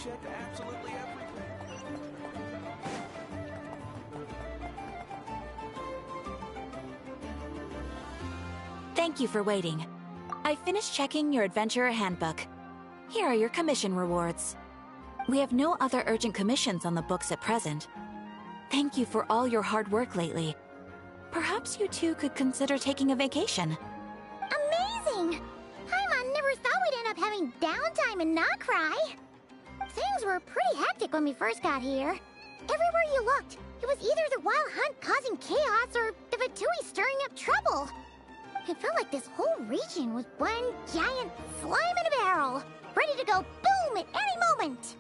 checked absolutely everything. Thank you for waiting. I finished checking your adventurer handbook. Here are your commission rewards. We have no other urgent commissions on the books at present. Thank you for all your hard work lately. Perhaps you two could consider taking a vacation. Amazing! Paimon never thought we'd end up having downtime and not cry. Things were pretty hectic when we first got here. Everywhere you looked, it was either the Wild Hunt causing chaos or the Fatui stirring up trouble. It felt like this whole region was one giant slime in a barrel, ready to go boom at any moment.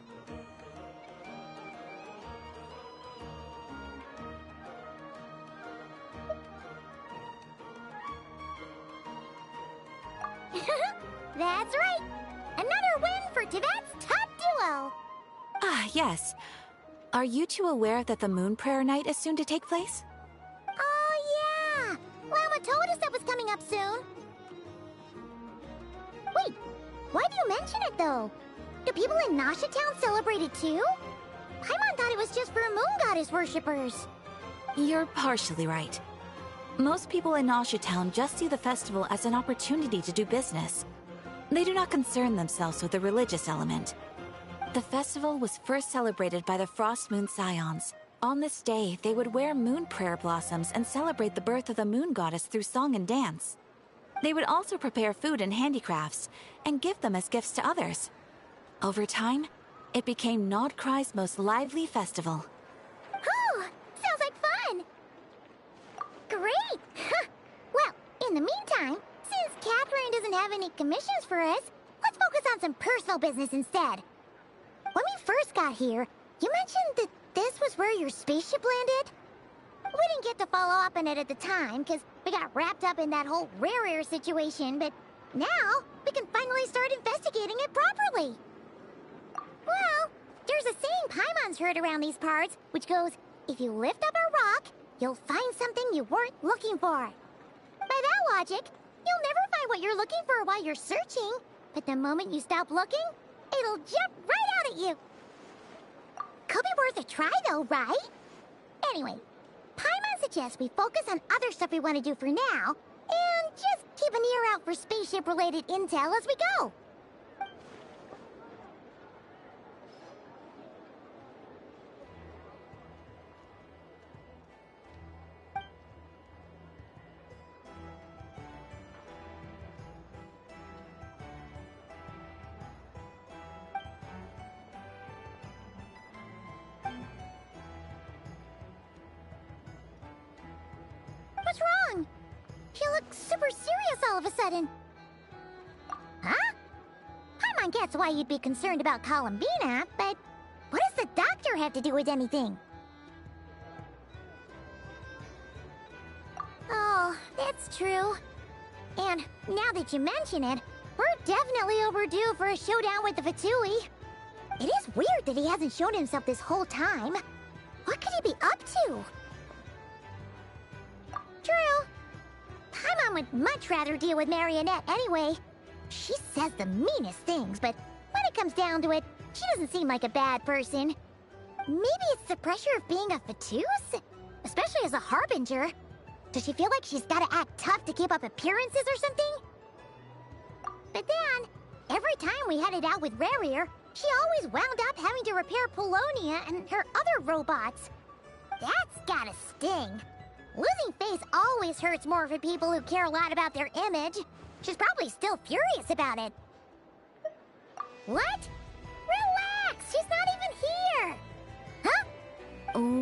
That's right! Another win for Tibet's top duo! Ah, yes. Are you two aware that the Moon Prayer Night is soon to take place? Oh, yeah! Lama told us that was coming up soon. Wait, why do you mention it, though? Do people in Nasha Town celebrate it, too? Paimon thought it was just for Moon Goddess worshippers. You're partially right. Most people in Nasha Town just see the festival as an opportunity to do business. They do not concern themselves with the religious element. The festival was first celebrated by the Frost Moon Scions. On this day, they would wear moon prayer blossoms and celebrate the birth of the moon goddess through song and dance. They would also prepare food and handicrafts, and give them as gifts to others. Over time, it became Nodcry's most lively festival. Oh, sounds like fun! Great! Well, in the meantime, since Catherine doesn't have any commissions for us, let's focus on some personal business instead. When we first got here, you mentioned that this was where your spaceship landed? We didn't get to follow up on it at the time, because we got wrapped up in that whole rare air situation, but now we can finally start investigating it properly. Well, there's a saying Paimon's heard around these parts, which goes, if you lift up a rock, you'll find something you weren't looking for. By that logic, you'll never find what you're looking for while you're searching, but the moment you stop looking, it'll jump right out at you. Could be worth a try though, right? Anyway, Paimon suggests we focus on other stuff we want to do for now, and just keep an ear out for spaceship-related intel as we go. What's wrong? You look super serious all of a sudden. Huh? Paimon gets why you'd be concerned about Columbina, but what does the doctor have to do with anything? Oh, that's true. And now that you mention it, we're definitely overdue for a showdown with the Fatui. It is weird that he hasn't shown himself this whole time. What could he be up to? True. Paimon would much rather deal with Marionette anyway. She says the meanest things, but when it comes down to it, she doesn't seem like a bad person. Maybe it's the pressure of being a Fatuse? Especially as a Harbinger. Does she feel like she's gotta act tough to keep up appearances or something? But then, every time we headed out with Rarier, she always wound up having to repair Polonia and her other robots. That's gotta sting. Losing face always hurts more for people who care a lot about their image. She's probably still furious about it. What? Relax! She's not even here! Huh?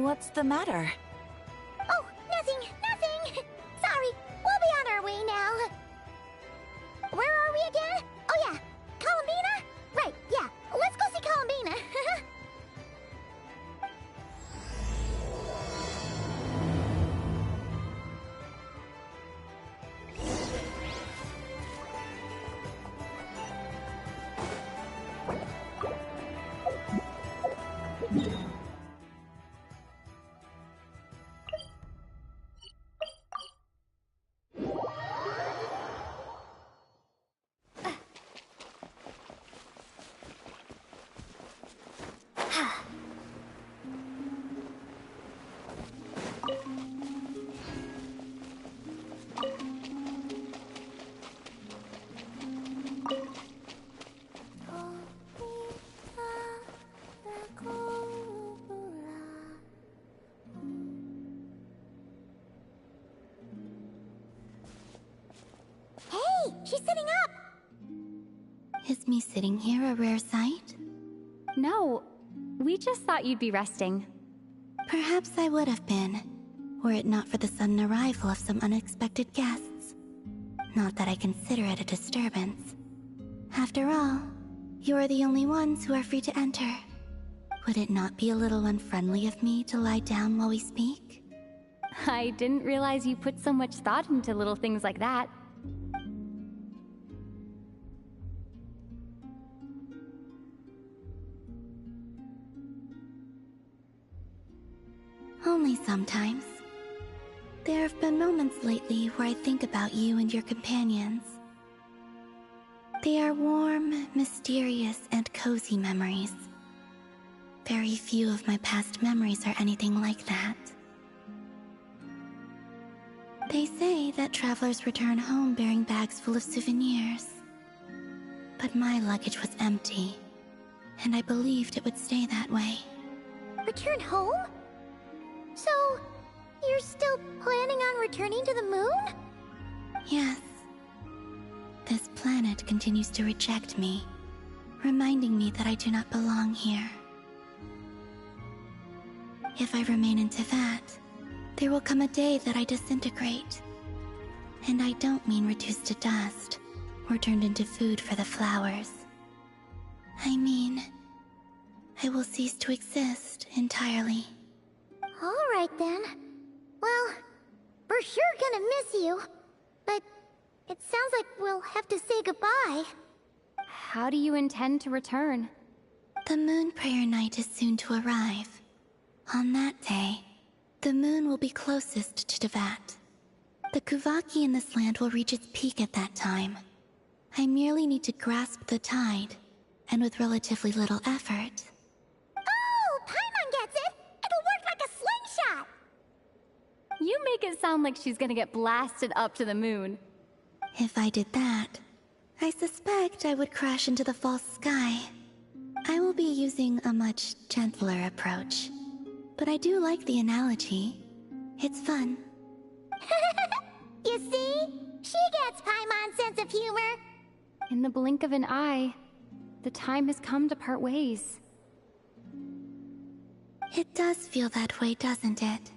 What's the matter? Oh, nothing. Sorry, we'll be on our way now. Where are we again? Oh yeah, Columbina? Right, yeah, let's go see Columbina. She's sitting up! Is me sitting here a rare sight? No, we just thought you'd be resting. Perhaps I would have been, were it not for the sudden arrival of some unexpected guests. Not that I consider it a disturbance. After all, you are the only ones who are free to enter. Would it not be a little unfriendly of me to lie down while we speak? I didn't realize you put so much thought into little things like that. Only sometimes. There have been moments lately where I think about you and your companions. They are warm, mysterious, and cozy memories. Very few of my past memories are anything like that. They say that travelers return home bearing bags full of souvenirs. But my luggage was empty, and I believed it would stay that way. Return home? So, you're still planning on returning to the moon? Yes. This planet continues to reject me, reminding me that I do not belong here. If I remain in Teyvat, there will come a day that I disintegrate. And I don't mean reduced to dust, or turned into food for the flowers. I mean, I will cease to exist entirely. Alright then. Well, we're sure gonna miss you. But it sounds like we'll have to say goodbye. How do you intend to return? The moon prayer night is soon to arrive. On that day, the moon will be closest to Teyvat. The Kuvaki in this land will reach its peak at that time. I merely need to grasp the tide, and with relatively little effort. Oh, Paimon gets it! It'll work like a slingshot! You make it sound like she's gonna get blasted up to the moon. If I did that, I suspect I would crash into the false sky. I will be using a much gentler approach. But I do like the analogy. It's fun. You see? She gets Paimon's sense of humor. In the blink of an eye, the time has come to part ways. It does feel that way, doesn't it?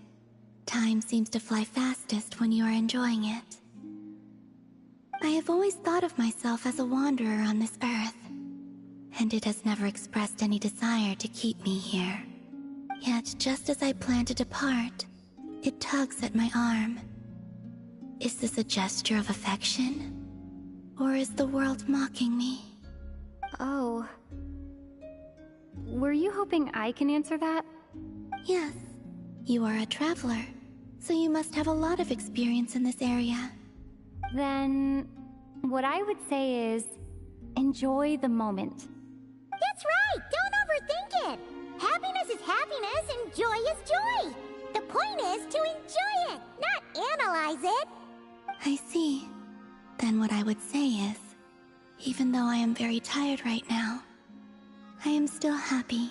Time seems to fly fastest when you are enjoying it. I have always thought of myself as a wanderer on this earth, and it has never expressed any desire to keep me here. Yet, just as I plan to depart, it tugs at my arm. Is this a gesture of affection? Or is the world mocking me? Oh. Were you hoping I can answer that? Yes. You are a traveler, so you must have a lot of experience in this area. Then, what I would say is, enjoy the moment. That's right! Don't overthink it! Happiness is happiness and joy is joy! The point is to enjoy it, not analyze it! I see. Then what I would say is, even though I am very tired right now, I am still happy.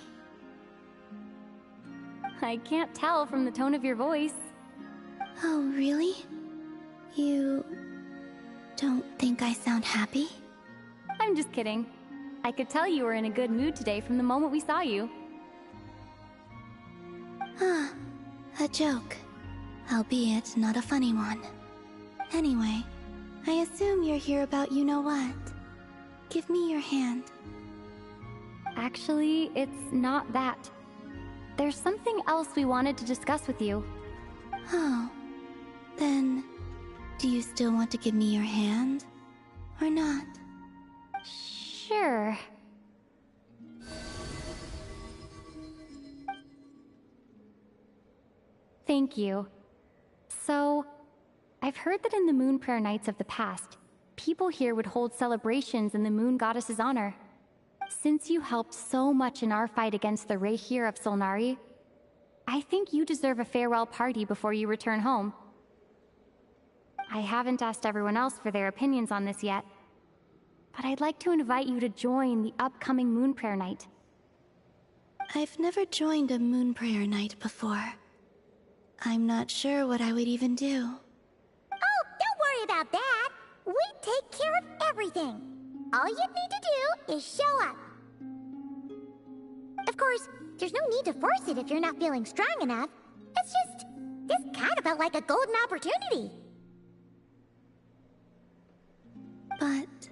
I can't tell from the tone of your voice. Oh, really? You don't think I sound happy? I'm just kidding. I could tell you were in a good mood today from the moment we saw you. Ah, a joke. Albeit not a funny one. Anyway, I assume you're here about you-know-what. Give me your hand. Actually, it's not that. There's something else we wanted to discuss with you. Oh, then, do you still want to give me your hand? Or not? Sure. Thank you. So, I've heard that in the moon prayer nights of the past, people here would hold celebrations in the moon goddess's honor. Since you helped so much in our fight against the Rehir of Solnari, I think you deserve a farewell party before you return home. I haven't asked everyone else for their opinions on this yet, but I'd like to invite you to join the upcoming moon prayer night. I've never joined a moon prayer night before. I'm not sure what I would even do. Oh, don't worry about that! We take care of everything. All you need to do is show up. Of course, there's no need to force it if you're not feeling strong enough. It's just, this kind of felt like a golden opportunity. But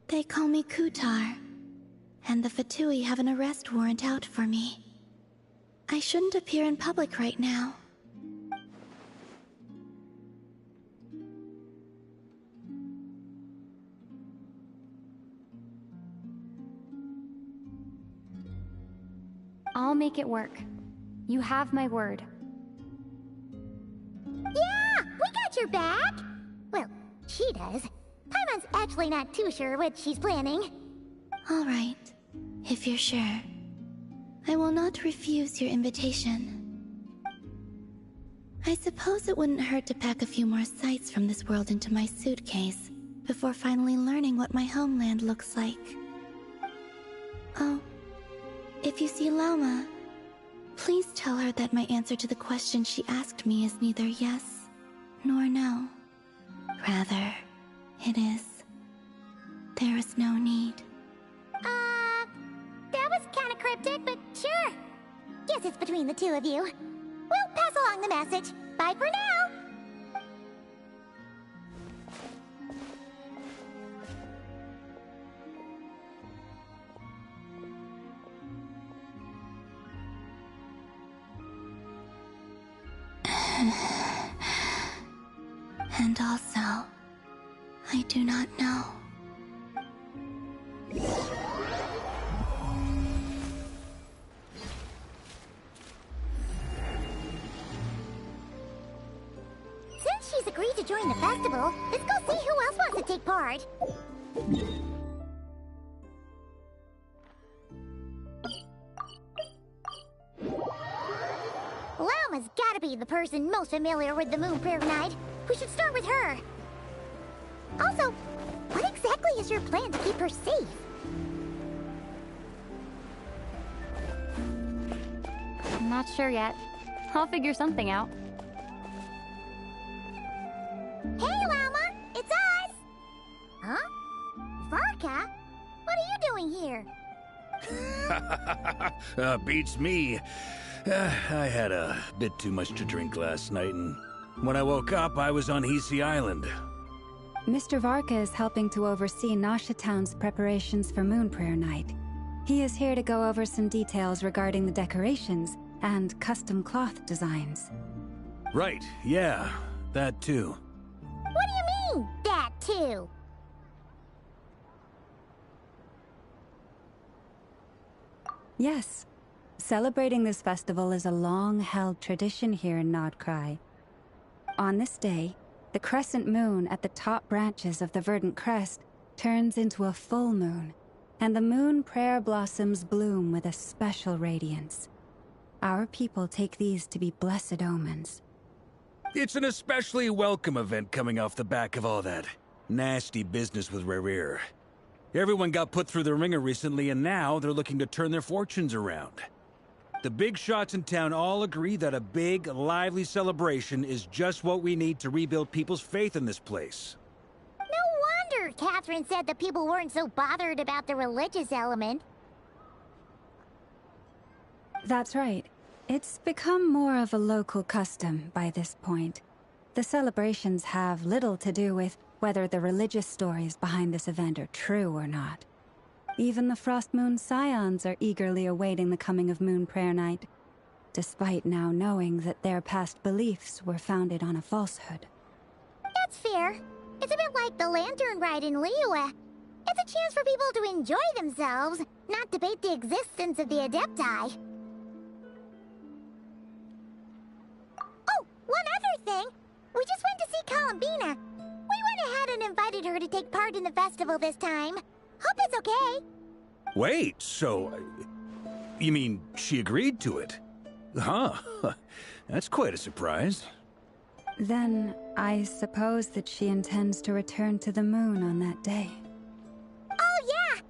they call me Kutar, and the Fatui have an arrest warrant out for me. I shouldn't appear in public right now. I'll make it work. You have my word. Yeah, we got your back. Well, she does. Paimon's actually not too sure what she's planning. All right, if you're sure. I will not refuse your invitation. I suppose it wouldn't hurt to pack a few more sights from this world into my suitcase before finally learning what my homeland looks like. Oh, if you see Lauma, please tell her that my answer to the question she asked me is neither yes nor no. Rather, it is, there is no need. That was kinda cryptic, but sure. Guess it's between the two of you. We'll pass along the message. Bye for now. And also, I do not know. Since she's agreed to join the festival, let's go see who else wants to take part. Lauma's gotta be the person most familiar with the Moon Prairie Night. We should start with her. Also, what exactly is your plan to keep her safe? I'm not sure yet. I'll figure something out. Hey, Lauma! It's us! Huh? Varka? What are you doing here? Beats me. I had a bit too much to drink last night, and when I woke up, I was on Hisi Island. Mr. Varka is helping to oversee Nasha Town's preparations for Moon Prayer Night. He is here to go over some details regarding the decorations and custom cloth designs. Right, yeah, that too. What do you mean, that too? Yes. Celebrating this festival is a long-held tradition here in Nodcry. On this day, the crescent moon at the top branches of the verdant crest turns into a full moon, and the moon prayer blossoms bloom with a special radiance. Our people take these to be blessed omens. It's an especially welcome event coming off the back of all that nasty business with Rare. Everyone got put through the ringer recently, and now they're looking to turn their fortunes around. The big shots in town all agree that a big, lively celebration is just what we need to rebuild people's faith in this place. No wonder Catherine said the people weren't so bothered about the religious element. That's right. It's become more of a local custom by this point. The celebrations have little to do with whether the religious stories behind this event are true or not. Even the Frost Moon Scions are eagerly awaiting the coming of Moon Prayer Night, despite now knowing that their past beliefs were founded on a falsehood. That's fair. It's a bit like the Lantern Ride in Liyue. It's a chance for people to enjoy themselves, not debate the existence of the Adepti. Oh, one other thing! We just went to see Columbina. We went ahead and invited her to take part in the festival this time. Hope it's okay. Wait, so... you mean she agreed to it? Huh. That's quite a surprise. Then, I suppose that she intends to return to the moon on that day. Oh, yeah!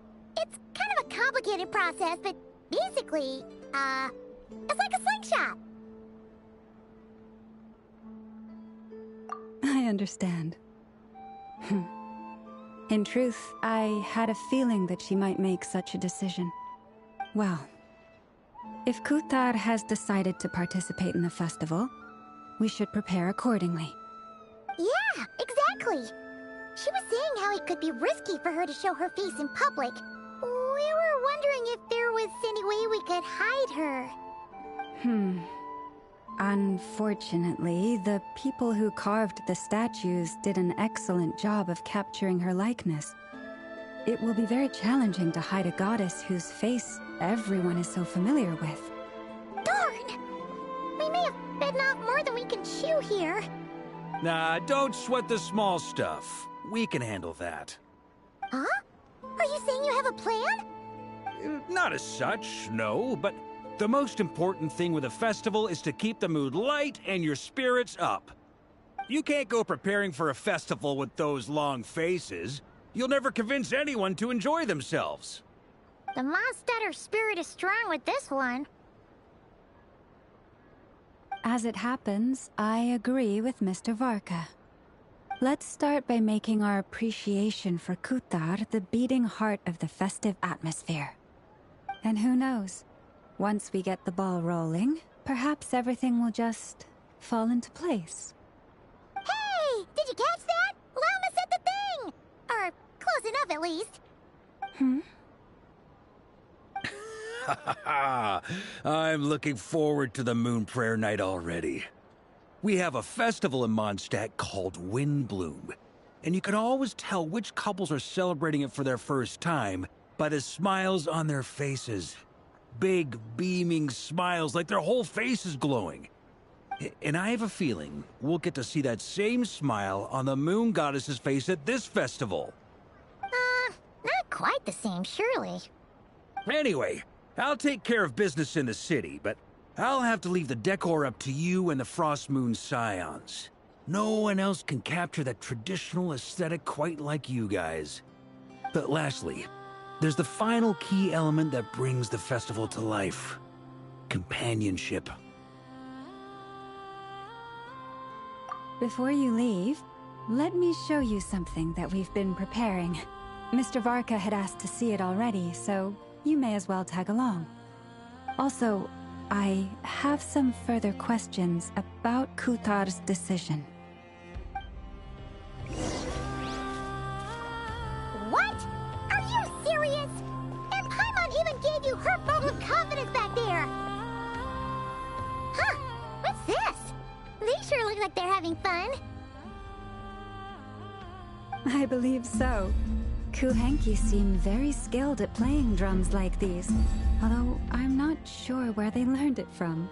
It's kind of a complicated process, but basically, it's like a slingshot. I understand. In truth, I had a feeling that she might make such a decision. Well, if Kuthar has decided to participate in the festival, we should prepare accordingly. Yeah, exactly. She was saying how it could be risky for her to show her face in public. We were wondering if there was any way we could hide her. Unfortunately, the people who carved the statues did an excellent job of capturing her likeness. It will be very challenging to hide a goddess whose face everyone is so familiar with. Darn! We may have bitten off more than we can chew here. Nah, don't sweat the small stuff. We can handle that. Huh? Are you saying you have a plan? Not as such, no, but the most important thing with a festival is to keep the mood light and your spirits up. You can't go preparing for a festival with those long faces. You'll never convince anyone to enjoy themselves. The Mondstatter spirit is strong with this one. As it happens, I agree with Mr. Varka. Let's start by making our appreciation for Kuthar the beating heart of the festive atmosphere. And who knows? Once we get the ball rolling, perhaps everything will just fall into place. Hey! Did you catch that? Llama said the thing! Or close enough, at least. I'm looking forward to the Moon Prayer Night already. We have a festival in Mondstadt called Windbloom, and you can always tell which couples are celebrating it for their first time by the smiles on their faces. Big, beaming smiles like their whole face is glowing. And I have a feeling we'll get to see that same smile on the Moon Goddess's face at this festival. Not quite the same, surely. Anyway, I'll take care of business in the city, but I'll have to leave the decor up to you and the Frost Moon Scions. No one else can capture that traditional aesthetic quite like you guys. But lastly, there's the final key element that brings the festival to life. Companionship. Before you leave, let me show you something that we've been preparing. Mr. Varka had asked to see it already, so you may as well tag along. Also, I have some further questions about Kuthar's decision. What? Are you serious? And Paimon even gave you her vote of confidence back there! Huh? What's this? They sure look like they're having fun. I believe so. Kuhenki seem very skilled at playing drums like these, although I'm not sure where they learned it from.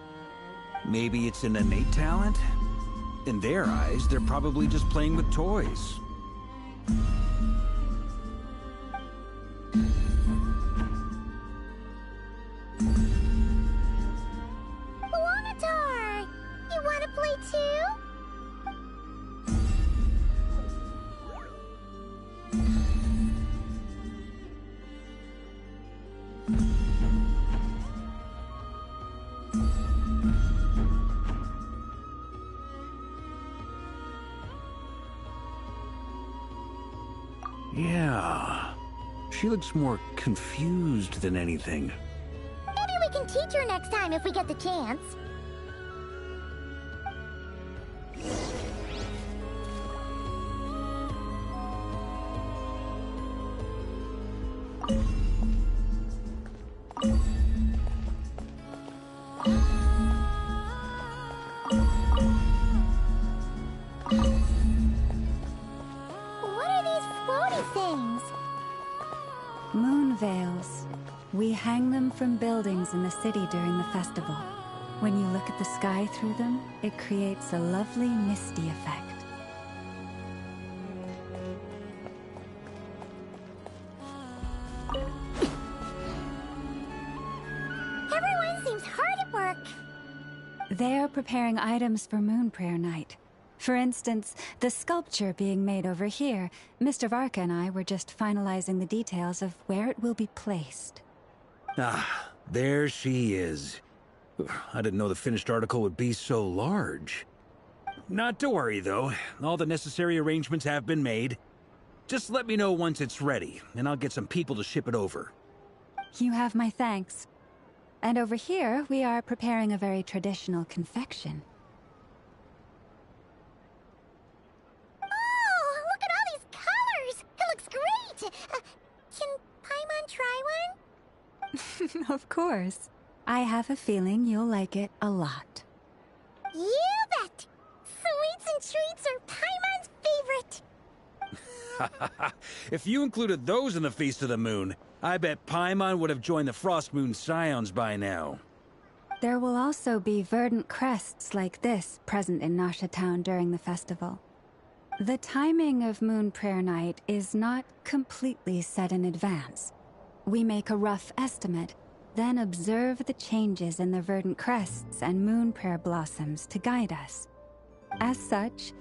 Maybe it's an innate talent? In their eyes, they're probably just playing with toys. Wanatar! You wanna play too? Yeah. She looks more confused than anything. Maybe we can teach her next time if we get the chance. What are these floaty things? Moon veils. We hang them from buildings in the city during the festival. When you look at the sky through them, it creates a lovely misty effect. Everyone seems hard at work. They're preparing items for Moon Prayer Night. For instance, the sculpture being made over here, Mr. Varka and I were just finalizing the details of where it will be placed. Ah, there she is. I didn't know the finished article would be so large. Not to worry, though. All the necessary arrangements have been made. Just let me know once it's ready, and I'll get some people to ship it over. You have my thanks. And over here, we are preparing a very traditional confection. Oh, look at all these colors! It looks great! Can Paimon try one? Of course. I have a feeling you'll like it a lot. You bet! Sweets and treats are Paimon's favorite! If you included those in the Feast of the Moon, I bet Paimon would have joined the Frost Moon Scions by now. There will also be verdant crests like this present in Nasha Town during the festival. The timing of Moon Prayer Night is not completely set in advance. We make a rough estimate, then observe the changes in the verdant crests and moon prayer blossoms to guide us. As such,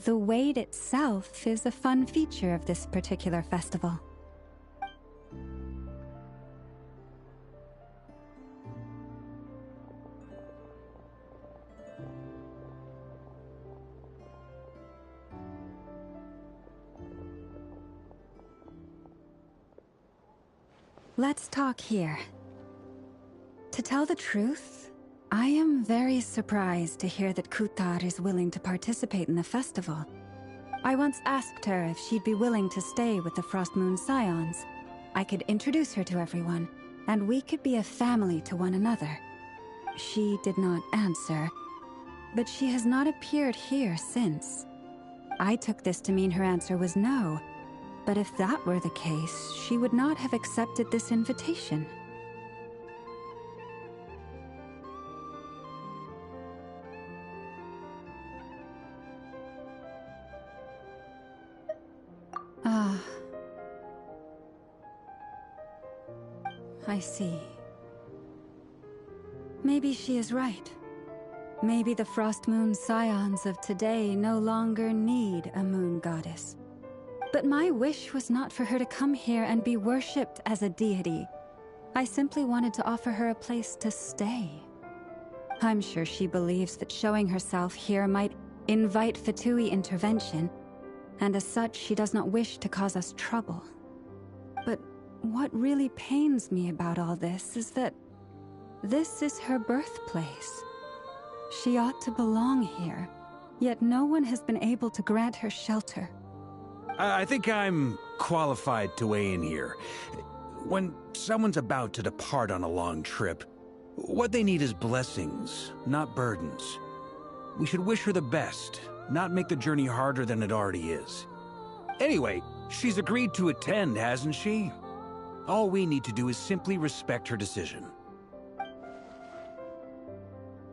the wait itself is a fun feature of this particular festival. Let's talk here. To tell the truth, I am very surprised to hear that Kutar is willing to participate in the festival. I once asked her if she'd be willing to stay with the Frost Moon Scions. I could introduce her to everyone, and we could be a family to one another. She did not answer, but she has not appeared here since. I took this to mean her answer was no, but if that were the case, she would not have accepted this invitation. Ah. I see. Maybe she is right. Maybe the Frost Moon Scions of today no longer need a moon goddess. But my wish was not for her to come here and be worshipped as a deity. I simply wanted to offer her a place to stay. I'm sure she believes that showing herself here might invite Fatui intervention, and as such, she does not wish to cause us trouble. But what really pains me about all this is that this is her birthplace. She ought to belong here, yet no one has been able to grant her shelter. I think I'm qualified to weigh in here. When someone's about to depart on a long trip, what they need is blessings, not burdens. We should wish her the best, not make the journey harder than it already is. Anyway, she's agreed to attend, hasn't she? All we need to do is simply respect her decision.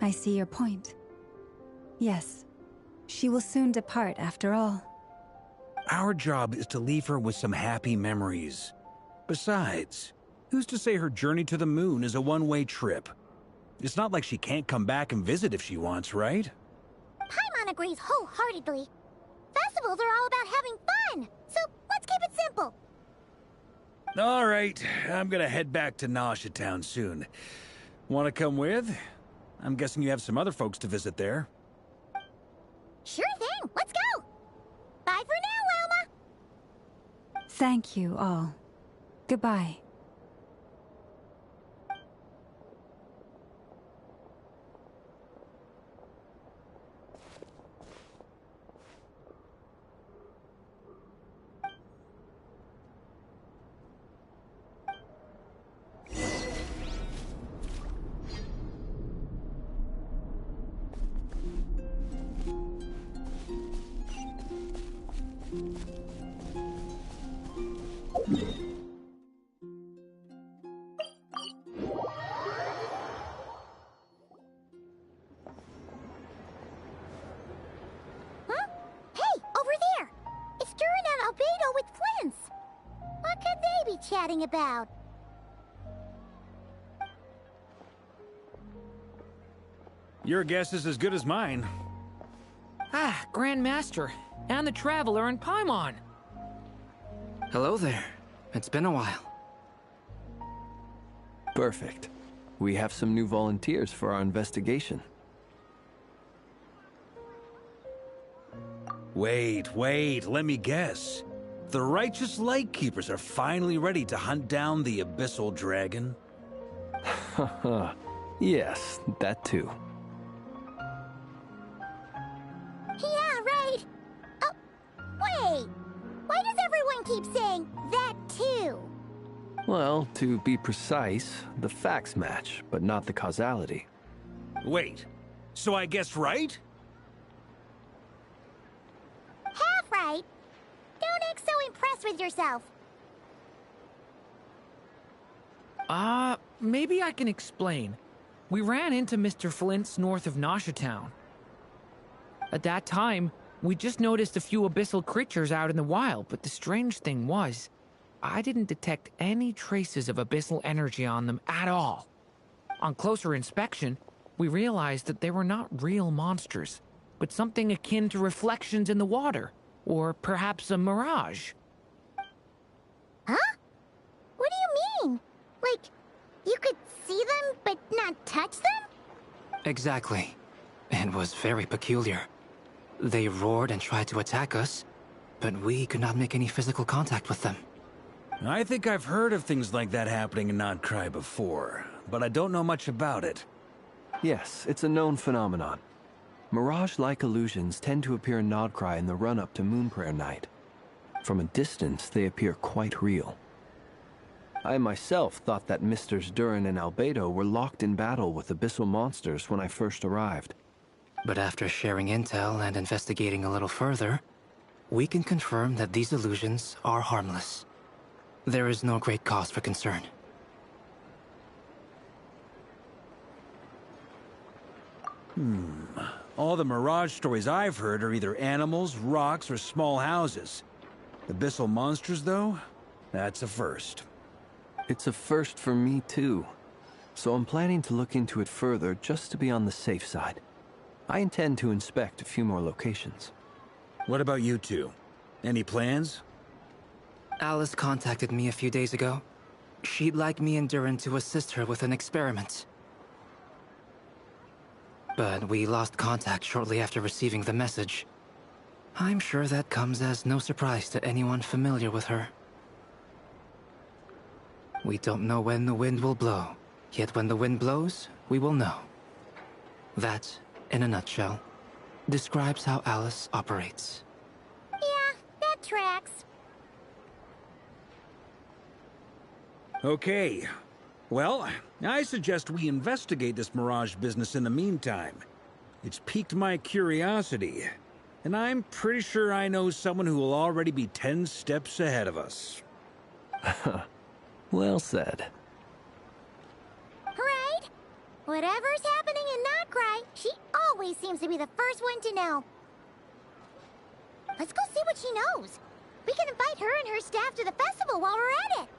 I see your point. Yes, she will soon depart after all. Our job is to leave her with some happy memories. Besides, who's to say her journey to the moon is a one-way trip? It's not like she can't come back and visit if she wants, right? Paimon agrees wholeheartedly. Festivals are all about having fun, so let's keep it simple. All right, I'm gonna head back to Nasha Town soon. Want to come with? I'm guessing you have some other folks to visit there. Sure thing, let's go! Bye for now, Wilma! Thank you all. Goodbye. Huh? Hey, over there! It's Durin and Albedo with Flints! What could they be chatting about? Your guess is as good as mine. Ah, Grand Master, and the Traveler and Paimon. Hello there. It's been a while. Perfect. We have some new volunteers for our investigation. Wait, let me guess. The righteous Lightkeepers are finally ready to hunt down the Abyssal Dragon. Yes, that too. Yeah, right. Oh, wait. Why does everyone keep saying that too? Well, to be precise, the facts match, but not the causality. Wait, so I guessed right? Half right. Don't act so impressed with yourself. Maybe I can explain. We ran into Mr. Flint's north of Nosha Town. At that time, we just noticed a few abyssal creatures out in the wild, but the strange thing was, I didn't detect any traces of abyssal energy on them at all. On closer inspection, we realized that they were not real monsters, but something akin to reflections in the water, or perhaps a mirage. Huh? What do you mean? Like, you could see them but not touch them? Exactly. It was very peculiar. They roared and tried to attack us, but we could not make any physical contact with them. I think I've heard of things like that happening in Notcry before, but I don't know much about it. Yes, it's a known phenomenon. Mirage-like illusions tend to appear in Nodcry in the run-up to Moonprayer Night. From a distance, they appear quite real. I myself thought that Misters Durin and Albedo were locked in battle with abyssal monsters when I first arrived. But after sharing intel and investigating a little further, we can confirm that these illusions are harmless. There is no great cause for concern. All the Mirage stories I've heard are either animals, rocks, or small houses. Abyssal monsters, though? That's a first. It's a first for me, too. So I'm planning to look into it further just to be on the safe side. I intend to inspect a few more locations. What about you two? Any plans? Alice contacted me a few days ago. She'd like me and Durin to assist her with an experiment. But we lost contact shortly after receiving the message. I'm sure that comes as no surprise to anyone familiar with her. We don't know when the wind will blow, yet when the wind blows, we will know. That, in a nutshell, describes how Alice operates. Yeah, that tracks. Okay. Well, I suggest we investigate this Mirage business in the meantime. It's piqued my curiosity, and I'm pretty sure I know someone who will already be 10 steps ahead of us. Well said. Right? Whatever's happening in Notcry, she always seems to be the first one to know. Let's go see what she knows. We can invite her and her staff to the festival while we're at it.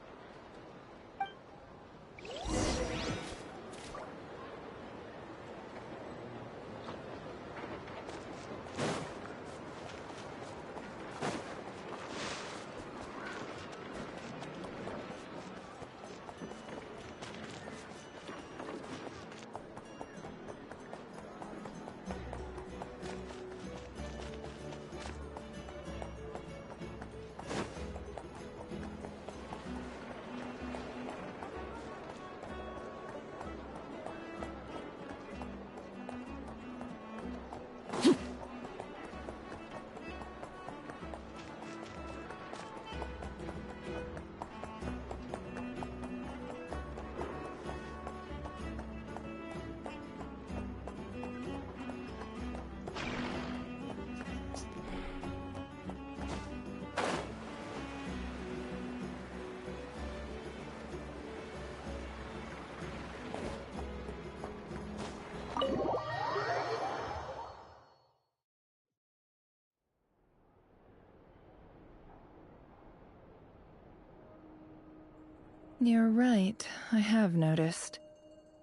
You're right, I have noticed.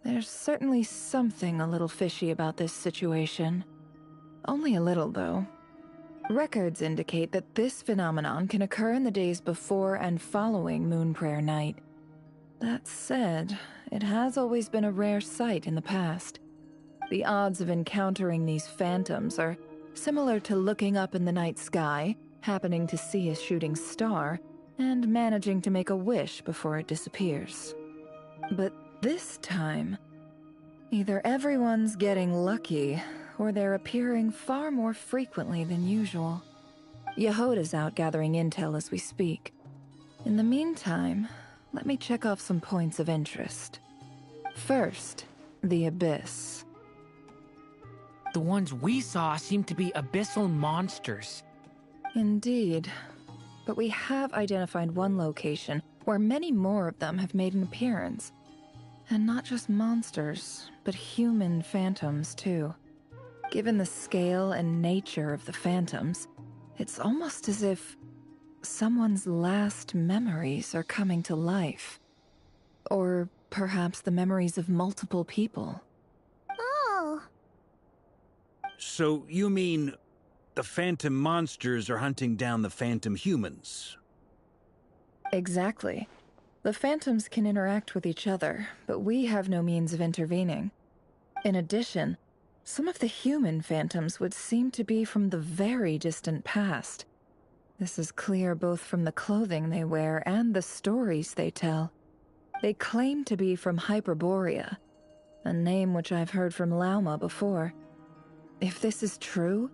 There's certainly something a little fishy about this situation. Only a little, though. Records indicate that this phenomenon can occur in the days before and following Moonprayer Night. That said, it has always been a rare sight in the past. The odds of encountering these phantoms are similar to looking up in the night sky, happening to see a shooting star, and managing to make a wish before it disappears. But this time, either everyone's getting lucky, or they're appearing far more frequently than usual. Yehoda's out gathering intel as we speak. In the meantime, let me check off some points of interest. First, the Abyss. The ones we saw seem to be abyssal monsters. Indeed. But we have identified one location where many more of them have made an appearance. And not just monsters, but human phantoms too. Given the scale and nature of the phantoms, it's almost as if someone's last memories are coming to life. Or perhaps the memories of multiple people. Oh. So you mean the phantom monsters are hunting down the phantom humans? Exactly. The phantoms can interact with each other, but we have no means of intervening. In addition, some of the human phantoms would seem to be from the very distant past. This is clear both from the clothing they wear and the stories they tell. They claim to be from Hyperborea, a name which I've heard from Lauma before. If this is true,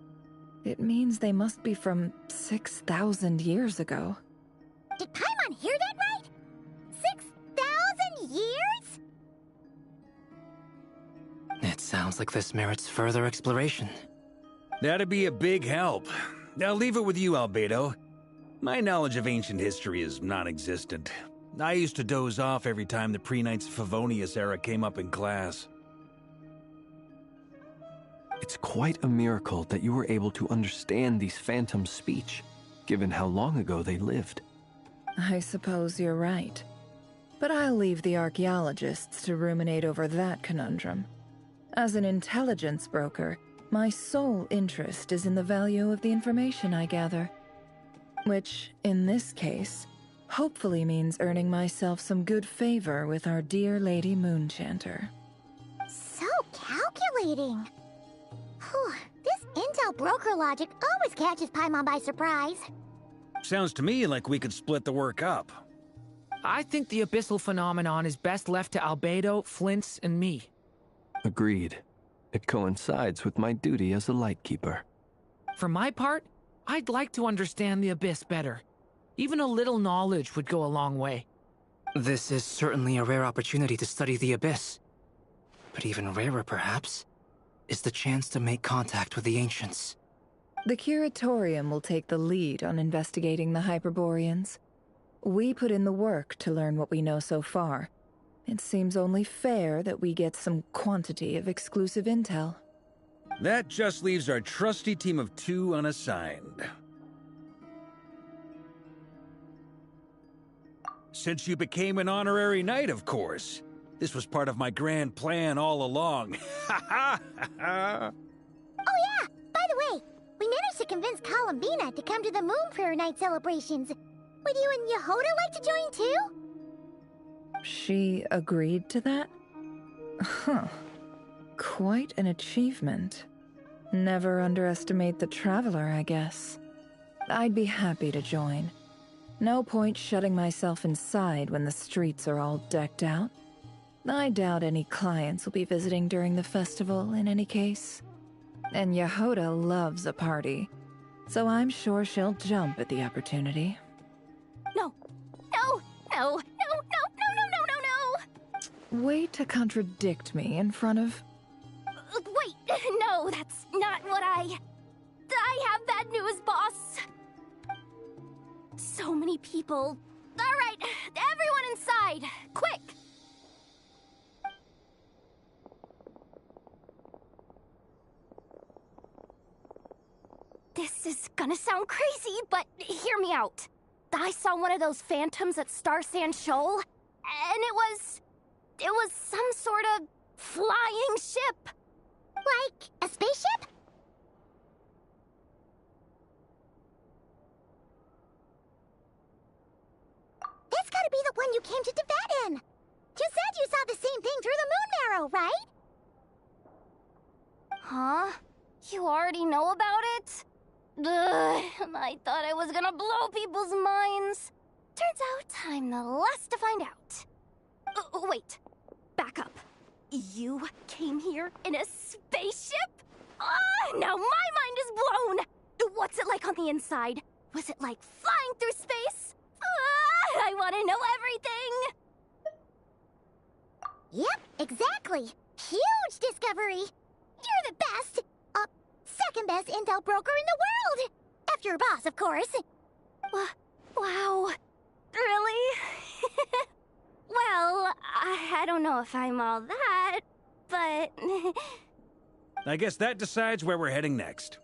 it means they must be from 6,000 years ago. Did Paimon hear that right? 6,000 years? It sounds like this merits further exploration. That'd be a big help. I'll leave it with you, Albedo. My knowledge of ancient history is non-existent. I used to doze off every time the pre-Knights of Favonius era came up in class. It's quite a miracle that you were able to understand these phantoms' speech, given how long ago they lived. I suppose you're right. But I'll leave the archaeologists to ruminate over that conundrum. As an intelligence broker, my sole interest is in the value of the information I gather. Which, in this case, hopefully means earning myself some good favor with our dear Lady Moonchanter. So calculating. Whew, this intel broker logic always catches Paimon by surprise. Sounds to me like we could split the work up. I think the abyssal phenomenon is best left to Albedo, Flint's, and me. Agreed. It coincides with my duty as a lightkeeper. For my part, I'd like to understand the Abyss better. Even a little knowledge would go a long way. This is certainly a rare opportunity to study the Abyss. But even rarer, perhaps, is the chance to make contact with the Ancients. The Curatorium will take the lead on investigating the Hyperboreans. We put in the work to learn what we know so far. It seems only fair that we get some quantity of exclusive intel. That just leaves our trusty team of 2 unassigned. Since you became an honorary knight, of course. This was part of my grand plan all along. Ha ha ha! Oh yeah, by the way, we managed to convince Columbina to come to the Moonprayer Night celebrations. Would you and Yehoda like to join too? She agreed to that? Huh. Quite an achievement. Never underestimate the traveler, I guess. I'd be happy to join. No point shutting myself inside when the streets are all decked out. I doubt any clients will be visiting during the festival in any case. And Yehoda loves a party, so I'm sure she'll jump at the opportunity. No, no, no, no, no, no, no, no, no, no! Way to contradict me in front of... Wait, no, that's not what I have bad news, boss. So many people. All right, everyone inside, quick! This is gonna sound crazy, but hear me out. I saw one of those phantoms at Star Sand Shoal, and it was some sort of flying ship. Like a spaceship? That's gotta be the one you came to Tibet in. You said you saw the same thing through the moon marrow, right? Huh? You already know about it? I thought I was gonna blow people's minds. Turns out I'm the last to find out. Wait. Back up. You came here in a spaceship? Now my mind is blown! What's it like on the inside? Was it like flying through space? I want to know everything! Yep, exactly. Huge discovery. You're the best. Second best intel broker in the world. After your boss, of course. Wow. Really? Well, I don't know if I'm all that, but... I guess that decides where we're heading next.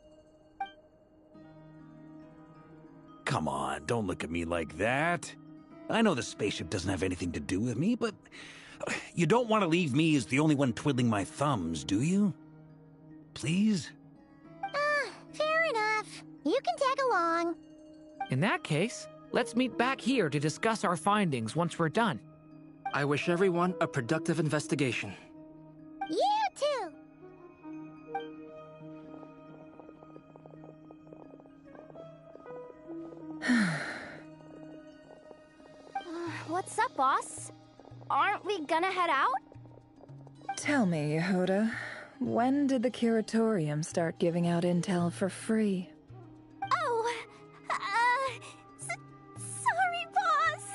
Come on, don't look at me like that. I know the spaceship doesn't have anything to do with me, but you don't want to leave me as the only one twiddling my thumbs, do you? Please? Fair enough. You can tag along. In that case, let's meet back here to discuss our findings once we're done. I wish everyone a productive investigation. You too. What's up, boss? Aren't we gonna head out? Tell me, Yehuda, when did the Curatorium start giving out intel for free? Oh, sorry, boss.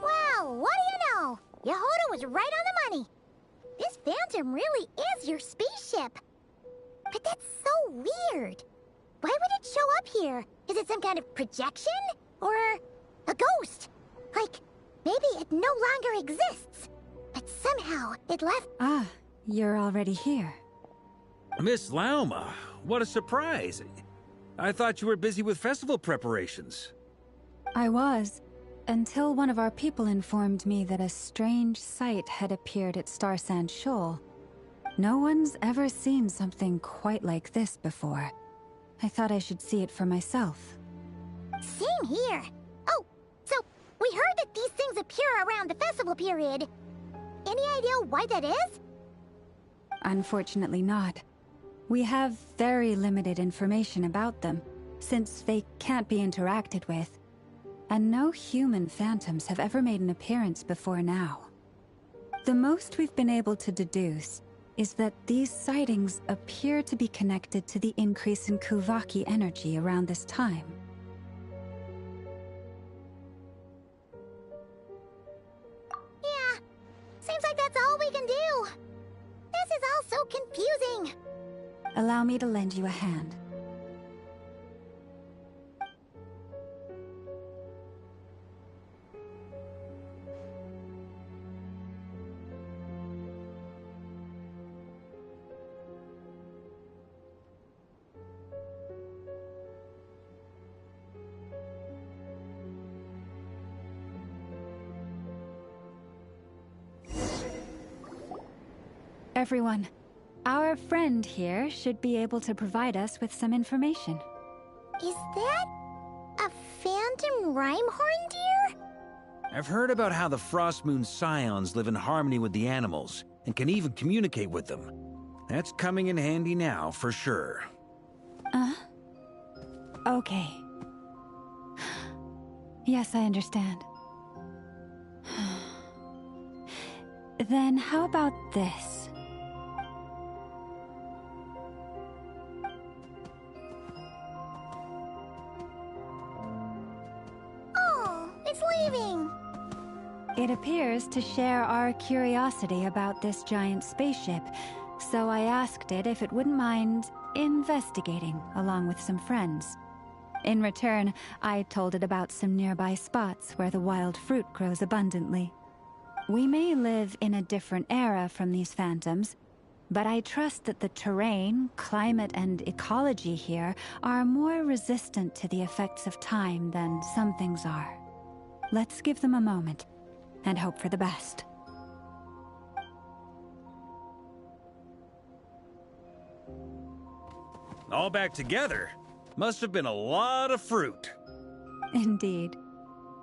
Well, what do you know? Yehuda was right on the money. This Phantom really is your spaceship. But that's so weird. Why would it show up here? Is it some kind of projection? Or a ghost? Like, maybe it no longer exists. But somehow it left... Ah, you're already here. Miss Lauma, what a surprise. I thought you were busy with festival preparations. I was, until one of our people informed me that a strange sight had appeared at Star Sand Shoal. No one's ever seen something quite like this before. I thought I should see it for myself. Same here. Oh, so we heard that these things appear around the festival period. Any idea why that is? Unfortunately not. We have very limited information about them, since they can't be interacted with. And no human phantoms have ever made an appearance before now. The most we've been able to deduce is that these sightings appear to be connected to the increase in Kuvaki energy around this time. Yeah, seems like that's all we can do. This is all so confusing. Allow me to lend you a hand. Everyone, our friend here should be able to provide us with some information. Is that a phantom rhymehorn deer? I've heard about how the Frostmoon Scions live in harmony with the animals, and can even communicate with them. That's coming in handy now, for sure. Okay. Yes, I understand. Then how about this? it's leaving? It appears to share our curiosity about this giant spaceship, so I asked it if it wouldn't mind investigating along with some friends. In return, I told it about some nearby spots where the wild fruit grows abundantly. We may live in a different era from these phantoms, but I trust that the terrain, climate, and ecology here are more resistant to the effects of time than some things are. Let's give them a moment and hope for the best. All back together? Must have been a lot of fruit. Indeed.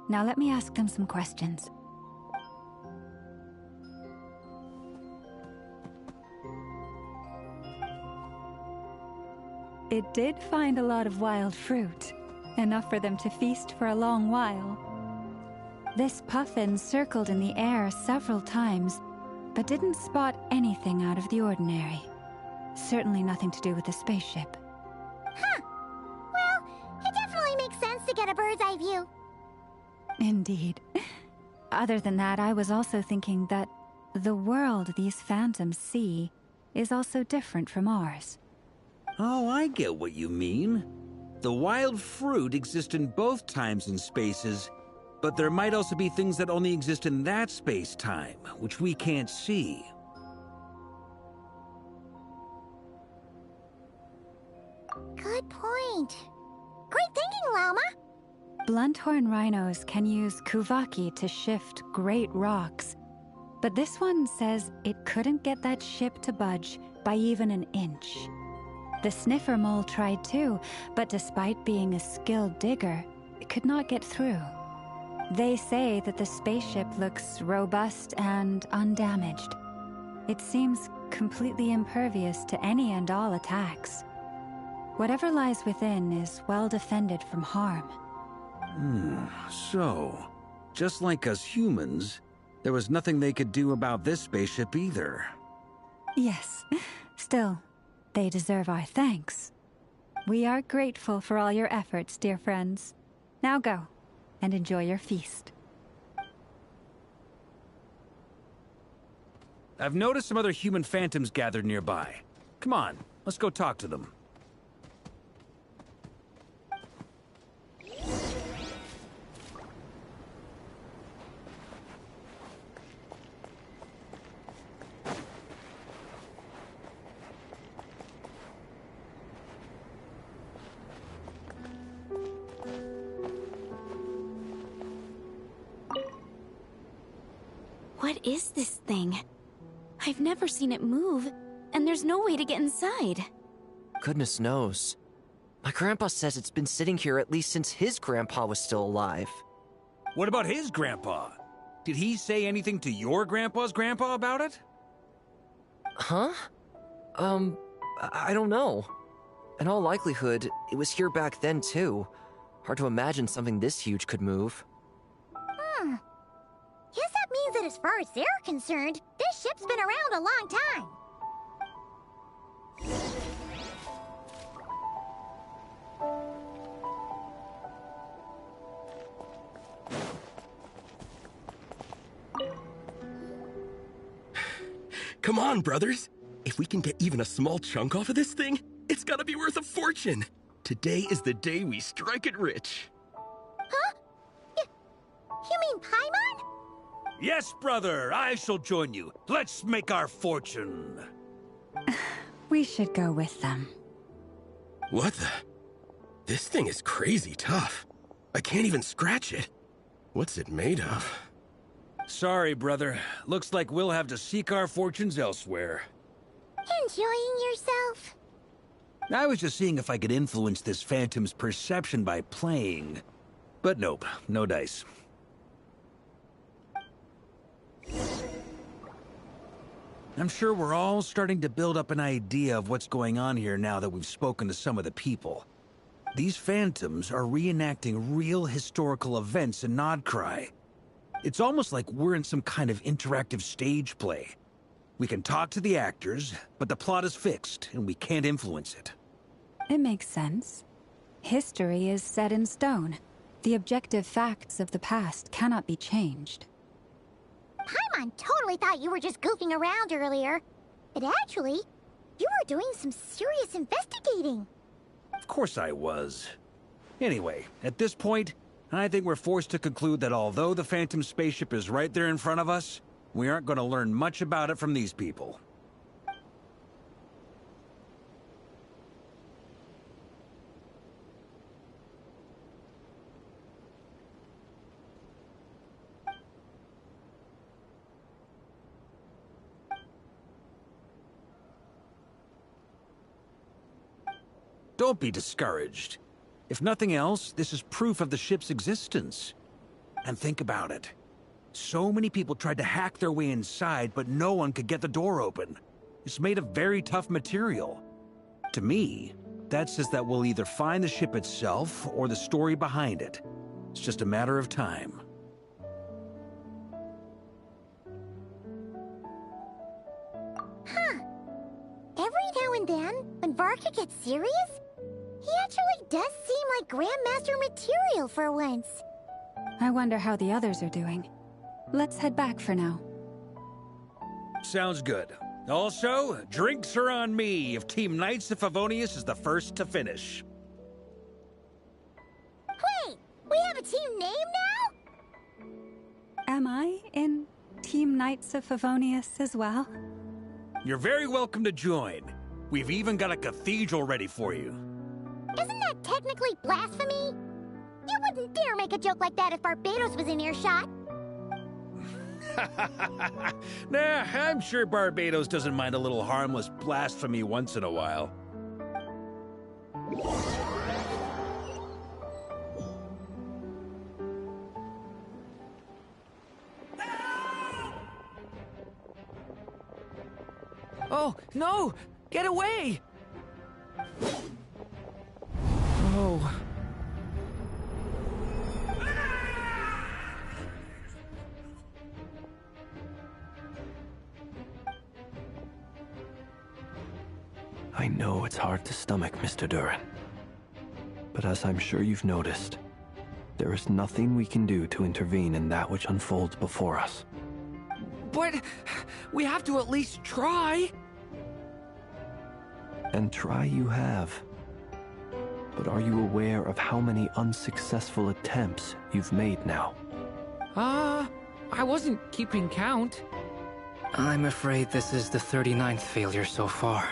Now let me ask them some questions. It did find a lot of wild fruit, enough for them to feast for a long while. This puffin circled in the air several times, but didn't spot anything out of the ordinary. Certainly nothing to do with the spaceship. Huh. Well, it definitely makes sense to get a bird's eye view. Indeed. Other than that, I was also thinking that the world these phantoms see is also different from ours. Oh, I get what you mean. The wild fruit exist in both times and spaces, but there might also be things that only exist in that space-time, which we can't see. Good point. Great thinking, Lauma. Blunthorn rhinos can use kuvaki to shift great rocks, but this one says it couldn't get that ship to budge by even an inch. The sniffer mole tried too, but despite being a skilled digger, it could not get through. They say that the spaceship looks robust and undamaged. It seems completely impervious to any and all attacks. Whatever lies within is well defended from harm. So, just like us humans, there was nothing they could do about this spaceship either. Yes. Still, they deserve our thanks. We are grateful for all your efforts, dear friends. Now go, and enjoy your feast. I've noticed some other human phantoms gathered nearby. Come on, let's go talk to them. What is this thing? I've never seen it move, and there's no way to get inside. Goodness knows. My grandpa says it's been sitting here at least since his grandpa was still alive. What about his grandpa? Did he say anything to your grandpa's grandpa about it? Huh? I don't know. In all likelihood, it was here back then too. Hard to imagine something this huge could move. Guess that means that as far as they're concerned, this ship's been around a long time. Come on, brothers. If we can get even a small chunk off of this thing, it's gotta be worth a fortune. Today is the day we strike it rich. Huh? You mean Paimon? Yes, brother, I shall join you. Let's make our fortune. We should go with them. What the? This thing is crazy tough. I can't even scratch it. What's it made of? Sorry, brother. Looks like we'll have to seek our fortunes elsewhere. Enjoying yourself? I was just seeing if I could influence this phantom's perception by playing. But nope, no dice. I'm sure we're all starting to build up an idea of what's going on here now that we've spoken to some of the people. These phantoms are reenacting real historical events in Nodcry. It's almost like we're in some kind of interactive stage play. We can talk to the actors, but the plot is fixed, and we can't influence it. It makes sense. History is set in stone. The objective facts of the past cannot be changed. Paimon totally thought you were just goofing around earlier. But actually, you were doing some serious investigating. Of course I was. Anyway, at this point, I think we're forced to conclude that although the Phantom spaceship is right there in front of us, we aren't going to learn much about it from these people. Don't be discouraged. If nothing else, this is proof of the ship's existence. And think about it. So many people tried to hack their way inside, but no one could get the door open. It's made of very tough material. To me, that says that we'll either find the ship itself or the story behind it. It's just a matter of time. Huh. Every now and then, when Varka gets serious, he actually does seem like Grandmaster material for once. I wonder how the others are doing. Let's head back for now. Sounds good. Also, drinks are on me if Team Knights of Favonius is the first to finish. Wait, we have a team name now? Am I in Team Knights of Favonius as well? You're very welcome to join. We've even got a cathedral ready for you. Isn't that technically blasphemy? You wouldn't dare make a joke like that if Barbados was in earshot. Nah, I'm sure Barbados doesn't mind a little harmless blasphemy once in a while. Oh, no! Get away! Oh. I know it's hard to stomach, Mr. Duran. But as I'm sure you've noticed, there is nothing we can do to intervene in that which unfolds before us. But we have to at least try. And try you have. But are you aware of how many unsuccessful attempts you've made now? I wasn't keeping count. I'm afraid this is the 39th failure so far.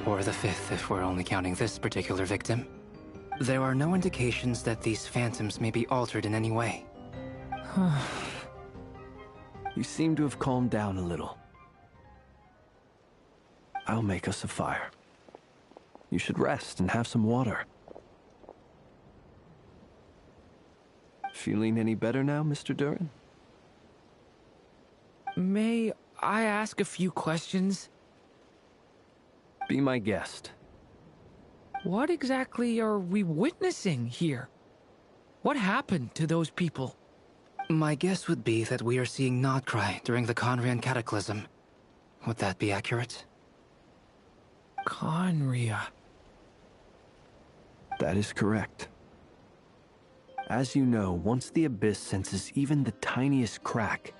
Or the 5th if we're only counting this particular victim. There are no indications that these phantoms may be altered in any way. You seem to have calmed down a little. I'll make us a fire. You should rest and have some water. Feeling any better now, Mr. Duran? May I ask a few questions? Be my guest. What exactly are we witnessing here? What happened to those people? My guess would be that we are seeing Nodcry during the Conrian Cataclysm. Would that be accurate? Conria. That is correct. As you know, once the Abyss senses even the tiniest crack,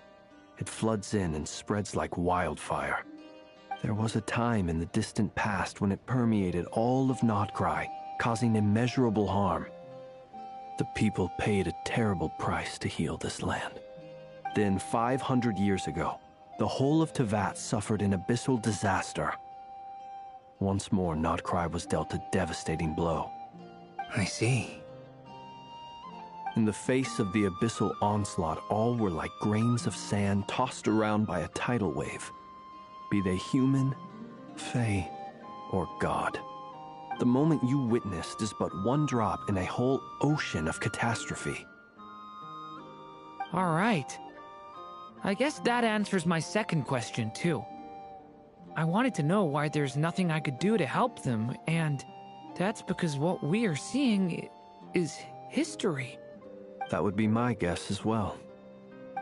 it floods in and spreads like wildfire. There was a time in the distant past when it permeated all of Nodcry, causing immeasurable harm. The people paid a terrible price to heal this land. Then, 500 years ago, the whole of Teyvat suffered an abyssal disaster. Once more, Nodcry was dealt a devastating blow. I see. In the face of the abyssal onslaught, all were like grains of sand tossed around by a tidal wave. Be they human, fae, or god. The moment you witnessed is but one drop in a whole ocean of catastrophe. All right. I guess that answers my second question, too. I wanted to know why there's nothing I could do to help them, and that's because what we are seeing is history. That would be my guess as well.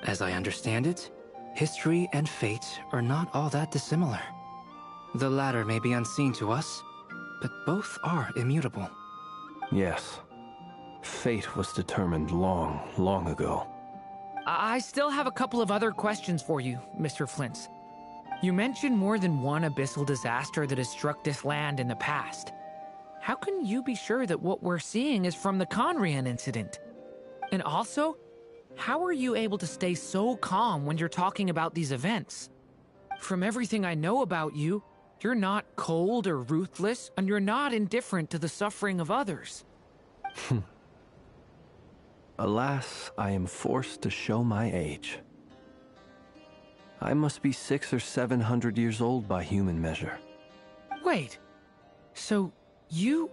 As I understand it, history and fate are not all that dissimilar. The latter may be unseen to us, but both are immutable. Yes. Fate was determined long, long ago. I still have a couple of other questions for you, Mr. Flint's. You mentioned more than one abyssal disaster that has struck this land in the past. How can you be sure that what we're seeing is from the Conrian incident? And also, how are you able to stay so calm when you're talking about these events? From everything I know about you, you're not cold or ruthless, and you're not indifferent to the suffering of others. Alas, I am forced to show my age. I must be 600 or 700 years old by human measure. Wait, so you...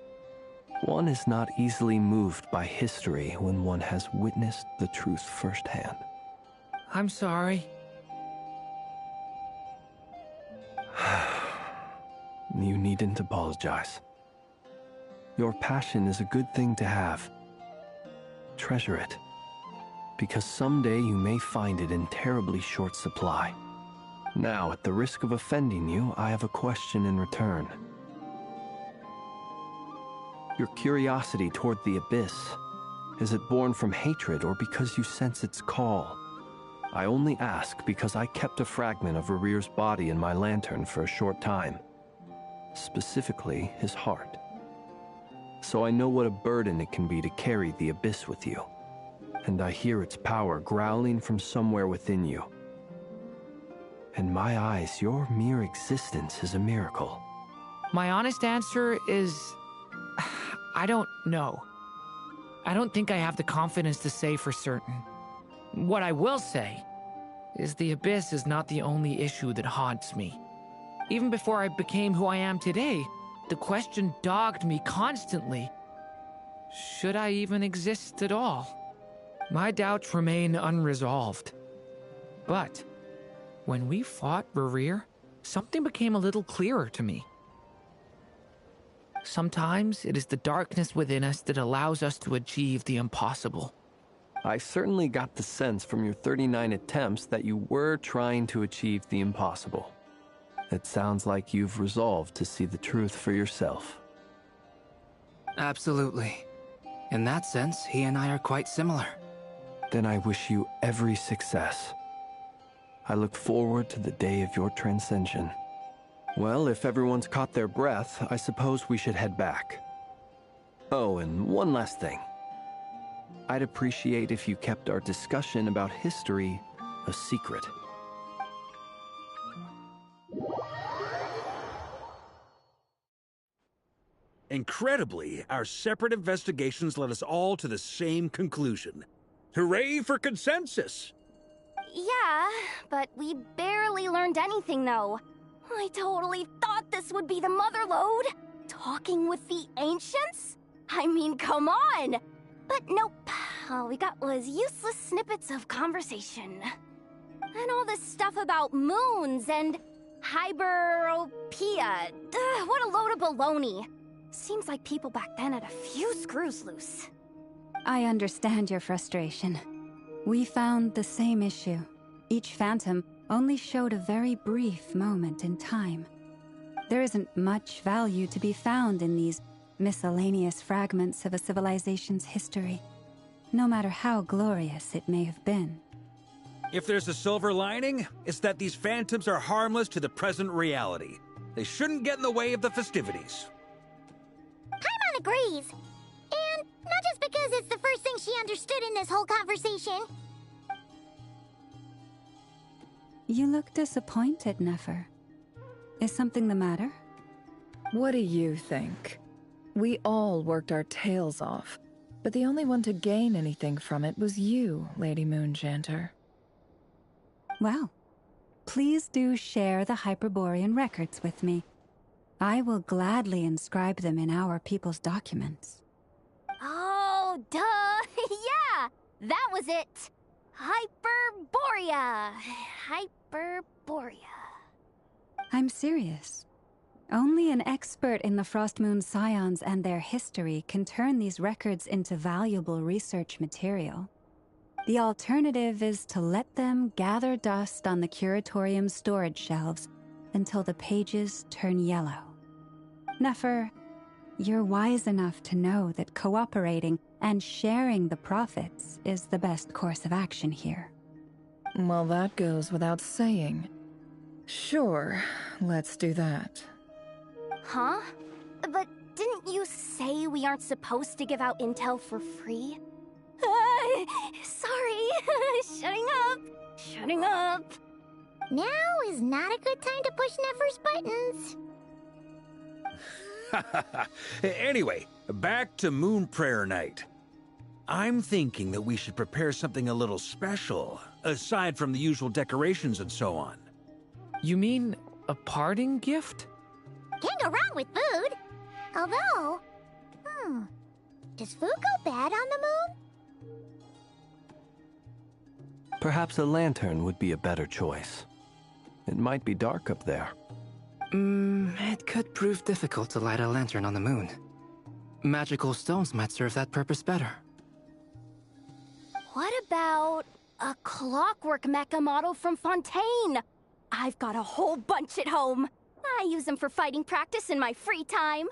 One is not easily moved by history when one has witnessed the truth firsthand. I'm sorry. You needn't apologize. Your passion is a good thing to have. Treasure it, because someday you may find it in terribly short supply. Now, at the risk of offending you, I have a question in return. Your curiosity toward the Abyss, is it born from hatred or because you sense its call? I only ask because I kept a fragment of Rarir's body in my lantern for a short time. Specifically, his heart. So I know what a burden it can be to carry the Abyss with you. And I hear its power growling from somewhere within you. In my eyes, your mere existence is a miracle. My honest answer is... I don't know. I don't think I have the confidence to say for certain. What I will say is the Abyss is not the only issue that haunts me. Even before I became who I am today, the question dogged me constantly. Should I even exist at all? My doubts remain unresolved. But when we fought Rarir, something became a little clearer to me. Sometimes it is the darkness within us that allows us to achieve the impossible. I certainly got the sense from your 39 attempts that you were trying to achieve the impossible. It sounds like you've resolved to see the truth for yourself. Absolutely. In that sense, he and I are quite similar. Then I wish you every success. I look forward to the day of your transcension. Well, if everyone's caught their breath, I suppose we should head back. Oh, and one last thing. I'd appreciate if you kept our discussion about history a secret. Incredibly, our separate investigations led us all to the same conclusion. Hooray for consensus! Yeah, but we barely learned anything, though. I totally thought this would be the motherlode. Talking with the ancients? I mean, come on! But nope, all we got was useless snippets of conversation. And all this stuff about moons and hyperopia. What a load of baloney. Seems like people back then had a few screws loose. I understand your frustration. We found the same issue. Each phantom only showed a very brief moment in time. There isn't much value to be found in these miscellaneous fragments of a civilization's history, no matter how glorious it may have been. If there's a silver lining, it's that these phantoms are harmless to the present reality. They shouldn't get in the way of the festivities. Paimon agrees. And not just because it's the first thing she understood in this whole conversation. You look disappointed, Nefer. Is something the matter? What do you think? We all worked our tails off, but the only one to gain anything from it was you, Lady Moonjanter. Well, please do share the Hyperborean records with me. I will gladly inscribe them in our people's documents. Oh, duh! Yeah! That was it! Hyperborea! Hyperborea. I'm serious. Only an expert in the Frostmoon Scions and their history can turn these records into valuable research material. The alternative is to let them gather dust on the Curatorium's storage shelves until the pages turn yellow. Nefer, You're wise enough to know that cooperating and sharing the profits is the best course of action here. Well, that goes without saying. Sure, let's do that. Huh? But didn't you say we aren't supposed to give out intel for free? Sorry. Shutting up. Shutting up. Now is not a good time to push Nefer's buttons. Anyway, back to Moon Prayer Night. I'm thinking that we should prepare something a little special, aside from the usual decorations and so on. You mean a parting gift? Can't go wrong with food. Although, does food go bad on the moon? Perhaps a lantern would be a better choice. It might be dark up there. It could prove difficult to light a lantern on the moon. Magical stones might serve that purpose better. What about a clockwork mecha model from Fontaine? I've got a whole bunch at home. I use them for fighting practice in my free time.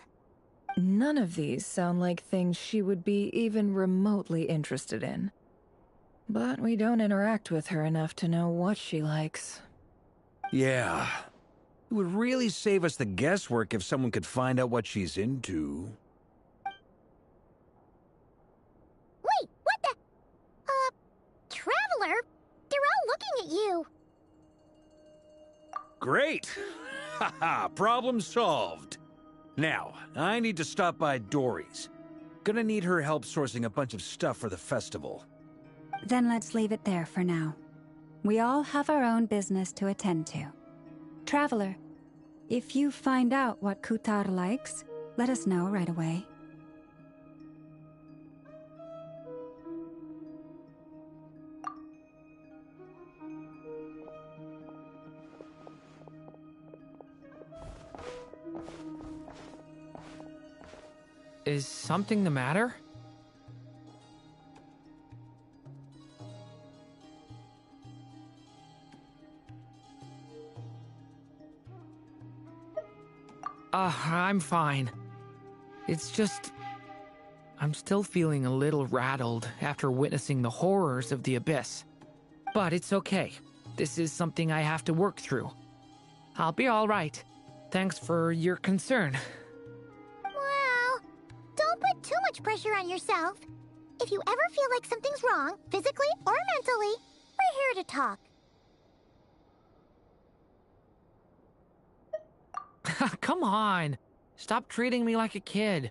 None of these sound like things she would be even remotely interested in. But we don't interact with her enough to know what she likes. Yeah. It would really save us the guesswork if someone could find out what she's into. Wait, what the? Traveler? They're all looking at you. Great! Haha, problem solved. Now, I need to stop by Dory's. Gonna need her help sourcing a bunch of stuff for the festival. Then let's leave it there for now. We all have our own business to attend to. Traveler, if you find out what Kutar likes, let us know right away. Is something the matter? I'm fine. It's just... I'm still feeling a little rattled after witnessing the horrors of the Abyss. But it's okay. This is something I have to work through. I'll be alright. Thanks for your concern. Well, don't put too much pressure on yourself. If you ever feel like something's wrong, physically or mentally, we're here to talk. Come on. Stop treating me like a kid.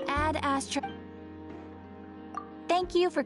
Ad Astra. Thank you for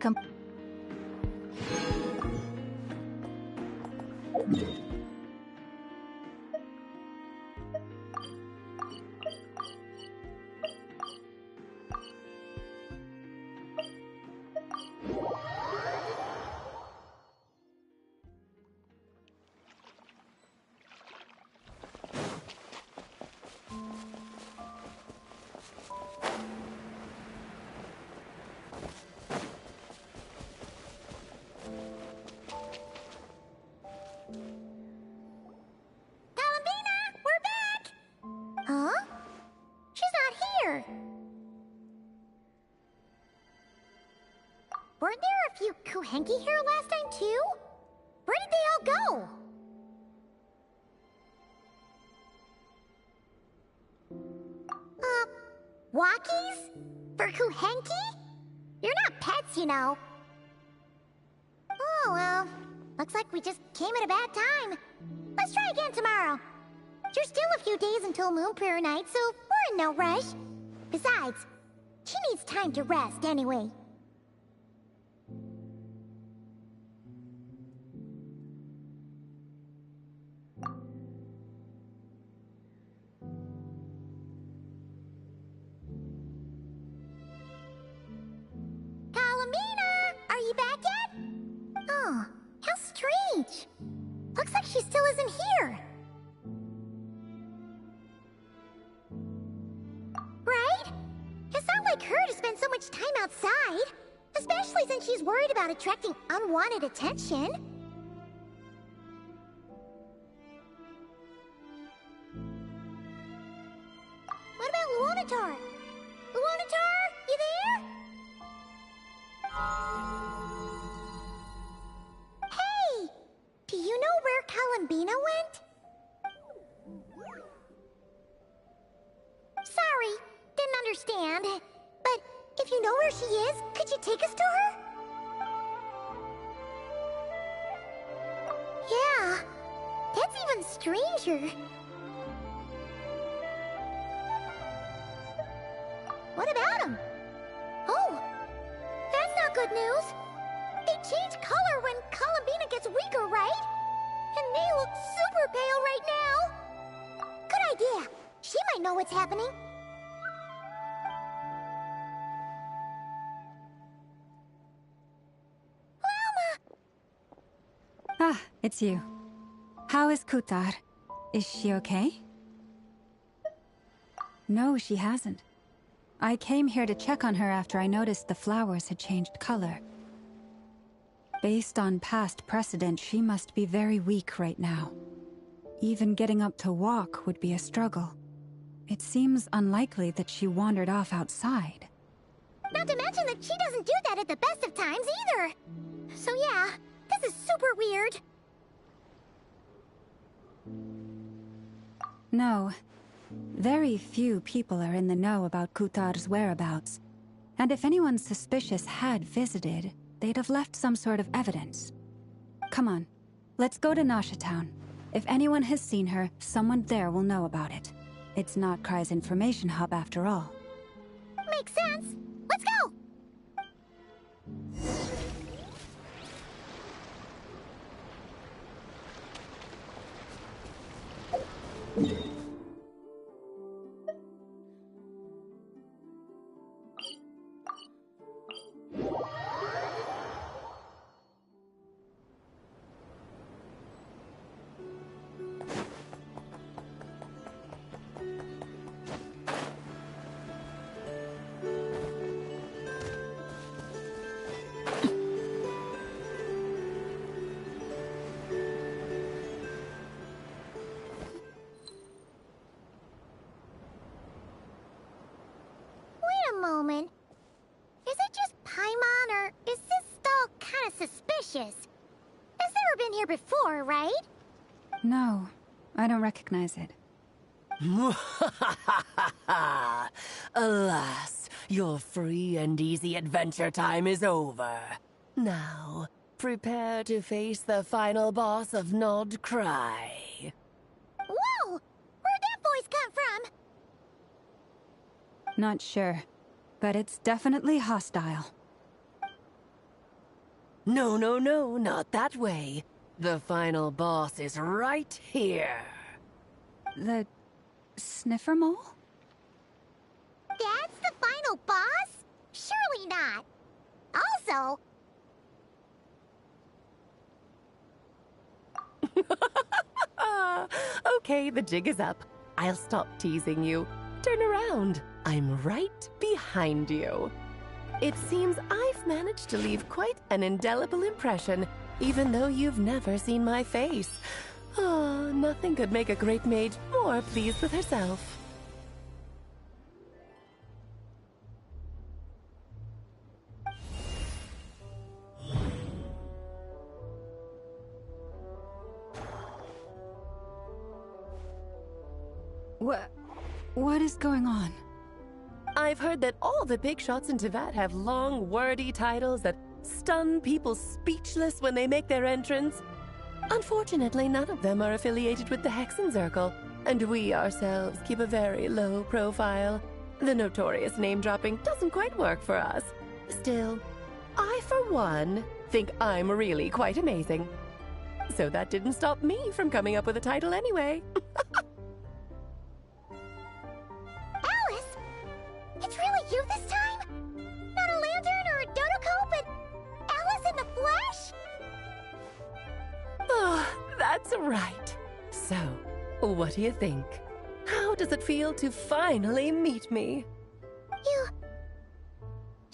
Weren't there a few Kuhenki here last time, too? Where did they all go? Walkies? For Kuhenki? You're not pets, you know. Oh, well. Looks like we just came at a bad time. Let's try again tomorrow. There's still a few days until Moon Prayer Night, so we're in no rush. Besides, she needs time to rest anyway. Kalamina! Are you back yet? Oh, how strange. Looks like she still isn't here. Right? It's not like her to spend so much time outside. Especially since she's worried about attracting unwanted attention. What about Luonatar? Luonatar, you there? Hey! Do you know where Kalambina went? Sorry, didn't understand. But if you know where she is, could you take us to her? Yeah, that's even stranger. What about him? Oh, that's not good news. They change color when Kalambina gets weaker, right? And they look super pale right now. Good idea. She might know what's happening. Ah, it's you. How is Kutar? Is she okay? No, she hasn't. I came here to check on her after I noticed the flowers had changed color. Based on past precedent, she must be very weak right now. Even getting up to walk would be a struggle. It seems unlikely that she wandered off outside. Not to mention that she doesn't do that at the best of times either. So yeah, this is super weird. No. Very few people are in the know about Kutar's whereabouts. And if anyone suspicious had visited, they'd have left some sort of evidence. Come on, let's go to Nasha Town. If anyone has seen her, someone there will know about it. It's not Cry's information hub after all. Makes sense. Let's go! Moment. Is it just Paimon, or is this stall kind of suspicious? It's never been here before, right? No, I don't recognize it. Alas, your free and easy adventure time is over. Now, prepare to face the final boss of Nod Cry. Whoa! Where'd that voice come from? Not sure. But it's definitely hostile. No, no, no, not that way. The final boss is right here. The sniffer mole? That's the final boss? Surely not. Also... Okay, the jig is up. I'll stop teasing you. Turn around. I'm right behind you. It seems I've managed to leave quite an indelible impression, even though you've never seen my face. Oh, nothing could make a great mage more pleased with herself. What is going on? I've heard that all the big shots in Teyvat have long, wordy titles that stun people speechless when they make their entrance. Unfortunately, none of them are affiliated with the Hexenzirkel, and we ourselves keep a very low profile. The notorious name-dropping doesn't quite work for us. Still, I, for one, think I'm really quite amazing. So that didn't stop me from coming up with a title anyway. Alice? It's really you this time? Not a lantern or a dodo but Alice in the flesh? Oh, that's right. So, what do you think? How does it feel to finally meet me?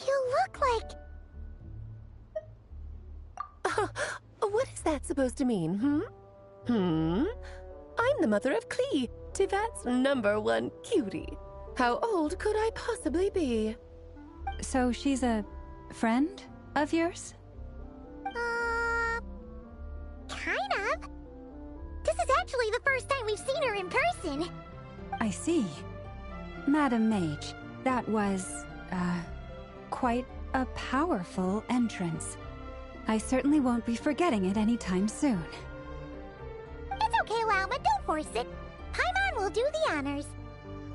You look like... What is that supposed to mean, I'm the mother of Klee, Teyvat's #1 cutie. How old could I possibly be? So she's a friend of yours? Kind of. This is actually the first time we've seen her in person. I see. Madam Mage, that was, quite a powerful entrance. I certainly won't be forgetting it anytime soon. It's okay, Lauma, don't force it. Paimon will do the honors.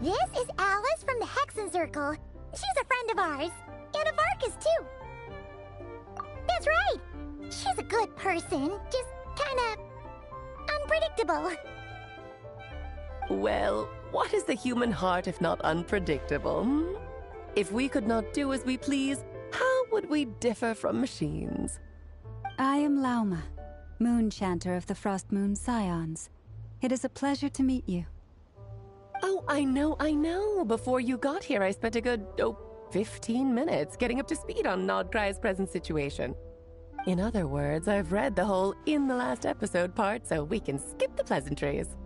This is Alice from the Hexenzirkel. She's a friend of ours, and of Arcus, too. That's right. She's a good person, just kinda unpredictable. Well, what is the human heart if not unpredictable? If we could not do as we please, how would we differ from machines? I am Lauma, Moon Chanter of the Frost Moon Scions. It is a pleasure to meet you. Oh, I know. Before you got here, I spent a good, 15 minutes getting up to speed on Nodcry's present situation. In other words, I've read the whole "in the last episode" part, so we can skip the pleasantries.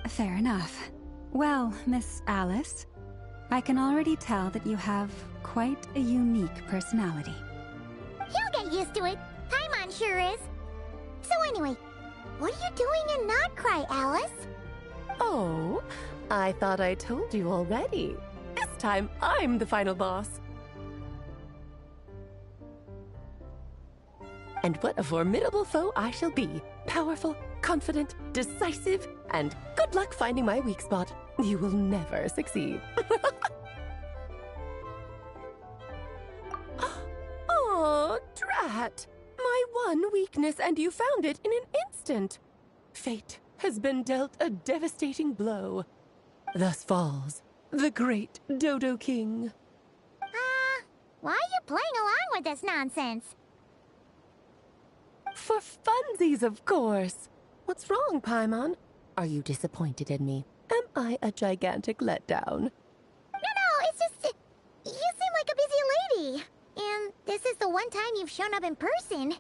Fair enough. Well, Miss Alice, I can already tell that you have quite a unique personality. You'll get used to it. Paimon sure is. So anyway, what are you doing in Nodcry, Alice? Oh, I thought I told you already. This time, I'm the final boss. And what a formidable foe I shall be. Powerful, confident, decisive, and good luck finding my weak spot. You will never succeed. Oh, drat! My one weakness, and you found it in an instant. Fate has been dealt a devastating blow. Thus falls the great Dodo King. Why are you playing along with this nonsense? For funsies, of course. What's wrong, Paimon? Are you disappointed in me? Am I a gigantic letdown? No, it's just... You seem like a busy lady. And this is the one time you've shown up in person.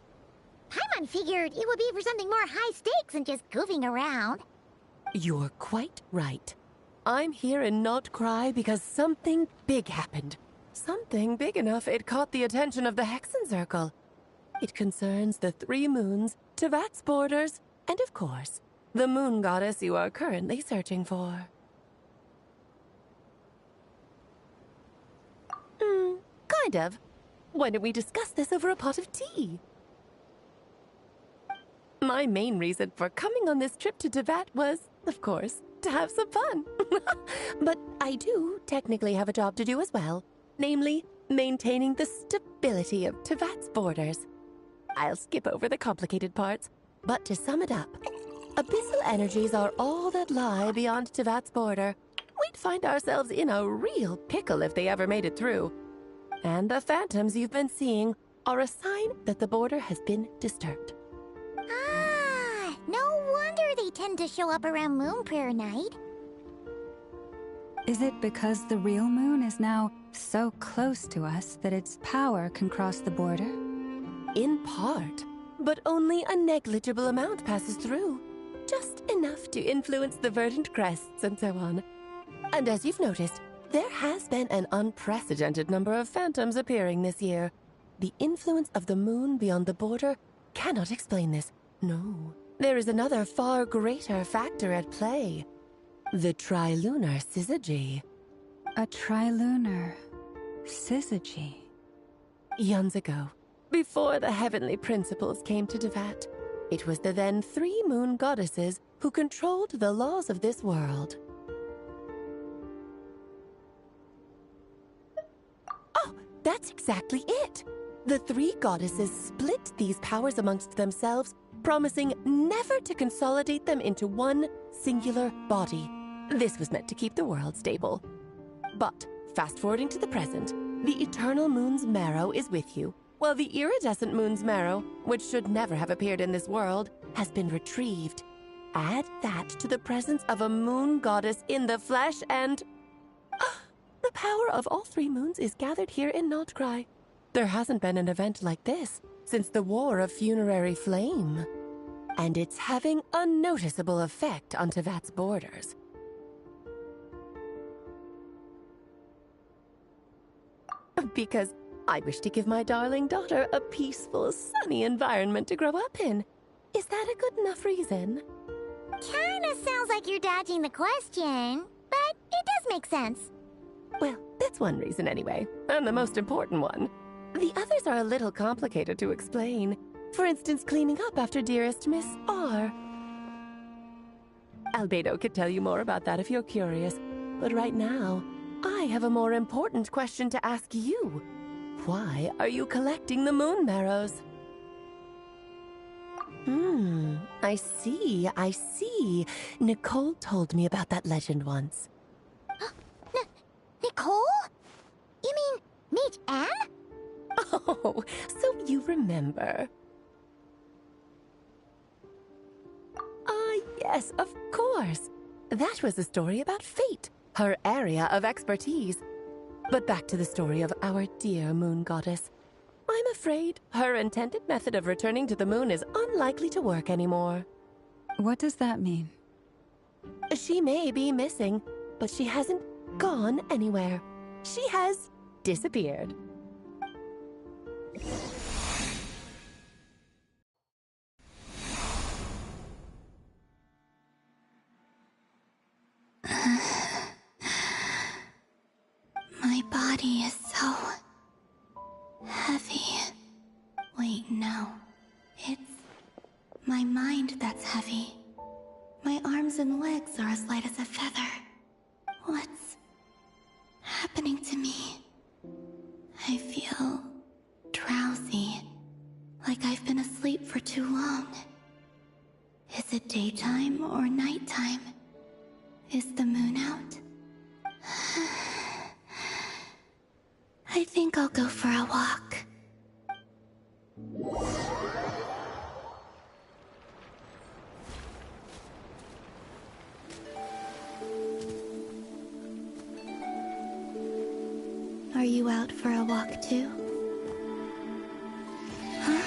Paimon figured it would be for something more high stakes than just goofing around. You're quite right. I'm here in Nodcry because something big happened. Something big enough it caught the attention of the Hexenzirkel. It concerns the 3 moons, Teyvat's borders, and of course, the moon goddess you are currently searching for. Kind of. Why don't we discuss this over a pot of tea? My main reason for coming on this trip to Teyvat was, of course, to have some fun. But I do technically have a job to do as well, namely, maintaining the stability of Teyvat's borders. I'll skip over the complicated parts, but to sum it up, abyssal energies are all that lie beyond Teyvat's border. We'd find ourselves in a real pickle if they ever made it through. And the phantoms you've been seeing are a sign that the border has been disturbed. No wonder they tend to show up around Moon Prayer Night. Is it because the real moon is now so close to us that its power can cross the border? In part, but only a negligible amount passes through. Just enough to influence the verdant crests and so on. And as you've noticed, there has been an unprecedented number of phantoms appearing this year. The influence of the moon beyond the border cannot explain this. No, there is another far greater factor at play. The trilunar syzygy. A trilunar syzygy. Eons ago, before the heavenly principles came to Devat, it was the then 3 moon goddesses who controlled the laws of this world. Oh, that's exactly it! The 3 goddesses split these powers amongst themselves, promising never to consolidate them into one singular body. This was meant to keep the world stable. But, fast-forwarding to the present, the eternal moon's marrow is with you, while the iridescent moon's marrow, which should never have appeared in this world, has been retrieved. Add that to the presence of a moon goddess in the flesh and... the power of all 3 moons is gathered here in Notcry. There hasn't been an event like this since the War of Funerary Flame. And it's having a noticeable effect on Tevat's borders. Because I wish to give my darling daughter a peaceful, sunny environment to grow up in. Is that a good enough reason? Kinda sounds like you're dodging the question, but it does make sense. Well, that's one reason anyway, and the most important one. The others are a little complicated to explain. For instance, cleaning up after dearest Miss R. Albedo could tell you more about that if you're curious, but right now, I have a more important question to ask you. Why are you collecting the moon marrows? I see. Nicole told me about that legend once. Nicole? You mean Mage Anne? Oh, so you remember. Yes, of course. That was a story about fate, her area of expertise. But back to the story of our dear moon goddess. I'm afraid her intended method of returning to the moon is unlikely to work anymore. What does that mean? She may be missing, but she hasn't gone anywhere. She has disappeared. My body is so heavy. Wait, no. It's my mind that's heavy. My arms and legs are as light as a feather. What's happening to me? I feel drowsy, like I've been asleep for too long. Is it daytime or nighttime? Is the moon out? I think I'll go for a walk. Are you out for a walk too? Huh?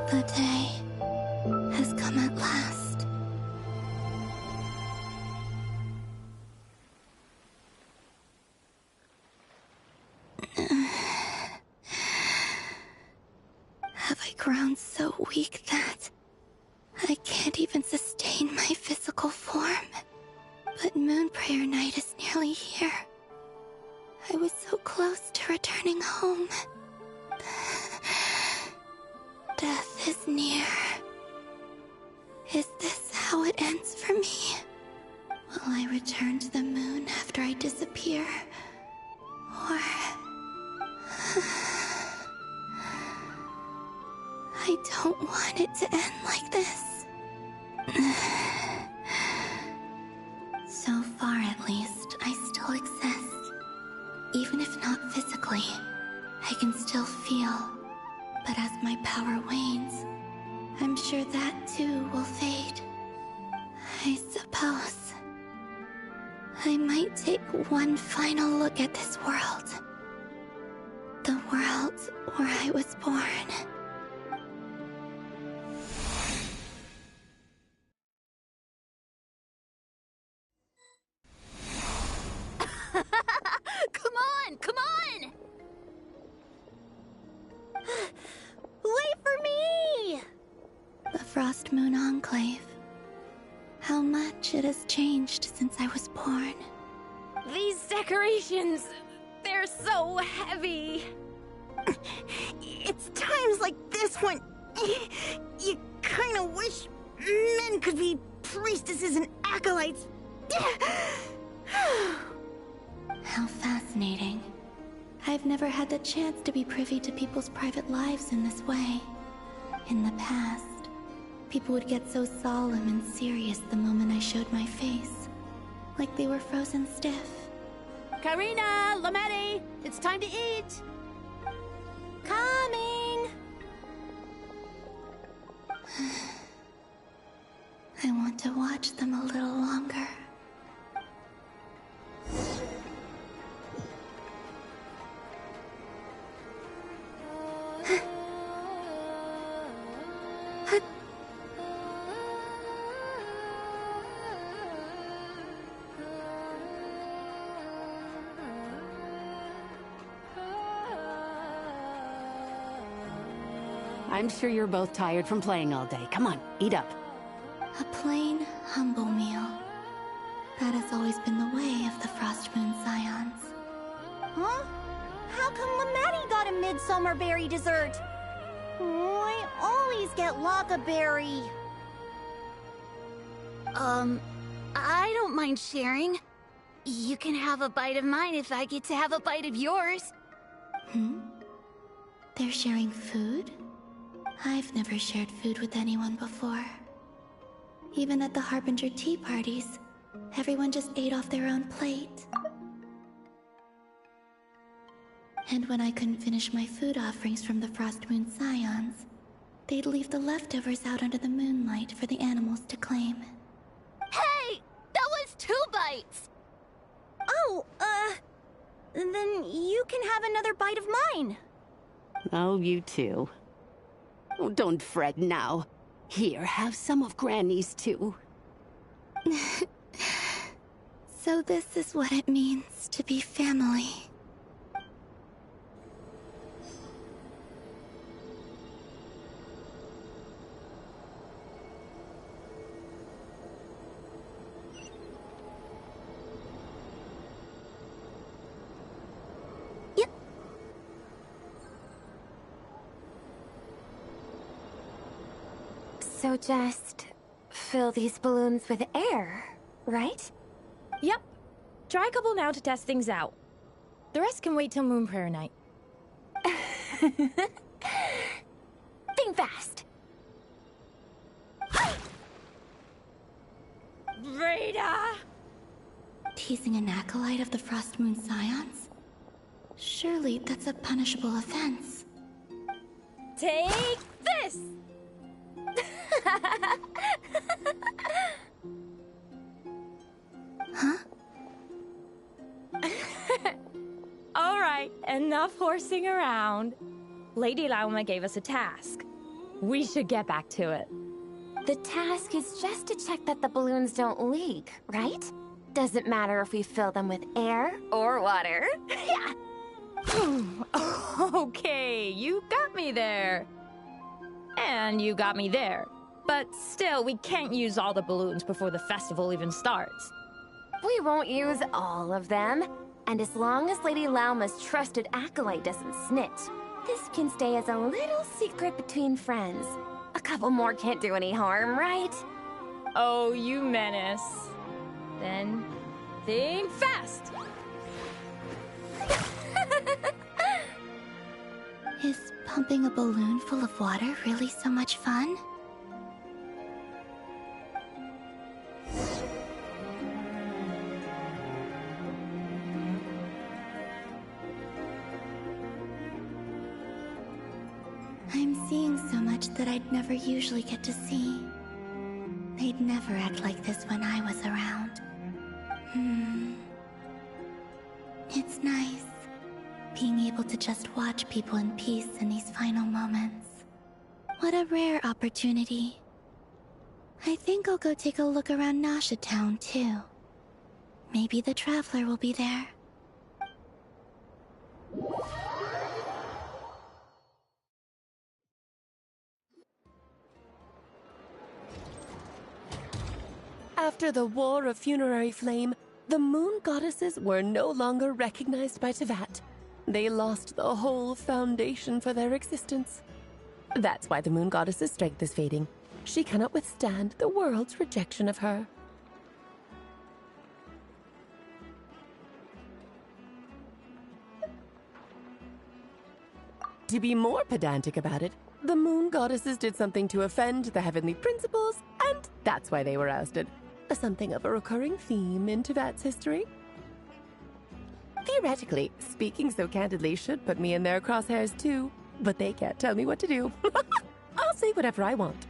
The day has come at last. Have I grown so weak that I can't even sustain my physical form? But Moon Prayer Night is nearly here. I was so close to returning home. Death is near. Is this how it ends for me? Will I return to the moon after I disappear? Or... I don't want it to end like this. So far, at least, I still exist. Even if not physically, I can still feel. But as my power wanes, I'm sure that too will fade. I suppose I might take one final look at this world. The world where I was born. Frost Moon Enclave. How much it has changed since I was born. These decorations, they're so heavy. It's times like this when you kind of wish men could be priestesses and acolytes. How fascinating. I've never had the chance to be privy to people's private lives in this way. In the past, people would get so solemn and serious the moment I showed my face. Like they were frozen stiff. Karina, Lametti, it's time to eat. Coming! I want to watch them a little longer. I'm sure you're both tired from playing all day. Come on, eat up. A plain, humble meal. That has always been the way of the Frost Moon Scions. Huh? How come Lamatti got a midsummer berry dessert? Oh, I always get Lockaberry. I don't mind sharing. You can have a bite of mine if I get to have a bite of yours. They're sharing food? I've never shared food with anyone before. Even at the Harbinger tea parties, everyone just ate off their own plate. And when I couldn't finish my food offerings from the Frost Moon Scions, they'd leave the leftovers out under the moonlight for the animals to claim. Hey! That was 2 bites! Oh, then you can have another bite of mine. Oh, you too. Oh, don't fret now. Here, have some of Granny's too. So this is what it means to be family. So just fill these balloons with air, right? Yep. Try a couple now to test things out. The rest can wait till Moon Prayer Night. Think fast. Rita! Teasing an acolyte of the Frost Moon Scions? Surely that's a punishable offense. Take this! Huh? Alright, enough horsing around. Lady Lauma gave us a task. We should get back to it. The task is just to check that the balloons don't leak, right? Doesn't matter if we fill them with air or water. Yeah. Okay, you got me there. And you got me there. But still, we can't use all the balloons before the festival even starts. We won't use all of them. And as long as Lady Lauma's trusted acolyte doesn't snitch, this can stay as a little secret between friends. A couple more can't do any harm, right? Oh, you menace. Then, think fast! Is pumping a balloon full of water really so much fun? I'm seeing so much that I'd never usually get to see. They'd never act like this when I was around. It's nice, being able to just watch people in peace in these final moments. What a rare opportunity. I think I'll go take a look around Nasha Town, too. Maybe the Traveler will be there. After the War of Funerary Flame, the moon goddesses were no longer recognized by Tevat. They lost the whole foundation for their existence. That's why the moon goddess's strength is fading. She cannot withstand the world's rejection of her. To be more pedantic about it, the moon goddesses did something to offend the heavenly principles, and that's why they were ousted. Something of a recurring theme in Tevat's history. Theoretically, speaking so candidly should put me in their crosshairs too, but they can't tell me what to do. I'll say whatever I want.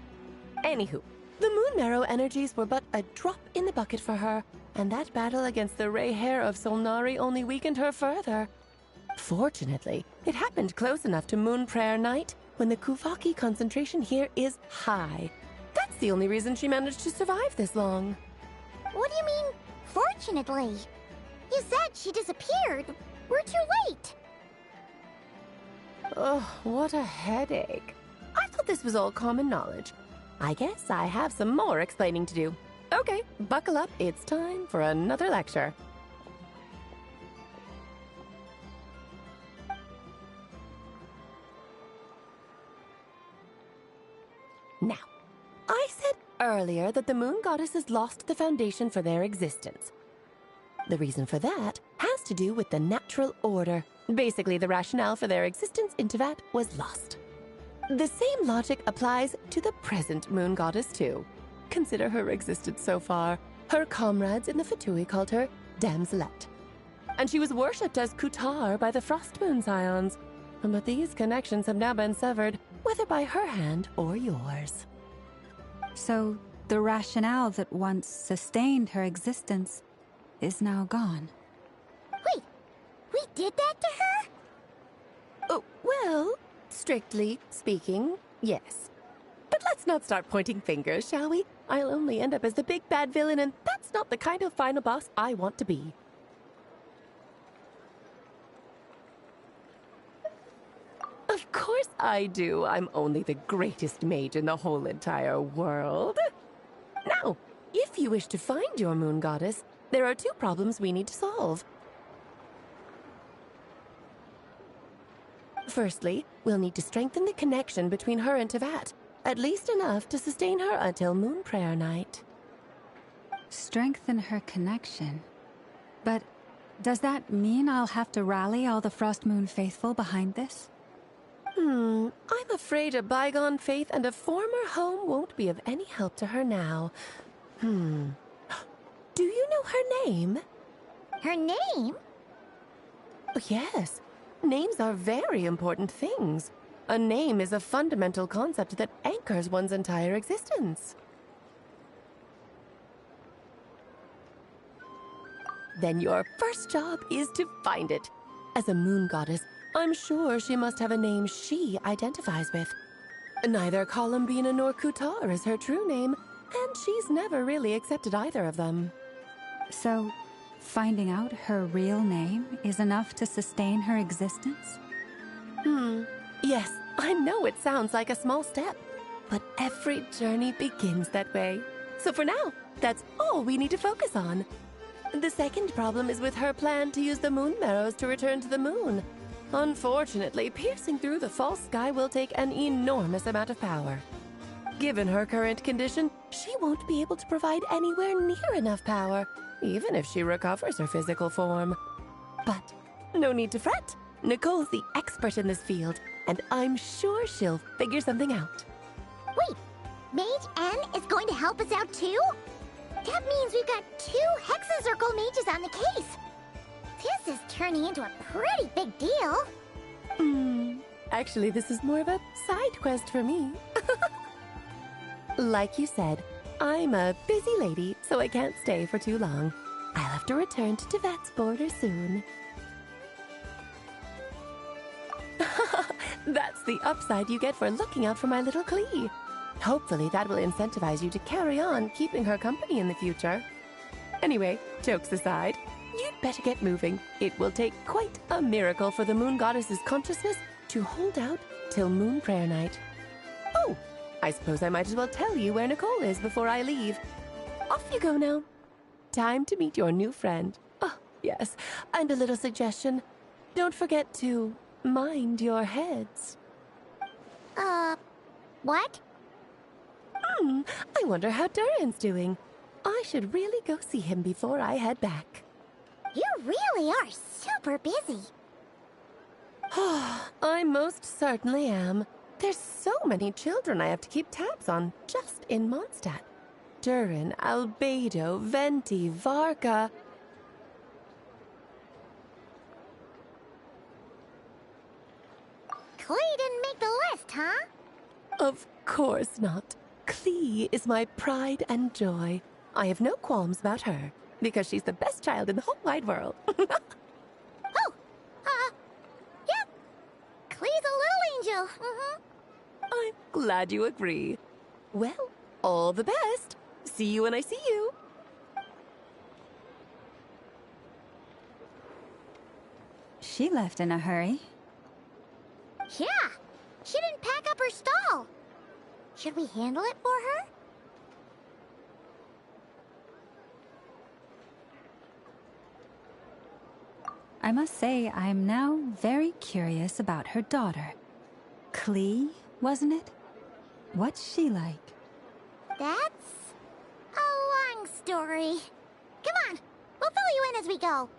Anywho, the Moon Marrow energies were but a drop in the bucket for her, and that battle against the Ray Hair of Solnari only weakened her further. Fortunately, it happened close enough to Moon Prayer Night when the Kuvaki concentration here is high. That's the only reason she managed to survive this long. What do you mean, fortunately? You said she disappeared. We're too late. Oh, what a headache. I thought this was all common knowledge. I guess I have some more explaining to do. Okay, buckle up. It's time for another lecture. Now, I said earlier that the moon goddesses lost the foundation for their existence. The reason for that has to do with the natural order. Basically, the rationale for their existence in Tevat was lost. The same logic applies to the present moon goddess too. Consider her existence so far. Her comrades in the Fatui called her Damselette. And she was worshipped as Kutar by the Frost Moon Scions. But these connections have now been severed, whether by her hand or yours. So, the rationale that once sustained her existence is now gone. Wait, we did that to her? Oh, well, strictly speaking, yes. But let's not start pointing fingers, shall we? I'll only end up as the big bad villain, and that's not the kind of final boss I want to be. Of course I do. I'm only the greatest mage in the whole entire world. Now, if you wish to find your moon goddess, there are two problems we need to solve. Firstly, we'll need to strengthen the connection between her and Tevat, at least enough to sustain her until Moon Prayer Night. Strengthen her connection? But does that mean I'll have to rally all the Frost Moon faithful behind this? I'm afraid a bygone faith and a former home won't be of any help to her now. Do you know her name? Her name? Yes. Names are very important things. A name is a fundamental concept that anchors one's entire existence. Then your first job is to find it. As a moon goddess, I'm sure she must have a name she identifies with. Neither Columbina nor Kutar is her true name, and she's never really accepted either of them. So, finding out her real name is enough to sustain her existence? Yes, I know it sounds like a small step, but every journey begins that way. So for now, that's all we need to focus on. The second problem is with her plan to use the moon marrows to return to the moon. Unfortunately, piercing through the false sky will take an enormous amount of power. Given her current condition, she won't be able to provide anywhere near enough power, even if she recovers her physical form. But no need to fret. Nicole's the expert in this field, and I'm sure she'll figure something out. Wait, Mage N is going to help us out too? That means we've got 2 Hexacircle mages on the case. This is turning into a pretty big deal. Actually, this is more of a side quest for me. Like you said, I'm a busy lady, so I can't stay for too long. I'll have to return to Tevat's border soon. That's the upside you get for looking out for my little Klee. Hopefully that will incentivize you to carry on keeping her company in the future. Anyway, jokes aside, you'd better get moving. It will take quite a miracle for the moon goddess's consciousness to hold out till Moon Prayer Night. Oh, I suppose I might as well tell you where Nicole is before I leave. Off you go now. Time to meet your new friend. Oh, yes, and a little suggestion. Don't forget to mind your heads. What? I wonder how Durin's doing. I should really go see him before I head back. You really are super busy. I most certainly am. There's so many children I have to keep tabs on just in Mondstadt. Durin, Albedo, Venti, Varka. Klee didn't make the list, huh? Of course not. Klee is my pride and joy. I have no qualms about her, because she's the best child in the whole wide world. Yep. Klee's a little angel. I'm glad you agree. Well, all the best. See you when I see you. She left in a hurry. Yeah, she didn't pack up her stall. Should we handle it for her? I must say, I'm now very curious about her daughter. Klee, wasn't it? What's she like? That's a long story. Come on, we'll fill you in as we go.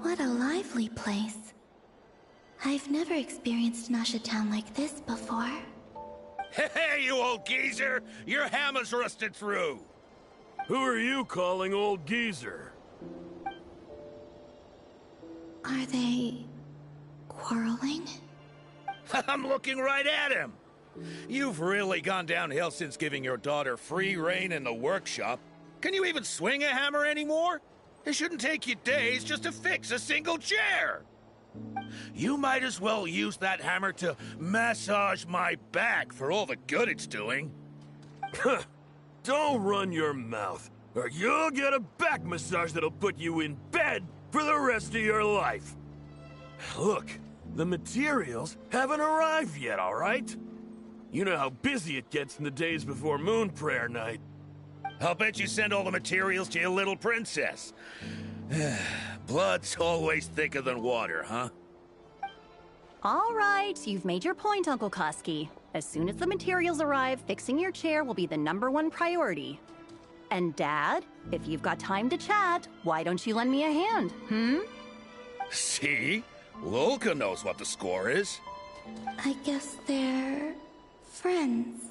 What a lively place. I've never experienced Nasha Town like this before. Hey, you old geezer! Your hammer's rusted through! Who are you calling old geezer? Are they quarreling? I'm looking right at him! You've really gone downhill since giving your daughter free rein in the workshop. Can you even swing a hammer anymore? It shouldn't take you days just to fix a single chair! You might as well use that hammer to massage my back for all the good it's doing. Don't run your mouth, or you'll get a back massage that'll put you in bed for the rest of your life. Look, the materials haven't arrived yet, all right? You know how busy it gets in the days before Moon Prayer Night. I'll bet you send all the materials to your little princess. Blood's always thicker than water, huh? All right, you've made your point, Uncle Koski. As soon as the materials arrive, fixing your chair will be the #1 priority. And Dad, if you've got time to chat, why don't you lend me a hand, See? Lolka knows what the score is. I guess they're friends.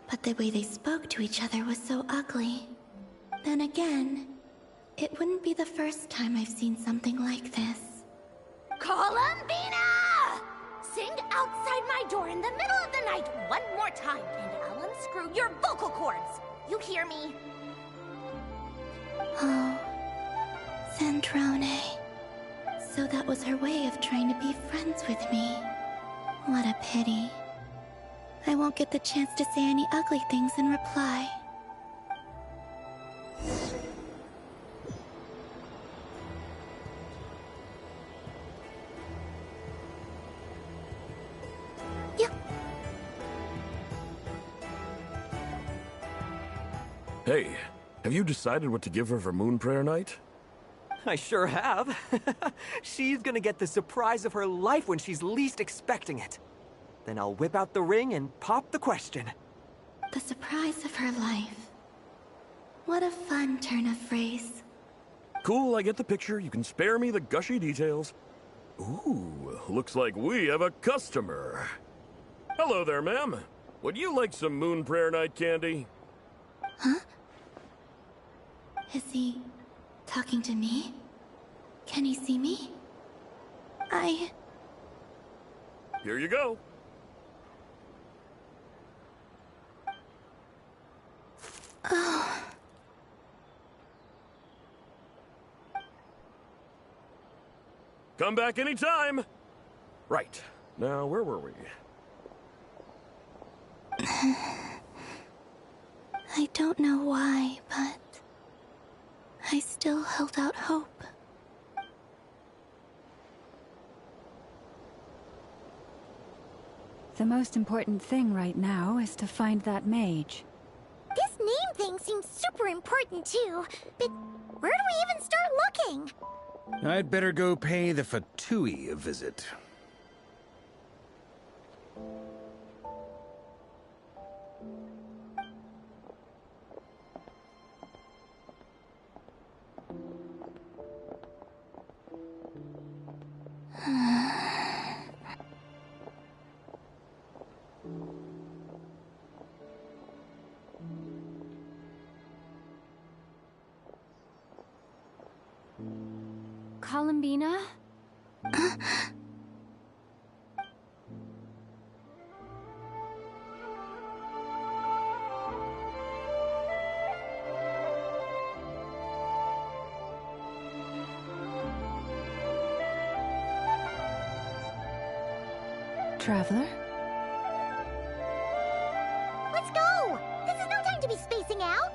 But the way they spoke to each other was so ugly. Then again, it wouldn't be the first time I've seen something like this. Columbina! Sing outside my door in the middle of the night one more time, and I'll unscrew your vocal cords. You hear me? Oh, Zandrone. So that was her way of trying to be friends with me. What a pity. I won't get the chance to say any ugly things in reply. Hey, have you decided what to give her for Moon Prayer Night? I sure have. She's gonna get the surprise of her life when she's least expecting it. Then I'll whip out the ring and pop the question. The surprise of her life. What a fun turn of phrase. Cool, I get the picture. You can spare me the gushy details. Ooh, looks like we have a customer. Hello there, ma'am. Would you like some Moon Prayer Night candy? Huh? Is he talking to me? Can he see me? Here you go. Oh. Come back anytime. Right. Now, where were we? I don't know why, but I still held out hope. The most important thing right now is to find that mage. This name thing seems super important too, but where do we even start looking? I'd better go pay the Fatui a visit. Columbina? Traveler? Let's go! This is no time to be spacing out!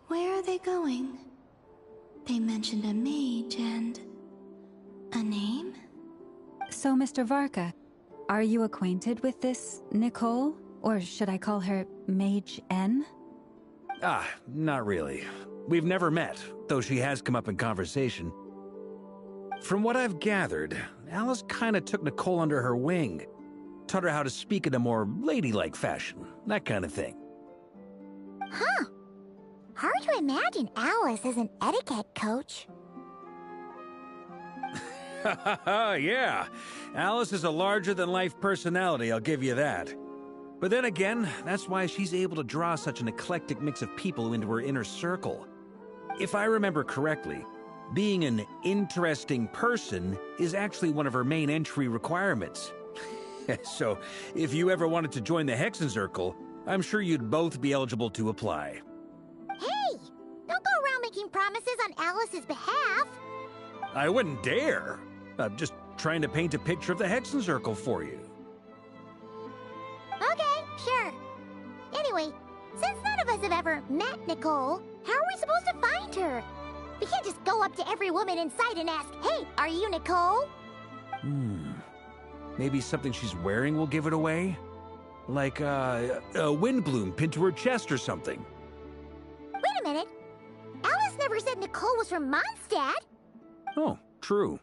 Where are they going? They mentioned a mage and... a name? So, Mr. Varka, are you acquainted with this Nicole? Or should I call her Mage N? Not really. We've never met, though she has come up in conversation. From what I've gathered, Alice kinda took Nicole under her wing. Taught her how to speak in a more ladylike fashion, that kind of thing. Huh. Hard to imagine Alice as an etiquette coach. Yeah, Alice is a larger-than-life personality, I'll give you that. But then again, that's why she's able to draw such an eclectic mix of people into her inner circle. If I remember correctly, being an interesting person is actually one of her main entry requirements. So, if you ever wanted to join the Hexenzirkel, I'm sure you'd both be eligible to apply. Hey! Don't go around making promises on Alice's behalf! I wouldn't dare. I'm just trying to paint a picture of the Hexenzirkel for you. Okay, sure. Anyway, since none of us have ever met Nicole, how are we supposed to find her? We can't just go up to every woman in sight and ask, "Hey, are you Nicole?" Maybe something she's wearing will give it away? Like, a windbloom pinned to her chest or something. Wait a minute. Alice never said Nicole was from Mondstadt. Oh, true.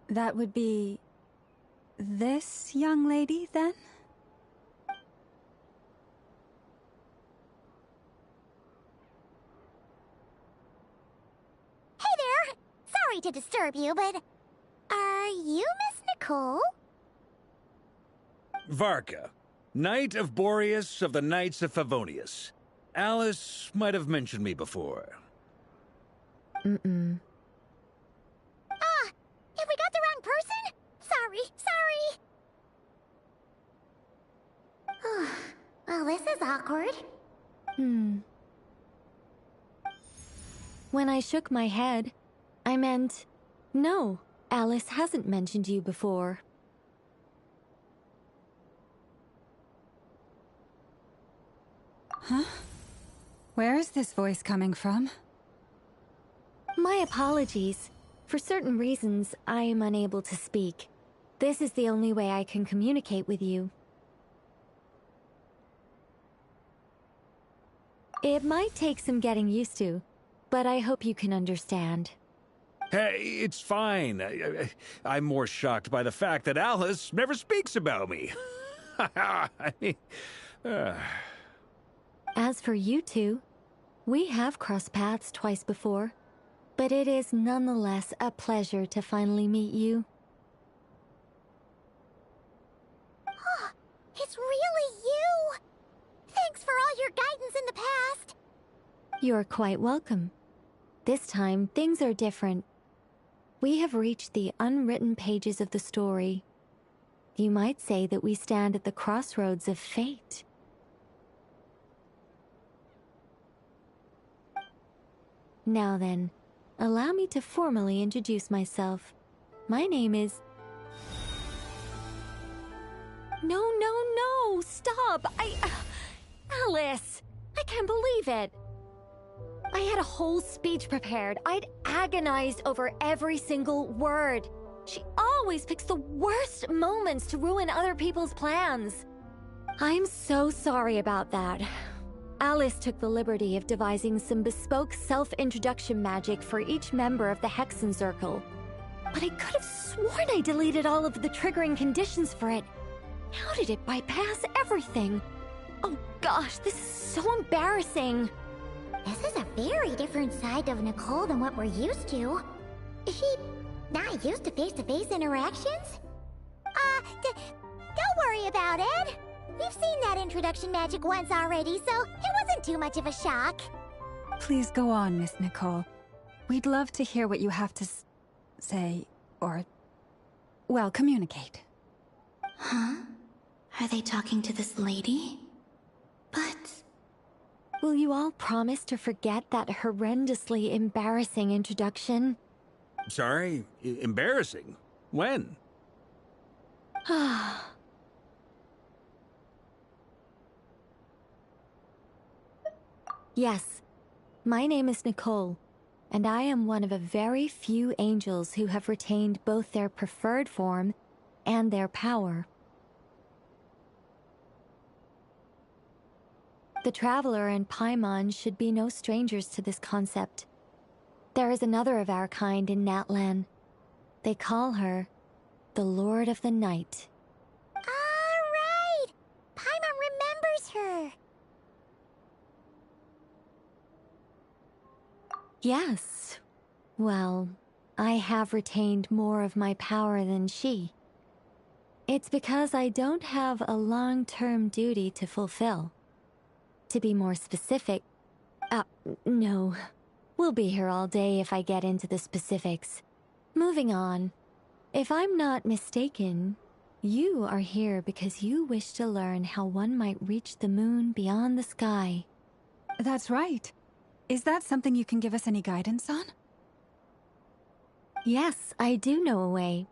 That would be... this young lady, then? Hey there! Sorry to disturb you, but... are you Miss Nicole? Varka, Knight of Boreas of the Knights of Favonius. Alice might have mentioned me before. Ah! Have we got the wrong person? Sorry. Well, this is awkward. When I shook my head, I meant, no, Alice hasn't mentioned you before. Huh? Where is this voice coming from? My apologies. For certain reasons, I am unable to speak. This is the only way I can communicate with you. It might take some getting used to, but I hope you can understand. Hey, it's fine. I'm more shocked by the fact that Alice never speaks about me. As for you two, We have crossed paths twice before, but it is nonetheless a pleasure to finally meet you. Oh, it's really you! Thanks for all your guidance in the past! You're quite welcome. This time, things are different. We have reached the unwritten pages of the story. You might say that we stand at the crossroads of fate. Now then, allow me to formally introduce myself. My name is... No, stop! Alice! I can't believe it! I had a whole speech prepared. I'd agonized over every single word. She always picks the worst moments to ruin other people's plans. I'm so sorry about that. Alice took the liberty of devising some bespoke self-introduction magic for each member of the Hexen Circle. But I could have sworn I deleted all of the triggering conditions for it. How did it bypass everything? Oh gosh, this is so embarrassing. This is a very different side of Nicole than what we're used to. Is she not used to face-to-face interactions? Don't worry about it. We've seen that introduction magic once already, so it wasn't too much of a shock. Please go on, Miss Nicole. We'd love to hear what you have to say, or, well, communicate. Huh? Are they talking to this lady? But... Will you all promise to forget that horrendously embarrassing introduction? Sorry? Embarrassing? When? Yes, my name is Nicole, and I am one of a very few angels who have retained both their preferred form and their power. The Traveler and Paimon should be no strangers to this concept. There is another of our kind in Natlan. They call her the Lord of the Night. Alright! Paimon remembers her! Yes. Well, I have retained more of my power than she. It's because I don't have a long-term duty to fulfill. To be more specific... no. We'll be here all day if I get into the specifics. Moving on. If I'm not mistaken, you are here because you wish to learn how one might reach the moon beyond the sky. That's right. Is that something you can give us any guidance on? Yes, I do know a way.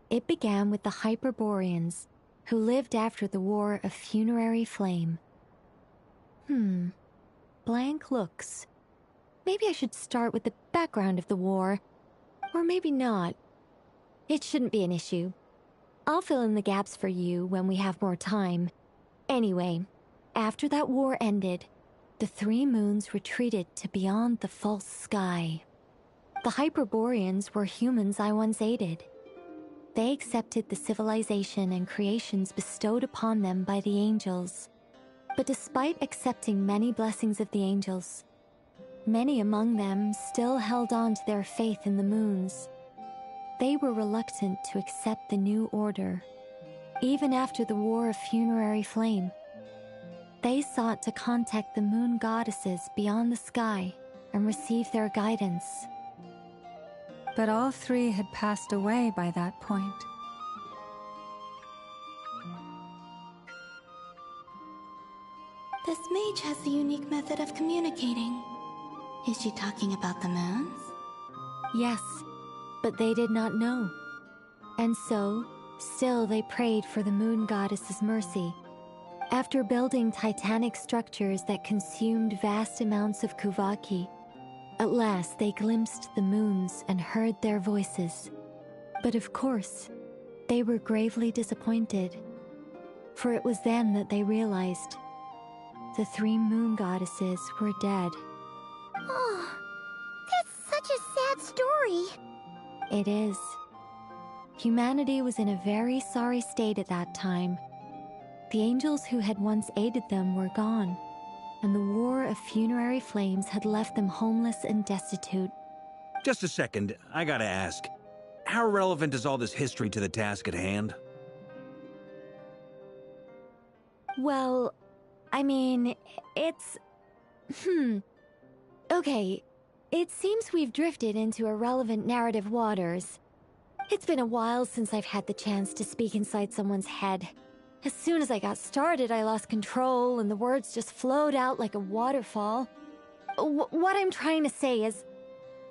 It began with the Hyperboreans, who lived after the War of Funerary Flame. Blank looks. Maybe I should start with the background of the war. Or maybe not. It shouldn't be an issue. I'll fill in the gaps for you when we have more time. Anyway, after that war ended, the three moons retreated to beyond the false sky. The Hyperboreans were humans I once aided. They accepted the civilization and creations bestowed upon them by the angels. But despite accepting many blessings of the angels, many among them still held on to their faith in the moons. They were reluctant to accept the new order, even after the War of Funerary Flame. They sought to contact the moon goddesses beyond the sky and receive their guidance. But all three had passed away by that point. This mage has a unique method of communicating. Is she talking about the moons? Yes, but they did not know. And so, still they prayed for the moon goddess's mercy. After building titanic structures that consumed vast amounts of Kuvaki, at last they glimpsed the moons and heard their voices. But of course, they were gravely disappointed. For it was then that they realized the three moon goddesses were dead. Oh, that's such a sad story. It is. Humanity was in a very sorry state at that time. The angels who had once aided them were gone, and the war of funerary flames had left them homeless and destitute. Just a second, I gotta ask. How relevant is all this history to the task at hand? Well, I mean, it's... Okay, it seems we've drifted into irrelevant narrative waters. It's been a while since I've had the chance to speak inside someone's head. As soon as I got started, I lost control and the words just flowed out like a waterfall. What I'm trying to say is...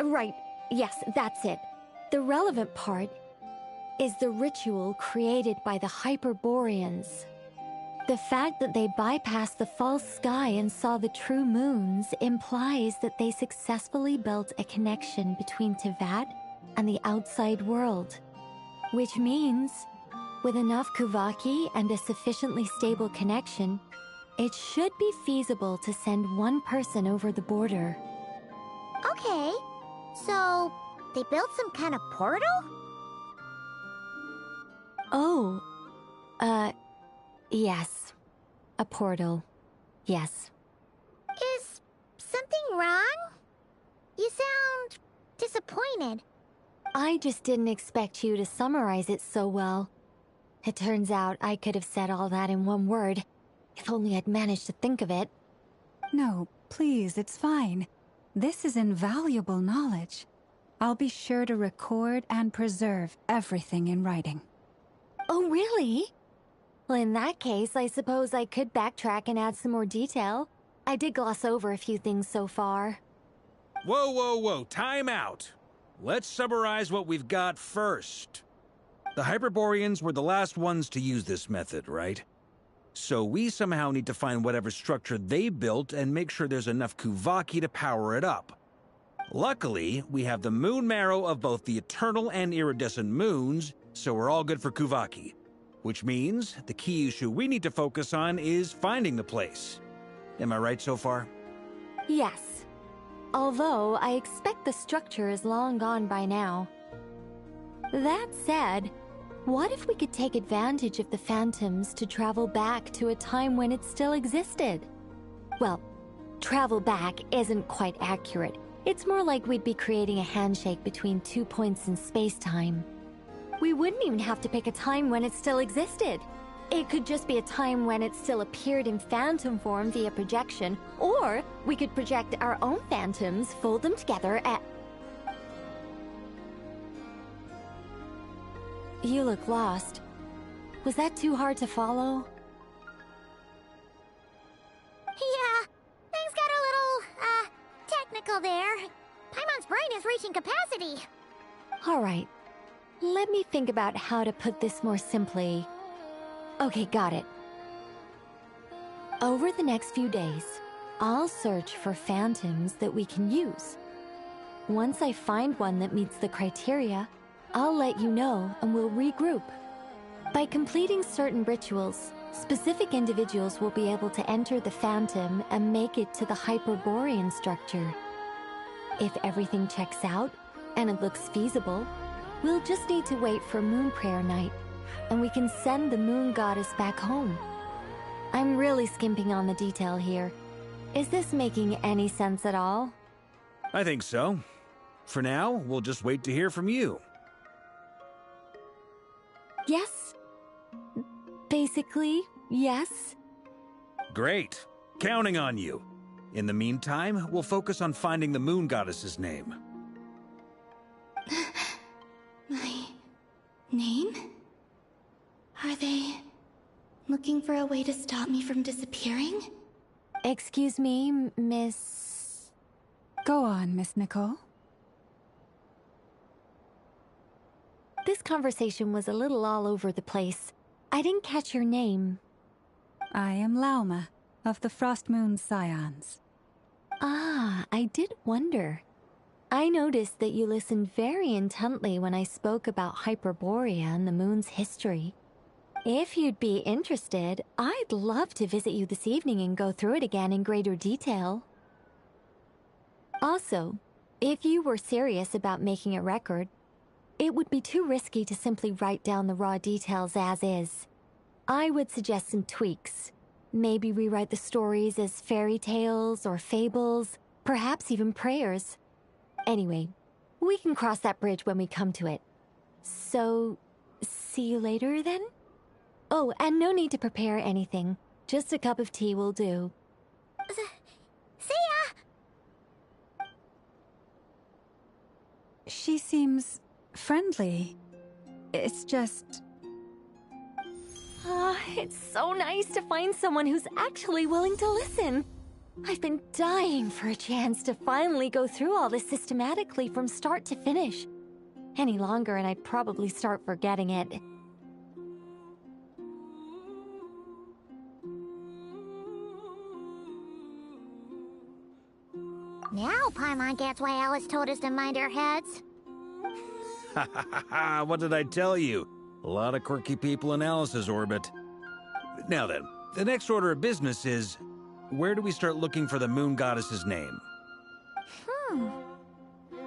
Right, yes, that's it. The relevant part is the ritual created by the Hyperboreans. The fact that they bypassed the false sky and saw the true moons implies that they successfully built a connection between Tevat and the outside world. Which means, with enough Kuvaki and a sufficiently stable connection, it should be feasible to send one person over the border. Okay, so they built some kind of portal? Oh, yes. A portal. Yes. Is something wrong? You sound disappointed. I just didn't expect you to summarize it so well. It turns out I could have said all that in one word, if only I'd managed to think of it. No, please, it's fine. This is invaluable knowledge. I'll be sure to record and preserve everything in writing. Oh, really? Well, in that case, I suppose I could backtrack and add some more detail. I did gloss over a few things so far. Whoa, whoa, whoa, time out. Let's summarize what we've got first. The Hyperboreans were the last ones to use this method, right? So we somehow need to find whatever structure they built and make sure there's enough Kuvaki to power it up. Luckily, we have the moon marrow of both the eternal and iridescent moons, so we're all good for Kuvaki. Which means the key issue we need to focus on is finding the place. Am I right so far? Yes. Although I expect the structure is long gone by now. That said, what if we could take advantage of the phantoms to travel back to a time when it still existed? Well, travel back isn't quite accurate. It's more like we'd be creating a handshake between 2 points in space-time. We wouldn't even have to pick a time when it still existed. It could just be a time when it still appeared in phantom form via projection, or we could project our own phantoms, fold them together, and... You look lost. Was that too hard to follow? Yeah, things got a little, technical there. Paimon's brain is reaching capacity. All right. Let me think about how to put this more simply. Okay, got it. Over the next few days, I'll search for phantoms that we can use. Once I find one that meets the criteria, I'll let you know and we'll regroup. By completing certain rituals, specific individuals will be able to enter the phantom and make it to the Hyperborean structure. If everything checks out, and it looks feasible, we'll just need to wait for Moon Prayer Night, and we can send the Moon Goddess back home. I'm really skimping on the detail here. Is this making any sense at all? I think so. For now, we'll just wait to hear from you. Yes. Basically, yes. Great. Counting on you. In the meantime, we'll focus on finding the Moon Goddess's name. My name? Are they looking for a way to stop me from disappearing? Excuse me, Miss... Go on, Miss Nicole. This conversation was a little all over the place. I didn't catch your name. I am Lauma, of the Frost Moon Scions. Ah, I did wonder. I noticed that you listened very intently when I spoke about Hyperborea and the moon's history. If you'd be interested, I'd love to visit you this evening and go through it again in greater detail. Also, if you were serious about making a record, it would be too risky to simply write down the raw details as is. I would suggest some tweaks. Maybe rewrite the stories as fairy tales or fables, perhaps even prayers. Anyway, we can cross that bridge when we come to it. So, see you later then? Oh, and no need to prepare anything. Just a cup of tea will do. See ya! She seems friendly. It's just... It's so nice to find someone who's actually willing to listen. I've been dying for a chance to finally go through all this systematically from start to finish. Any longer and I'd probably start forgetting it. Now Paimon gets why Alice told us to mind our heads. Ha ha ha ha! What did I tell you? A lot of quirky people in Alice's orbit. Now then, the next order of business is... where do we start looking for the moon goddess's name?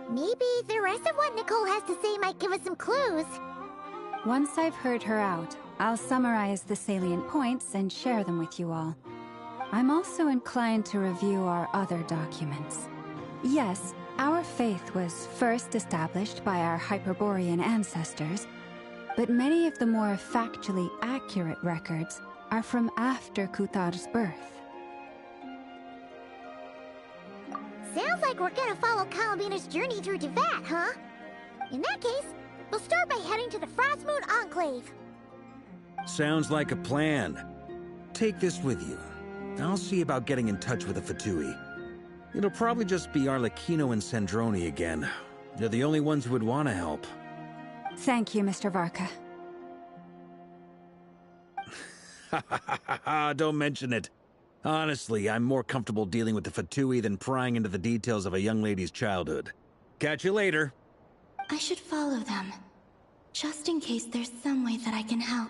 Maybe the rest of what Nicole has to say might give us some clues. Once I've heard her out, I'll summarize the salient points and share them with you all. I'm also inclined to review our other documents. Yes, our faith was first established by our Hyperborean ancestors, but many of the more factually accurate records are from after Kuthar's birth. Sounds like we're gonna follow Columbina's journey through Teyvat, huh? In that case, we'll start by heading to the Frostmoon Enclave. Sounds like a plan. Take this with you. I'll see about getting in touch with the Fatui. It'll probably just be Arlecchino and Sandroni again. They're the only ones who would want to help. Thank you, Mr. Varka. Don't mention it. Honestly, I'm more comfortable dealing with the Fatui than prying into the details of a young lady's childhood. Catch you later. I should follow them, just in case there's some way that I can help.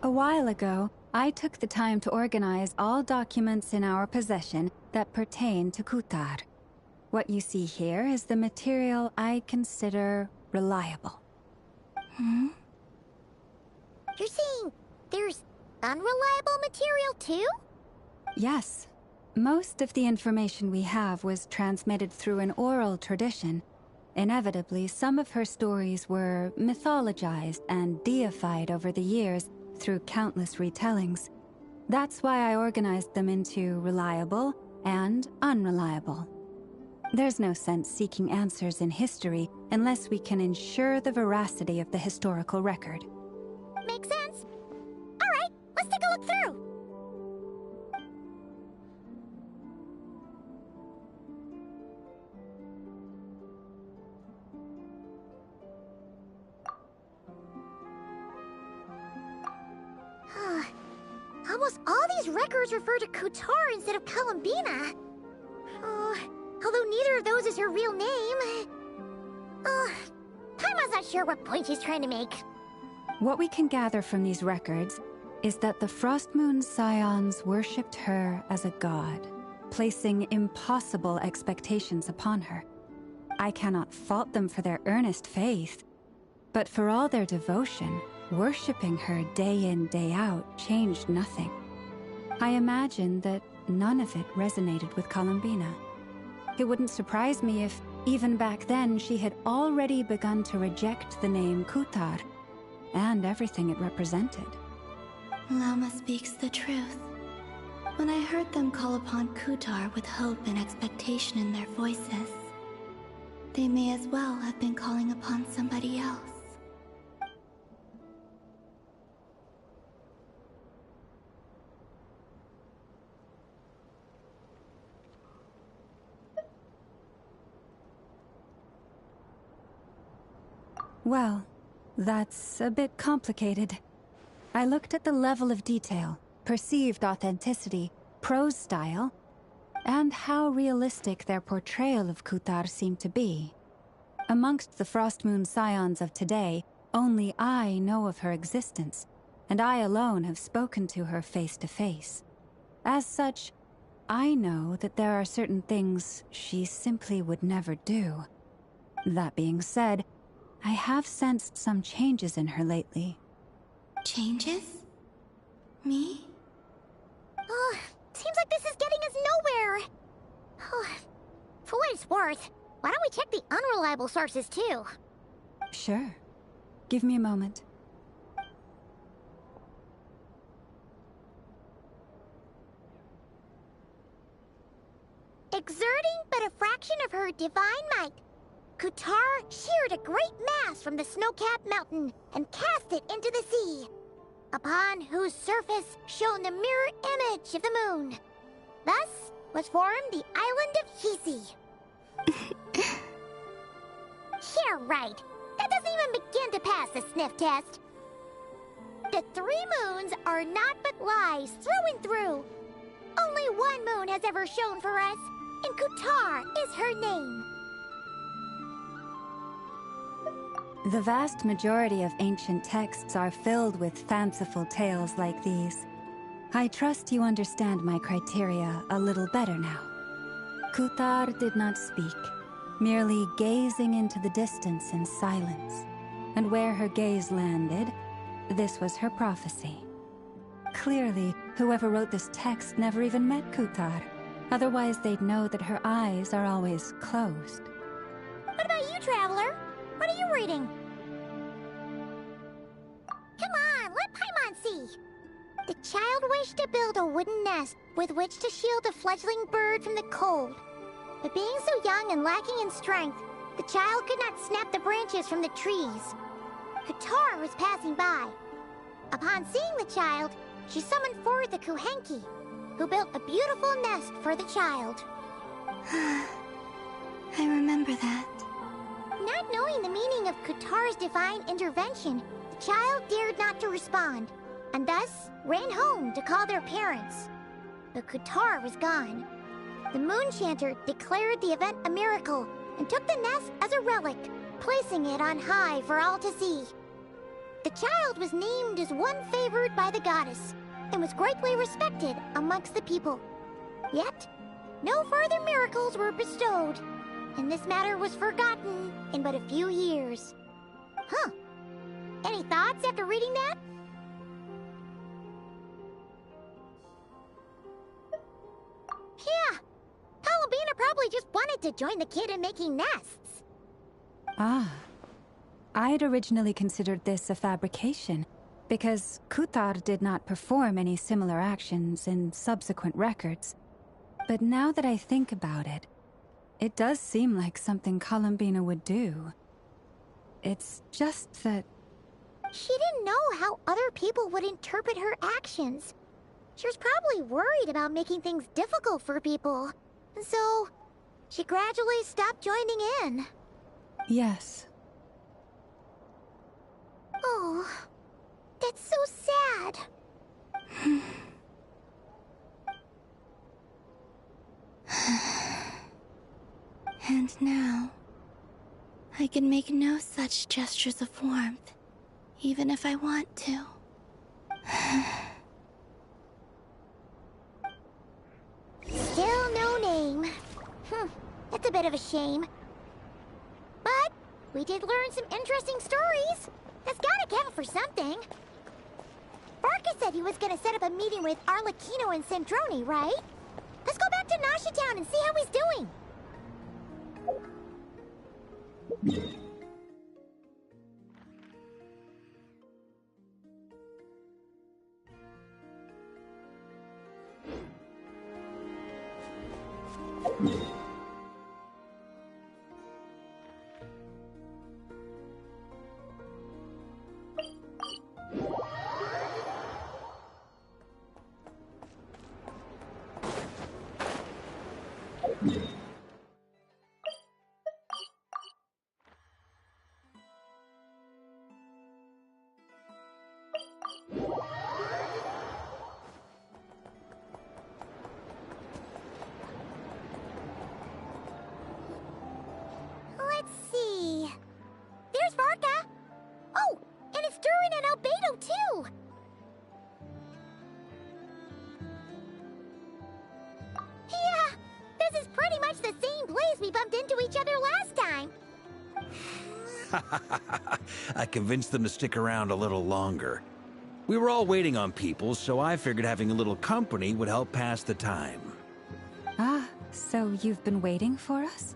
A while ago, I took the time to organize all documents in our possession that pertain to Kuthar. What you see here is the material I consider reliable. You're saying there's unreliable material too? Yes. Most of the information we have was transmitted through an oral tradition. Inevitably, some of her stories were mythologized and deified over the years through countless retellings. That's why I organized them into reliable and unreliable. There's no sense seeking answers in history unless we can ensure the veracity of the historical record. Makes sense. All right, let's take a look through. Almost all these records refer to Kutar instead of Columbina. Although neither of those is her real name. Paimon's not sure what point she's trying to make. What we can gather from these records is that the Frostmoon Scions worshipped her as a god, placing impossible expectations upon her. I cannot fault them for their earnest faith, but for all their devotion, worshipping her day in, day out changed nothing. I imagine that none of it resonated with Columbina. It wouldn't surprise me if, even back then, she had already begun to reject the name Kuthar and everything it represented. Lama speaks the truth. When I heard them call upon Kutar with hope and expectation in their voices, they may as well have been calling upon somebody else. Well, that's a bit complicated. I looked at the level of detail, perceived authenticity, prose style, and how realistic their portrayal of Kutar seemed to be. Amongst the Frostmoon scions of today, only I know of her existence, and I alone have spoken to her face to face. As such, I know that there are certain things she simply would never do. That being said, I have sensed some changes in her lately. Changes? Me? Oh, seems like this is getting us nowhere. Oh, for what it's worth, why don't we check the unreliable sources too? Sure. Give me a moment. Exerting but a fraction of her divine might, Kutar sheared a great mass from the snow-capped mountain and cast it into the sea, upon whose surface shone the mirror image of the moon. Thus was formed the island of Hisi. Yeah, right. That doesn't even begin to pass the sniff test. The 3 moons are naught but lies through and through. Only one moon has ever shone for us, and Kutar is her name. The vast majority of ancient texts are filled with fanciful tales like these. I trust you understand my criteria a little better now. Kutar did not speak, merely gazing into the distance in silence. And where her gaze landed, this was her prophecy. Clearly, whoever wrote this text never even met Kutar. Otherwise, they'd know that her eyes are always closed. What about you, Traveler? What are you reading? Come on, let Paimon see. The child wished to build a wooden nest with which to shield a fledgling bird from the cold. But being so young and lacking in strength, the child could not snap the branches from the trees. Kutar was passing by. Upon seeing the child, she summoned forth a Kuhenki, who built a beautiful nest for the child. I remember that. Not knowing the meaning of Kutar's divine intervention, the child dared not to respond, and thus ran home to call their parents. But Kutar was gone. The Moon Chanter declared the event a miracle and took the nest as a relic, placing it on high for all to see. The child was named as one favored by the goddess, and was greatly respected amongst the people. Yet, no further miracles were bestowed, and this matter was forgotten in but a few years. Huh. Any thoughts after reading that? Yeah. Palomina probably just wanted to join the kid in making nests. Ah. I'd originally considered this a fabrication, because Kutar did not perform any similar actions in subsequent records. But now that I think about it, it does seem like something Columbina would do. It's just that... She didn't know how other people would interpret her actions. She was probably worried about making things difficult for people. And so, she gradually stopped joining in. Yes. Oh, that's so sad. And now, I can make no such gestures of warmth, even if I want to. Still no name. That's a bit of a shame. But we did learn some interesting stories. That's gotta count for something. Barca said he was gonna set up a meeting with Arlecchino and Sandrone, right? Let's go back to Nasha Town and see how he's doing. as we bumped into each other last time. I convinced them to stick around a little longer. We were all waiting on people, so I figured having a little company would help pass the time. Ah, so you've been waiting for us?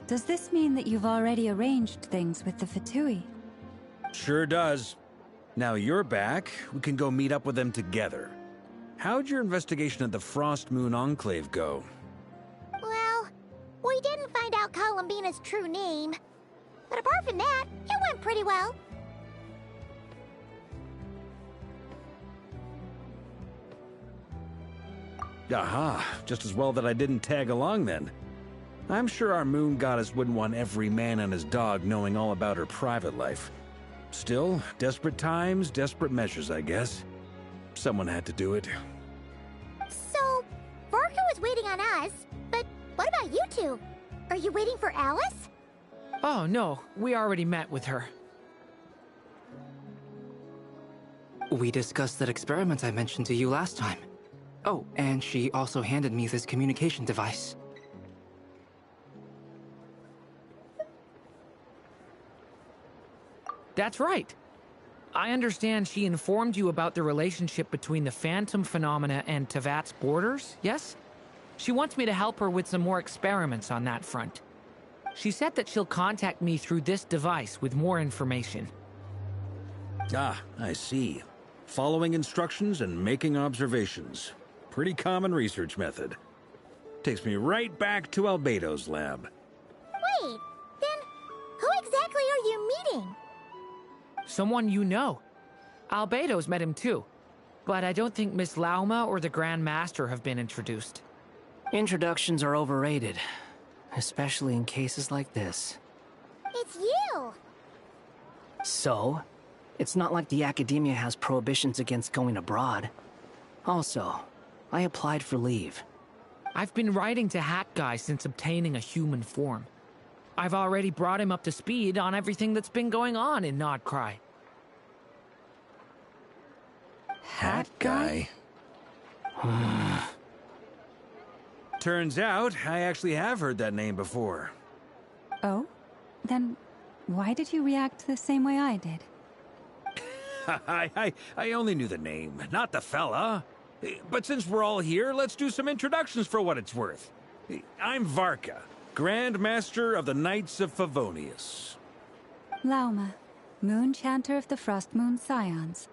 Does this mean that you've already arranged things with the Fatui? Sure does. Now you're back, we can go meet up with them together. How'd your investigation at the Frost Moon Enclave go? Well, we didn't find out Columbina's true name. But apart from that, it went pretty well. Aha, just as well that I didn't tag along then. I'm sure our moon goddess wouldn't want every man and his dog knowing all about her private life. Still, desperate times, desperate measures, I guess. Someone had to do it. So, Varka was waiting on us, but what about you two? Are you waiting for Alice? Oh, no. We already met with her. We discussed that experiment I mentioned to you last time. Oh, and she also handed me this communication device. That's right. I understand she informed you about the relationship between the phantom phenomena and Tevat's borders, yes? She wants me to help her with some more experiments on that front. She said that she'll contact me through this device with more information. Ah, I see. Following instructions and making observations. Pretty common research method. Takes me right back to Albedo's lab. Wait, then who exactly are you meeting? Someone you know. Albedo's met him too. But I don't think Miss Lauma or the Grand Master have been introduced. Introductions are overrated. Especially in cases like this. It's you! So? It's not like the Academia has prohibitions against going abroad. Also, I applied for leave. I've been writing to Hat Guy since obtaining a human form. I've already brought him up to speed on everything that's been going on in Nodcry. Hat Guy? Turns out, I actually have heard that name before. Oh? Then why did you react the same way I did? I only knew the name, not the fella. But since we're all here, let's do some introductions for what it's worth. I'm Varka, Grand Master of the Knights of Favonius. Lauma, Moon Chanter of the Frost Moon Scions.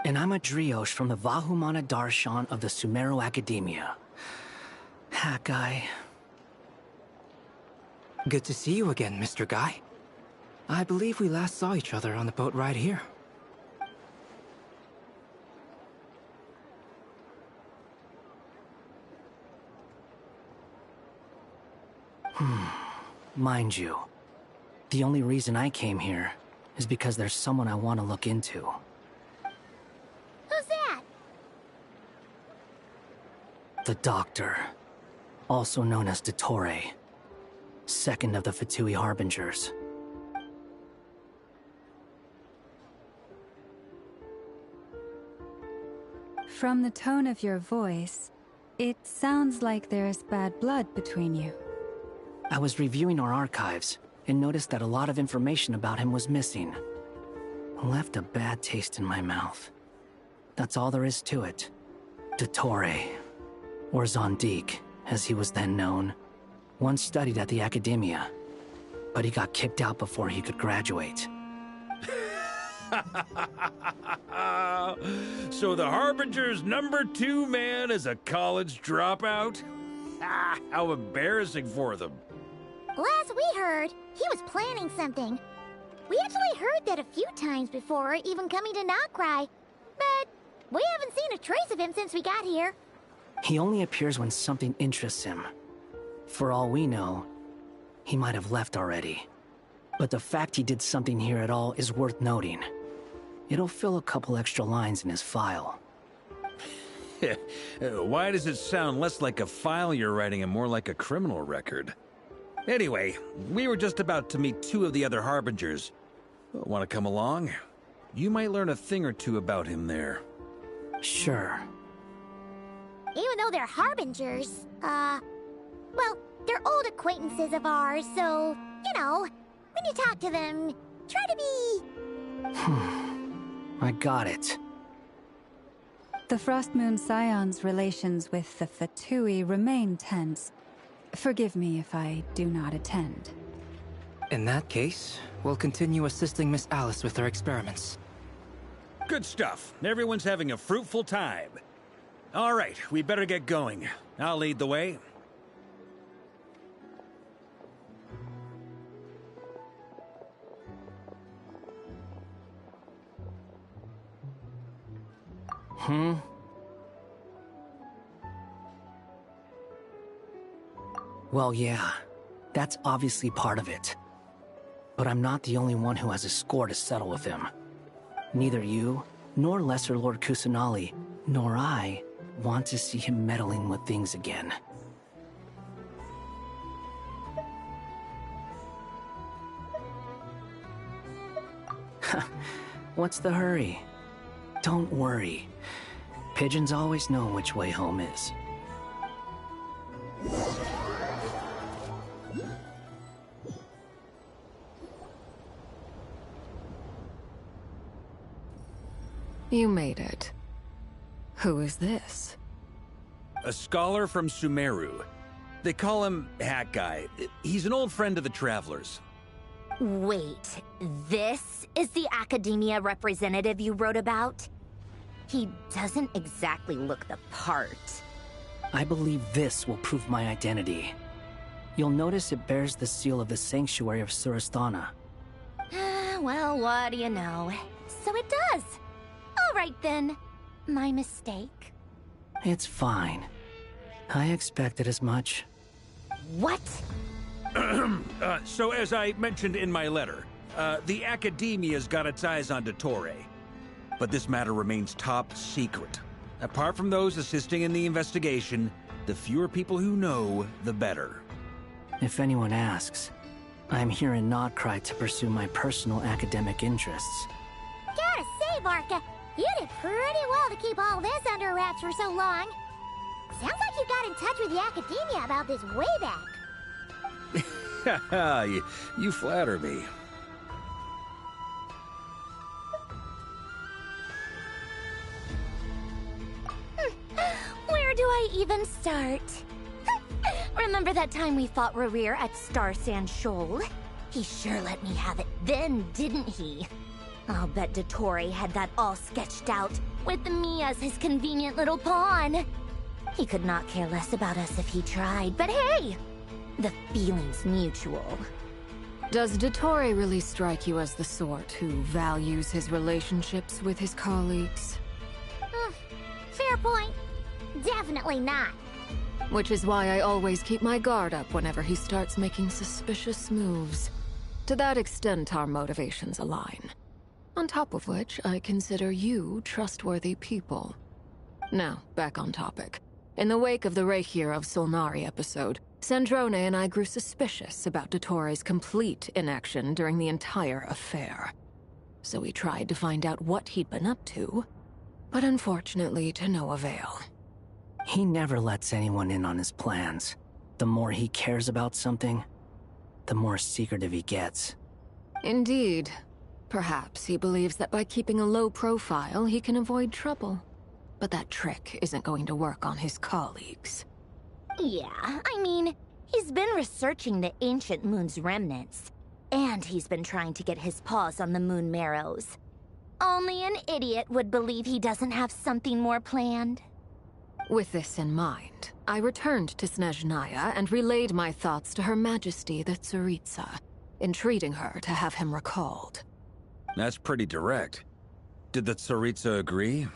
And I'm a Driosh from the Vahumana Darshan of the Sumero Academia. Hat Guy. Good to see you again, Mr. Guy. I believe we last saw each other on the boat ride here. Mind you, the only reason I came here is because there's someone I want to look into. Who's that? The Doctor, also known as Dottore, second of the Fatui Harbingers. From the tone of your voice, it sounds like there's bad blood between you. I was reviewing our archives and noticed that a lot of information about him was missing. Left a bad taste in my mouth. That's all there is to it. Dottore, or Zondik, as he was then known, once studied at the Academia, but he got kicked out before he could graduate. So the Harbinger's #2 man is a college dropout? Ah, how embarrassing for them. Last we heard, he was planning something. We actually heard that a few times before, even coming to Nodcry, but we haven't seen a trace of him since we got here. He only appears when something interests him. For all we know, he might have left already. But the fact he did something here at all is worth noting. It'll fill a couple extra lines in his file. Why does it sound less like a file you're writing and more like a criminal record? Anyway, we were just about to meet 2 of the other Harbingers. Want to come along? You might learn a thing or two about him there. Sure. Even though they're Harbingers, well, They're old acquaintances of ours, so, you know, when you talk to them, try to be... I got it. The Frost Moon Scion's relations with the Fatui remain tense. Forgive me if I do not attend. In that case, we'll continue assisting Miss Alice with her experiments. Good stuff. Everyone's having a fruitful time. All right, we better get going. I'll lead the way. Well, yeah. That's obviously part of it. But I'm not the only one who has a score to settle with him. Neither you, nor Lesser Lord Kusanali, nor I want to see him meddling with things again. What's the hurry? Don't worry. Pigeons always know which way home is. You made it. Who is this? A scholar from Sumeru. They call him Hat Guy. He's an old friend of the Travelers. Wait, this is the academia representative you wrote about? He doesn't exactly look the part. I believe this will prove my identity. You'll notice it bears the seal of the Sanctuary of Surasthana. Well, what do you know? So it does. All right then. My mistake. It's fine. I expected as much. What? So as I mentioned in my letter, the Academia's got its eyes on Dottore. But this matter remains top secret. Apart from those assisting in the investigation, the fewer people who know, the better. If anyone asks, I'm here in Nodcry to pursue my personal academic interests. Gotta say, Varka, you did pretty well to keep all this under wraps for so long. Sounds like you got in touch with the Academia about this way back. You flatter me. Where do I even start? Remember that time we fought Rerir at Star Sand Shoal? He sure let me have it then, didn't he? I'll bet Dottore had that all sketched out, with me as his convenient little pawn. He could not care less about us if he tried, but hey! The feeling's mutual. Does Dottore really strike you as the sort who values his relationships with his colleagues? Fair point. Definitely not. Which is why I always keep my guard up whenever he starts making suspicious moves. To that extent, our motivations align. On top of which, I consider you trustworthy people. Now, back on topic. In the wake of the Reikir of Solnari episode, Sandrone and I grew suspicious about Dottore's complete inaction during the entire affair. So we tried to find out what he'd been up to, but unfortunately to no avail. He never lets anyone in on his plans. The more he cares about something, the more secretive he gets. Indeed. Perhaps he believes that by keeping a low profile, he can avoid trouble. But that trick isn't going to work on his colleagues. Yeah, I mean, he's been researching the ancient moon's remnants. And he's been trying to get his paws on the moon marrows. Only an idiot would believe he doesn't have something more planned. With this in mind, I returned to Snezhnaya and relayed my thoughts to Her Majesty the Tsaritsa, entreating her to have him recalled. That's pretty direct. Did the Tsaritsa agree?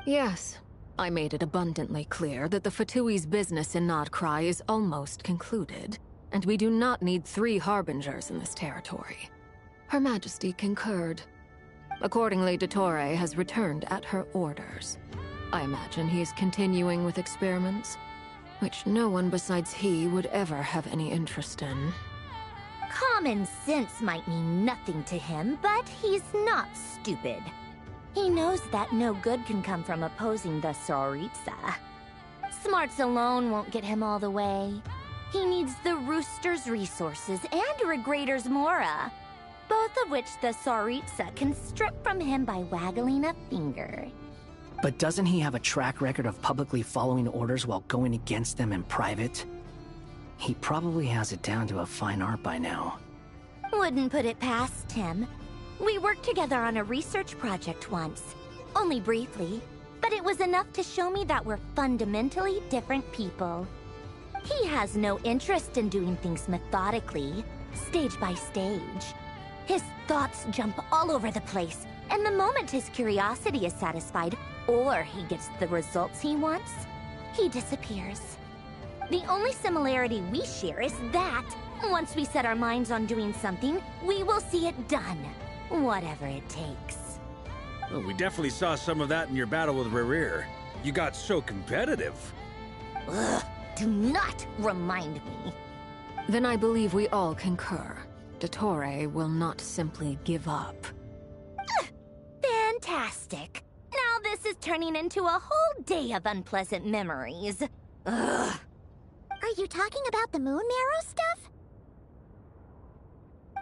Yes. I made it abundantly clear that the Fatui's business in Nodcry is almost concluded, and we do not need 3 harbingers in this territory. Her Majesty concurred. Accordingly, Dottore has returned at her orders. I imagine he is continuing with experiments, which no one besides he would ever have any interest in. Common sense might mean nothing to him, but he's not stupid. He knows that no good can come from opposing the Tsaritsa. Smarts alone won't get him all the way. He needs the Rooster's resources and Regrator's Mora, both of which the Tsaritsa can strip from him by waggling a finger. But doesn't he have a track record of publicly following orders while going against them in private? He probably has it down to a fine art by now. Wouldn't put it past him. We worked together on a research project once. Only briefly, but it was enough to show me that we're fundamentally different people. He has no interest in doing things methodically, stage by stage. His thoughts jump all over the place, and the moment his curiosity is satisfied, or he gets the results he wants, he disappears. The only similarity we share is that, once we set our minds on doing something, we will see it done, whatever it takes. Well, we definitely saw some of that in your battle with Rerir. You got so competitive. Ugh, do not remind me. Then I believe we all concur. Dottore will not simply give up. Fantastic. Now this is turning into a whole day of unpleasant memories. Ugh. Are you talking about the moon marrow stuff?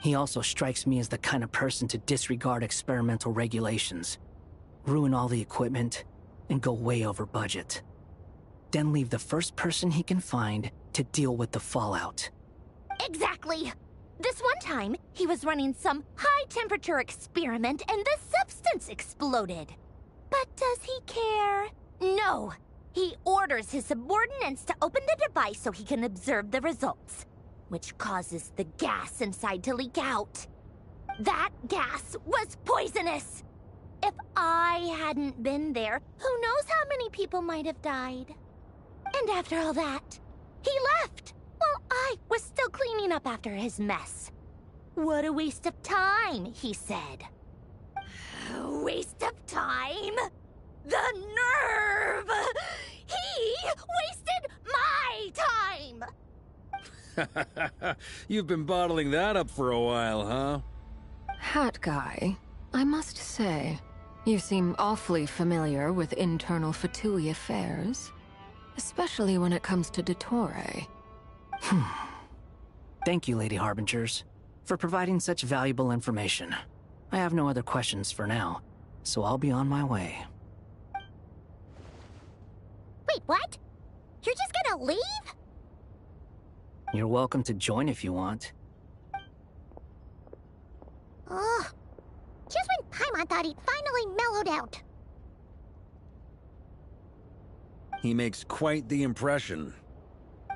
He also strikes me as the kind of person to disregard experimental regulations, ruin all the equipment, and go way over budget. Then leave the first person he can find to deal with the fallout. Exactly. This one time, he was running some high-temperature experiment and the substance exploded. But does he care? No. He orders his subordinates to open the device so he can observe the results, which causes the gas inside to leak out. That gas was poisonous! If I hadn't been there, who knows how many people might have died. And after all that, he left, while I was still cleaning up after his mess. What a waste of time, he said. Waste of time? The nerve! He wasted my time! You've been bottling that up for a while, huh? Hat guy, I must say, you seem awfully familiar with internal Fatui affairs. Especially when it comes to Dottore. Thank you, Lady Harbingers, for providing such valuable information. I have no other questions for now, so I'll be on my way. Wait, what? You're just gonna leave? You're welcome to join if you want. Ugh. Just when Paimon thought he'd finally mellowed out. He makes quite the impression.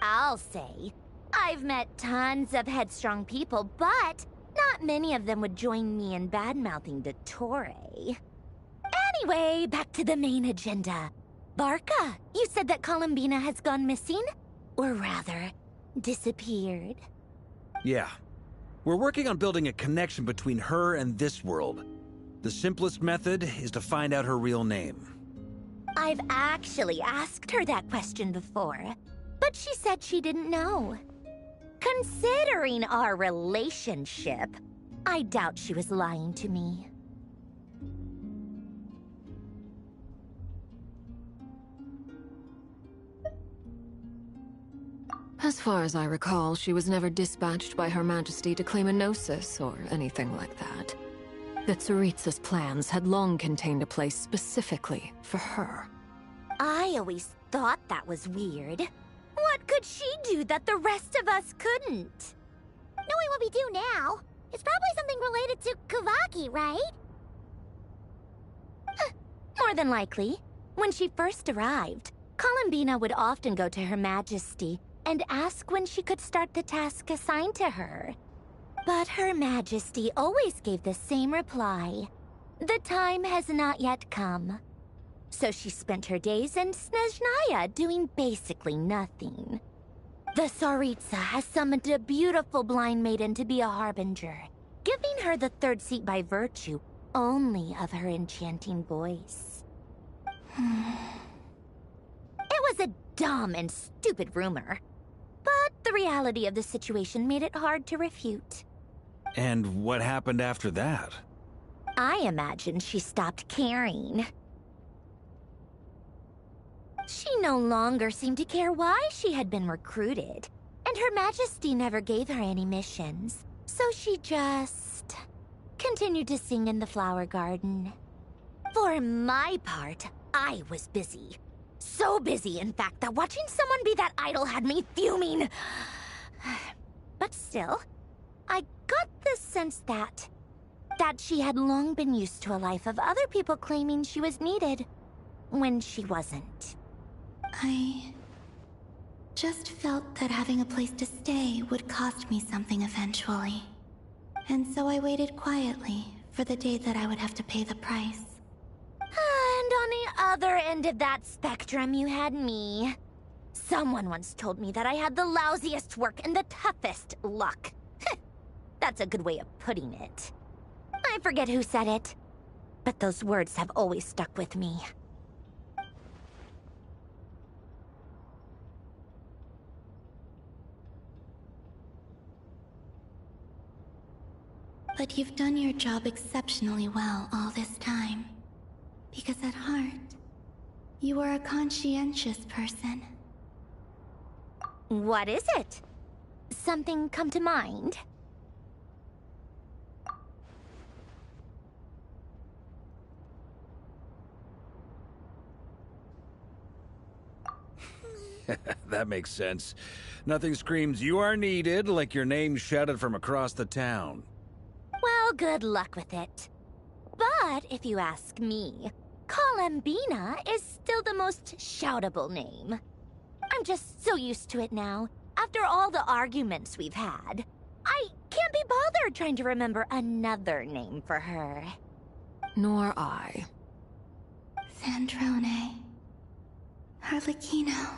I'll say. I've met tons of headstrong people, but not many of them would join me in bad-mouthing Dottore. Anyway, back to the main agenda. Barca, you said that Columbina has gone missing? Or rather, disappeared. Yeah. We're working on building a connection between her and this world. The simplest method is to find out her real name. I've actually asked her that question before, but she said she didn't know. Considering our relationship, I doubt she was lying to me. As far as I recall, she was never dispatched by Her Majesty to claim a gnosis or anything like that. The Tsaritsa's plans had long contained a place specifically for her. I always thought that was weird. What could she do that the rest of us couldn't? Knowing what we do now, it's probably something related to Kavaki, right? More than likely. When she first arrived, Columbina would often go to Her Majesty and ask when she could start the task assigned to her. But Her Majesty always gave the same reply. The time has not yet come. So she spent her days in Snezhnaya doing basically nothing. The Tsaritsa has summoned a beautiful blind maiden to be a harbinger, giving her the third seat by virtue only of her enchanting voice. It was a dumb and stupid rumor, but the reality of the situation made it hard to refute. And what happened after that? I imagine she stopped caring. She no longer seemed to care why she had been recruited, and And Her Majesty never gave her any missions, so she just continued to sing in the flower garden. For my part, I was busy. So busy, in fact, that watching someone be that idol had me fuming. But still, I got the sense that she had long been used to a life of other people claiming she was needed when she wasn't. I just felt that having a place to stay would cost me something eventually. And so I waited quietly for the day that I would have to pay the price. And on the other end of that spectrum, you had me. Someone once told me that I had the lousiest work and the toughest luck. That's a good way of putting it. I forget who said it, but those words have always stuck with me. But you've done your job exceptionally well all this time. Because at heart, you are a conscientious person. What is it? Something come to mind? That makes sense. Nothing screams you are needed like your name shouted from across the town. Well, good luck with it. But if you ask me, Colambina is still the most shoutable name. I'm just so used to it now, after all the arguments we've had. I can't be bothered trying to remember another name for her. Nor I. Sandrone. Harlequino.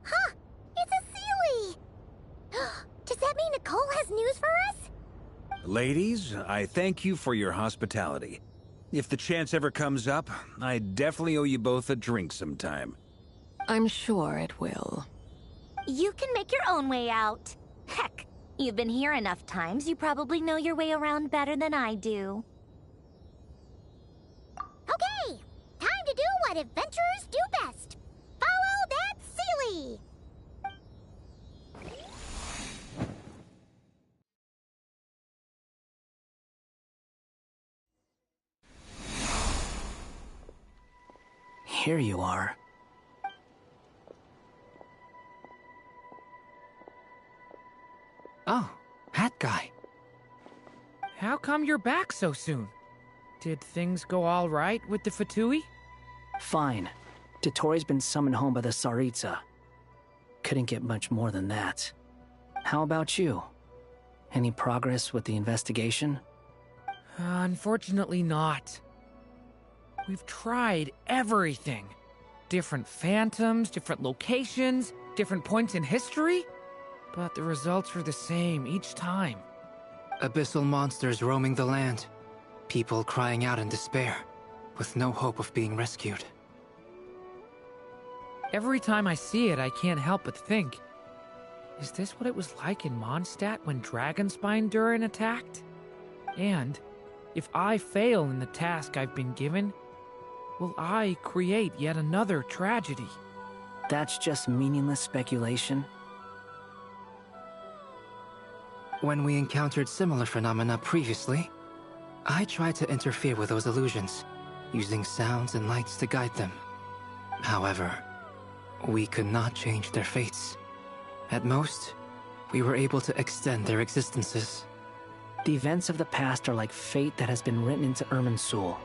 Huh! It's a Sealy! Does that mean Nicole has news for us? Ladies, I thank you for your hospitality. If the chance ever comes up, I definitely owe you both a drink sometime. I'm sure it will. You can make your own way out. Heck, you've been here enough times, you probably know your way around better than I do. Okay, time to do what adventurers do best. Follow that Sealy! Here you are. Oh, hat guy. How come you're back so soon? Did things go all right with the Fatui? Fine. Dotori's been summoned home by the Tsaritsa. Couldn't get much more than that. How about you? Any progress with the investigation? Unfortunately not. We've tried everything. Different phantoms, different locations, different points in history. But the results are the same each time. Abyssal monsters roaming the land. People crying out in despair, with no hope of being rescued. Every time I see it, I can't help but think, is this what it was like in Mondstadt when Dragonspine Durin attacked? And if I fail in the task I've been given, will I create yet another tragedy? That's just meaningless speculation. When we encountered similar phenomena previously, I tried to interfere with those illusions, using sounds and lights to guide them. However, we could not change their fates. At most, we were able to extend their existences. The events of the past are like fate that has been written into Irminsul.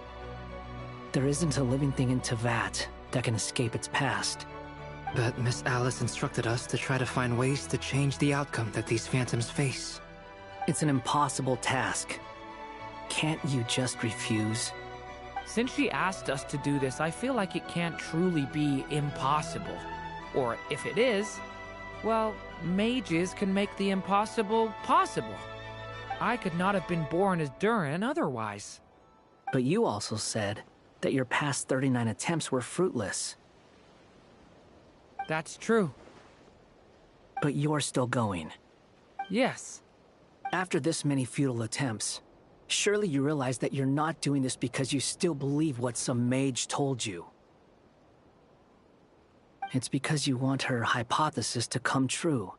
There isn't a living thing in Tevat that can escape its past. But Miss Alice instructed us to try to find ways to change the outcome that these phantoms face. It's an impossible task. Can't you just refuse? Since she asked us to do this, I feel like it can't truly be impossible. Or if it is, well, mages can make the impossible possible. I could not have been born as Durin otherwise. But you also said that your past 39 attempts were fruitless. That's true. But you're still going. Yes. After this many futile attempts, Surely you realize that you're not doing this because you still believe what some mage told you. It's because you want her hypothesis to come true.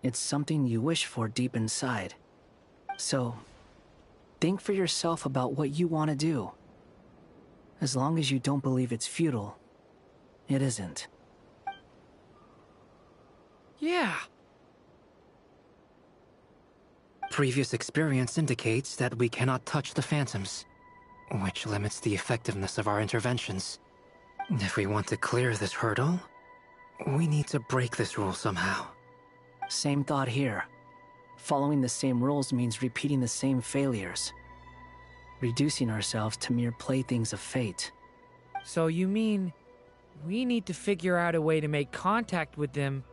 It's something you wish for deep inside. So, think for yourself about what you want to do. As long as you don't believe it's futile, it isn't. Yeah. Previous experience indicates that we cannot touch the phantoms, which limits the effectiveness of our interventions. If we want to clear this hurdle, we need to break this rule somehow. Same thought here. Following the same rules means repeating the same failures. Reducing ourselves to mere playthings of fate. So you mean we need to figure out a way to make contact with them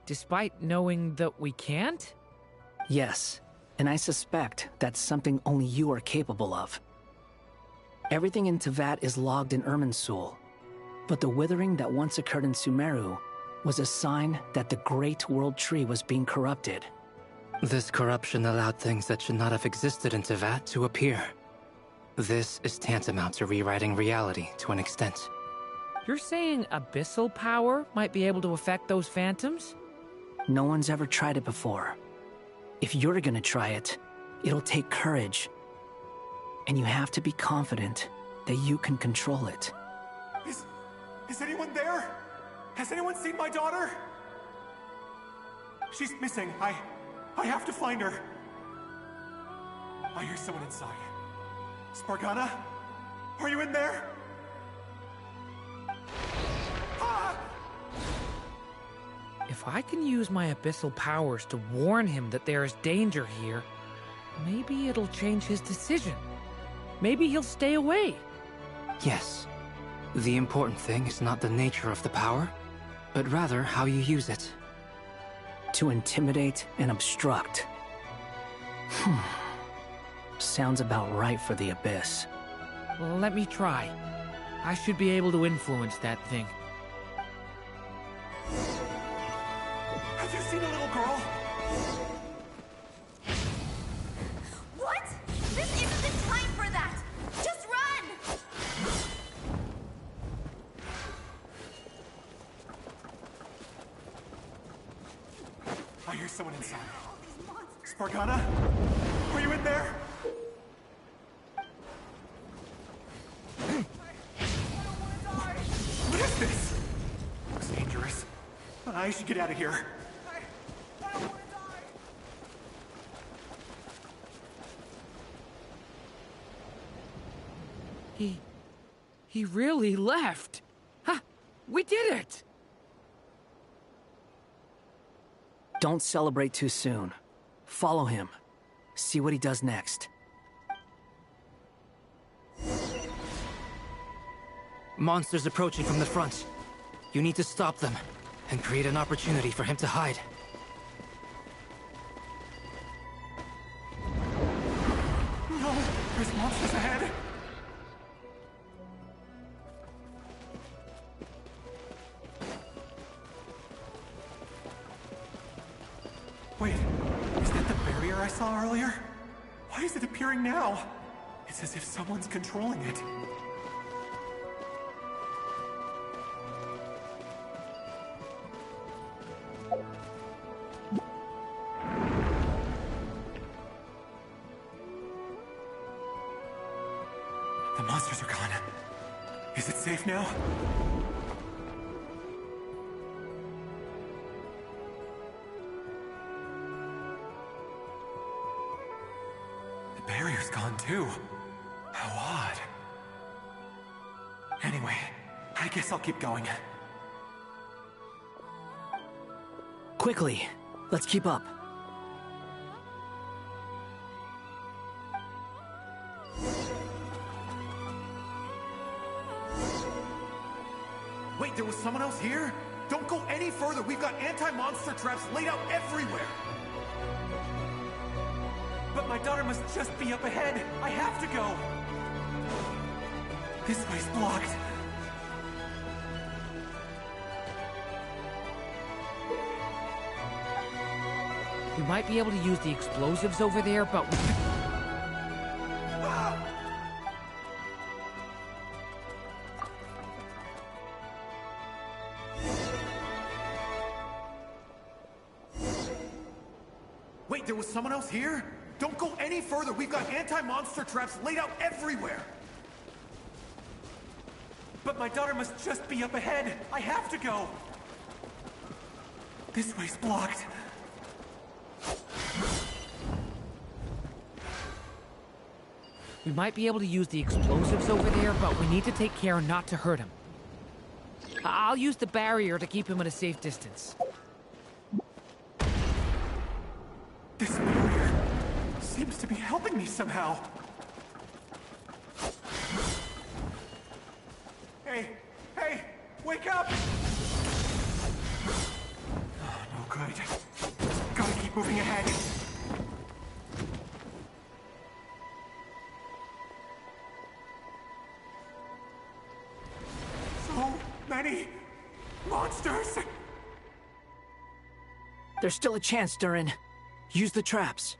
despite knowing that we can't? Yes, and I suspect that's something only you are capable of. Everything in Tevat is logged in Irminsul, but the withering that once occurred in Sumeru was a sign that the Great World Tree was being corrupted. This corruption allowed things that should not have existed in Tevat to appear. This is tantamount to rewriting reality to an extent. You're saying abyssal power might be able to affect those phantoms? No one's ever tried it before. If you're gonna try it, it'll take courage. And you have to be confident that you can control it. Is anyone there? Has anyone seen my daughter? She's missing. I have to find her. I hear someone inside. Spargana? Are you in there? Ah! If I can use my abyssal powers to warn him that there is danger here, maybe it'll change his decision. Maybe he'll stay away. Yes. The important thing is not the nature of the power, but rather how you use it. To intimidate and obstruct. Sounds about right for the Abyss. Well, let me try. I should be able to influence that thing. Have you seen a little girl? What? This isn't the time for that! Just run! I hear someone inside. Spargana? Are you in there? What is this? Looks dangerous. I should get out of here. He really left. Ha! We did it! Don't celebrate too soon. Follow him. See what he does next. Monsters approaching from the front. You need to stop them and create an opportunity for him to hide. No! There's monsters ahead! Wait, is that the barrier I saw earlier? Why is it appearing now? It's as if someone's controlling it. The monsters are gone. Is it safe now? The barrier's gone too. How odd. Anyway, I guess I'll keep going. Quickly, let's keep up. Wait, there was someone else here? Don't go any further. We've got anti-monster traps laid out everywhere. But my daughter must just be up ahead. I have to go. This way's blocked. We might be able to use the explosives over there, but Wait, there was someone else here? Don't go any further. We've got anti-monster traps laid out everywhere. But my daughter must just be up ahead. I have to go. This way's blocked. We might be able to use the explosives over there, but we need to take care not to hurt him. I'll use the barrier to keep him at a safe distance. This barrier seems to be helping me somehow. Hey! Hey! Wake up! Oh, no good. Gotta keep moving ahead. So many monsters! There's still a chance, Durin. Use the traps.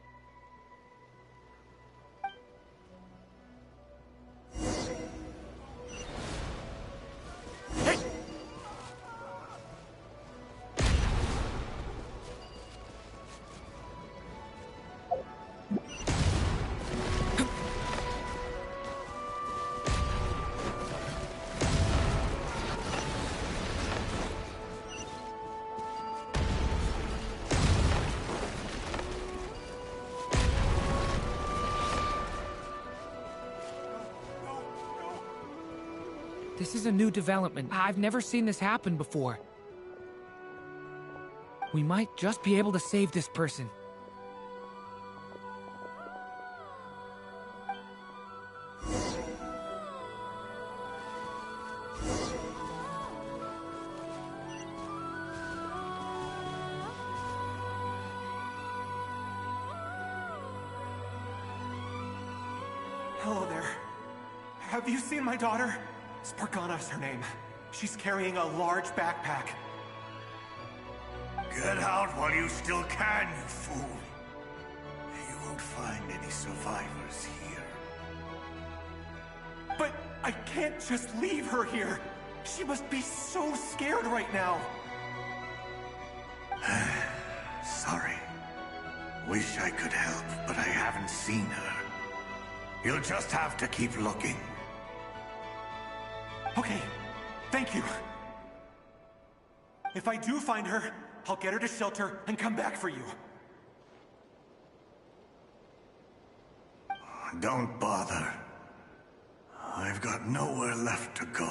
This is a new development. I've never seen this happen before. We might just be able to save this person. Hello there. Have you seen my daughter? Spargana is her name. She's carrying a large backpack. Get out while you still can, you fool. You won't find any survivors here. But I can't just leave her here. She must be so scared right now. Sorry. Wish I could help, but I haven't seen her. You'll just have to keep looking. Okay, thank you. If I do find her, I'll get her to shelter and come back for you. Don't bother. I've got nowhere left to go.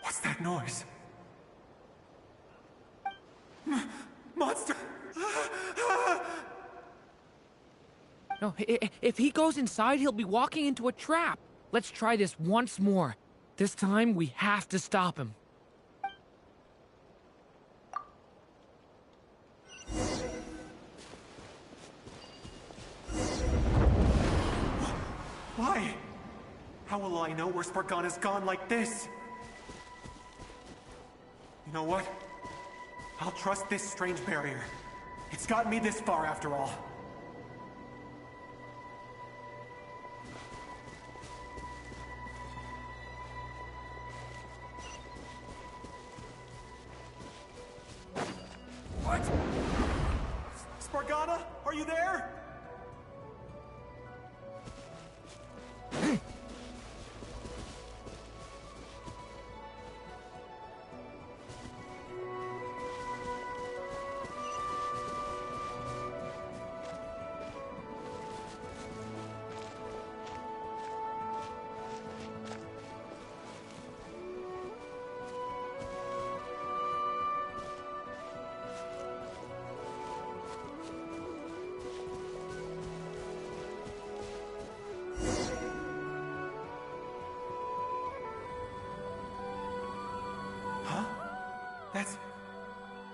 What's that noise? Monster! No, if he goes inside, he'll be walking into a trap. Let's try this once more. This time, we have to stop him. Why? How will I know where Spargana's gone like this? You know what? I'll trust this strange barrier. It's gotten me this far after all. What? Spargana, are you there?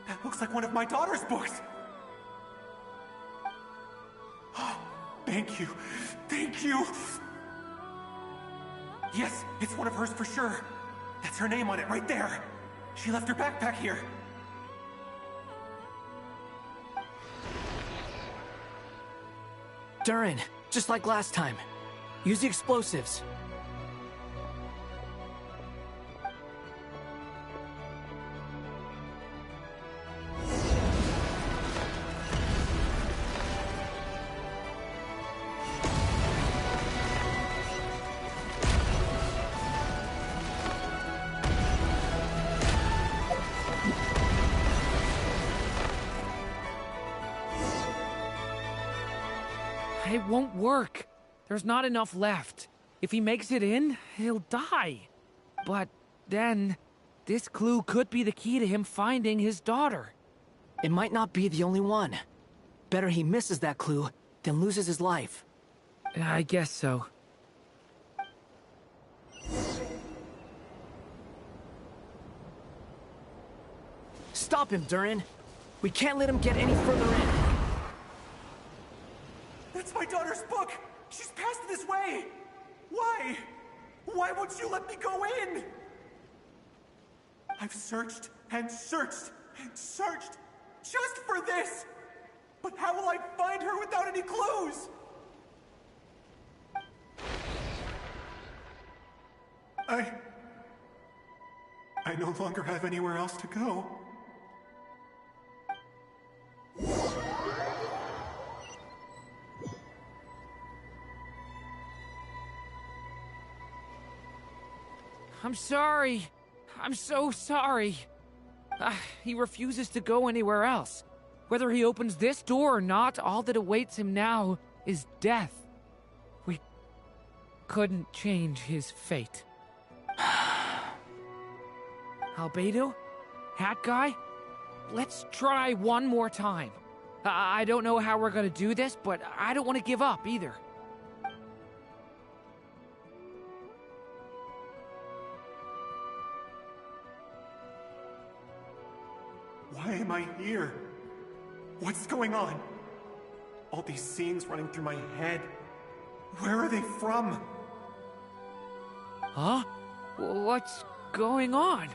That looks like one of my daughter's books! Thank you. Thank you! Yes, it's one of hers for sure. That's her name on it right there. She left her backpack here. Durin, just like last time. Use the explosives. It won't work. There's not enough left. If he makes it in, he'll die. But then, this clue could be the key to him finding his daughter. It might not be the only one. Better he misses that clue than loses his life. I guess so. Stop him, Durin. We can't let him get any further in. That's my daughter's book! She's passed this way! Why? Why won't you let me go in? I've searched and searched and searched just for this! But how will I find her without any clues? I no longer have anywhere else to go. I'm sorry. I'm so sorry. He refuses to go anywhere else. Whether he opens this door or not, all that awaits him now is death. We couldn't change his fate. Albedo? Hat Guy? Let's try one more time. I don't know how we're gonna do this, but I don't want to give up either. Why am I here? What's going on? All these scenes running through my head. Where are they from? Huh? What's going on?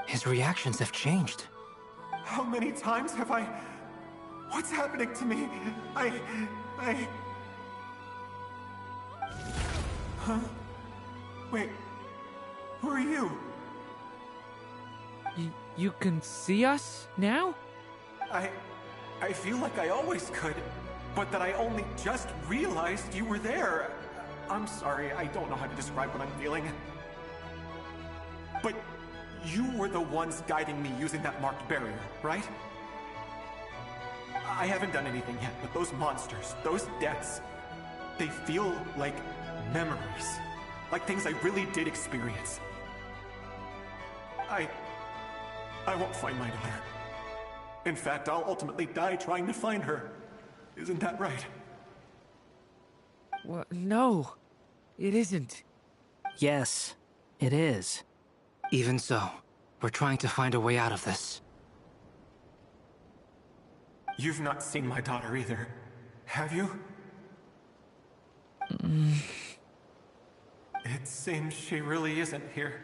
His reactions have changed. How many times have I... What's happening to me? Huh? Wait, who are you? You can see us now? I feel like I always could, but that I only just realized you were there. I'm sorry, I don't know how to describe what I'm feeling. But you were the ones guiding me using that marked barrier, right? I haven't done anything yet, but those monsters, those deaths, they feel like memories. Like things I really did experience. I won't find my daughter. In fact, I'll ultimately die trying to find her. Isn't that right? Well, no, it isn't. Yes, it is. Even so, we're trying to find a way out of this. You've not seen my daughter either, have you? It seems she really isn't here.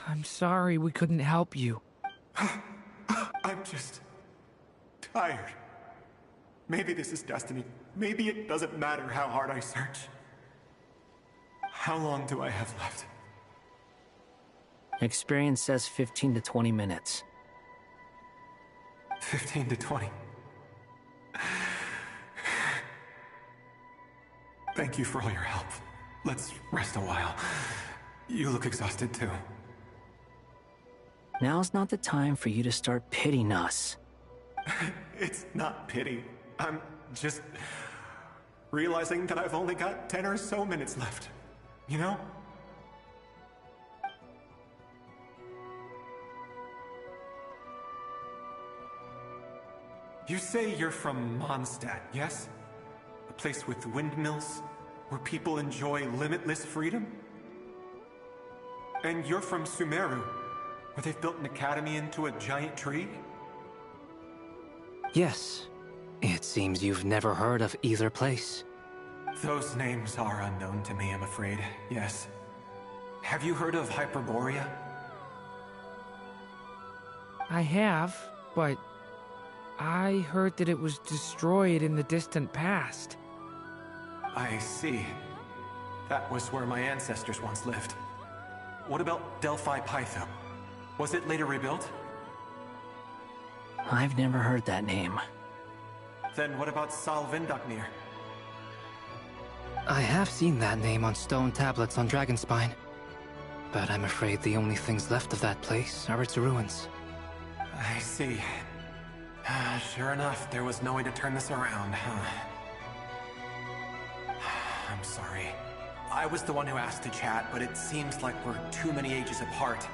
I'm sorry we couldn't help you. I'm just... tired. Maybe this is destiny. Maybe it doesn't matter how hard I search. How long do I have left? Experience says 15 to 20 minutes. 15 to 20. Thank you for all your help. Let's rest a while. You look exhausted too. Now's not the time for you to start pitying us. It's not pity. I'm just realizing that I've only got 10 or so minutes left. You know? You say you're from Mondstadt, yes? A place with windmills, where people enjoy limitless freedom? And you're from Sumeru, where they've built an academy into a giant tree? Yes. It seems you've never heard of either place. Those names are unknown to me, I'm afraid, yes. Have you heard of Hyperborea? I have, but I heard that it was destroyed in the distant past. I see. That was where my ancestors once lived. What about Delphi Pytho? Was it later rebuilt? I've never heard that name. Then what about Sal Vindaknir? I have seen that name on stone tablets on Dragonspine. But I'm afraid the only things left of that place are its ruins. I see. Sure enough, there was no way to turn this around, huh? I'm sorry. I was the one who asked to chat, but it seems like we're too many ages apart.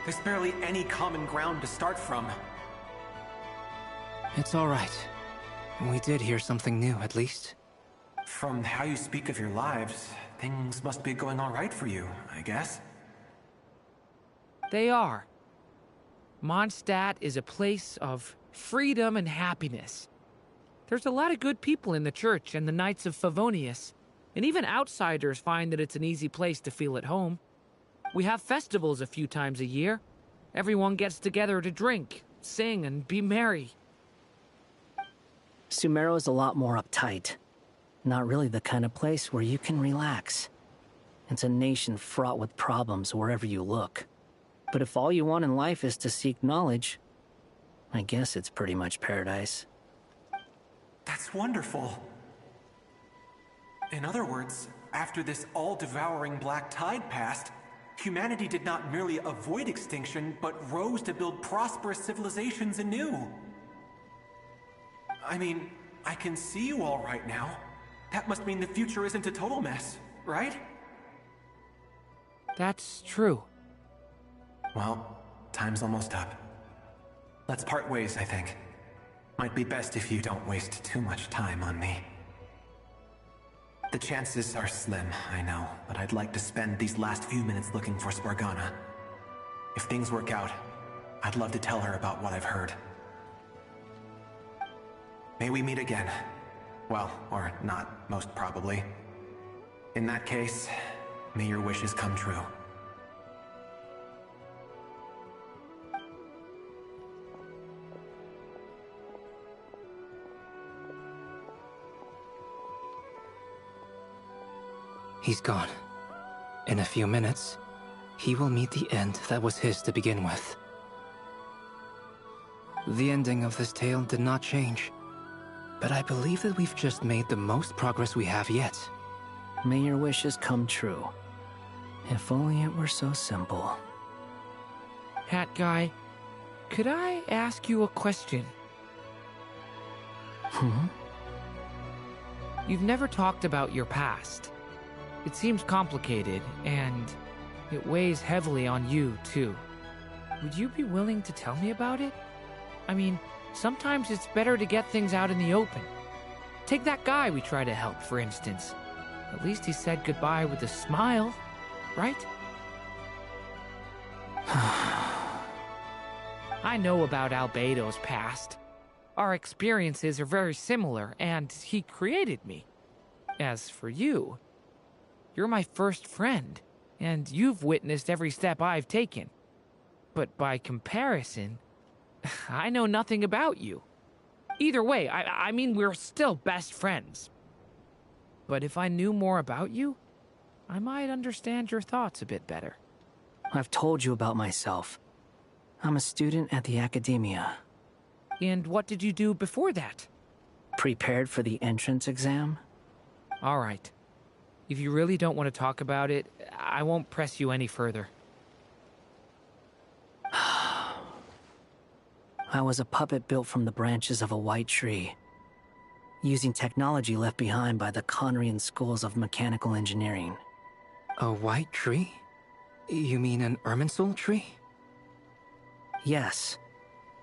There's barely any common ground to start from. It's all right. We did hear something new, at least. From how you speak of your lives, things must be going all right for you, I guess. They are. Mondstadt is a place of freedom and happiness. There's a lot of good people in the church and the Knights of Favonius, and even outsiders find that it's an easy place to feel at home. We have festivals a few times a year. Everyone gets together to drink, sing, and be merry. Sumeru is a lot more uptight. Not really the kind of place where you can relax. It's a nation fraught with problems wherever you look. But if all you want in life is to seek knowledge, I guess it's pretty much paradise. That's wonderful. In other words, after this all-devouring black tide passed, humanity did not merely avoid extinction, but rose to build prosperous civilizations anew. I mean, I can see you all right now. That must mean the future isn't a total mess, right? That's true. Well, time's almost up. Let's part ways, I think. Might be best if you don't waste too much time on me. The chances are slim, I know, but I'd like to spend these last few minutes looking for Spargana. If things work out, I'd love to tell her about what I've heard. May we meet again. Well, or not, most probably. In that case, may your wishes come true. He's gone. In a few minutes, he will meet the end that was his to begin with. The ending of this tale did not change, but I believe that we've just made the most progress we have yet. May your wishes come true. If only it were so simple. Hat Guy, could I ask you a question? You've never talked about your past. It seems complicated, and it weighs heavily on you, too. Would you be willing to tell me about it? I mean, sometimes it's better to get things out in the open. Take that guy we try to help, for instance. At least he said goodbye with a smile, right? I know about Albedo's past. Our experiences are very similar, and he created me. As for you, you're my first friend, and you've witnessed every step I've taken. But by comparison, I know nothing about you. Either way, I mean, we're still best friends. But if I knew more about you, I might understand your thoughts a bit better. I've told you about myself. I'm a student at the academia. And what did you do before that? Prepared for the entrance exam? All right. If you really don't want to talk about it, I won't press you any further. I was a puppet built from the branches of a white tree, using technology left behind by the Conrian schools of mechanical engineering. A white tree? You mean an Irminsul tree? Yes.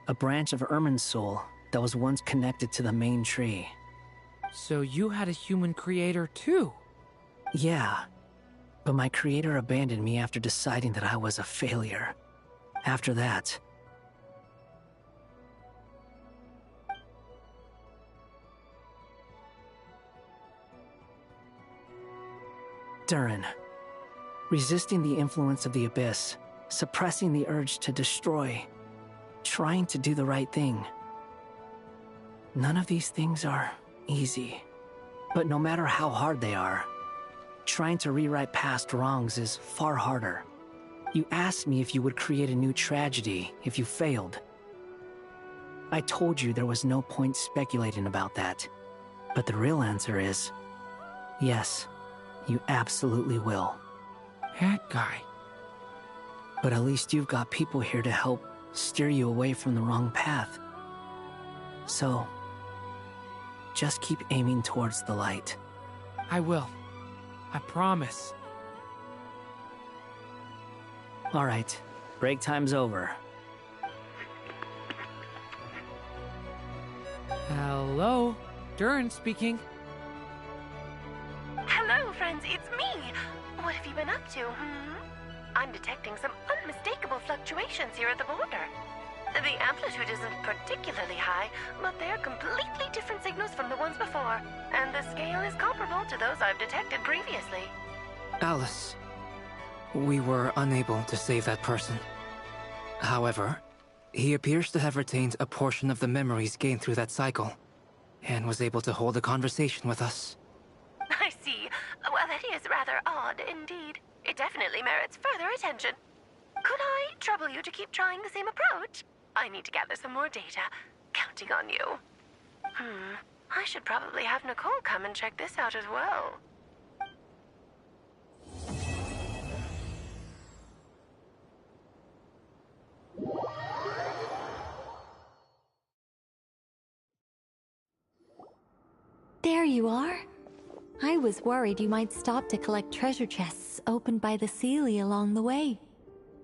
A branch of Irminsul that was once connected to the main tree. So you had a human creator too? Yeah. But my creator abandoned me after deciding that I was a failure. After that... Durin. Resisting the influence of the Abyss, suppressing the urge to destroy, trying to do the right thing. None of these things are easy. But no matter how hard they are, trying to rewrite past wrongs is far harder. You asked me if you would create a new tragedy if you failed. I told you there was no point speculating about that. But the real answer is, yes, You absolutely will. That guy. But at least you've got people here to help steer you away from the wrong path. So, just keep aiming towards the light. I will. I promise. All right, break time's over. Hello? Durin speaking. Hello, friends, it's me. What have you been up to, I'm detecting some unmistakable fluctuations here at the border. The amplitude isn't particularly high, but they're completely different signals from the ones before, and the scale is comparable to those I've detected previously. Alice, we were unable to save that person. However, he appears to have retained a portion of the memories gained through that cycle, and was able to hold a conversation with us. I see. Well, that is rather odd indeed. It definitely merits further attention. Could I trouble you to keep trying the same approach? I need to gather some more data. Counting on you. I should probably have Nicole come and check this out as well. There you are. I was worried you might stop to collect treasure chests opened by the Seelie along the way.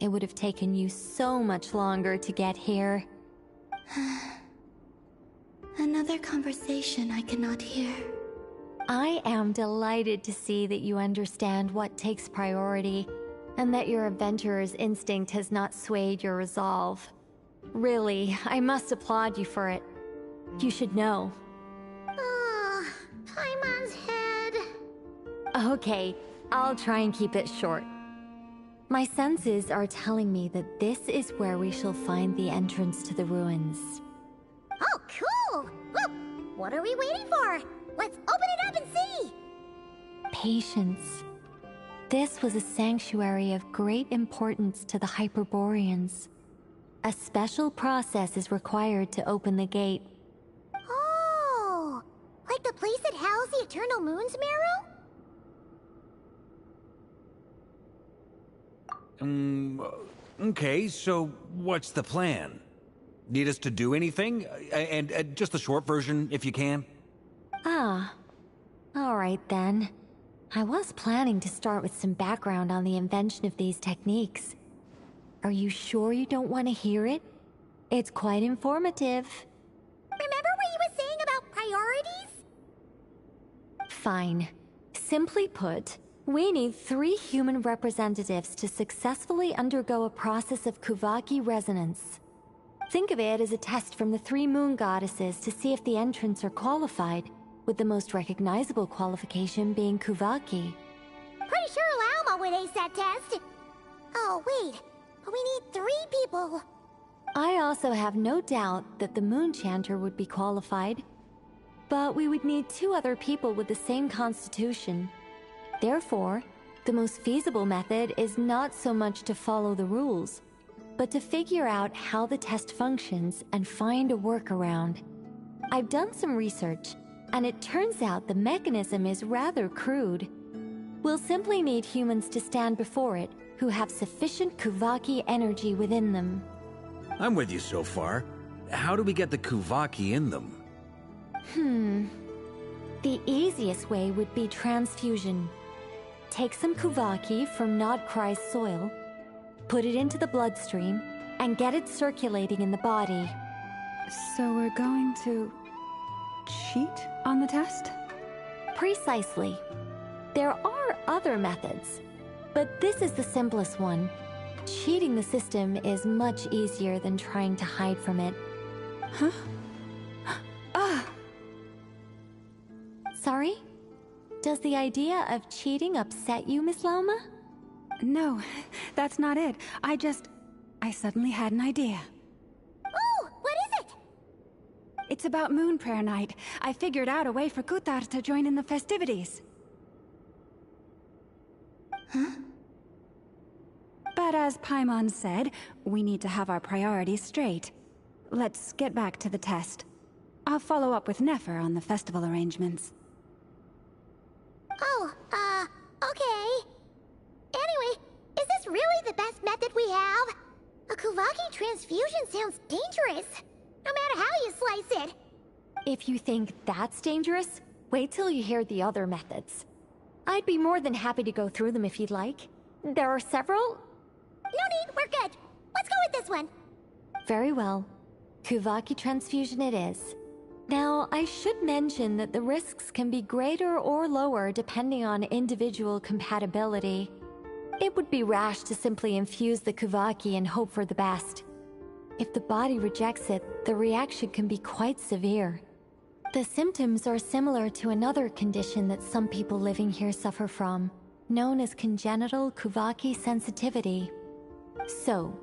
It would have taken you so much longer to get here. Another conversation I cannot hear. I am delighted to see that you understand what takes priority, and that your adventurer's instinct has not swayed your resolve. Really, I must applaud you for it. You should know. Paimon's head. Okay, I'll try and keep it short. My senses are telling me that this is where we shall find the entrance to the ruins. Oh, cool! Well, what are we waiting for? Let's open it up and see! Patience. This was a sanctuary of great importance to the Hyperboreans. A special process is required to open the gate. Oh! Like the place that housed the Eternal Moon's Marrow? Okay, so what's the plan? Need us to do anything? And just the short version, if you can. Ah. Alright then. I was planning to start with some background on the invention of these techniques. Are you sure you don't want to hear it? It's quite informative. Remember what you were saying about priorities? Fine. Simply put, we need 3 human representatives to successfully undergo a process of Kuvaki resonance. Think of it as a test from the 3 moon goddesses to see if the entrants are qualified, with the most recognizable qualification being Kuvaki. Pretty sure Lauma would ace that test. Oh, wait. But we need 3 people. I also have no doubt that the Moon Chanter would be qualified. But we would need 2 other people with the same constitution. Therefore, the most feasible method is not so much to follow the rules, but to figure out how the test functions and find a workaround. I've done some research, and it turns out the mechanism is rather crude. We'll simply need humans to stand before it who have sufficient Kuvaki energy within them. I'm with you so far. How do we get the Kuvaki in them? The easiest way would be transfusion. Take some Kuvaki from Nodcry's soil, put it into the bloodstream, and get it circulating in the body. So we're going to cheat on the test? Precisely. There are other methods, but this is the simplest one. Cheating the system is much easier than trying to hide from it. Huh? Sorry? Does the idea of cheating upset you, Miss Lauma? No, that's not it. I suddenly had an idea. Oh, what is it? It's about Moon Prayer Night. I figured out a way for Kutar to join in the festivities. Huh? But as Paimon said, we need to have our priorities straight. Let's get back to the test. I'll follow up with Nefer on the festival arrangements. Oh, method we have. A Kuvaki transfusion sounds dangerous, no matter how you slice it. If you think that's dangerous, wait till you hear the other methods. I'd be more than happy to go through them if you'd like. There are several. No need, we're good. Let's go with this one. Very well. Kuvaki transfusion it is. Now, I should mention that the risks can be greater or lower depending on individual compatibility. It would be rash to simply infuse the Kuvaki and hope for the best. If the body rejects it, the reaction can be quite severe. The symptoms are similar to another condition that some people living here suffer from, known as congenital Kuvaki sensitivity. So,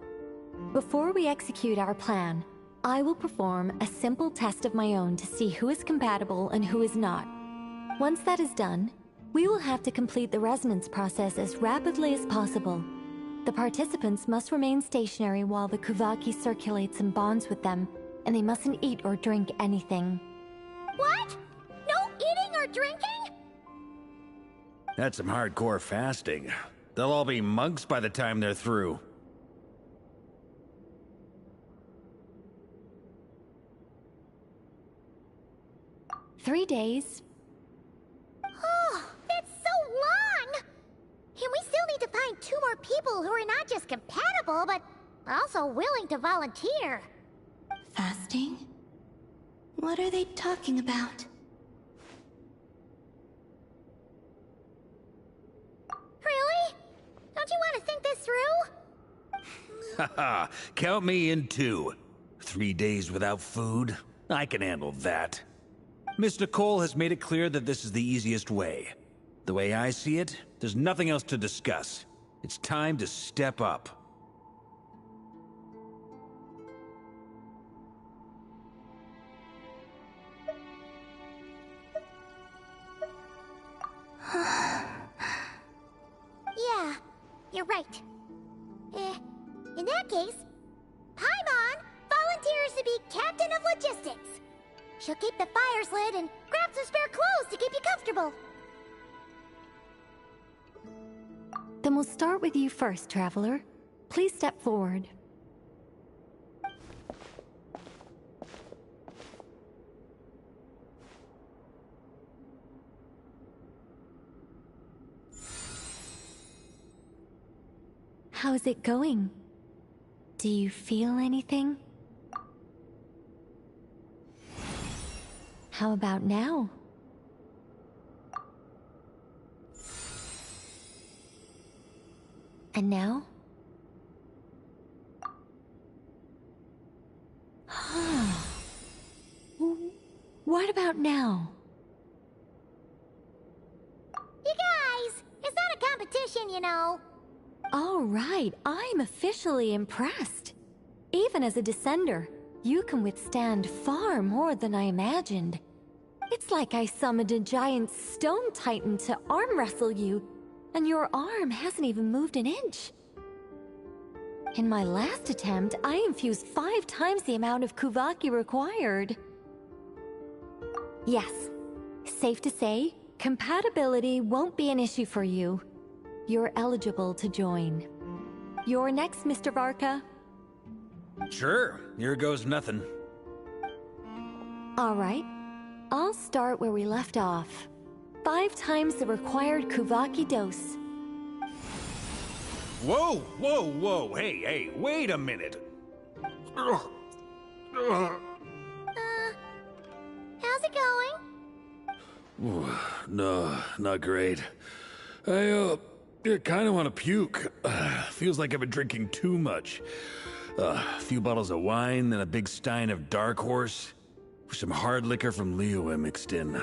before we execute our plan, I will perform a simple test of my own to see who is compatible and who is not. Once that is done, we will have to complete the resonance process as rapidly as possible. The participants must remain stationary while the Kuvaki circulates and bonds with them, and they mustn't eat or drink anything. What? No eating or drinking? That's some hardcore fasting. They'll all be monks by the time they're through. "3 days. Oh, that's so long! And we still need to find 2 more people who are not just compatible, but also willing to volunteer. Fasting? What are they talking about? Really? Don't you want to think this through? Haha, count me in too. 3 days without food? I can handle that. Mr. Cole has made it clear that this is the easiest way. The way I see it, there's nothing else to discuss. It's time to step up. Yeah, you're right. In that case, Paimon volunteers to be Captain of Logistics. She'll keep the fires lit and grab some spare clothes to keep you comfortable. Then we'll start with you first, Traveler. Please step forward. How's it going? Do you feel anything? How about now? And now? What about now? You guys, it's not a competition, you know. All right, I'm officially impressed. Even as a descender, you can withstand far more than I imagined. It's like I summoned a giant stone titan to arm wrestle you, and your arm hasn't even moved an inch. In my last attempt, I infused 5 times the amount of Kuvaki required. Yes, safe to say, compatibility won't be an issue for you. You're eligible to join. You're next, Mr. Varka. Sure, here goes nothing. All right, I'll start where we left off. 5 times the required Kuvaki dose. Whoa, whoa, whoa, hey, wait a minute. How's it going? No, not great. I kind of want to puke. Feels like I've been drinking too much. A few bottles of wine, then a big stein of Dark Horse, with some hard liquor from Liyue mixed in.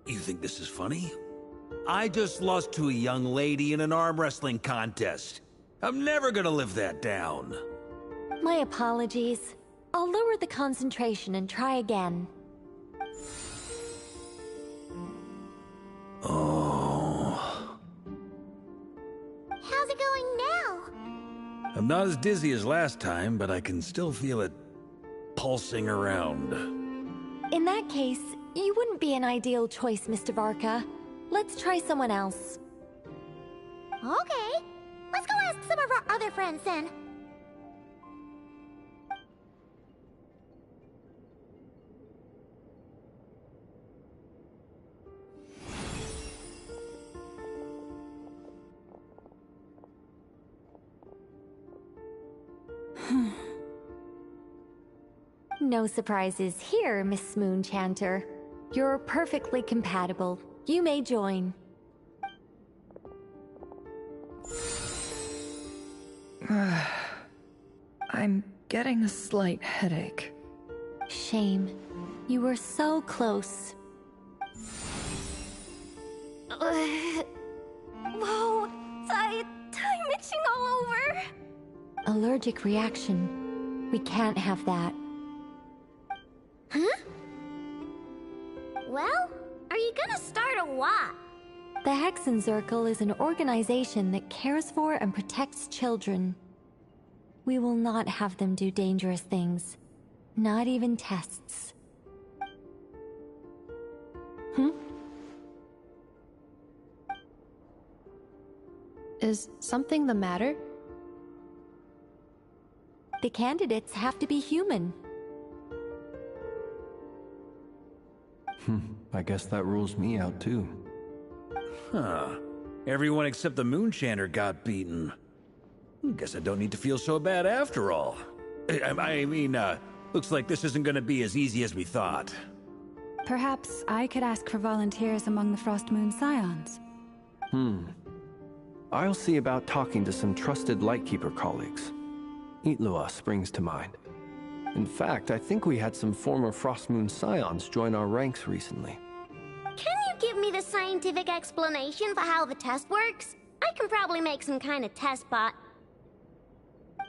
You think this is funny? I just lost to a young lady in an arm wrestling contest. I'm never gonna live that down. My apologies. I'll lower the concentration and try again. Oh. How's it going now? I'm not as dizzy as last time, but I can still feel it pulsing around. In that case, you wouldn't be an ideal choice, Mr. Varka. Let's try someone else. Okay. Let's go ask some of our other friends then. No surprises here, Miss Moonchanter. You're perfectly compatible. You may join. I'm getting a slight headache. Shame. You were so close. Whoa, I'm itching all over. Allergic reaction. We can't have that. Huh? Well, are you gonna start a what? The Hexenzirkel is an organization that cares for and protects children. We will not have them do dangerous things. Not even tests. Is something the matter? The candidates have to be human. I guess that rules me out too. Huh. Everyone except the Moonchanter got beaten. Guess I don't need to feel so bad after all. I mean, looks like this isn't gonna be as easy as we thought. Perhaps I could ask for volunteers among the Frost Moon Scions. I'll see about talking to some trusted Lightkeeper colleagues. Itlua springs to mind. In fact, I think we had some former Frost Moon Scions join our ranks recently. Can you give me the scientific explanation for how the test works? I can probably make some kind of test bot.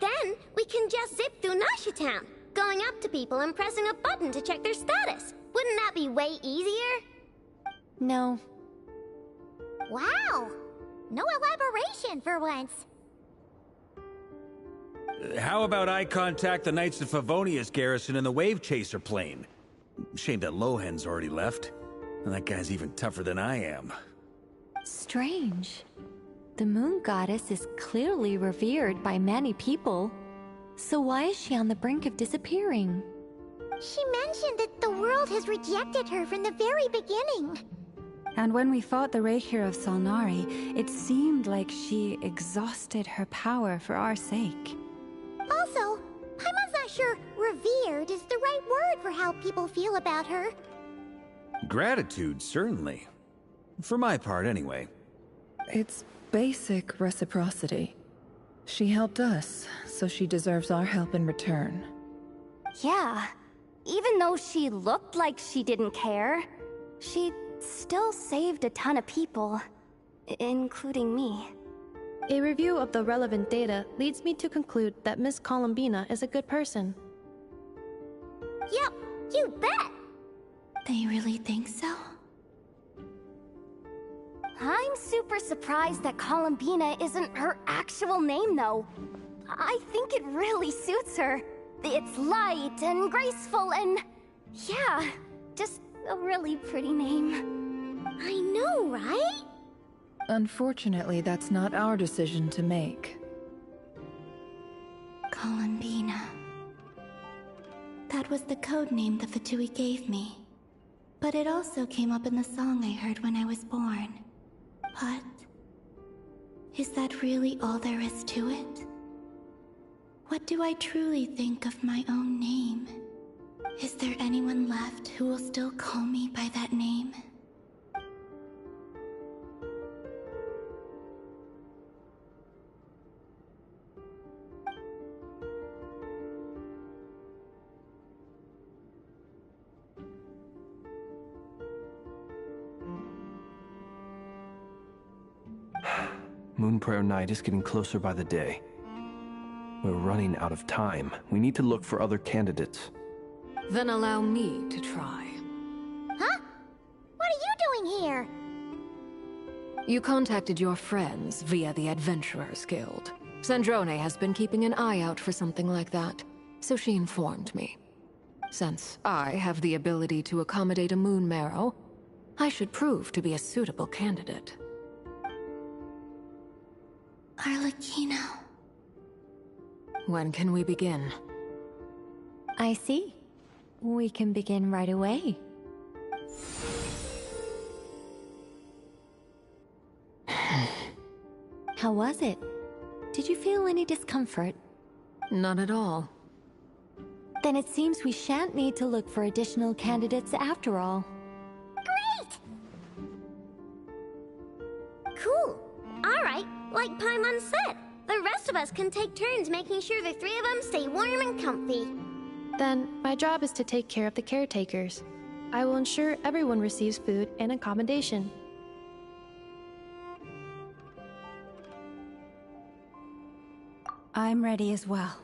Then, we can just zip through Nasha Town, going up to people and pressing a button to check their status. Wouldn't that be way easier? No. Wow! No elaboration for once. How about I contact the Knights of Favonia's garrison in the Wave Chaser plane? Shame that Lohan's already left. And that guy's even tougher than I am. Strange. The Moon Goddess is clearly revered by many people. So why is she on the brink of disappearing? She mentioned that the world has rejected her from the very beginning. And when we fought the Raihir of Salnari, it seemed like she exhausted her power for our sake. Also, Paimon's not sure revered is the right word for how people feel about her. Gratitude, certainly. For my part, anyway. It's basic reciprocity. She helped us, so she deserves our help in return. Yeah, even though she looked like she didn't care, she still saved a ton of people, including me. A review of the relevant data leads me to conclude that Miss Columbina is a good person. Yep, you bet! They really think so? I'm super surprised that Columbina isn't her actual name, though. I think it really suits her. It's light and graceful and... yeah, just a really pretty name. I know, right? Unfortunately, that's not our decision to make. Columbina. That was the code name the Fatui gave me. But it also came up in the song I heard when I was born. But... is that really all there is to it? What do I truly think of my own name? Is there anyone left who will still call me by that name? Moon Prayer Night is getting closer by the day. We're running out of time. We need to look for other candidates. Then allow me to try. Huh? What are you doing here? You contacted your friends via the Adventurers Guild. Sandrone has been keeping an eye out for something like that, so she informed me. Since I have the ability to accommodate a moon marrow, I should prove to be a suitable candidate. Arlecchino. When can we begin? I see. We can begin right away. How was it? Did you feel any discomfort? Not at all. Then it seems we shan't need to look for additional candidates after all. Great! Cool. Alright, like Paimon said, the rest of us can take turns making sure the three of them stay warm and comfy. Then, my job is to take care of the caretakers. I will ensure everyone receives food and accommodation. I'm ready as well.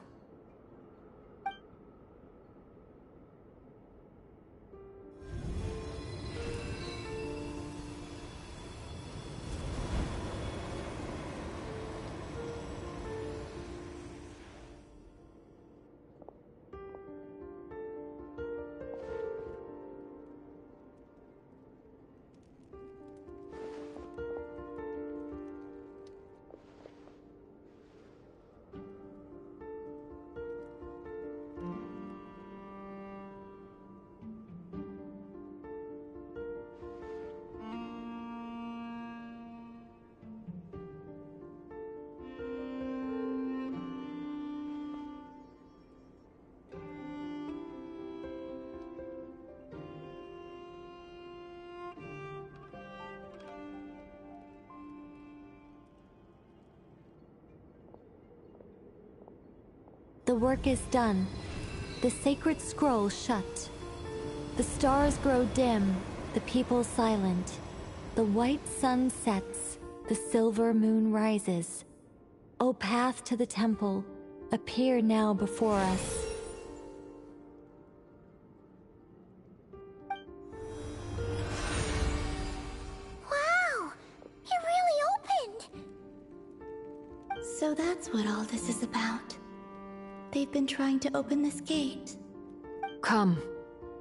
The work is done. The sacred scroll shut. The stars grow dim, the people silent. The white sun sets, the silver moon rises. O path to the temple, appear now before us. Wow! It really opened! So that's what all this is about. They've been trying to open this gate. Come,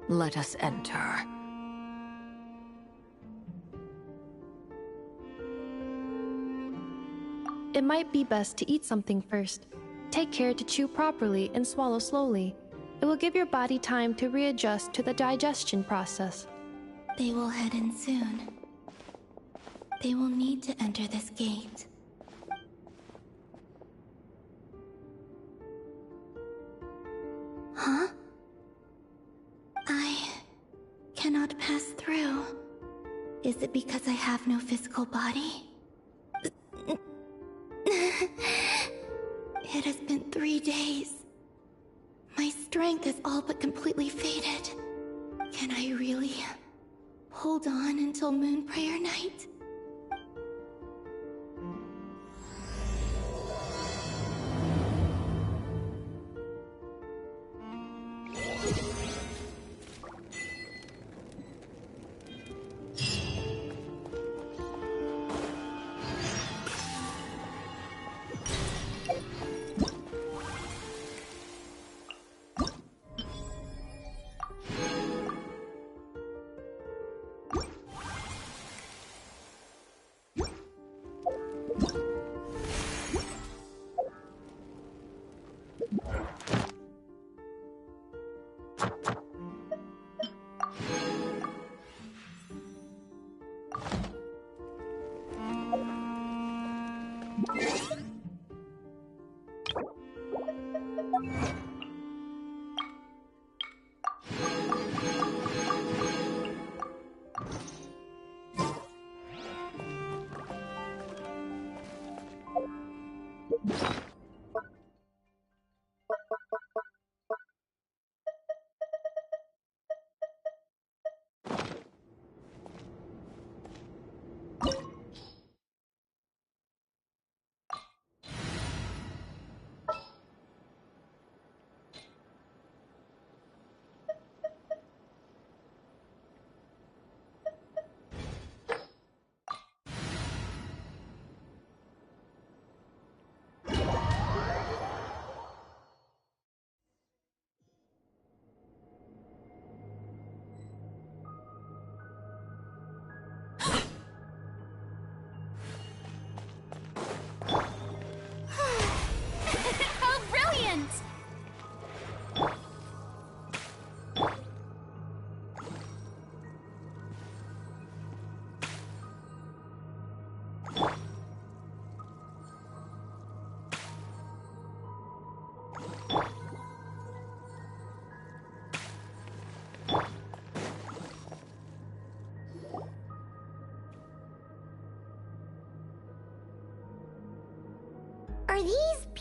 let us enter. It might be best to eat something first. Take care to chew properly and swallow slowly. It will give your body time to readjust to the digestion process. They will head in soon. They will need to enter this gate. Huh? I cannot pass through. Is it because I have no physical body? It has been 3 days. My strength is all but completely faded. Can I really hold on until Moon Prayer Night?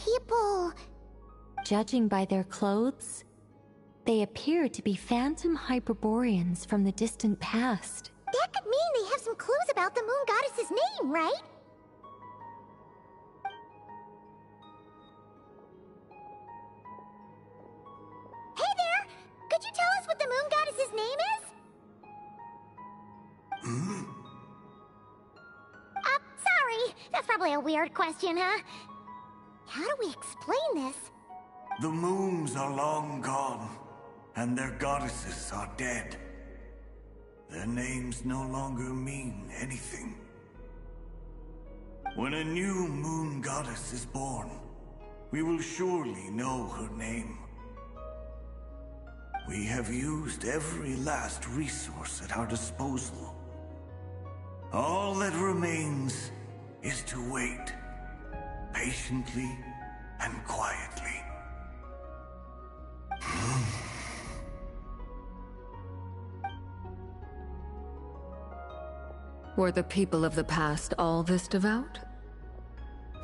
people... Judging by their clothes, they appear to be phantom Hyperboreans from the distant past. That could mean they have some clues about the moon goddess's name, right? Hey there! Could you tell us what the moon goddess's name is? Sorry. That's probably a weird question, huh? How do we explain this? The moons are long gone, and their goddesses are dead. Their names no longer mean anything. When a new moon goddess is born, we will surely know her name. We have used every last resource at our disposal. All that remains is to wait, patiently and quietly. Were the people of the past all this devout?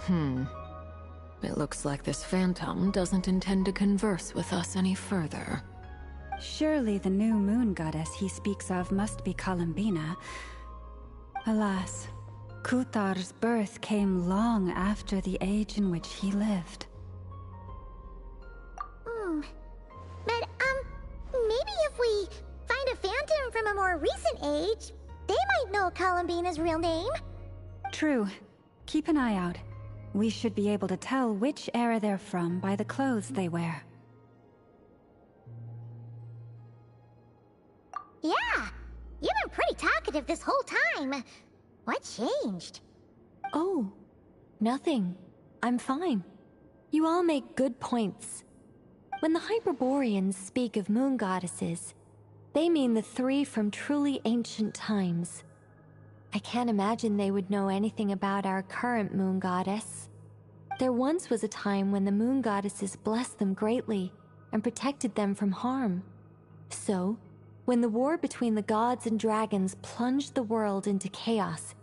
It looks like this phantom doesn't intend to converse with us any further. Surely the new moon goddess he speaks of must be Columbina. Alas, Kuthar's birth came long after the age in which he lived. But, maybe if we find a phantom from a more recent age, they might know Columbina's real name. True. Keep an eye out. We should be able to tell which era they're from by the clothes they wear. Yeah, you've been pretty talkative this whole time. What changed? Oh, nothing. I'm fine. You all make good points. When the Hyperboreans speak of moon goddesses, they mean the three from truly ancient times. I can't imagine they would know anything about our current moon goddess. There once was a time when the moon goddesses blessed them greatly and protected them from harm. So, when the war between the gods and dragons plunged the world into chaos,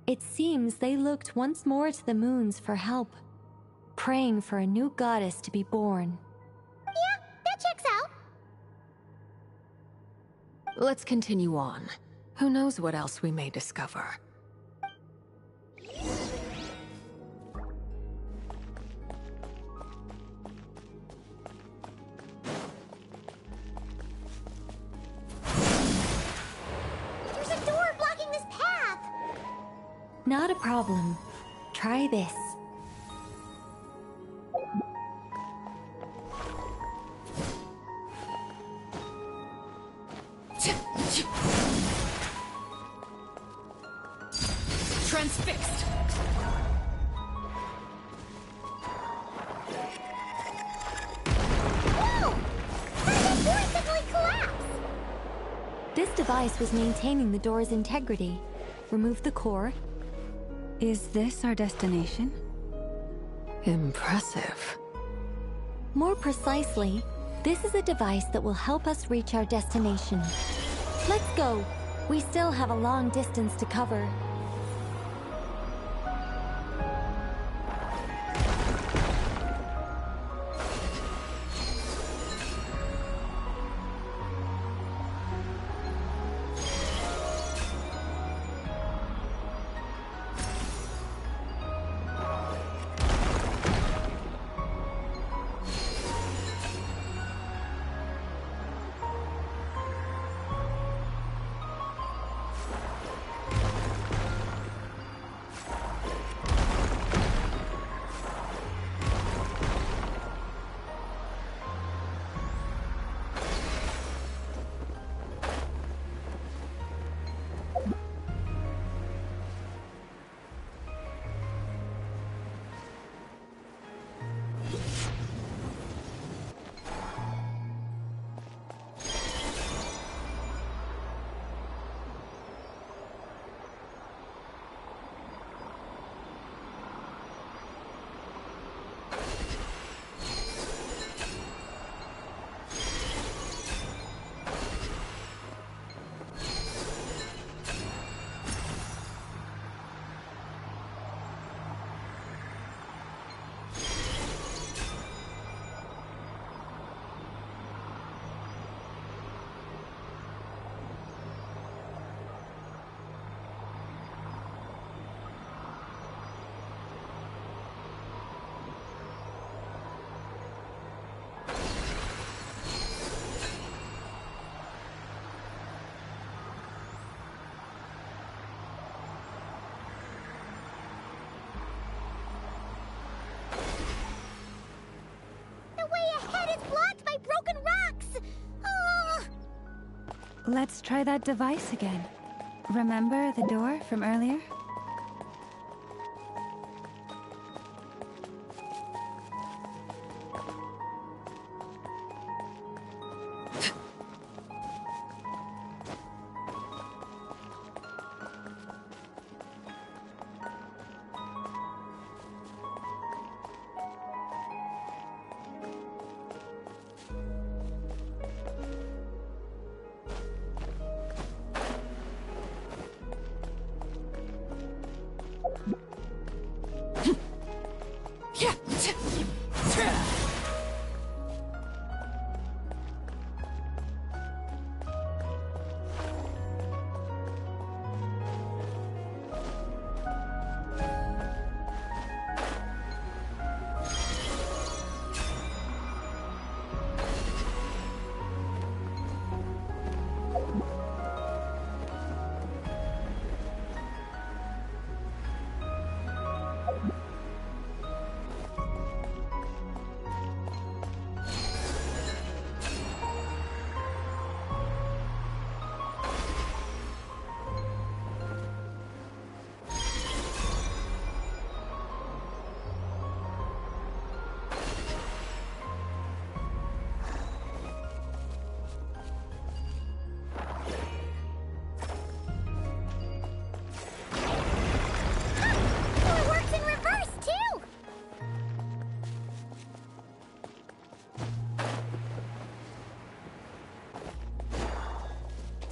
it seems they looked once more to the moons for help, praying for a new goddess to be born. Yeah, that checks out. Let's continue on. Who knows what else we may discover? There's a door blocking this path! Not a problem. Try this. Transfixed! Whoa! How did that door suddenly collapse? This device was maintaining the door's integrity. Remove the core. Is this our destination? Impressive. More precisely, this is a device that will help us reach our destination. Let's go. We still have a long distance to cover. Let's try that device again. Remember the door from earlier?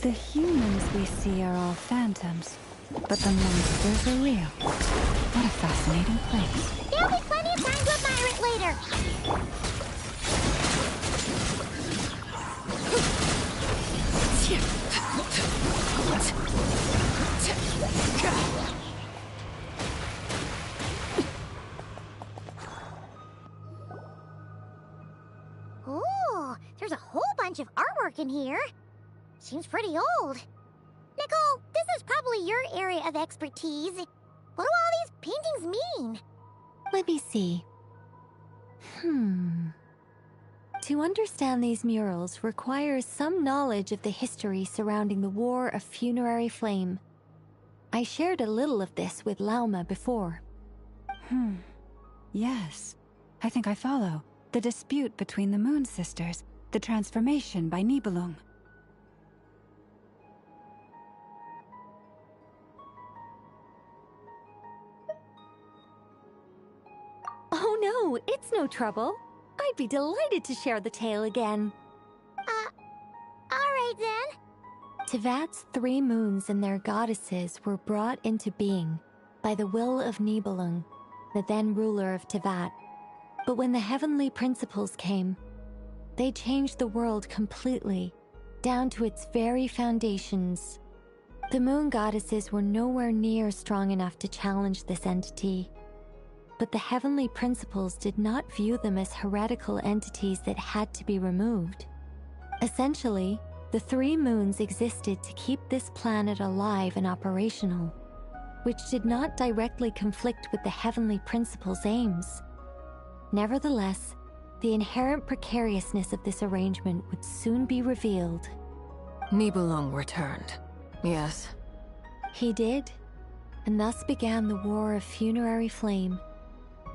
The humans we see are all phantoms, but the monsters are real. What a fascinating place. There'll be plenty of time to admire it later. Ooh, there's a whole bunch of artwork in here. Seems pretty old. Nicole, this is probably your area of expertise. What do all these paintings mean? Let me see. To understand these murals requires some knowledge of the history surrounding the War of Funerary Flame. I shared a little of this with Lauma before. Yes. I think I follow. The dispute between the Moon Sisters, the transformation by Nibelung. Oh no, it's no trouble. I'd be delighted to share the tale again. Alright then. Tevat's 3 moons and their goddesses were brought into being by the will of Nibelung, the then ruler of Tevat. But when the heavenly principles came, they changed the world completely, down to its very foundations. The moon goddesses were nowhere near strong enough to challenge this entity. But the heavenly principles did not view them as heretical entities that had to be removed. Essentially, the 3 moons existed to keep this planet alive and operational, which did not directly conflict with the heavenly principles' aims. Nevertheless, the inherent precariousness of this arrangement would soon be revealed. Nibelung returned, yes. He did, and thus began the War of Funerary Flame,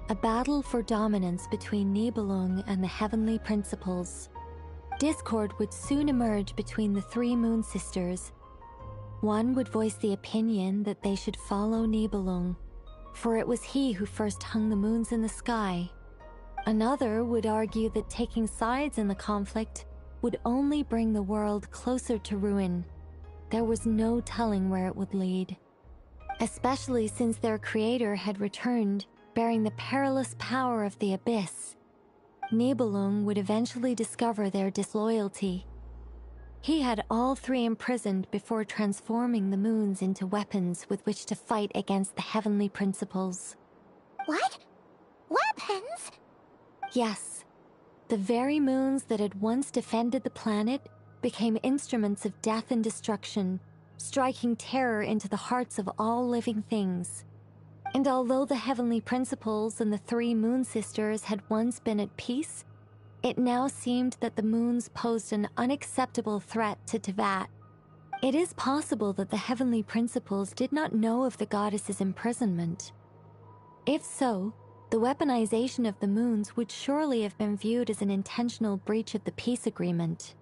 a battle for dominance between Nibelung and the heavenly principles. Discord would soon emerge between the 3 Moon Sisters. One would voice the opinion that they should follow Nibelung, for it was he who first hung the moons in the sky. Another would argue that taking sides in the conflict would only bring the world closer to ruin. There was no telling where it would lead, especially since their creator had returned, bearing the perilous power of the Abyss. Nibelung would eventually discover their disloyalty. He had all 3 imprisoned before transforming the moons into weapons with which to fight against the heavenly principles. What? Weapons? Yes. The very moons that had once defended the planet became instruments of death and destruction, striking terror into the hearts of all living things. And although the heavenly principles and the 3 Moon Sisters had once been at peace, it now seemed that the moons posed an unacceptable threat to Tevat. It is possible that the heavenly principles did not know of the goddess's imprisonment. If so, the weaponization of the moons would surely have been viewed as an intentional breach of the peace agreement.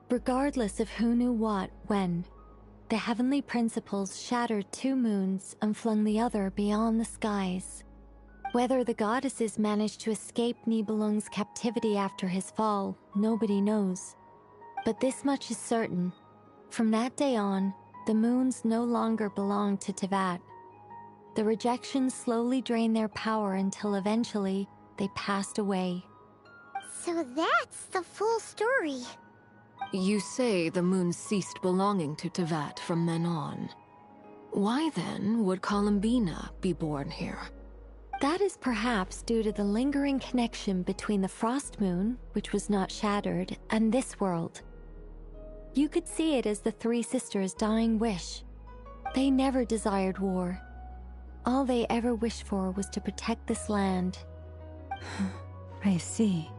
Regardless of who knew what, when, the heavenly principles shattered 2 moons and flung the other beyond the skies. Whether the goddesses managed to escape Nibelung's captivity after his fall, nobody knows. But this much is certain. From that day on, the moons no longer belonged to Teyvat. The rejection slowly drained their power until eventually they passed away. So that's the full story. You say the moon ceased belonging to Teyvat from then on. Why then would Columbina be born here? That is perhaps due to the lingering connection between the Frost Moon, which was not shattered, and this world. You could see it as the 3 sisters' dying wish. They never desired war. All they ever wished for was to protect this land. I see.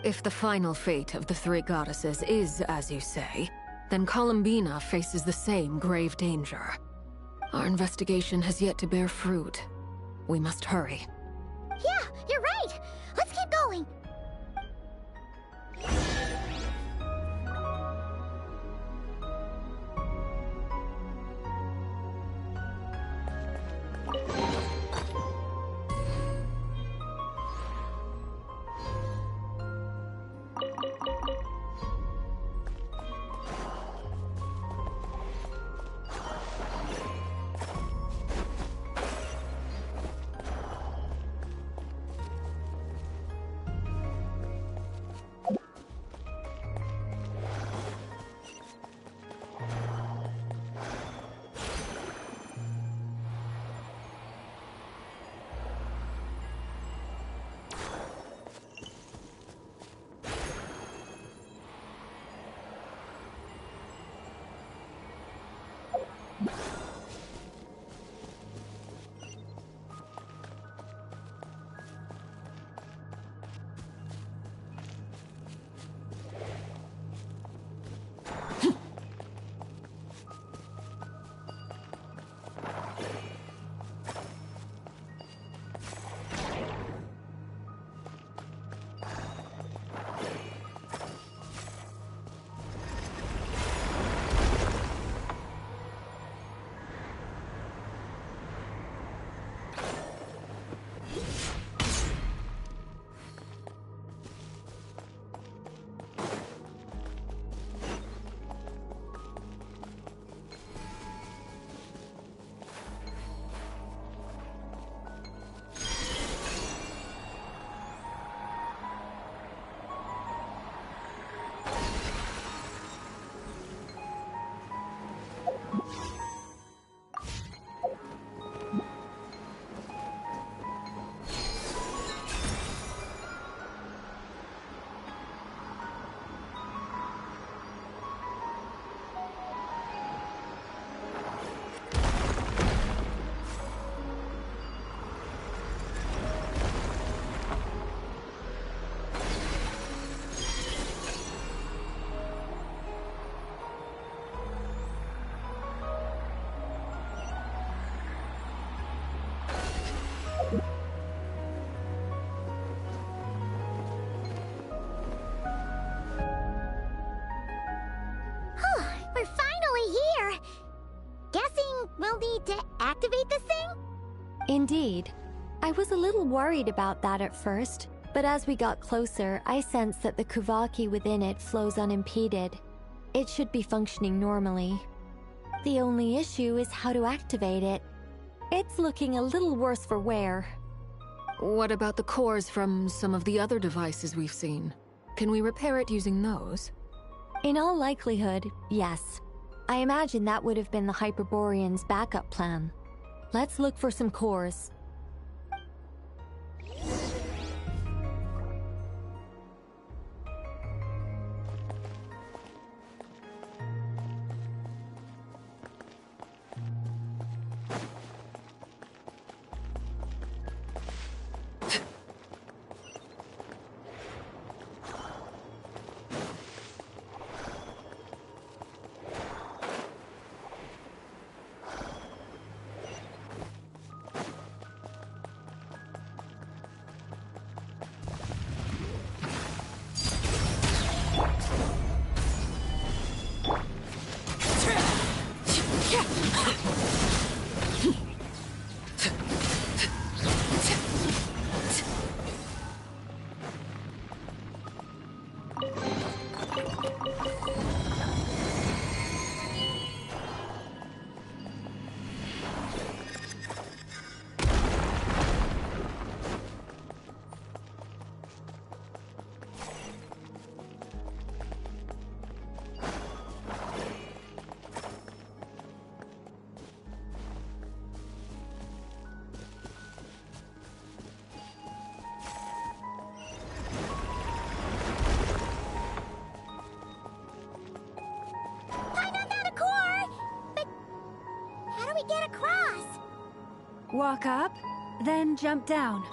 If the final fate of the 3 goddesses is as you say, then Columbina faces the same grave danger. Our investigation has yet to bear fruit. We must hurry. Yeah, you're right! Let's keep going! We're finally here! Guessing we'll need to activate this thing? Indeed. I was a little worried about that at first, but as we got closer, I sensed that the Kuvaki within it flows unimpeded. It should be functioning normally. The only issue is how to activate it. It's looking a little worse for wear. What about the cores from some of the other devices we've seen? Can we repair it using those? In all likelihood, yes. I imagine that would have been the Hyperborean's backup plan. Let's look for some cores. Walk up, then jump down.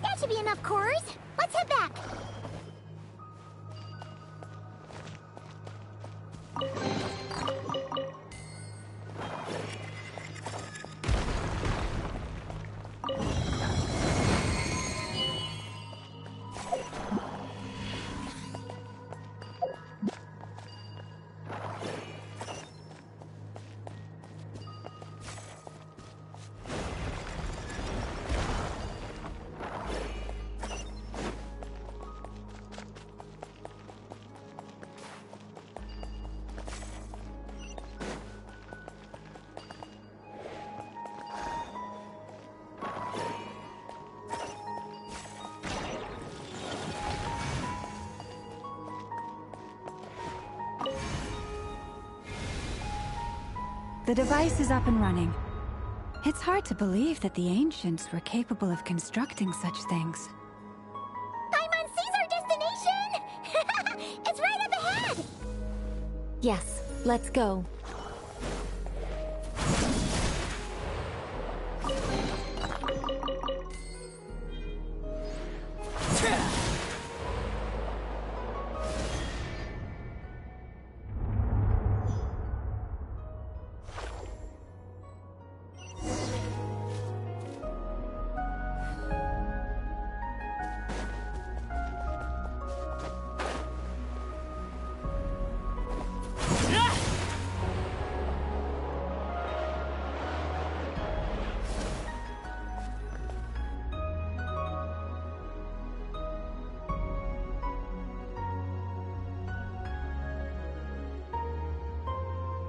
That should be enough cores. Let's head back. The device is up and running. It's hard to believe that the ancients were capable of constructing such things. Paimon sees our destination! It's right up ahead! Yes, let's go.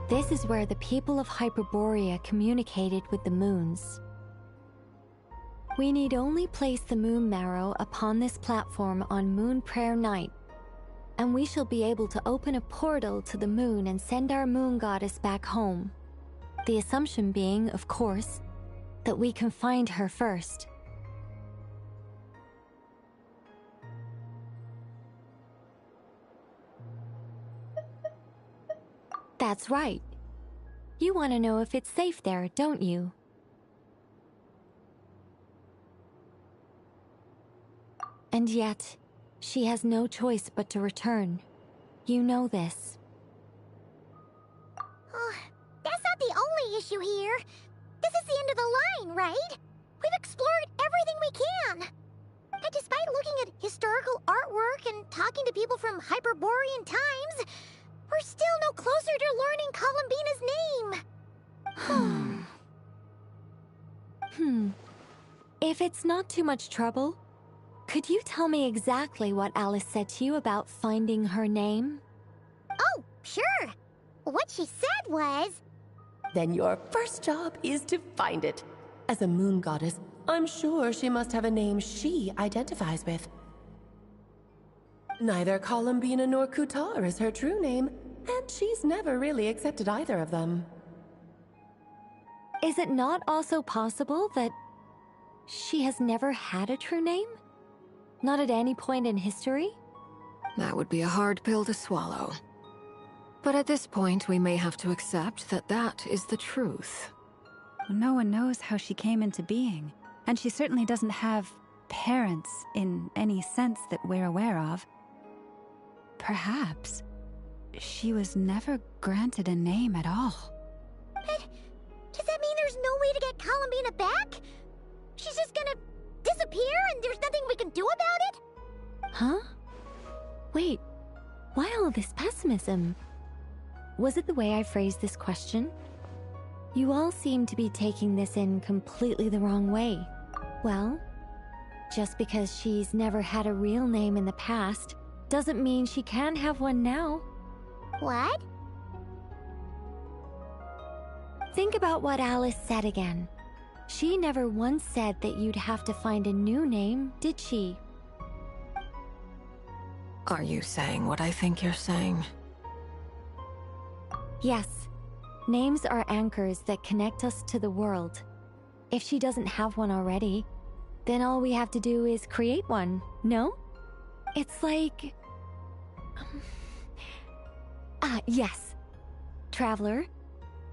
This is where the people of Hyperborea communicated with the moons. We need only place the moon marrow upon this platform on Moon Prayer Night, and we shall be able to open a portal to the moon and send our moon goddess back home. The assumption being, of course, that we can find her first. That's right. You want to know if it's safe there, don't you? And yet, she has no choice but to return. You know this. That's not the only issue here. This is the end of the line, right? We've explored everything we can. And despite looking at historical artwork and talking to people from Hyperborean times, we're still no closer to learning Columbina's name. If it's not too much trouble, could you tell me exactly what Alice said to you about finding her name? Oh, sure. What she said was, Then your first job is to find it. As a moon goddess, I'm sure she must have a name she identifies with. Neither Columbina nor Kutar is her true name, and she's never really accepted either of them. Is it not also possible that she has never had a true name? Not at any point in history? That would be a hard pill to swallow. But at this point, we may have to accept that that is the truth. No one knows how she came into being, and she certainly doesn't have parents in any sense that we're aware of. Perhaps she was never granted a name at all. But does that mean there's no way to get Columbina back? She's just gonna disappear and there's nothing we can do about it? Huh? Wait, why all this pessimism? Was it the way I phrased this question? You all seem to be taking this in completely the wrong way. Well, just because she's never had a real name in the past doesn't mean she can't have one now. What? Think about what Alice said again. She never once said that you'd have to find a new name, did she? Are you saying what I think you're saying? Yes. Names are anchors that connect us to the world. If she doesn't have one already, then all we have to do is create one, no? It's like... yes. Traveler,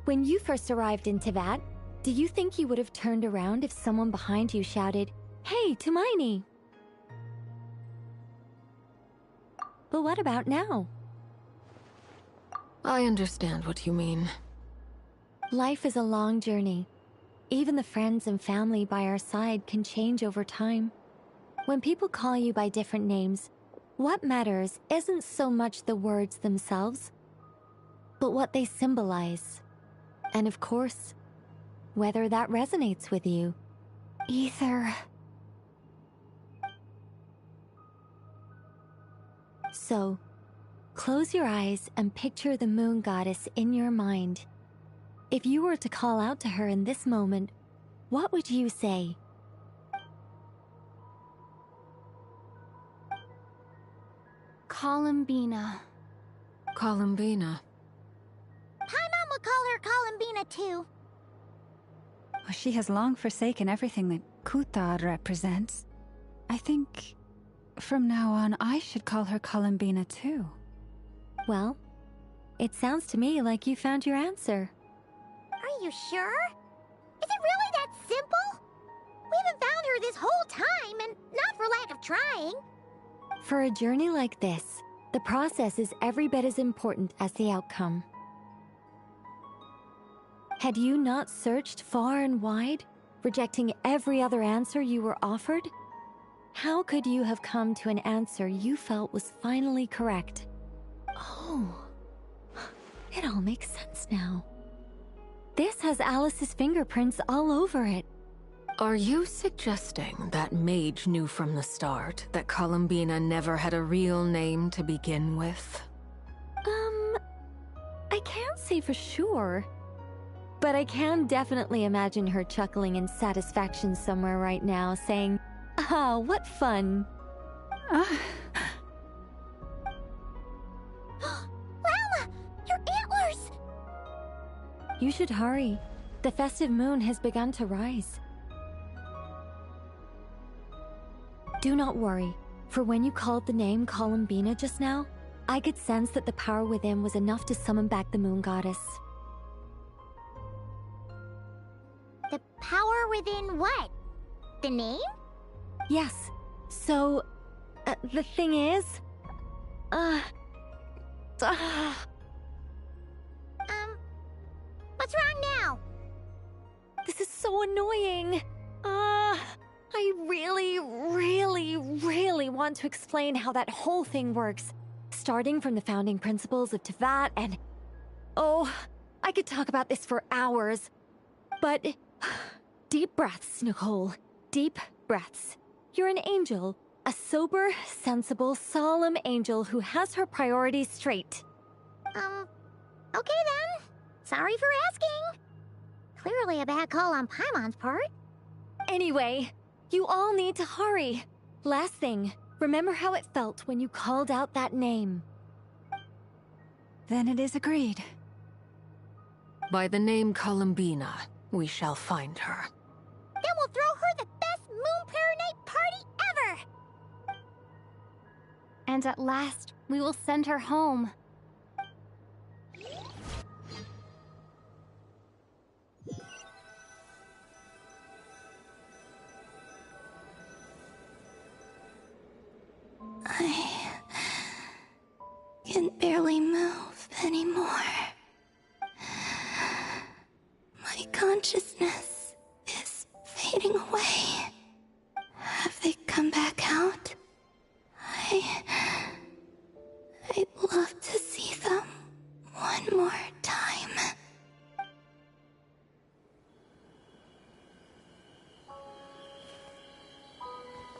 when you first arrived in Teyvat, do you think you would have turned around if someone behind you shouted, "Hey, Tumaini"? But what about now? I understand what you mean. Life is a long journey. Even the friends and family by our side can change over time. When people call you by different names, what matters isn't so much the words themselves, but what they symbolize. And of course, whether that resonates with you. Ether. So, close your eyes and picture the moon goddess in your mind. If you were to call out to her in this moment, what would you say? Columbina. Columbina. Paimon will call her Columbina too. Well, she has long forsaken everything that Kutar represents. I think from now on I should call her Columbina too. Well, it sounds to me like you found your answer. Are you sure? Is it really that simple? We haven't found her this whole time, and not for lack of trying. For a journey like this, the process is every bit as important as the outcome. Had you not searched far and wide, rejecting every other answer you were offered? How could you have come to an answer you felt was finally correct? Oh, it all makes sense now. This has Alice's fingerprints all over it. Are you suggesting that Mage knew from the start that Columbina never had a real name to begin with? I can't say for sure. But I can definitely imagine her chuckling in satisfaction somewhere right now, saying, "Ah, what fun." Llama! Your antlers! You should hurry. The festive moon has begun to rise. Do not worry, for when you called the name Columbina just now, I could sense that the power within was enough to summon back the moon goddess. The power within what? The name? Yes. So, the thing is... What's wrong now? This is so annoying. I really want to explain how that whole thing works. Starting from the founding principles of Teyvat and... Oh, I could talk about this for hours. But... Deep breaths, Nicole. Deep breaths. You're an angel. A sober, sensible, solemn angel who has her priorities straight. Okay then. Sorry for asking. clearly a bad call on Paimon's part. Anyway, you all need to hurry. Last thing, remember how it felt when you called out that name. Then it is agreed. By the name Columbina, we shall find her. Then we'll throw her the best Moon Paranite party ever! And at last, we will send her home. I can barely move anymore. My consciousness is fading away. Have they come back out? I'd love to see them one more time.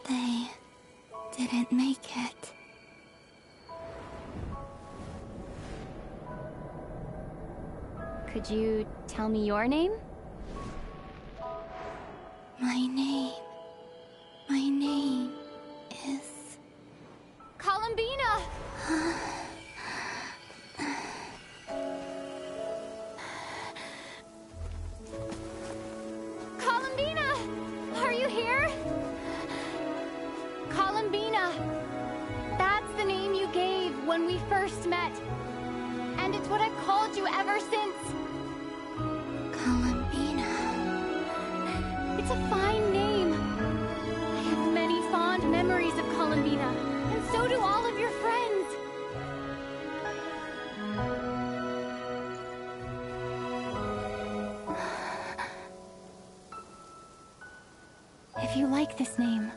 They didn't make it. Could you tell me your name? My name is... Columbina! Columbina! Are you here? Columbina! That's the name you gave when we first met. And it's what I've called you ever since. Columbina. It's a fine name. I have many fond memories of Columbina, and so do all of your friends. If you like this name,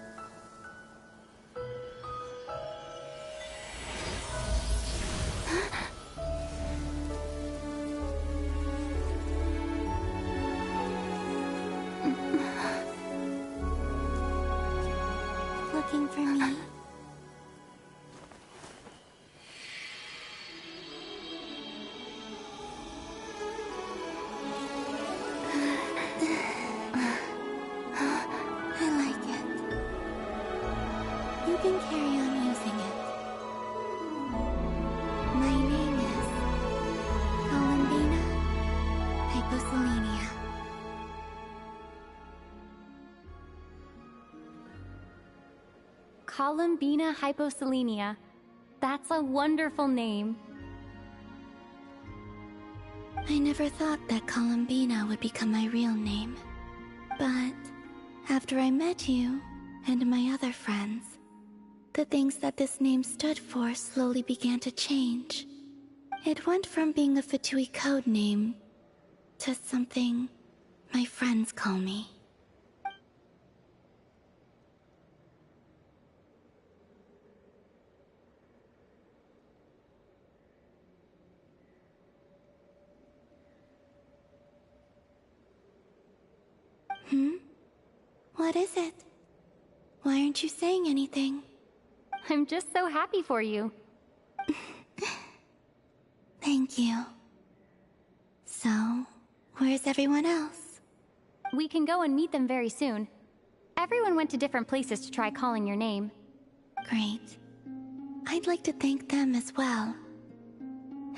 looking for me? I like it. You can carry on using it. My name is Columbina Hyposelenia. Columbina Hyposelenia. That's a wonderful name. I never thought that Columbina would become my real name. But after I met you and my other friends, the things that this name stood for slowly began to change. It went from being a Fatui code name to something my friends call me. What is it? Why aren't you saying anything? I'm just so happy for you. Thank you. So, where's everyone else? We can go and meet them very soon. Everyone went to different places to try calling your name. Great. I'd like to thank them as well.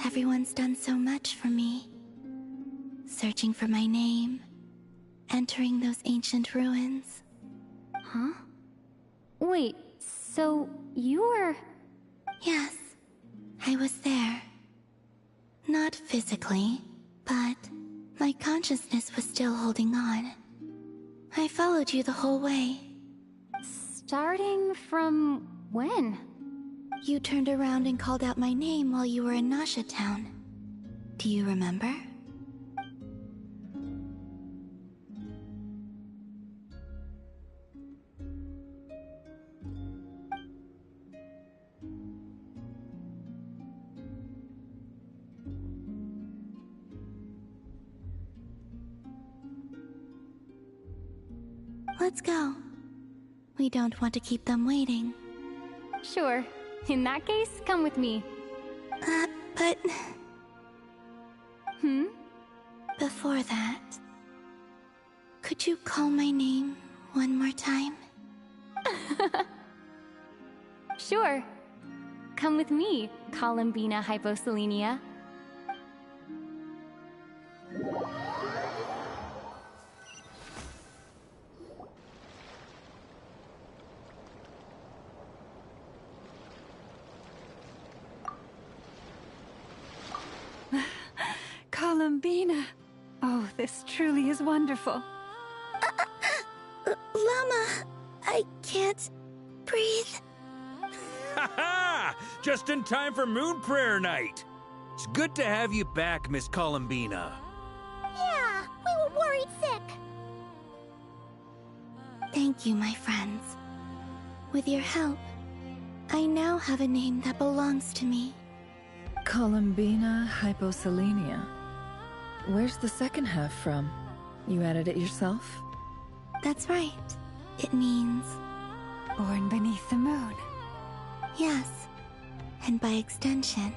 Everyone's done so much for me. Searching for my name, entering those ancient ruins. Huh? Wait, so you were... Yes, I was there. Not physically, but my consciousness was still holding on. I followed you the whole way. Starting from when? You turned around and called out my name while you were in Nasha Town. Do you remember? Let's go. We don't want to keep them waiting. Sure. In that case, come with me. But... Hmm? Before that, Could you call my name one more time? Sure. Come with me, Columbina Hyposelenia. Columbina. Oh, this truly is wonderful. Llama, I can't breathe. Ha ha! Just in time for Moon Prayer Night. It's good to have you back, Miss Columbina. Yeah, we were worried sick. Thank you, my friends. With your help, I now have a name that belongs to me. Columbina Hyposelenia. Where's the second half from? You added it yourself? That's right. It means... Born beneath the moon. Yes. And by extension,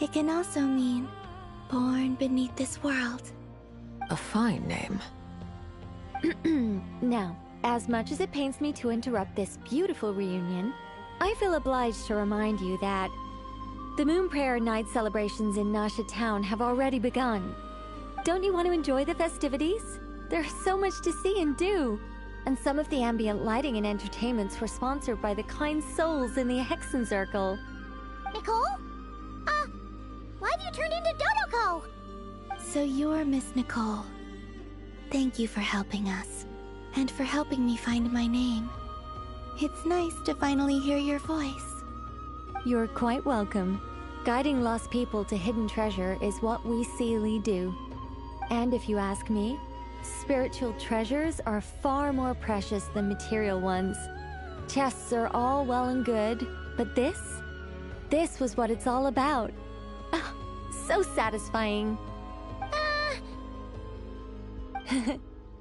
it can also mean born beneath this world. A fine name. Now, as much as it pains me to interrupt this beautiful reunion, I feel obliged to remind you that the Moon Prayer Night celebrations in Nasha Town have already begun. Don't you want to enjoy the festivities? There's so much to see and do. And some of the ambient lighting and entertainments were sponsored by the kind souls in the Hexen Circle. Nicole? Why have you turned into Dodoko? So you're Miss Nicole. Thank you for helping us, and for helping me find my name. It's nice to finally hear your voice. You're quite welcome. Guiding lost people to hidden treasure is what we Seelie do. And if you ask me, spiritual treasures are far more precious than material ones. Chests are all well and good, but this was what it's all about. Ah, so satisfying.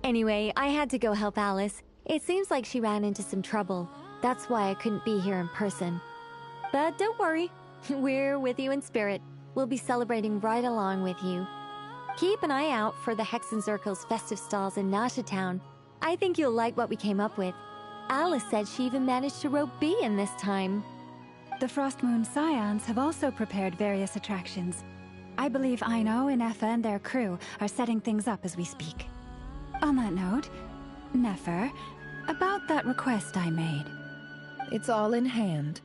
Anyway, I had to go help Alice. It seems like she ran into some trouble. That's why I couldn't be here in person. But don't worry, we're with you in spirit. We'll be celebrating right along with you. Keep an eye out for the Hexen Circle's festive stalls in Nasha Town. I think you'll like what we came up with. Alice said she even managed to rope B in this time. The Frost Moon Scions have also prepared various attractions. I believe Aino, Ineffa, and their crew are setting things up as we speak. On that note, Nefer, about that request I made. It's all in hand.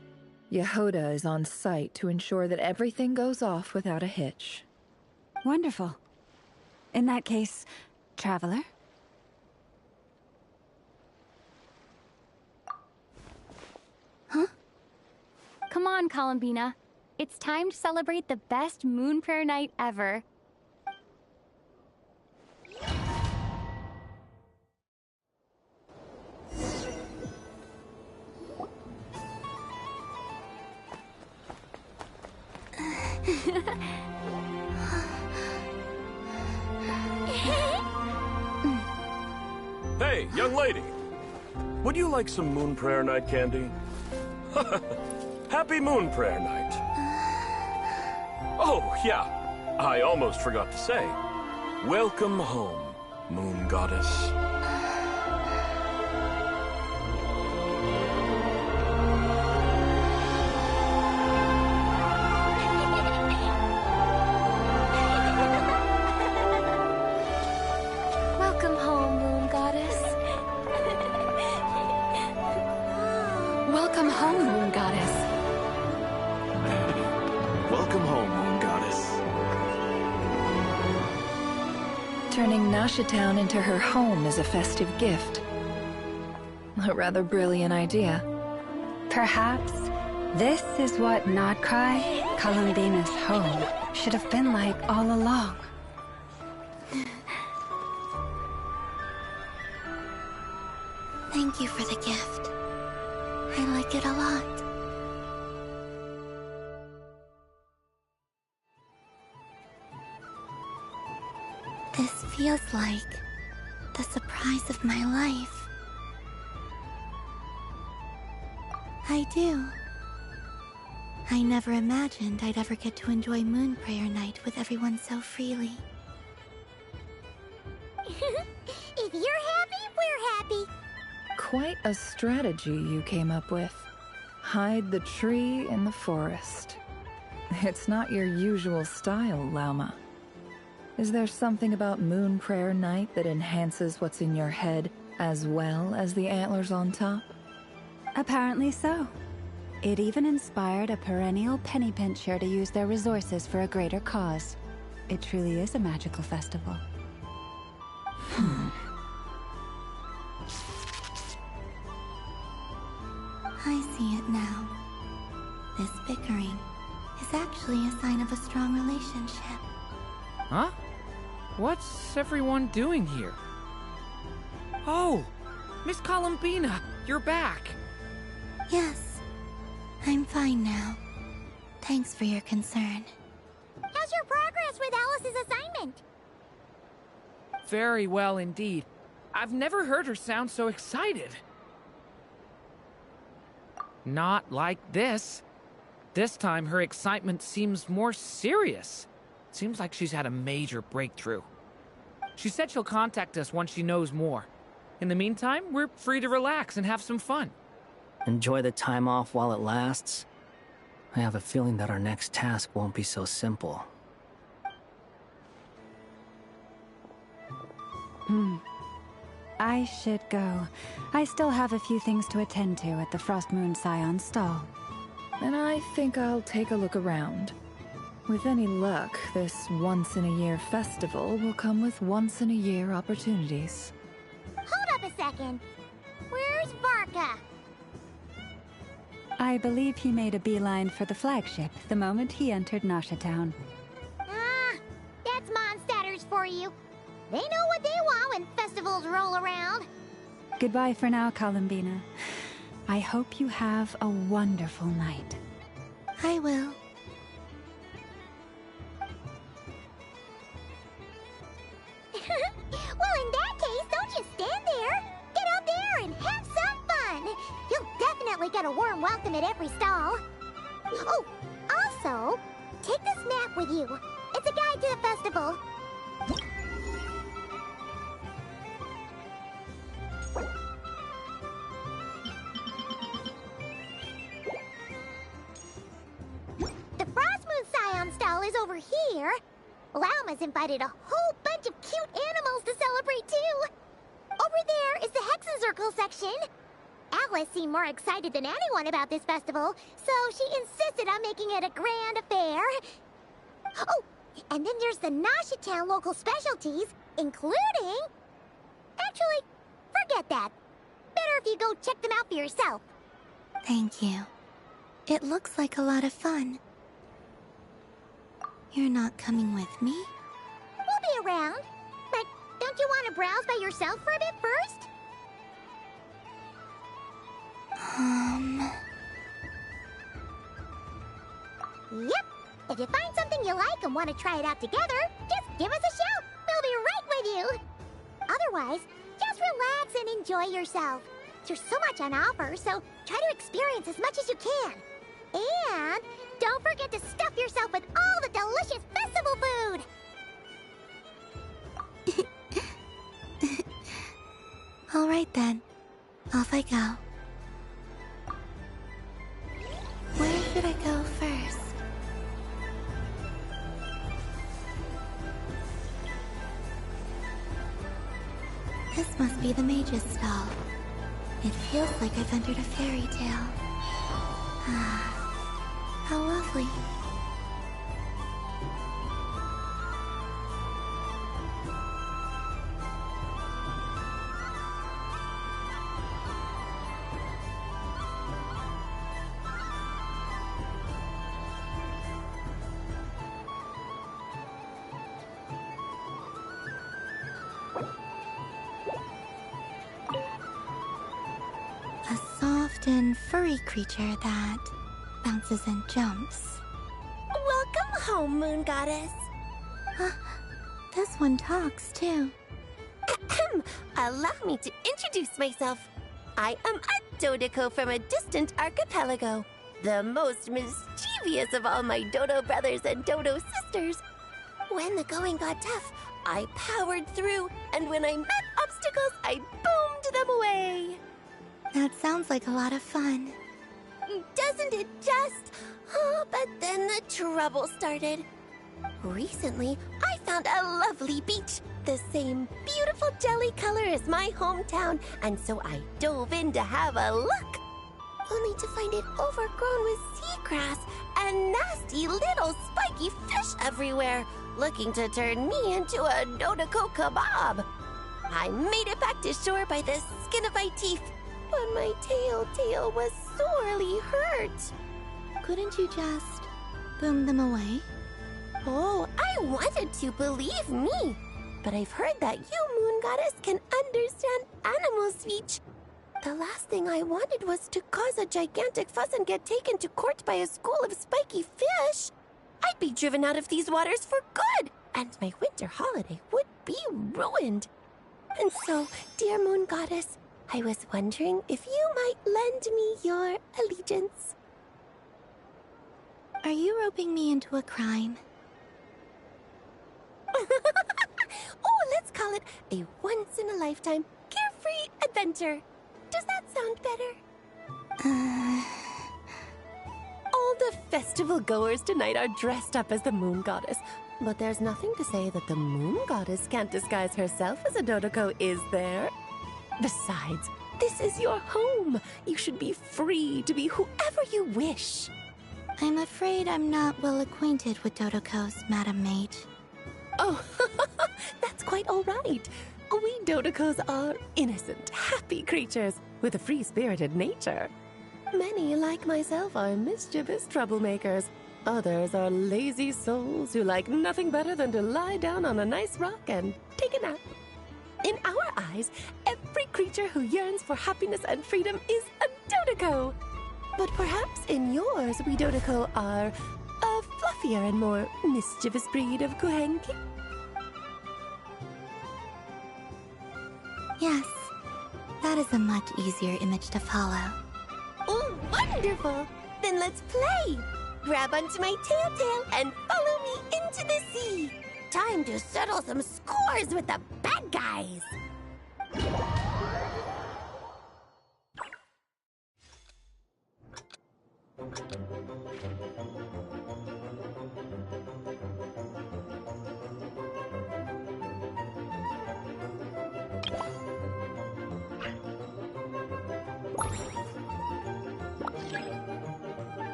Yehoda is on site to ensure that everything goes off without a hitch. Wonderful. In that case, Traveler? Huh? Come on, Columbina. It's time to celebrate the best Moon Prayer Night ever. Hey, young lady. Would you like some Moon Prayer Night candy? Happy Moon Prayer Night. Oh, yeah. I almost forgot to say. Welcome home, Moon Goddess. Welcome home, Moon Goddess. Welcome home, Moon Goddess. Welcome home, Moon Goddess. Turning Nasha Town into her home is a festive gift. A rather brilliant idea. Perhaps this is what Nodcry, Columbina's home, should have been like all along. Thank you for the gift. I like it a lot. This feels like the surprise of my life. I do. I never imagined I'd ever get to enjoy Moon Prayer Night with everyone so freely. If you're Quite a strategy you came up with. Hide the tree in the forest. It's not your usual style, Lauma. Is there something about Moon Prayer Night that enhances what's in your head as well as the antlers on top? Apparently so. It even inspired a perennial penny pincher to use their resources for a greater cause. It truly is a magical festival. I see it now. This bickering is actually a sign of a strong relationship. Huh? What's everyone doing here? Oh! Miss Columbina, you're back! Yes, I'm fine now. Thanks for your concern. How's your progress with Alice's assignment? Very well indeed. I've never heard her sound so excited. Not like this. This time her excitement seems more serious. Seems like she's had a major breakthrough. She said she'll contact us once she knows more. In the meantime, we're free to relax and have some fun. Enjoy the time off while it lasts. I have a feeling that our next task won't be so simple. I should go. I still have a few things to attend to at the Frost Moon Scion stall. And I think I'll take a look around. With any luck, this once-in-a-year festival will come with once-in-a-year opportunities. Hold up a second. Where's Varka? I believe he made a beeline for the flagship the moment he entered Nasha Town. Ah, that's Mondstadters for you. They know what they want when festivals roll around. Goodbye for now, Columbina. I hope you have a wonderful night. I will. Well, in that case, don't just stand there. Get out there and have some fun. You'll definitely get a warm welcome at every stall. Oh, also, take this map with you. It's a guide to the festival. The Frost Moon Scion stall is over here. Lauma's invited a whole bunch of cute animals to celebrate too. Over there is the Hexen section. Alice seemed more excited than anyone about this festival, so she insisted on making it a grand affair. Oh, and then there's the Nasha Town local specialties, including... Actually, forget that. Better if you go check them out for yourself. Thank you. It looks like a lot of fun. You're not coming with me? We'll be around. But don't you want to browse by yourself for a bit first? Yep. If you find something you like and want to try it out together, just give us a shout. We'll be right with you. Otherwise, just relax and enjoy yourself. There's so much on offer, so try to experience as much as you can. And don't forget to stuff yourself with all the delicious festival food! All right then. Off I go. Where should I go first? This must be the mage's stall. It feels like I've entered a fairy tale. Ah, how lovely. A soft and furry creature that bounces and jumps. Welcome home, Moon Goddess. This one talks too. Allow me to introduce myself. I am a Dodico from a distant archipelago, the most mischievous of all my Dodo brothers and Dodo sisters. When the going got tough, I powered through, and when I met obstacles, I boomed them away. That sounds like a lot of fun. Doesn't it just? Oh, but then the trouble started. Recently, I found a lovely beach, the same beautiful jelly color as my hometown, and so I dove in to have a look. Only to find it overgrown with seagrass and nasty little spiky fish everywhere, looking to turn me into a Dodoko kebab. I made it back to shore by the skin of my teeth, but my tail was sorely hurt. Couldn't you just boom them away? Oh, I wanted to, believe me. But I've heard that you, Moon Goddess, can understand animal speech. The last thing I wanted was to cause a gigantic fuss and get taken to court by a school of spiky fish. I'd be driven out of these waters for good, and my winter holiday would be ruined. And so, dear Moon Goddess, I was wondering if you might lend me your allegiance. Are you roping me into a crime? Oh, let's call it a once-in-a-lifetime carefree adventure. Does that sound better? All the festival goers tonight are dressed up as the Moon Goddess. But there's nothing to say that the Moon Goddess can't disguise herself as a Dodoko, is there? Besides, this is your home. You should be free to be whoever you wish. I'm afraid I'm not well acquainted with Dodokos, Madam Mage. Oh, that's quite all right. We Dodokos are innocent, happy creatures with a free-spirited nature. Many, like myself, are mischievous troublemakers. Others are lazy souls who like nothing better than to lie down on a nice rock and take a nap. In our eyes, every creature who yearns for happiness and freedom is a Dodoko. But perhaps in yours, we Dodoko are a fluffier and more mischievous breed of Kuhenki? Yes, that is a much easier image to follow. Oh, wonderful! Then let's play! Grab onto my tail and follow me into the sea! Time to settle some scores with the bad guys!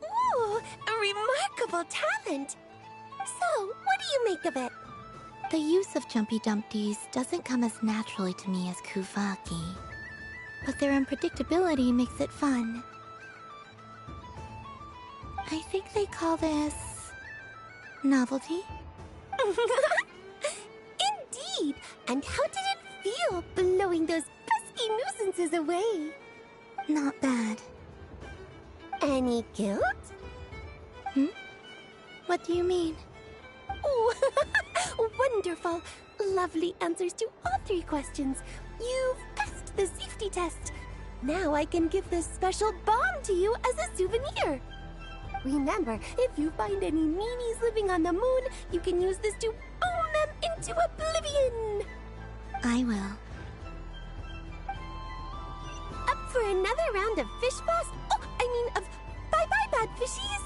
Ooh, a remarkable talent! So, what do you make of it? The use of Jumpy Dumpties doesn't come as naturally to me as Kuvaki, but their unpredictability makes it fun. I think they call this... novelty? Indeed! And how did it feel, blowing those pesky nuisances away? Not bad. Any guilt? What do you mean? Oh, wonderful! Lovely answers to all 3 questions. You've passed the safety test. Now I can give this special bomb to you as a souvenir. Remember, if you find any meanies living on the moon, you can use this to boom them into oblivion. I will. Up for another round of fish blast? Oh, I mean of bye-bye, bad fishies.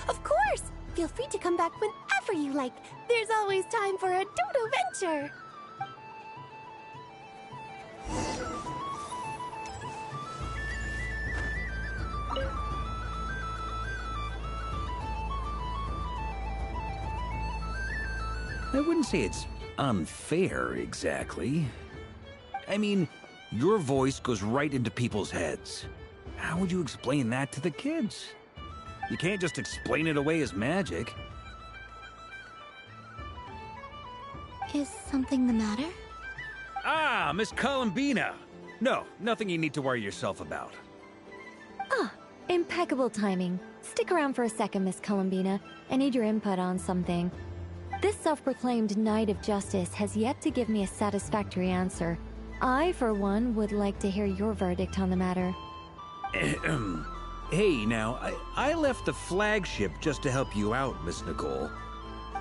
Of course! Feel free to come back whenever you like. There's always time for a dodo venture. I wouldn't say it's unfair, exactly. I mean, your voice goes right into people's heads. How would you explain that to the kids? You can't just explain it away as magic. Is something the matter? Ah, Miss Columbina! No, nothing you need to worry yourself about. Ah, impeccable timing. Stick around for a second, Miss Columbina. I need your input on something. This self-proclaimed Knight of Justice has yet to give me a satisfactory answer. I, for one, would like to hear your verdict on the matter. Hey, now, I left the flagship just to help you out, Miss Nicole.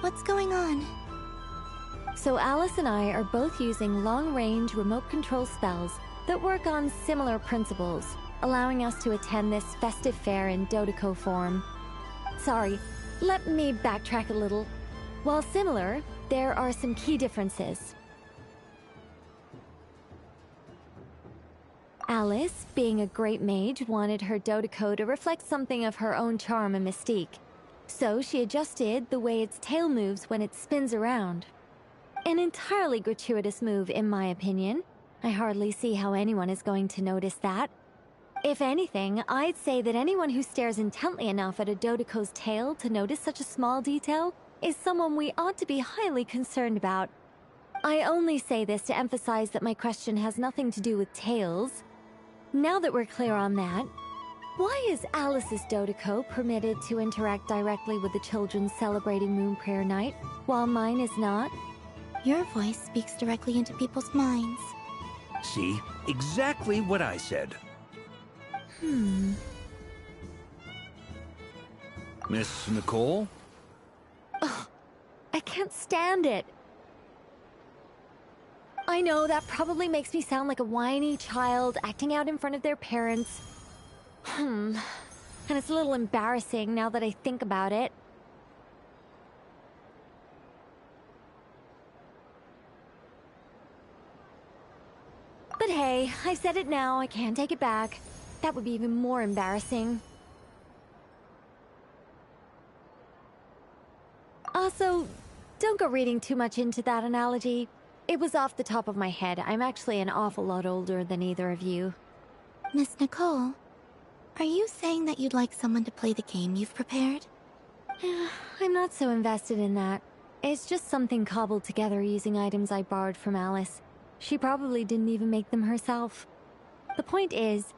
What's going on? So Alice and I are both using long-range remote control spells that work on similar principles, allowing us to attend this festive fair in Dodoco form. Sorry, let me backtrack a little. While similar, there are some key differences. Alice, being a great mage, wanted her Dodoco to reflect something of her own charm and mystique. So she adjusted the way its tail moves when it spins around. An entirely gratuitous move, in my opinion. I hardly see how anyone is going to notice that. If anything, I'd say that anyone who stares intently enough at a Dodoco's tail to notice such a small detail is someone we ought to be highly concerned about. I only say this to emphasize that my question has nothing to do with tails. Now that we're clear on that, why is Alice's Dodoco permitted to interact directly with the children celebrating Moon Prayer Night, while mine is not? Your voice speaks directly into people's minds. See? Exactly what I said. Miss Nicole? Ugh, I can't stand it. I know that probably makes me sound like a whiny child acting out in front of their parents. And it's a little embarrassing now that I think about it. But hey, I said it now, I can't take it back. That would be even more embarrassing. Also, don't go reading too much into that analogy. It was off the top of my head. I'm actually an awful lot older than either of you. Miss Nicole, are you saying that you'd like someone to play the game you've prepared? I'm not so invested in that. It's just something cobbled together using items I borrowed from Alice. She probably didn't even make them herself. The point is,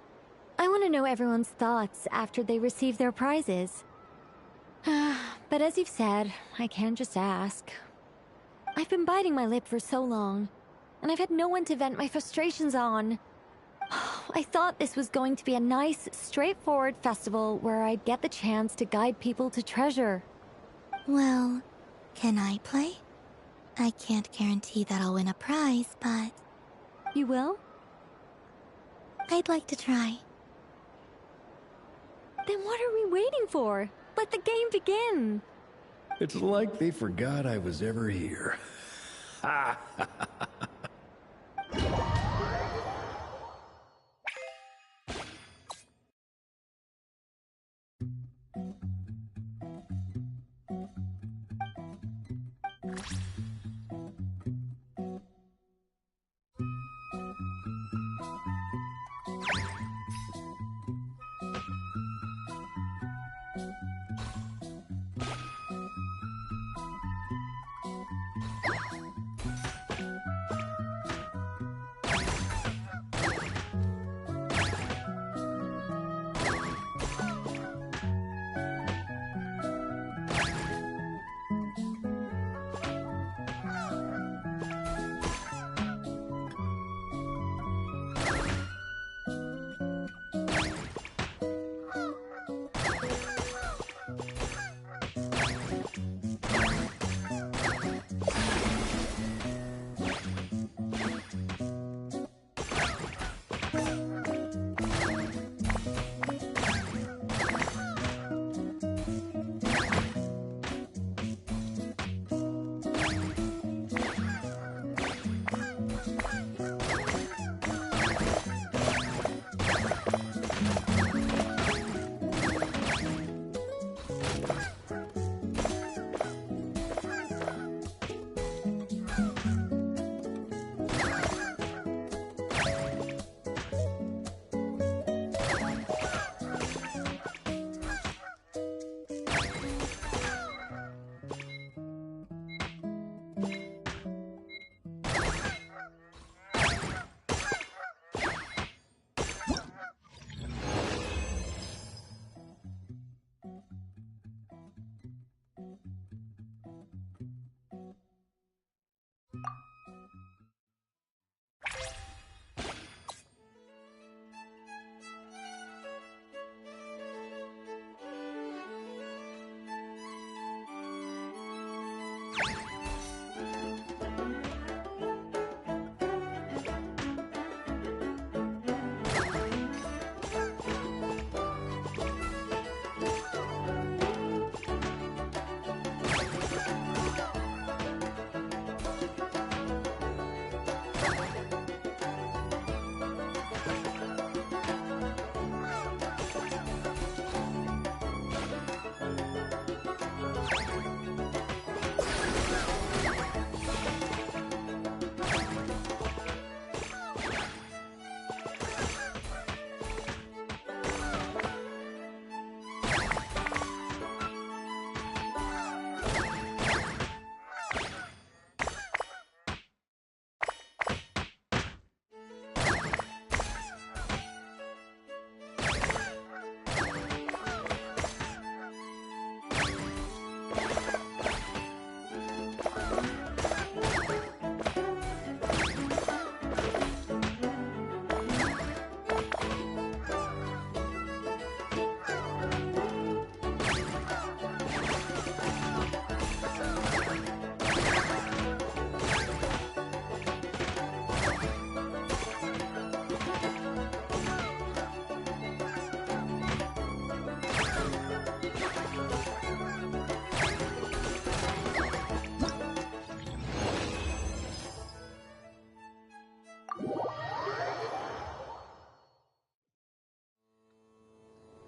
I want to know everyone's thoughts after they receive their prizes. But as you've said, I can't just ask. I've been biting my lip for so long, and I've had no one to vent my frustrations on. I thought this was going to be a nice, straightforward festival where I'd get the chance to guide people to treasure. Well, can I play? I can't guarantee that I'll win a prize, but... You will? I'd like to try. Then what are we waiting for? Let the game begin! It's like they forgot I was ever here.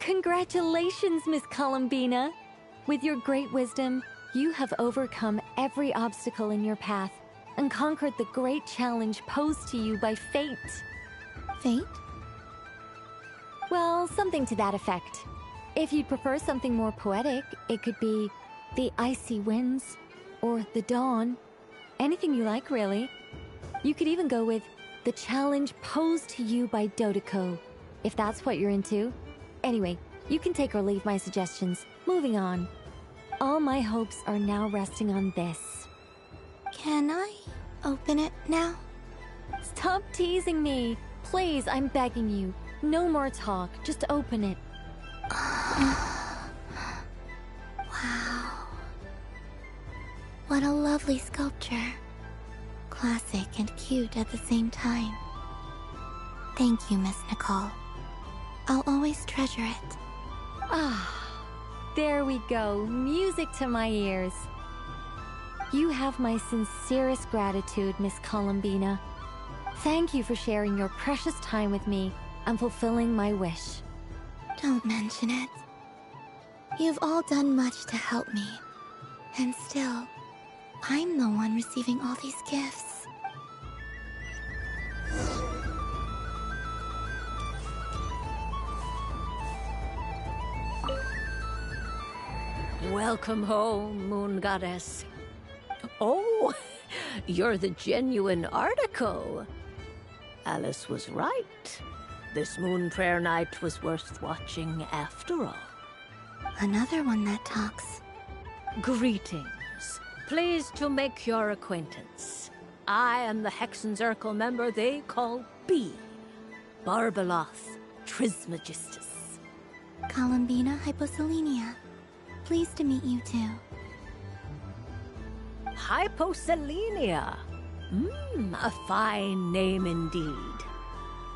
Congratulations, Miss Columbina! With your great wisdom, you have overcome every obstacle in your path and conquered the great challenge posed to you by fate. Fate? Well, something to that effect. If you'd prefer something more poetic, it could be the icy winds or the dawn. Anything you like, really. You could even go with the challenge posed to you by Dodeko, if that's what you're into. Anyway, you can take or leave my suggestions. Moving on. All my hopes are now resting on this. Can I open it now? Stop teasing me. Please, I'm begging you. No more talk. Just open it. Wow. What a lovely sculpture. Classic and cute at the same time. Thank you, Miss Nicole. I'll always treasure it. Ah, there we go. Music to my ears. You have my sincerest gratitude, Miss Columbina. Thank you for sharing your precious time with me and fulfilling my wish. Don't mention it. You've all done much to help me. And still, I'm the one receiving all these gifts. Welcome home, Moon Goddess. Oh, you're the genuine article. Alice was right. This Moon Prayer Night was worth watching after all. Another one that talks. Greetings. Pleased to make your acquaintance. I am the Hexenzirkel member they call B. Barbeloth Trismegistus. Columbina Hyposelenia. Pleased to meet you too. Hyposelenia. A fine name indeed.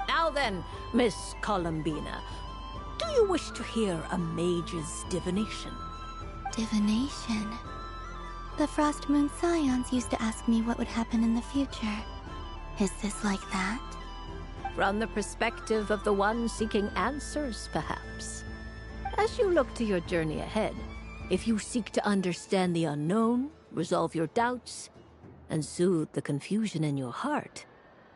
Now then, Miss Columbina, do you wish to hear a mage's divination? Divination? The Frost Moon Scions used to ask me what would happen in the future. Is this like that? From the perspective of the one seeking answers, perhaps. As you look to your journey ahead, if you seek to understand the unknown, resolve your doubts, and soothe the confusion in your heart,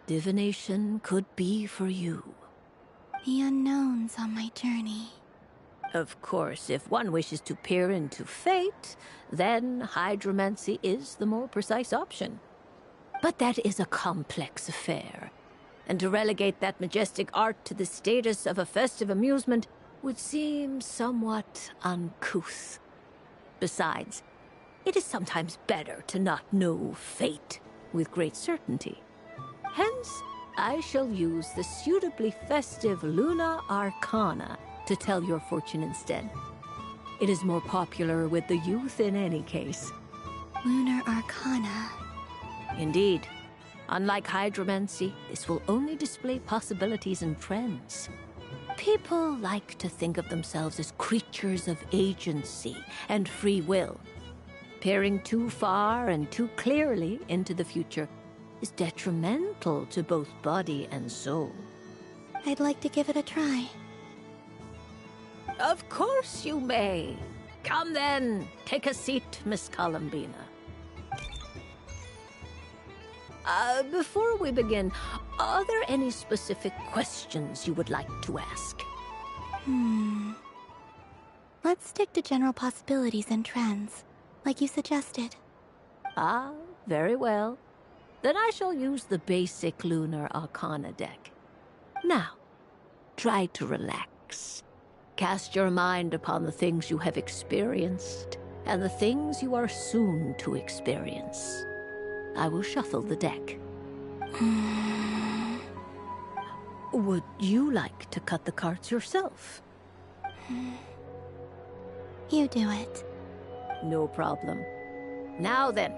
divination could be for you. The unknowns on my journey. Of course, if one wishes to peer into fate, then hydromancy is the more precise option. But that is a complex affair, and to relegate that majestic art to the status of a festive amusement would seem somewhat uncouth. Besides, it is sometimes better to not know fate with great certainty. Hence, I shall use the suitably festive Luna Arcana to tell your fortune instead. It is more popular with the youth in any case. Lunar Arcana. Indeed. Unlike hydromancy, this will only display possibilities and trends. People like to think of themselves as creatures of agency and free will. Peering too far and too clearly into the future is detrimental to both body and soul. I'd like to give it a try. Of course you may. Come then, take a seat, Miss Columbina. Before we begin, are there any specific questions you would like to ask? Let's stick to general possibilities and trends, like you suggested. Ah, very well. Then I shall use the basic Lunar Arcana deck. Now, try to relax. Cast your mind upon the things you have experienced and the things you are soon to experience. I will shuffle the deck. Would you like to cut the cards yourself? You do it. No problem. Now then,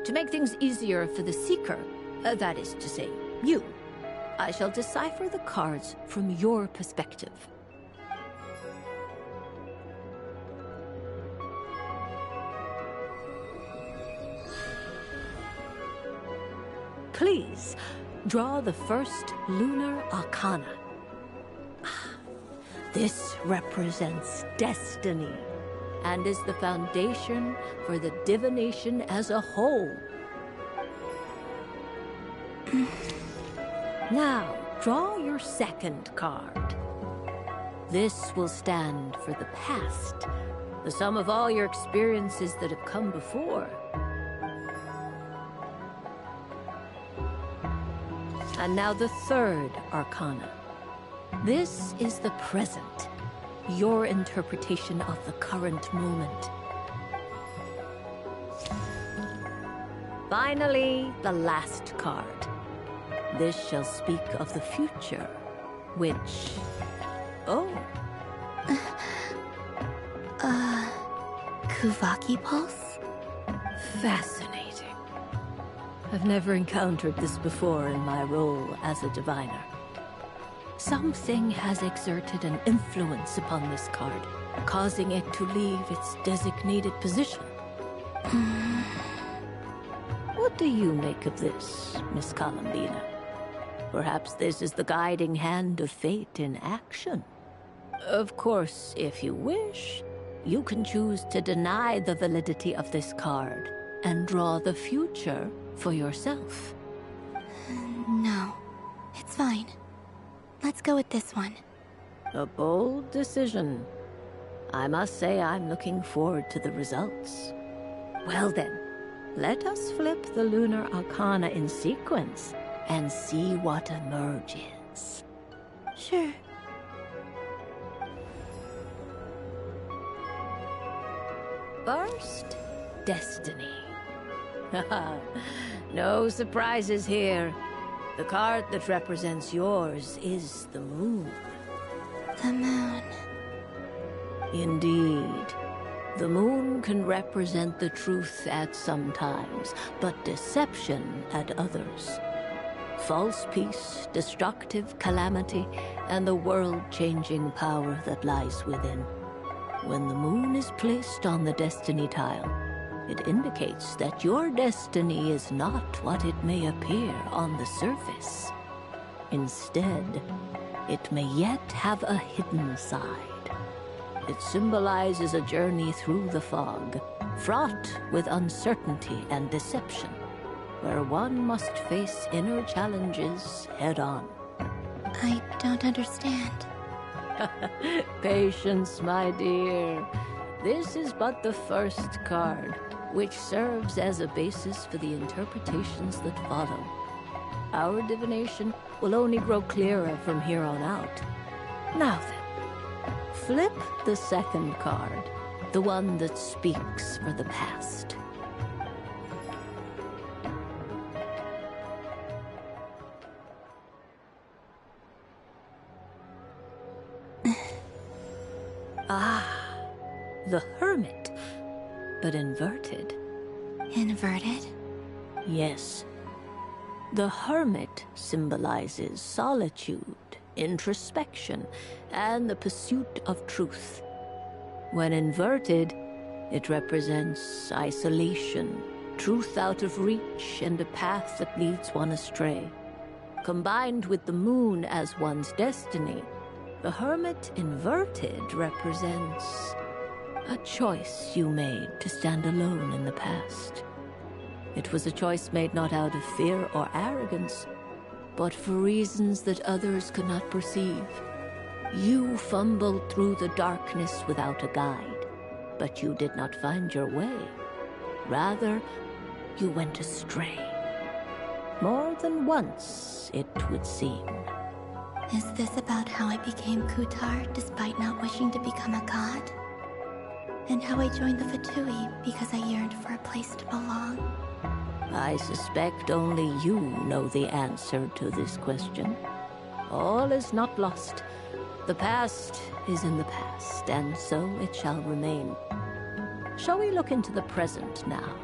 to make things easier for the Seeker, that is to say, you, I shall decipher the cards from your perspective. Please, draw the first Lunar Arcana. This represents destiny and is the foundation for the divination as a whole. Now, draw your second card. This will stand for the past, the sum of all your experiences that have come before. And now the third arcana. This is the present, your interpretation of the current moment. Finally, the last card. This shall speak of the future, which... Oh. Kuvaki Pulse? Fascinating. I've never encountered this before in my role as a diviner. Something has exerted an influence upon this card, causing it to leave its designated position. What do you make of this, Miss Columbina? Perhaps this is the guiding hand of fate in action. Of course, if you wish, you can choose to deny the validity of this card and draw the future for yourself. No, it's fine. Let's go with this one. A bold decision. I must say I'm looking forward to the results. Well then, let us flip the Lunar Arcana in sequence and see what emerges. Sure. First, Destiny. No surprises here. The card that represents yours is the moon. The moon. Indeed. The moon can represent the truth at some times, but deception at others. False peace, destructive calamity, and the world-changing power that lies within. When the moon is placed on the destiny tile, it indicates that your destiny is not what it may appear on the surface. Instead, it may yet have a hidden side. It symbolizes a journey through the fog, fraught with uncertainty and deception, where one must face inner challenges head-on. I don't understand. Patience, my dear. This is but the first card, which serves as a basis for the interpretations that follow. Our divination will only grow clearer from here on out. Now then, flip the second card, the one that speaks for the past. The Hermit, but inverted. Inverted? Yes. The Hermit symbolizes solitude, introspection, and the pursuit of truth. When inverted, it represents isolation, truth out of reach, and a path that leads one astray. Combined with the moon as one's destiny, the Hermit inverted represents a choice you made to stand alone in the past. It was a choice made not out of fear or arrogance, but for reasons that others could not perceive. You fumbled through the darkness without a guide, but you did not find your way. Rather, you went astray. More than once, it would seem. Is this about how I became Kutar despite not wishing to become a god? And how I joined the Fatui because I yearned for a place to belong? I suspect only you know the answer to this question. All is not lost. The past is in the past, and so it shall remain. Shall we look into the present now?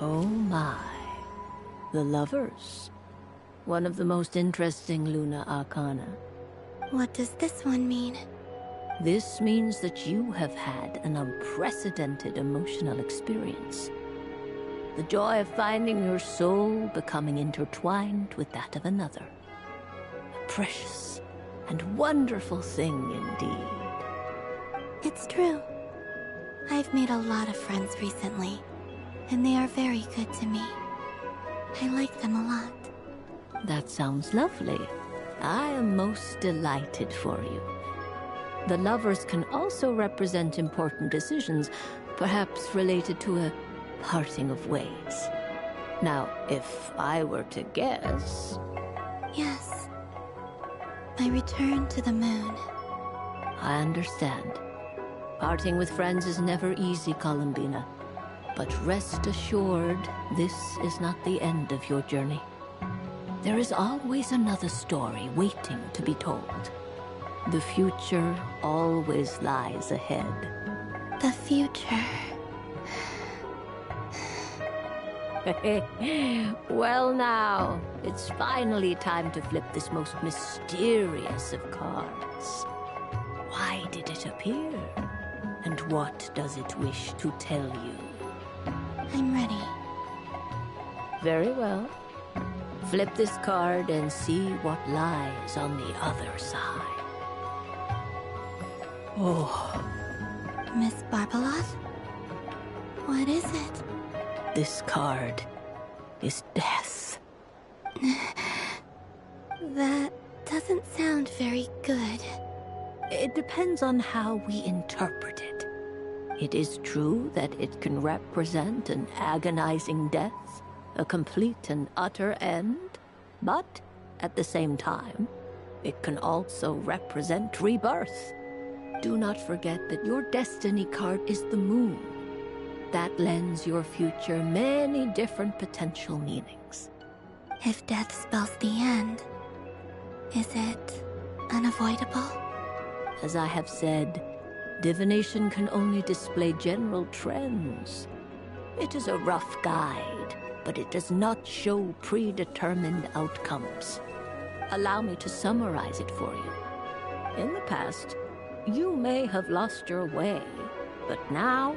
Oh my. The lovers. One of the most interesting Luna Arcana. What does this one mean? This means that you have had an unprecedented emotional experience. The joy of finding your soul becoming intertwined with that of another. A precious and wonderful thing indeed. It's true. I've made a lot of friends recently, and they are very good to me. I like them a lot. That sounds lovely. I am most delighted for you. The lovers can also represent important decisions, perhaps related to a parting of ways. Now, if I were to guess... Yes. My return to the moon. I understand. Parting with friends is never easy, Columbina. But rest assured, this is not the end of your journey. There is always another story waiting to be told. The future always lies ahead. The future. Well now, it's finally time to flip this most mysterious of cards. Why did it appear? And what does it wish to tell you? I'm ready. Very well. Flip this card and see what lies on the other side. Oh. Miss Barbeloth? What is it? This card is death. That doesn't sound very good. It depends on how we interpret it. It is true that it can represent an agonizing death, a complete and utter end, but at the same time, it can also represent rebirth. Do not forget that your destiny card is the moon. That lends your future many different potential meanings. If death spells the end, is it unavoidable? As I have said, divination can only display general trends. It is a rough guide, but it does not show predetermined outcomes. Allow me to summarize it for you. In the past, you may have lost your way, but now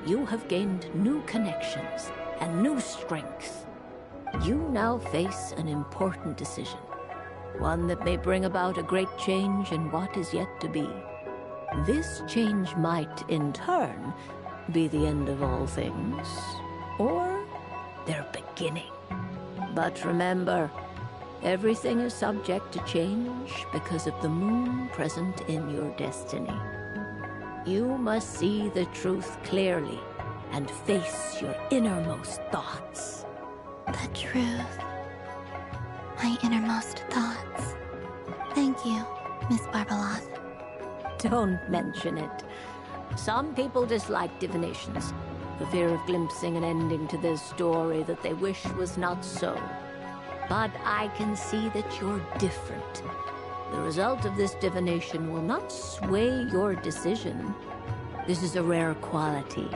you have gained new connections and new strength. You now face an important decision, one that may bring about a great change in what is yet to be. This change might, in turn, be the end of all things, or their beginning. But remember, everything is subject to change because of the moon present in your destiny. You must see the truth clearly and face your innermost thoughts. The truth. My innermost thoughts. Thank you, Miss Barbeloth. Don't mention it. Some people dislike divinations, for fear of glimpsing an ending to their story that they wish was not so. But I can see that you're different. The result of this divination will not sway your decision. This is a rare quality,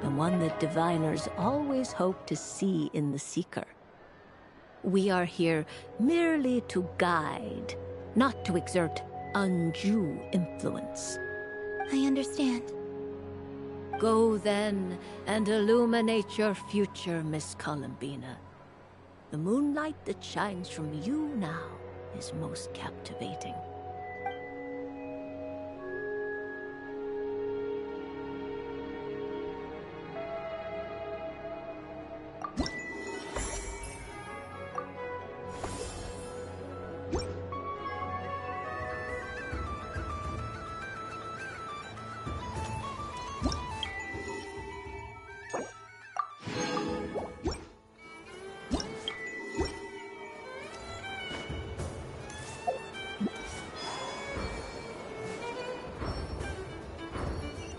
and one that diviners always hope to see in the seeker. We are here merely to guide, not to exert undue influence. I understand. Go then and illuminate your future, Miss Columbina. The moonlight that shines from you now is most captivating.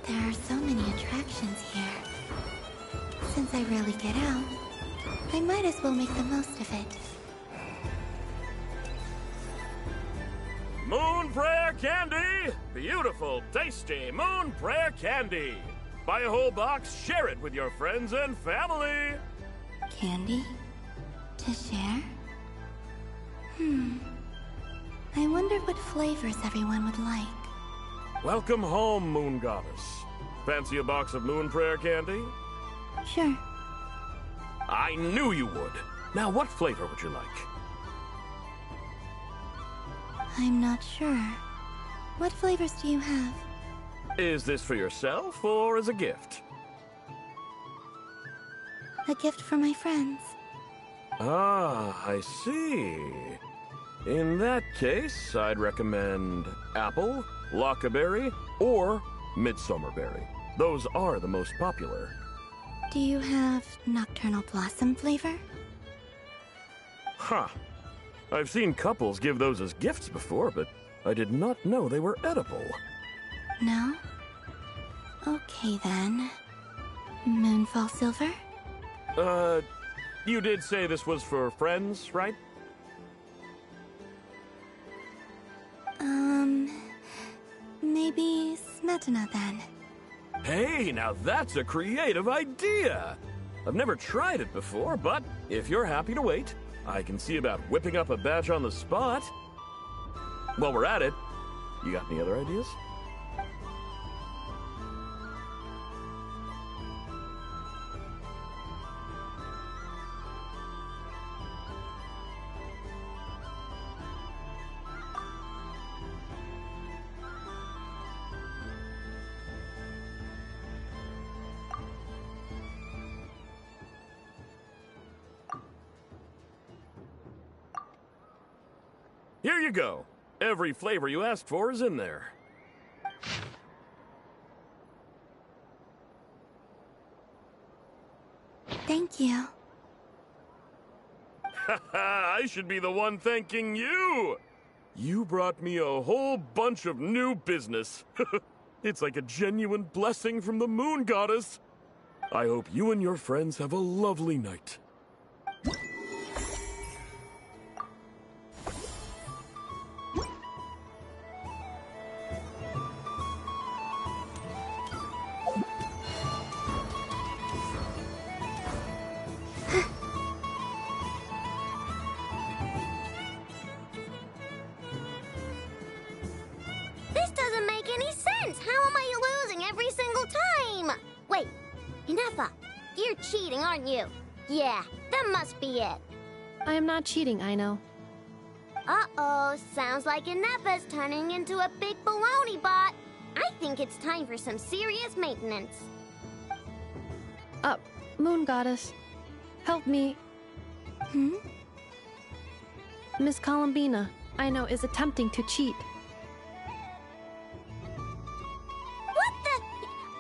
There are so many attractions here. Since I rarely get out, I might as well make the most of it. Moon Prayer Candy! Beautiful, tasty Moon Prayer Candy! Buy a whole box, share it with your friends and family! Candy? To share? I wonder what flavors everyone would like. Welcome home, Moon Goddess. Fancy a box of moon prayer candy? Sure. I knew you would. Now, what flavor would you like? I'm not sure. What flavors do you have? Is this for yourself or as a gift? A gift for my friends. Ah, I see. In that case, I'd recommend apple, lockaberry, or midsummerberry. Those are the most popular. Do you have nocturnal blossom flavor? Huh. I've seen couples give those as gifts before, but I did not know they were edible. No? Okay then. Moonfall silver? You did say this was for friends, right? Maybe smetana then. Hey, now that's a creative idea! I've never tried it before, but if you're happy to wait, I can see about whipping up a batch on the spot. While we're at it, you got any other ideas? Here you go. Every flavor you asked for is in there. Thank you. I should be the one thanking you! You brought me a whole bunch of new business. It's like a genuine blessing from the Moon Goddess. I hope you and your friends have a lovely night. This doesn't make any sense! How am I losing every single time? Wait, Inefa, you're cheating, aren't you? Yeah, that must be it. I am not cheating, Aino. Uh-oh, sounds like Inefa's turning into a big baloney bot. I think it's time for some serious maintenance. Moon Goddess, help me. Miss Columbina, Aino is attempting to cheat. What the?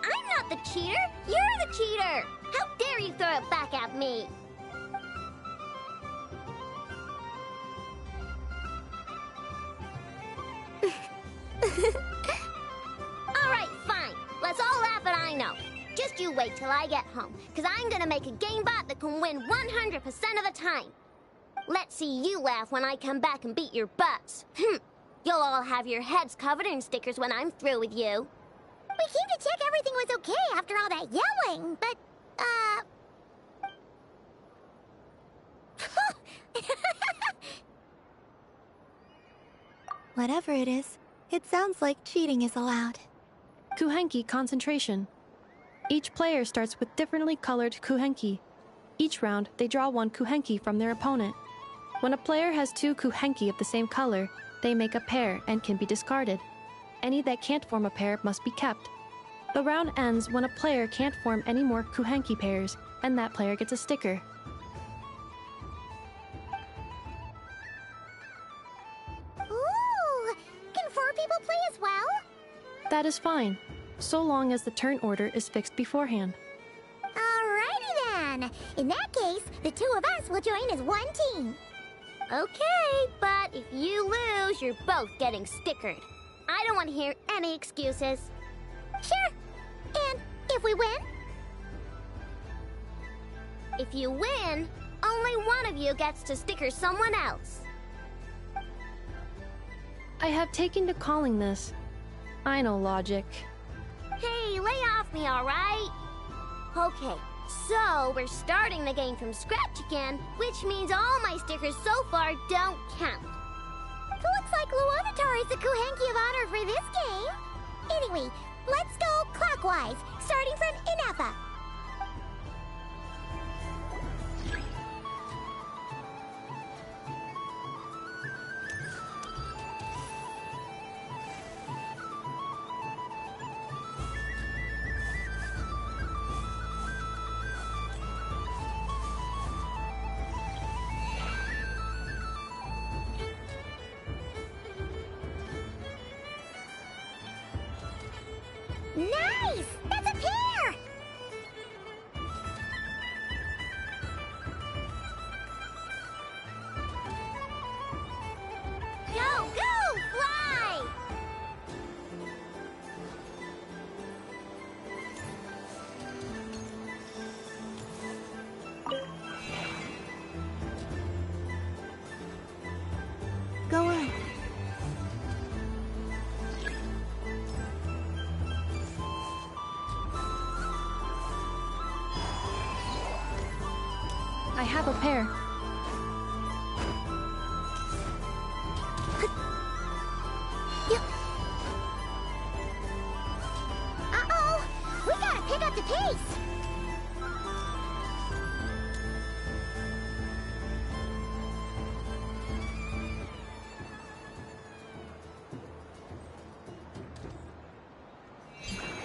I'm not the cheater! You're the cheater! How dare you throw it back at me? Alright, fine. Let's all laugh at Aino. Just you wait till I get home, because I'm gonna make a game bot that can win 100% of the time. Let's see you laugh when I come back and beat your butts. You'll all have your heads covered in stickers when I'm through with you. We came to check everything was okay after all that yelling, but, Whatever it is, it sounds like cheating is allowed. Kuhenki concentration. Each player starts with differently colored kuhenki. Each round, they draw one kuhenki from their opponent. When a player has two kuhenki of the same color, they make a pair and can be discarded. Any that can't form a pair must be kept. The round ends when a player can't form any more kuhenki pairs, and that player gets a sticker. ooh, can 4 people play as well? That is fine, so long as the turn order is fixed beforehand. Alrighty then. In that case, the 2 of us will join as one team. Okay, but if you lose, you're both getting stickered. I don't want to hear any excuses. Sure. And if we win? If you win, only one of you gets to sticker someone else. I have taken to calling this. I know logic. Hey, lay off me, alright? Okay, So, we're starting the game from scratch again, which means all my stickers so far don't count. Looks like Luanatar is the Kuhenki of honor for this game. Anyway, let's go clockwise, starting from Inafa. Nice! That's a pair! Go, go, fly! Go on. I have a pair. Uh-oh! We gotta pick up the pace!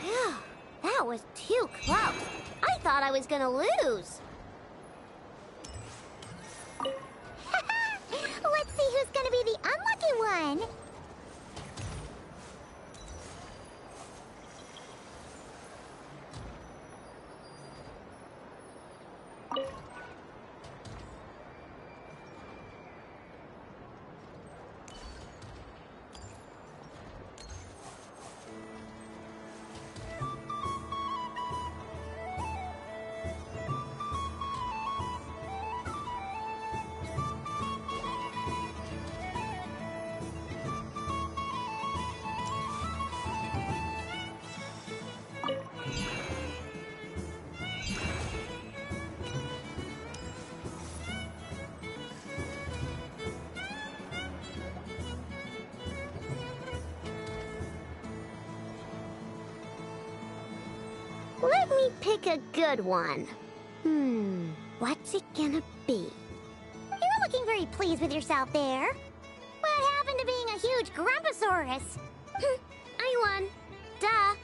Phew, that was too close. I thought I was gonna lose. Let's see who's gonna be the unlucky one. Let me pick a good one. What's it gonna be? You're looking very pleased with yourself there. What happened to being a huge Grumposaurus? I won. Duh.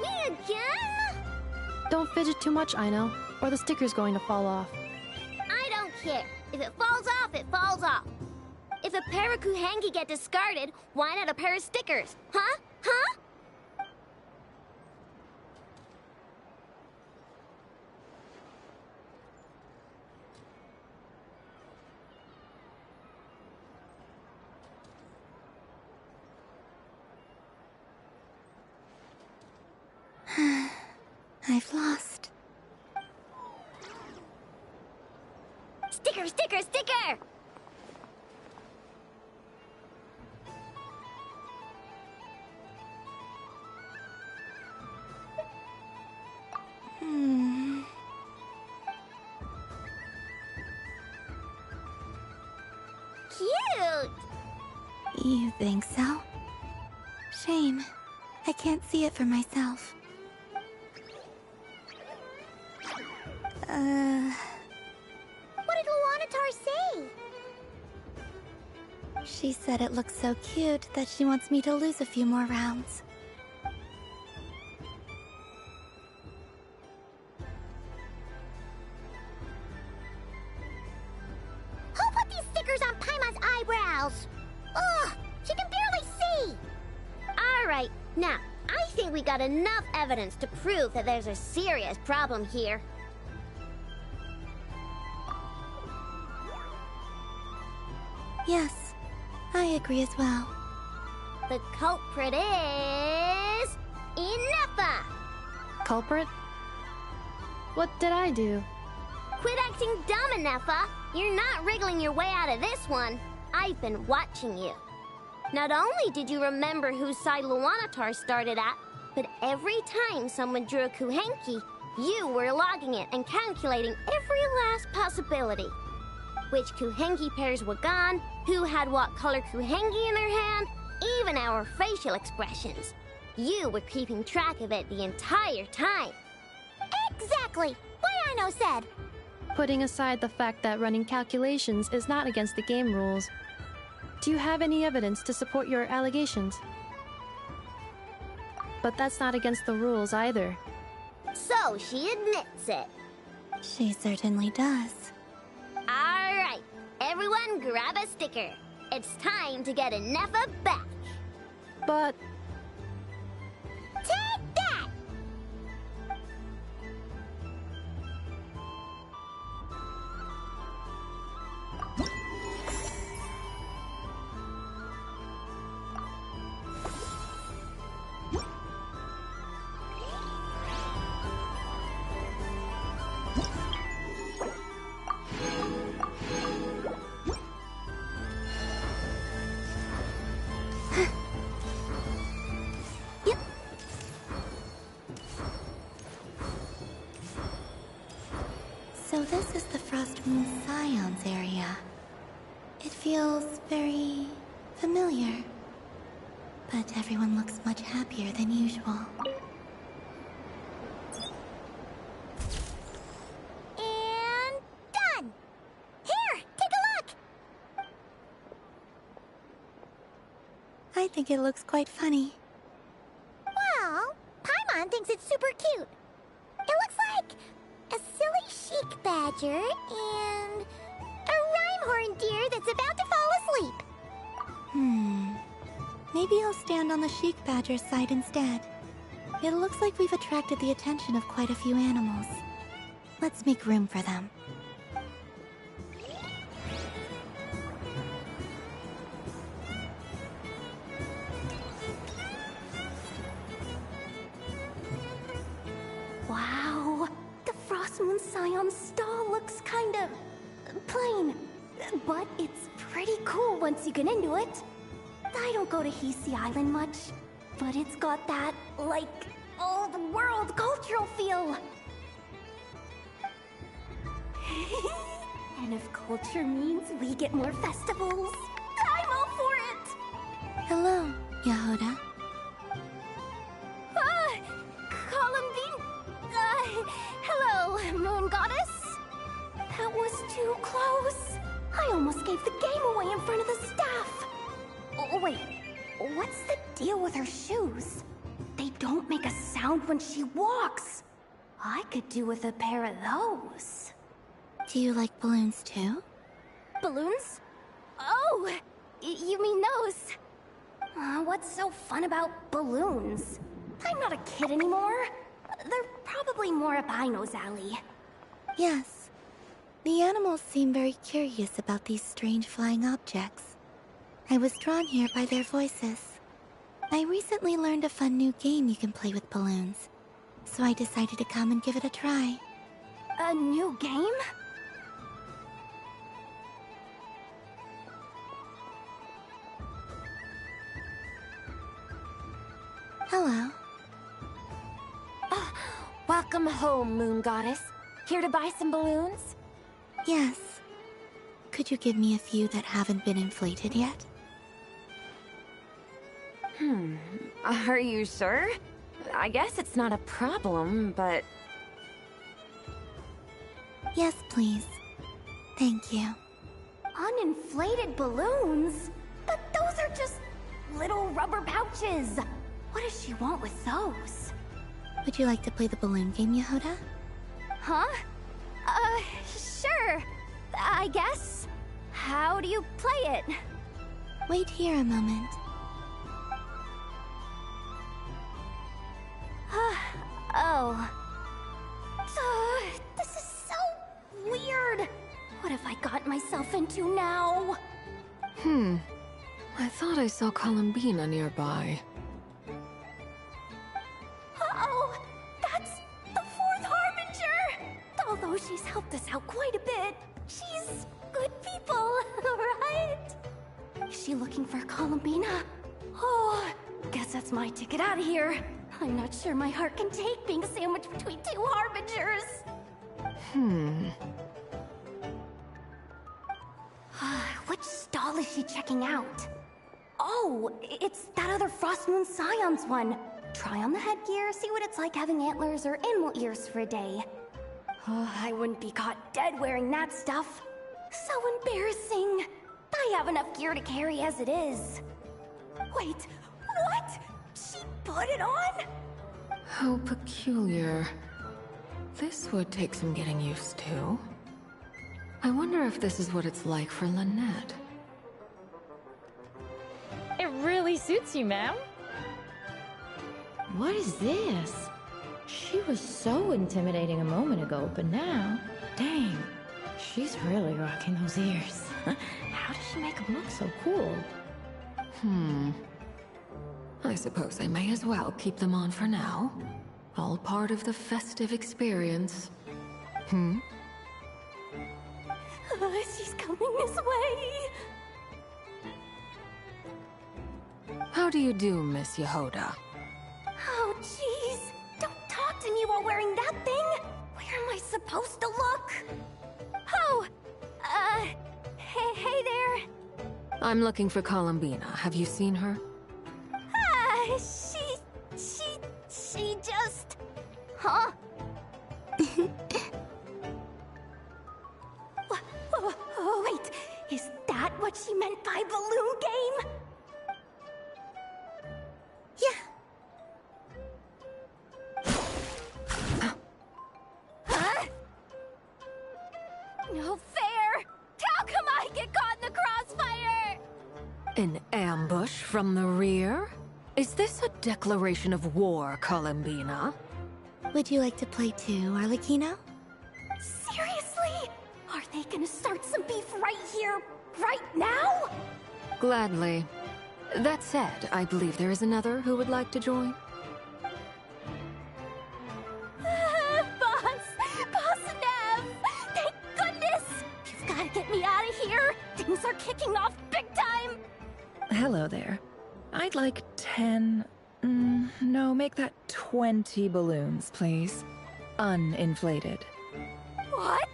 Me again? Don't fidget too much, Aino, or the sticker's going to fall off. I don't care. If it falls off, it falls off. If a pair of Kuhenki get discarded, why not a pair of stickers? Huh? Huh? I've lost. Sticker, sticker, sticker! Cute! You think so? Shame. I can't see it for myself. What did Luanatar say? She said it looks so cute that she wants me to lose a few more rounds. Who put these stickers on Paimon's eyebrows? Ugh, she can barely see. All right, now, I think we got enough evidence to prove that there's a serious problem here. Yes, I agree as well. The culprit is... Inafa! Culprit? What did I do? Quit acting dumb, Nefa. You're not wriggling your way out of this one. I've been watching you. Not only did you remember whose side Luanatar started at, but every time someone drew a Kuhenki, you were logging it and calculating every last possibility. Which Kuhenki pairs were gone, who had what color Kuhenki in their hand, even our facial expressions. You were keeping track of it the entire time. Exactly! Why I no said. Putting aside the fact that running calculations is not against the game rules, do you have any evidence to support your allegations? But that's not against the rules either. So she admits it. She certainly does. Alright, everyone grab a sticker. It's time to get a Nefa back. But... Take that! So this is the Frost Moon Scions area. It feels very familiar. But everyone looks much happier than usual. And done! Here, take a look! I think it looks quite funny. Well, Paimon thinks it's super cute. It looks like a silly chic badger and a rhyme-horn deer that's about to fall asleep. Maybe I'll stand on the Sheik Badger's side instead. It looks like we've attracted the attention of quite a few animals. Let's make room for them. Wow, the Frost Moon Scion stall looks kind of plain, but it's pretty cool once you get into it. I don't go to Hisi Island much, but it's got that, like, old-world cultural feel. And if culture means we get more festivals, I'm all for it! Hello, Yahoda. Columbine! Hello, Moon Goddess! That was too close. I almost gave the game away in front of the staff. Oh, wait, what's the deal with her shoes? They don't make a sound when she walks. I could do with a pair of those. Do you like balloons too? Balloons? Oh, you mean those? What's so fun about balloons? I'm not a kid anymore. They're probably more up Aino's alley. Yes. The animals seem very curious about these strange flying objects. I was drawn here by their voices. I recently learned a fun new game you can play with balloons, so I decided to come and give it a try. A new game? Hello. Welcome home, Moon Goddess. Here to buy some balloons? Yes. Could you give me a few that haven't been inflated yet? Are you sure? I guess it's not a problem, but... Yes, please. Thank you. Uninflated balloons? But those are just little rubber pouches. What does she want with those? Would you like to play the balloon game, Yahoda? Huh? Sure. I guess. How do you play it? Wait here a moment. Oh. This is so weird. What have I got myself into now? I thought I saw Columbina nearby. Uh-oh! That's the fourth Harbinger! she's helped us out quite a bit. She's good people, right? Is she looking for Columbina? Oh, guess that's my ticket out of here. I'm not sure my heart can take being sandwiched between two harbingers. Which stall is she checking out? Oh, it's that other Frost Moon Scions one. Try on the headgear, see what it's like having antlers or animal ears for a day. Oh, I wouldn't be caught dead wearing that stuff. So embarrassing. I have enough gear to carry as it is. Wait, what? She put it on? How peculiar. This would take some getting used to. I wonder if this is what it's like for Lynette. It really suits you, ma'am. What is this? She was so intimidating a moment ago, but now, dang, she's really rocking those ears. How does she make them look so cool? I suppose I may as well keep them on for now. All part of the festive experience. She's coming this way. How do you do, Miss Yehoda? Oh, jeez. Don't talk to me while wearing that thing. Where am I supposed to look? Oh, hey there. I'm looking for Columbina. Have you seen her? She just... Huh? Wait, is that what she meant by balloon game? Huh? No fair! How come I get caught in the crossfire? An ambush from the rear? Is this a declaration of war, Columbina? Would you like to play too, Arlecchino? Seriously? Are they gonna start some beef right here, right now? Gladly. That said, I believe there is another who would like to join. Boss Nev! Thank goodness! You've gotta get me out of here! Things are kicking off big time! Hello there. I'd like 10... no, make that 20 balloons, please. Uninflated. What?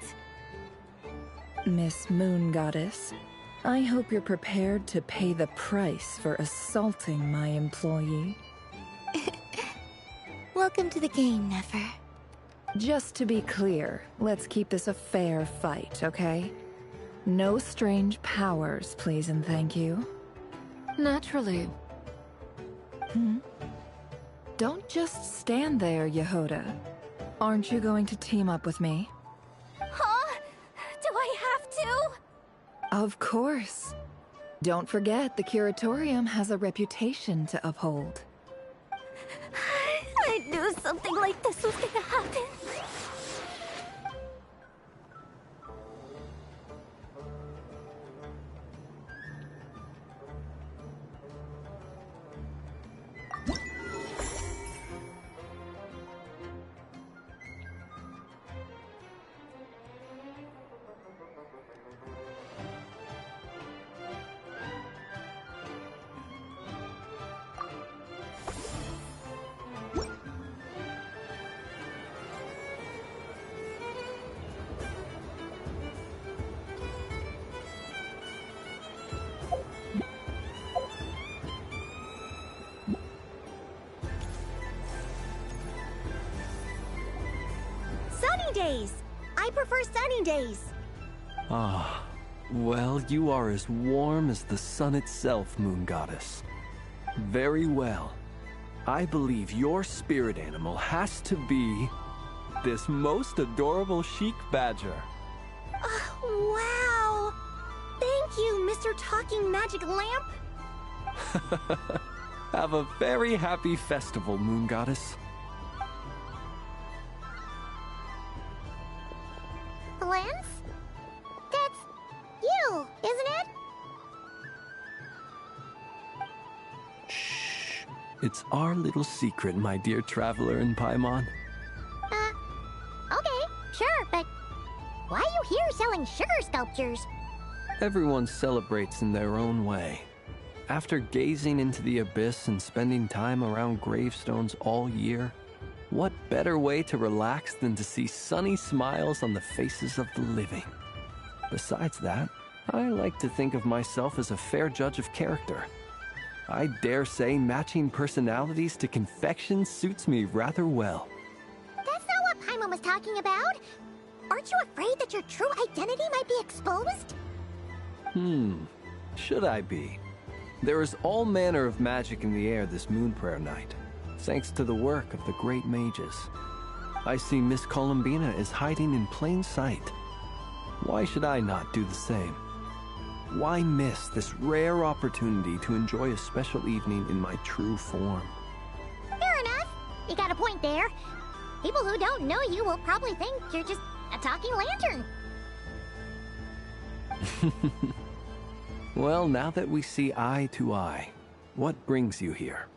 Miss Moon Goddess, I hope you're prepared to pay the price for assaulting my employee. Welcome to the game, Nefer. Just to be clear, let's keep this a fair fight, okay? No strange powers, please and thank you. Naturally. Don't just stand there, Yehoda. Aren't you going to team up with me? Huh? Do I have to? Of course. Don't forget, the Curatorium has a reputation to uphold. I knew something like this was gonna happen. Sunny days! I prefer sunny days. Ah, well, you are as warm as the sun itself, Moon Goddess. Very well. I believe your spirit animal has to be this most adorable chic badger. Wow! Thank you, Mr. Talking Magic Lamp. Have a very happy festival, Moon Goddess. Lance? That's you, isn't it? Shh. It's our little secret, my dear traveler in Paimon. Okay, sure, but were selling sugar sculptures. Everyone celebrates in their own way. After gazing into the abyss and spending time around gravestones all year, what better way to relax than to see sunny smiles on the faces of the living? Besides that, I like to think of myself as a fair judge of character. I dare say matching personalities to confection suits me rather well. That's not what Paimon was talking about. Aren't you afraid that your true identity might be exposed? Should I be? There is all manner of magic in the air this moon prayer night, thanks to the work of the great mages. I see Miss Columbina is hiding in plain sight. Why should I not do the same? Why miss this rare opportunity to enjoy a special evening in my true form? Fair enough. You got a point there. People who don't know you will probably think you're just a talking lantern. Well, now that we see eye to eye, what brings you here?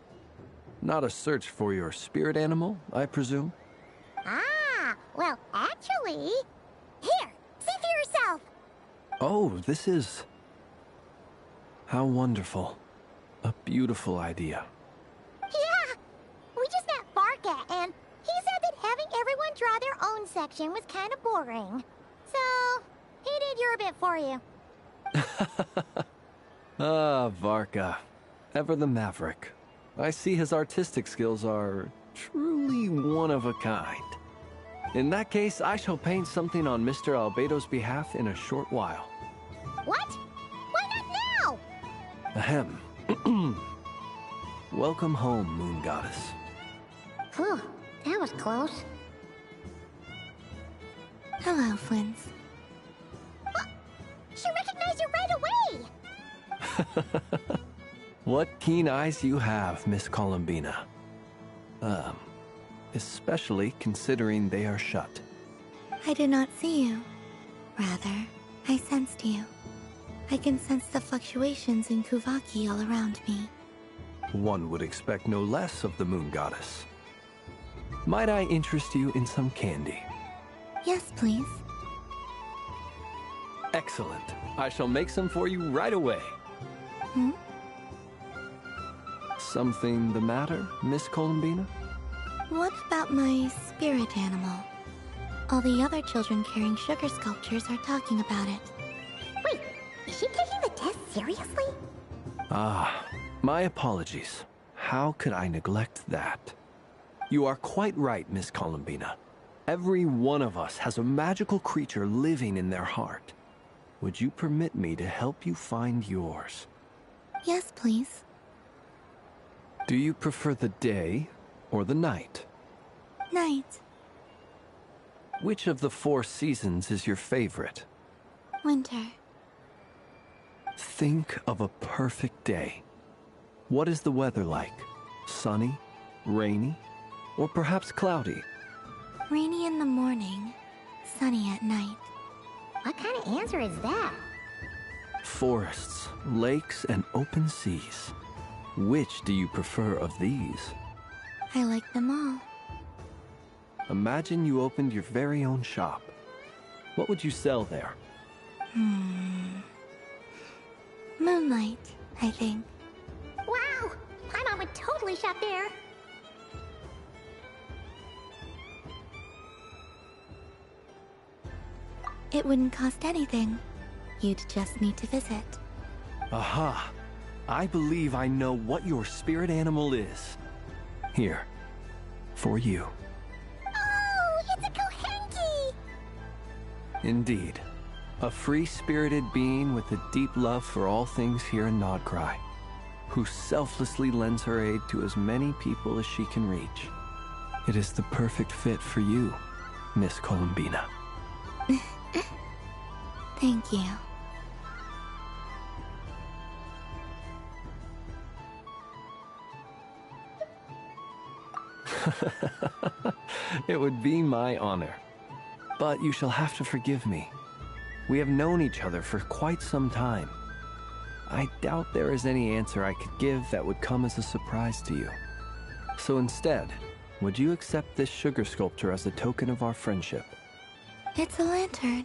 Not a search for your spirit animal, I presume? Ah, well, actually... Here, see for yourself. Oh, this is... How wonderful. A beautiful idea. Yeah, we just met Varka, and he said that having everyone draw their own section was kind of boring. So, he did your bit for you. Ah, Varka. Ever the maverick. I see his artistic skills are truly one of a kind. In that case, I shall paint something on Mr. Albedo's behalf in a short while. What? Why not now? Ahem. Welcome home, Moon Goddess. Whew, that was close. Hello, Flint. She recognized you right away! What keen eyes you have, Miss Columbina. Especially considering they are shut. I did not see you. Rather, I sensed you. I can sense the fluctuations in Kuvaki all around me. One would expect no less of the Moon Goddess. Might I interest you in some candy? Yes, please. Excellent. I shall make some for you right away. Something the matter, Miss Columbina? What about my spirit animal? All the other children carrying sugar sculptures are talking about it. Wait, is she taking the test seriously? Ah, my apologies. How could I neglect that? You are quite right, Miss Columbina. Every one of us has a magical creature living in their heart. Would you permit me to help you find yours? Yes, please. Do you prefer the day or the night? Night. Which of the 4 seasons is your favorite? Winter. Think of a perfect day. What is the weather like? Sunny, rainy, or perhaps cloudy? Rainy in the morning, sunny at night. What kind of answer is that? Forests, lakes, and open seas. Which do you prefer of these? I like them all. Imagine you opened your very own shop. What would you sell there? Moonlight, I think. Wow! Paimon would totally shop there. It wouldn't cost anything. You'd just need to visit. Aha! I believe I know what your spirit animal is. Here, for you. Oh, it's a Kohenki! Indeed. A free-spirited being with a deep love for all things here in Nodcry, who selflessly lends her aid to as many people as she can reach. It is the perfect fit for you, Miss Columbina. Thank you. It would be my honor. But you shall have to forgive me. We have known each other for quite some time. I doubt there is any answer I could give that would come as a surprise to you. So instead, would you accept this sugar sculpture as a token of our friendship? It's a lantern.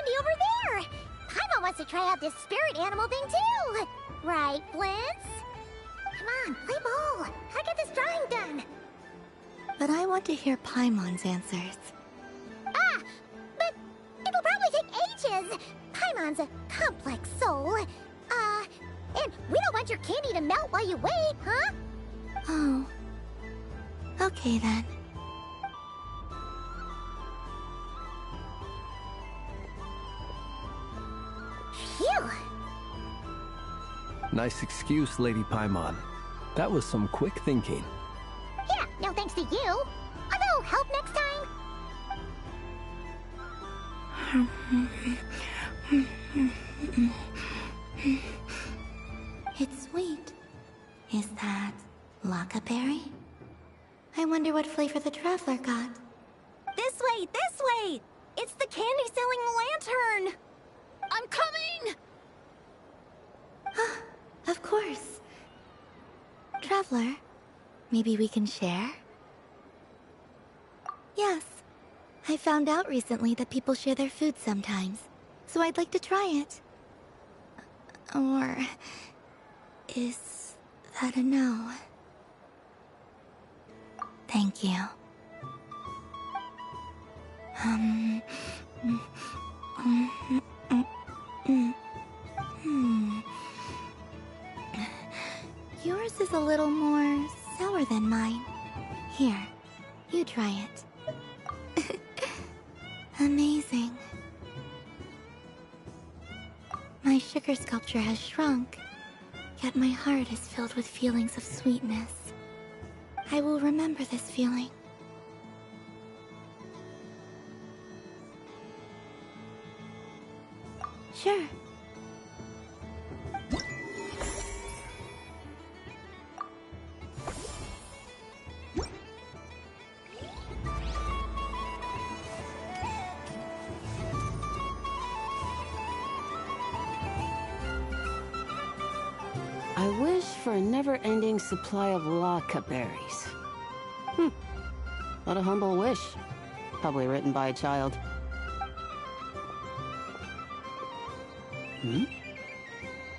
candy over there! Paimon wants to try out this spirit animal thing too! Right, Flint's? Come on, play ball! I'll get this drawing done! But I want to hear Paimon's answers. Ah! But it'll probably take ages! Paimon's a complex soul. And we don't want your candy to melt while you wait, huh? Oh. Okay then. Phew! Nice excuse, Lady Paimon. That was some quick thinking. Yeah, no thanks to you. Although, help next time. It's sweet. Is that Lockaberry? I wonder what flavor the Traveler got. This way! This way! It's the candy-selling lantern! I'm coming! Of course. Traveler, maybe we can share? Yes. I found out recently that people share their food sometimes, so I'd like to try it. Or... is that a no? Thank you. Yours is a little more sour than mine. Here, you try it. Amazing. My sugar sculpture has shrunk, yet my heart is filled with feelings of sweetness. I will remember this feeling. Sure. I wish for a never-ending supply of Laka berries. What a humble wish. Probably written by a child.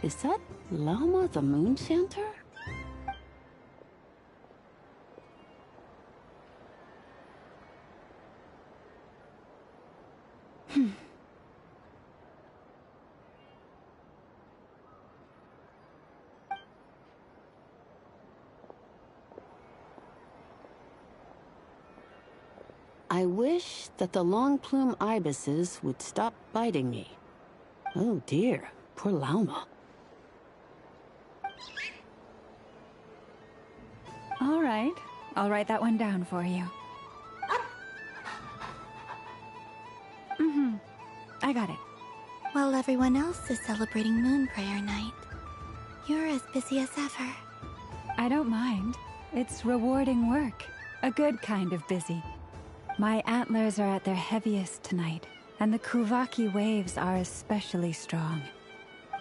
Is that Lauma the Moon Chanter? I wish that the long plume ibises would stop biting me. Oh dear, poor Lauma. All right, I'll write that one down for you. I got it. While everyone else is celebrating Moon Prayer Night, you're as busy as ever. I don't mind. It's rewarding work. A good kind of busy. My antlers are at their heaviest tonight, and the Kuvaki waves are especially strong.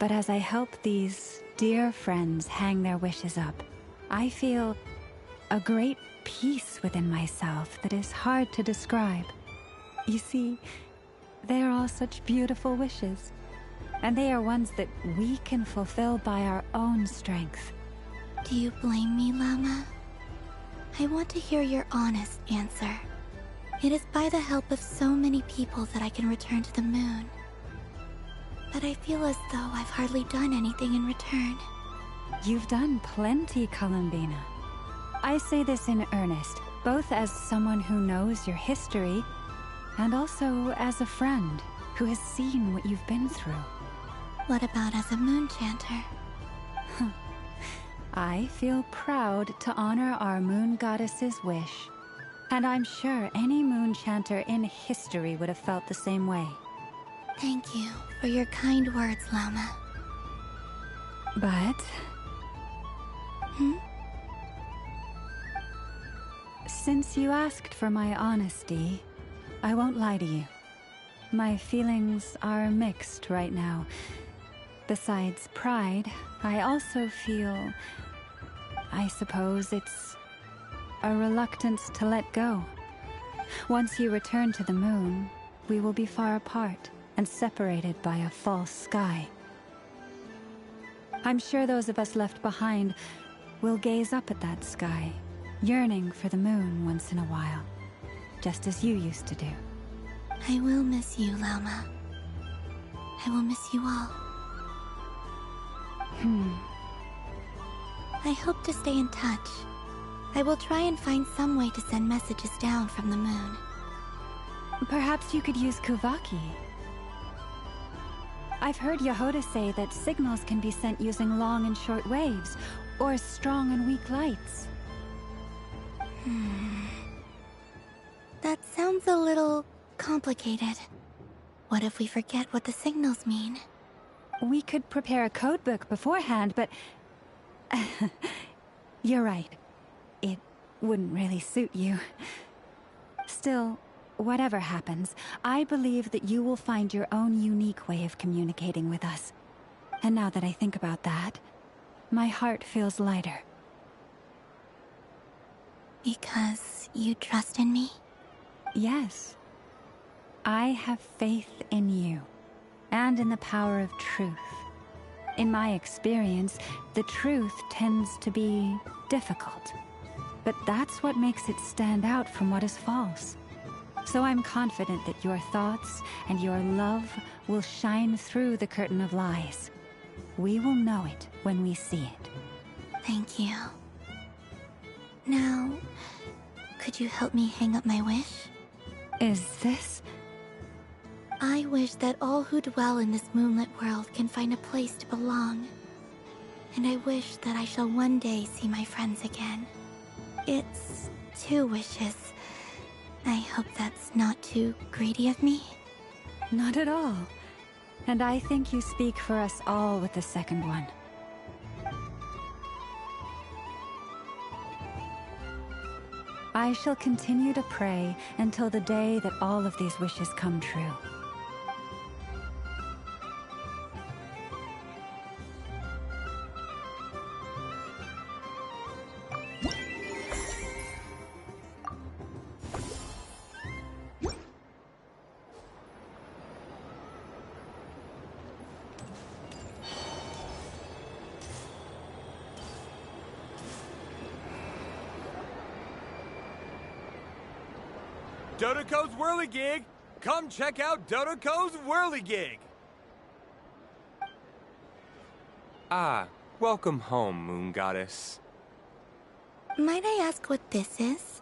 But as I help these dear friends hang their wishes up, I feel a great peace within myself that is hard to describe. You see, they are all such beautiful wishes, and they are ones that we can fulfill by our own strength. Do you blame me, Llama? I want to hear your honest answer. It is by the help of so many people that I can return to the moon. But I feel as though I've hardly done anything in return. You've done plenty, Columbina. I say this in earnest, both as someone who knows your history, and also as a friend who has seen what you've been through. What about as a moon chanter? I feel proud to honor our moon goddess's wish. And I'm sure any moon chanter in history would have felt the same way. Thank you for your kind words, Llama. But... Since you asked for my honesty, I won't lie to you. My feelings are mixed right now. Besides pride, I also feel... I suppose it's a reluctance to let go. Once you return to the moon, we will be far apart, and separated by a false sky. I'm sure those of us left behind will gaze up at that sky, yearning for the moon once in a while, just as you used to do. I will miss you, Lauma. I will miss you all. I hope to stay in touch. I will try and find some way to send messages down from the moon. Perhaps you could use Kuvaki. I've heard Yehoda say that signals can be sent using long and short waves, or strong and weak lights. That sounds a little complicated. What if we forget what the signals mean? We could prepare a codebook beforehand, but... You're right. It wouldn't really suit you. Still, whatever happens, I believe that you will find your own unique way of communicating with us. And now that I think about that, my heart feels lighter. Because you trust in me? Yes. I have faith in you, and in the power of truth. In my experience, the truth tends to be difficult. But that's what makes it stand out from what is false. So I'm confident that your thoughts and your love will shine through the curtain of lies. We will know it when we see it. Thank you. Now, could you help me hang up my wish? Is this? I wish that all who dwell in this moonlit world can find a place to belong. And I wish that I shall one day see my friends again. It's 2 wishes. I hope that's not too greedy of me. Not at all. And I think you speak for us all with the second one. I shall continue to pray until the day that all of these wishes come true. Dodoko's Whirligig! Come check out Dodoko's Whirligig! Ah, welcome home, Moon Goddess. Might I ask what this is?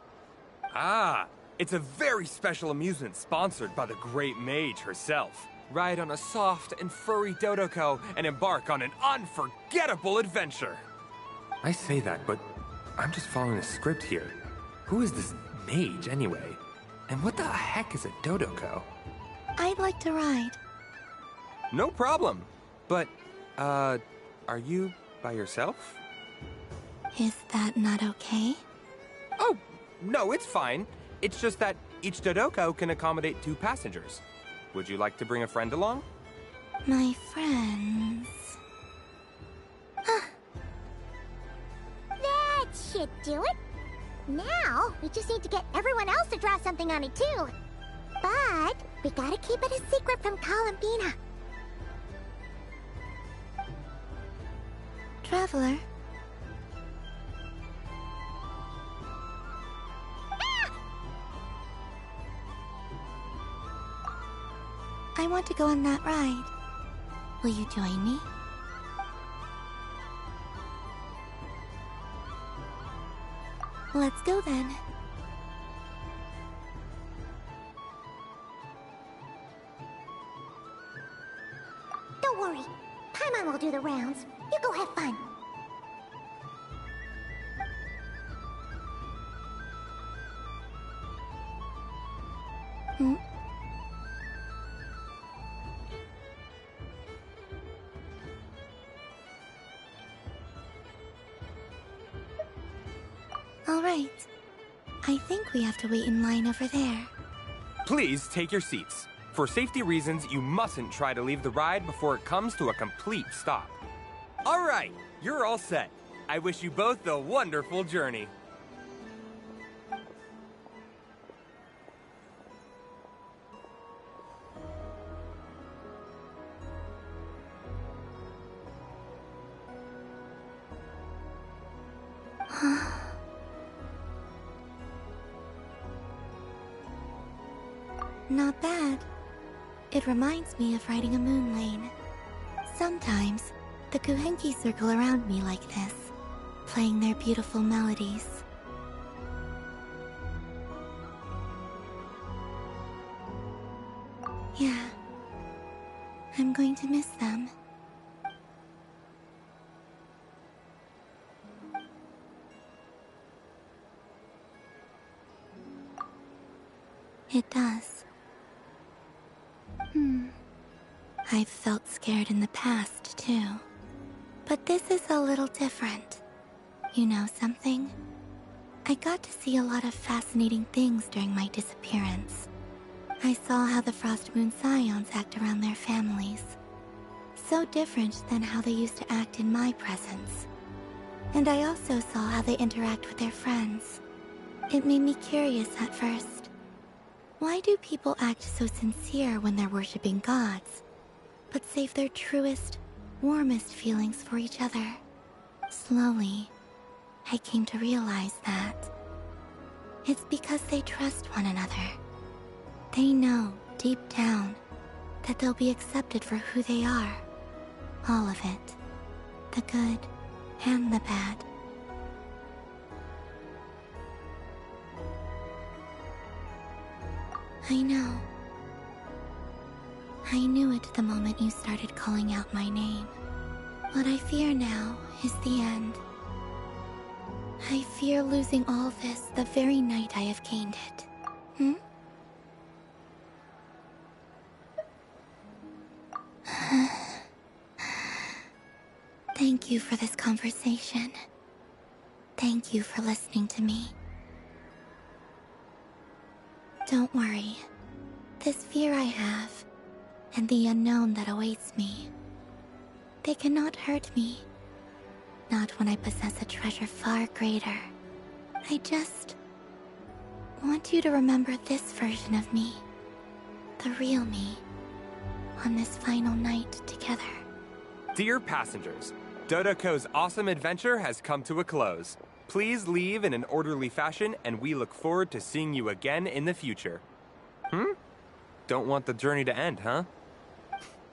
Ah, it's a very special amusement sponsored by the Great Mage herself. Ride on a soft and furry Dodoko and embark on an unforgettable adventure. I say that, but I'm just following a script here. Who is this mage, anyway? And what the heck is a Dodoko? I'd like to ride. No problem. But, are you by yourself? Is that not okay? Oh, no, it's fine. It's just that each Dodoko can accommodate 2 passengers. Would you like to bring a friend along? My friends... That should do it. Now, we just need to get everyone else to draw something on it too. But we gotta keep it a secret from Columbina. Traveler? I want to go on that ride. Will you join me? Let's go then. Don't worry. Paimon will do the rounds. You go have fun. All right. I think we have to wait in line over there. Please take your seats. For safety reasons, you mustn't try to leave the ride before it comes to a complete stop. All right, you're all set. I wish you both a wonderful journey. Not bad. It reminds me of riding a moon lane. Sometimes, the Kuhenki circle around me like this, playing their beautiful melodies. Yeah. I'm going to miss them. It does. I've felt scared in the past, too. But this is a little different. You know something? I got to see a lot of fascinating things during my disappearance. I saw how the Frost Moon Scions act around their families. So different than how they used to act in my presence. And I also saw how they interact with their friends. It made me curious at first. Why do people act so sincere when they're worshipping gods, but save their truest, warmest feelings for each other? Slowly, I came to realize that it's because they trust one another. They know, deep down, that they'll be accepted for who they are. All of it. The good and the bad. I know. I knew it the moment you started calling out my name. What I fear now is the end. I fear losing all this the very night I have gained it. Thank you for this conversation. Thank you for listening to me. Don't worry. This fear I have, and the unknown that awaits me, they cannot hurt me. Not when I possess a treasure far greater. I just want you to remember this version of me. The real me. On this final night together. Dear passengers, Dodoko's awesome adventure has come to a close. Please leave in an orderly fashion, and we look forward to seeing you again in the future. Don't want the journey to end, huh?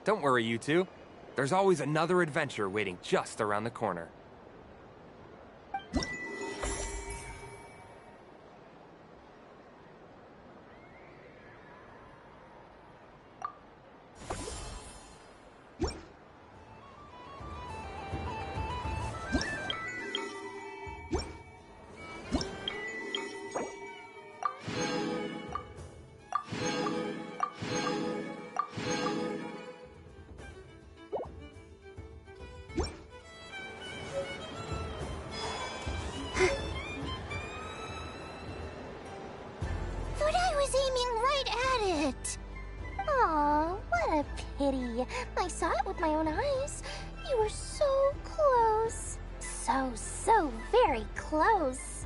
Don't worry, you two. There's always another adventure waiting just around the corner. Aw, what a pity. I saw it with my own eyes. You were so close. So very close.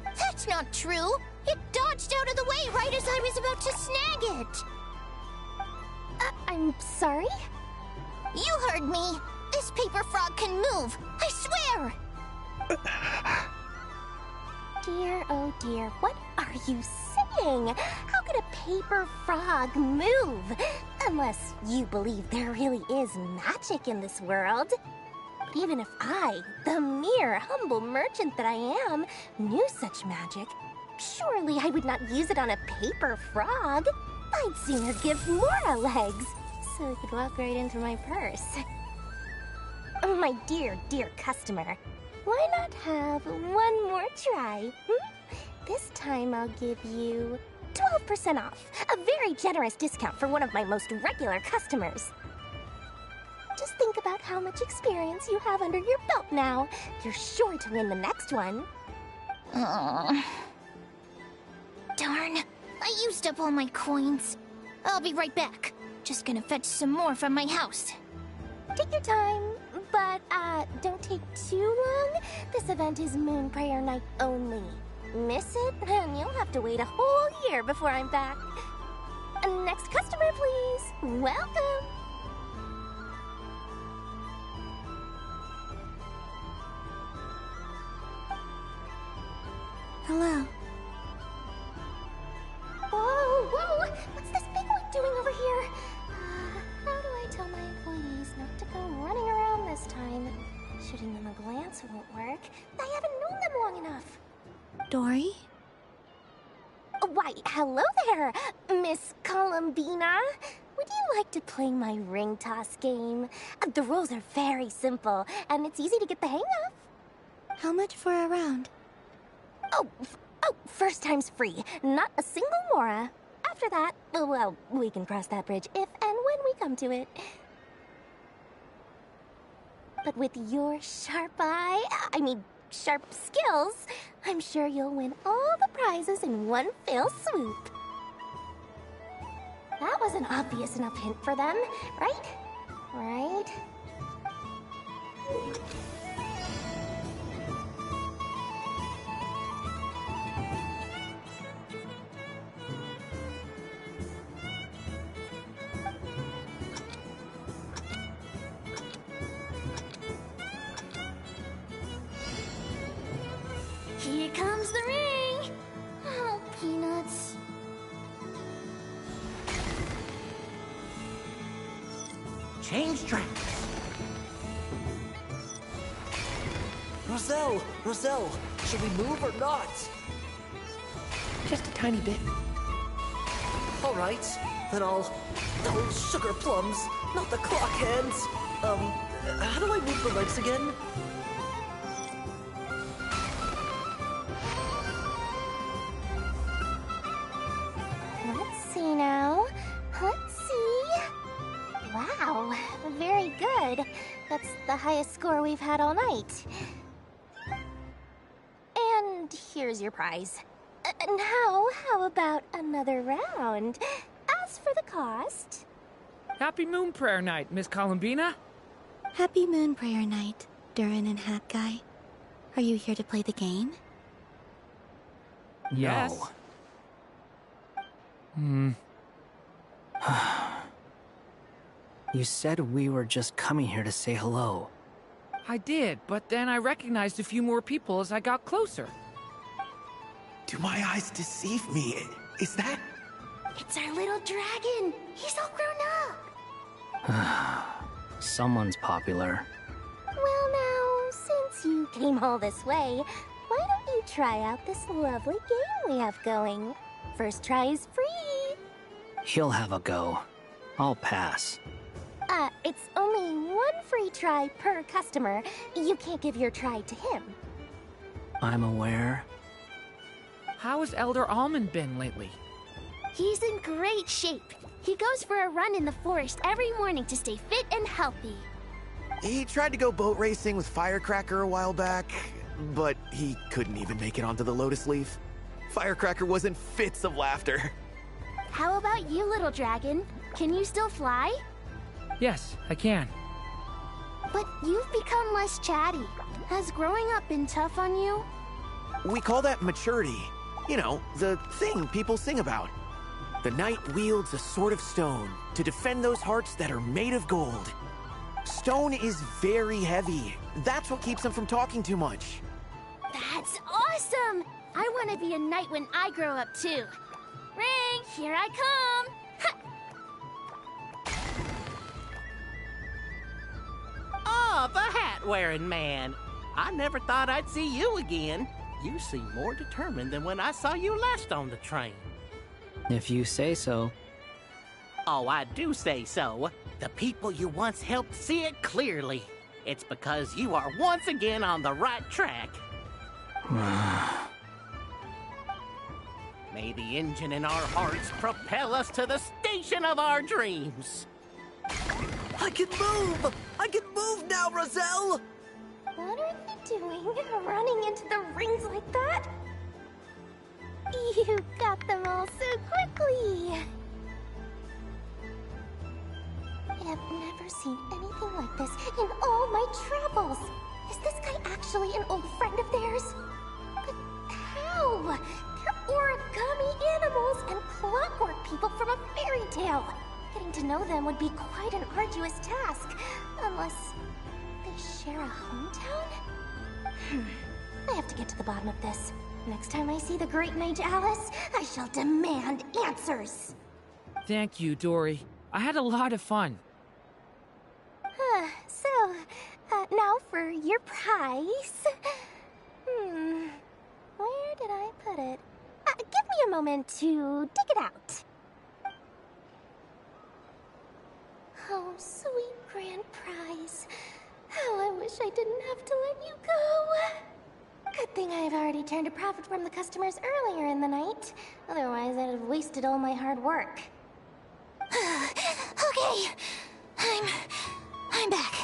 That's not true. It dodged out of the way right as I was about to snag it. I'm sorry? You heard me. This paper frog can move. I swear. Dear, oh dear, what are you saying? How could a paper frog move? Unless you believe there really is magic in this world. But even if I, the mere humble merchant that I am, knew such magic, surely I would not use it on a paper frog. I'd sooner give Mora legs, so it could walk right into my purse. My dear, dear customer, why not have one more try? This time I'll give you 12% off, a very generous discount for one of my most regular customers. Just think about how much experience you have under your belt now. You're sure to win the next one. Darn, I used up all my coins. I'll be right back. Just gonna fetch some more from my house. Take your time, but don't take too long. This event is Moon Prayer Night only. Miss it, and you'll have to wait a whole year before I'm back. Next customer, please. Welcome. Hello. Whoa, whoa! What's this big one doing over here? How do I tell my employees not to go running around this time? Shooting them a glance won't work. I haven't known them long enough. Dory? Why, hello there, Miss Columbina. Would you like to play my ring toss game? The rules are very simple, and it's easy to get the hang of. How much for a round? Oh, first time's free. Not a single mora. After that, well, we can cross that bridge if and when we come to it. But with your sharp sharp skills, I'm sure you'll win all the prizes in one fell swoop. That was an obvious enough hint for them, right? Right? Here comes the ring! Oh, peanuts. Change tracks. Roselle, should we move or not? Just a tiny bit. All right, then I'll... Oh, sugar plums, not the clock hands. How do I move the legs again? Let's see now. Let's see. Wow, very good. That's the highest score we've had all night. And here's your prize. Now, how about another round? As for the cost... Happy Moon Prayer Night, Miss Columbina. Happy Moon Prayer Night, Durin and Hat Guy. Are you here to play the game? Yes. No. You said we were just coming here to say hello. I did, but then I recognized a few more people as I got closer. Do my eyes deceive me? Is that... It's our little dragon! He's all grown up! Someone's popular. Well now, since you came all this way, why don't you try out this lovely game we have going? First try is free! He'll have a go. I'll pass. It's only one free try per customer. You can't give your try to him. I'm aware. How has Elder Almond been lately? He's in great shape. He goes for a run in the forest every morning to stay fit and healthy. He tried to go boat racing with Firecracker a while back, but he couldn't even make it onto the Lotus Leaf. Firecracker was in fits of laughter. How about you, little dragon? Can you still fly? Yes, I can. But you've become less chatty. Has growing up been tough on you? We call that maturity. You know, the thing people sing about. The knight wields a sword of stone to defend those hearts that are made of gold. Stone is very heavy. That's what keeps him from talking too much. That's awesome! I want to be a knight when I grow up too. Ring, here I come! Ha! Oh, the hat-wearing man. I never thought I'd see you again. You seem more determined than when I saw you last on the train. If you say so. Oh, I do say so. The people you once helped see it clearly. It's because you are once again on the right track. May the engine in our hearts propel us to the station of our dreams. I can move! I can move now, Roselle! What are you doing, running into the rings like that? You got them all so quickly! I've never seen anything like this in all my travels! Is this guy actually an old friend of theirs? But how? They're origami animals and clockwork people from a fairy tale! Getting to know them would be quite an arduous task, unless they share a hometown? I have to get to the bottom of this. Next time I see the Great Mage Alice, I shall demand answers. Thank you, Dory. I had a lot of fun. Now for your prize. Where did I put it? Give me a moment to dig it out. Oh, sweet grand prize. How I wish I didn't have to let you go. Good thing I've already turned a profit from the customers earlier in the night. Otherwise, I'd have wasted all my hard work. Okay, I'm back.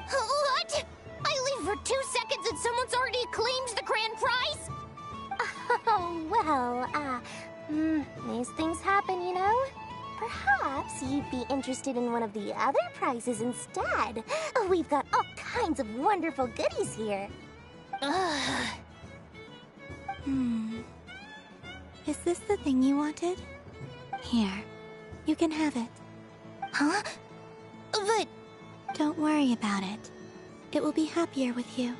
What? I leave for 2 seconds and someone's already claimed the grand prize? Oh, well, these things happen, you know? Perhaps you'd be interested in one of the other prizes instead. We've got all kinds of wonderful goodies here. Is this the thing you wanted? Here, you can have it. Huh? But... Don't worry about it. It will be happier with you.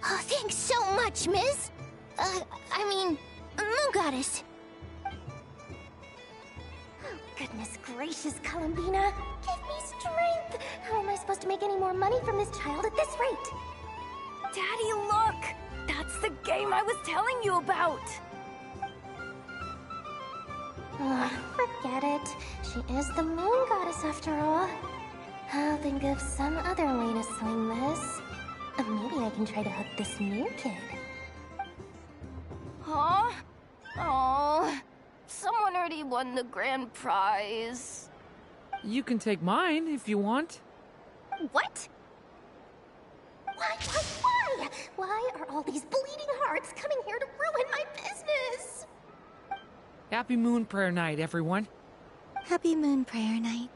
Oh, thanks so much, Miss. Moon Goddess. Oh, goodness gracious, Columbina. Give me strength. How am I supposed to make any more money from this child at this rate? Daddy, look! That's the game I was telling you about! Forget it. She is the Moon Goddess after all. I'll think of some other way to swing this. Maybe I can try to hook this new kid. Huh? Oh, someone already won the grand prize. You can take mine if you want. What? Why? Why are all these bleeding hearts coming here to ruin my business? Happy Moon Prayer Night, everyone. Happy Moon Prayer Night.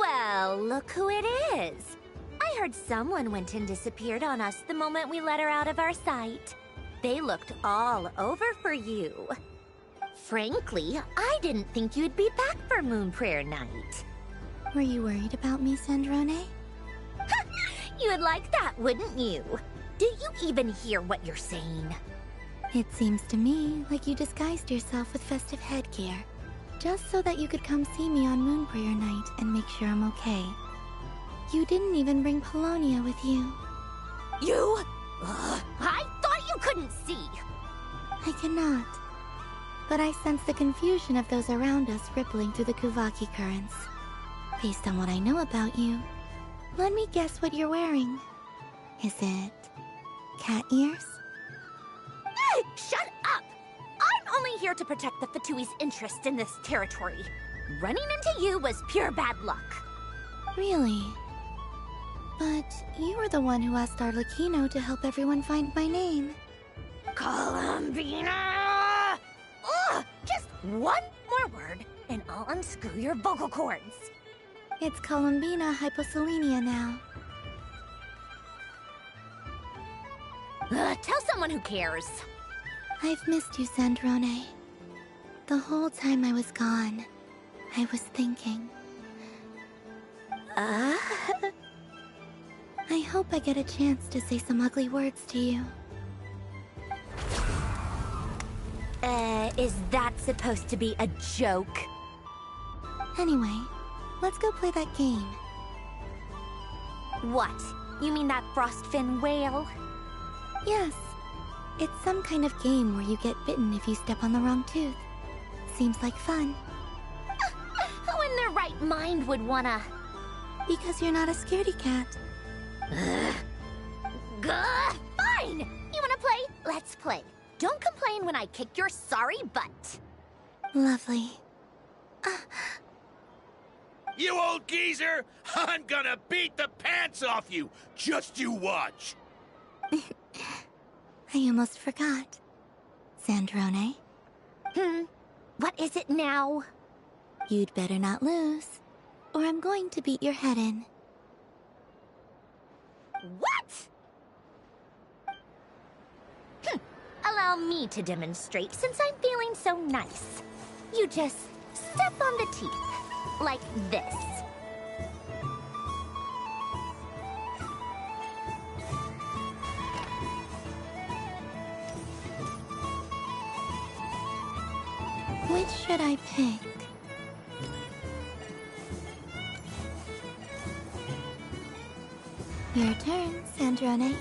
Well, look who it is. I heard someone went and disappeared on us the moment we let her out of our sight. They looked all over for you. Frankly, I didn't think you'd be back for Moon Prayer Night. Were you worried about me, Sandrone? You would like that, wouldn't you? Do you even hear what you're saying? It seems to me like you disguised yourself with festive headgear, just so that you could come see me on Moon Prayer Night and make sure I'm okay. You didn't even bring Polonia with you. You? I thought you couldn't see! I cannot. But I sense the confusion of those around us rippling through the Kuvaki currents. Based on what I know about you, let me guess what you're wearing. Is it cat ears? Shut up! I'm only here to protect the Fatui's interest in this territory. Running into you was pure bad luck. Really? But you were the one who asked Arlecchino to help everyone find my name. Columbina! Ugh! Just one more word, and I'll unscrew your vocal cords. It's Columbina Hyposelenia now. Tell someone who cares. I've missed you, Sandrone. The whole time I was gone, I was thinking. I hope I get a chance to say some ugly words to you. Is that supposed to be a joke? Anyway, let's go play that game. What? You mean that frostfin whale? Yes. It's some kind of game where you get bitten if you step on the wrong tooth. Seems like fun. Who in their right mind would wanna... Because you're not a scaredy cat. Fine! You wanna play? Let's play. Don't complain when I kick your sorry butt. Lovely. You old geezer! I'm gonna beat the pants off you! Just you watch! I almost forgot. Sandrone? What is it now? You'd better not lose, or I'm going to beat your head in. What? Allow me to demonstrate since I'm feeling so nice. You just step on the teeth, like this. Which should I pick? Your turn, Sandrone.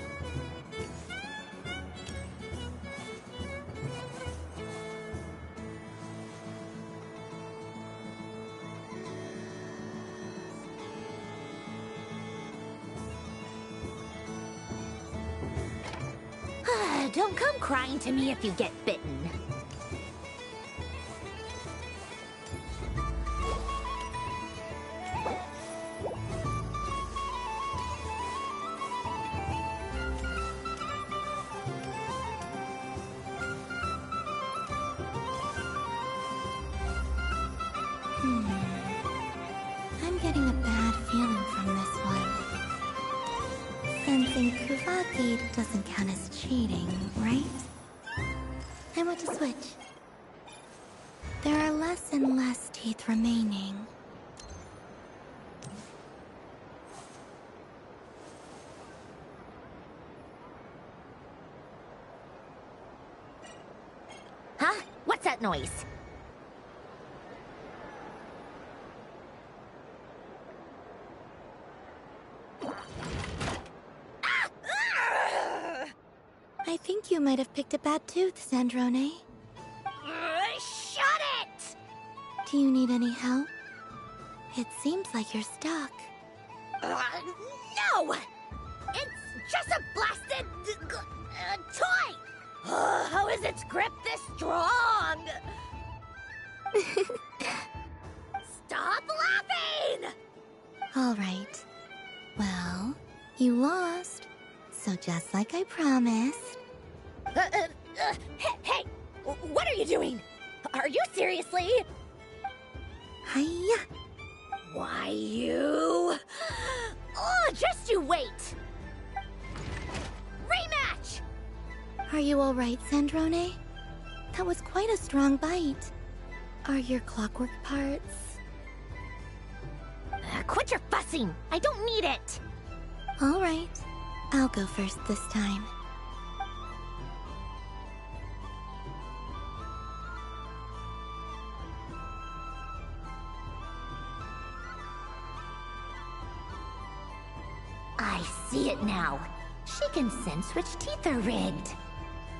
Don't come crying to me if you get bitten. I'm getting a bad feeling from this one. Sensing Kuvaki doesn't count as cheating, right? I want to switch. There are less and less teeth remaining. Huh? What's that noise? I think you might have picked a bad tooth, Sandrone. Shut it! Do you need any help? It seems like you're stuck. No! It's just a blasted toy! How is its grip this strong? Stop laughing! All right. Well, you lost. So just like I promised. Hey! What are you doing? Are you seriously? Hiya! Why, you... Oh, just you wait! Rematch! Are you all right, Sandrone? That was quite a strong bite. Are your clockwork parts? Quit your fussing! I don't need it! All right. I'll go first this time. I see it now. She can sense which teeth are rigged.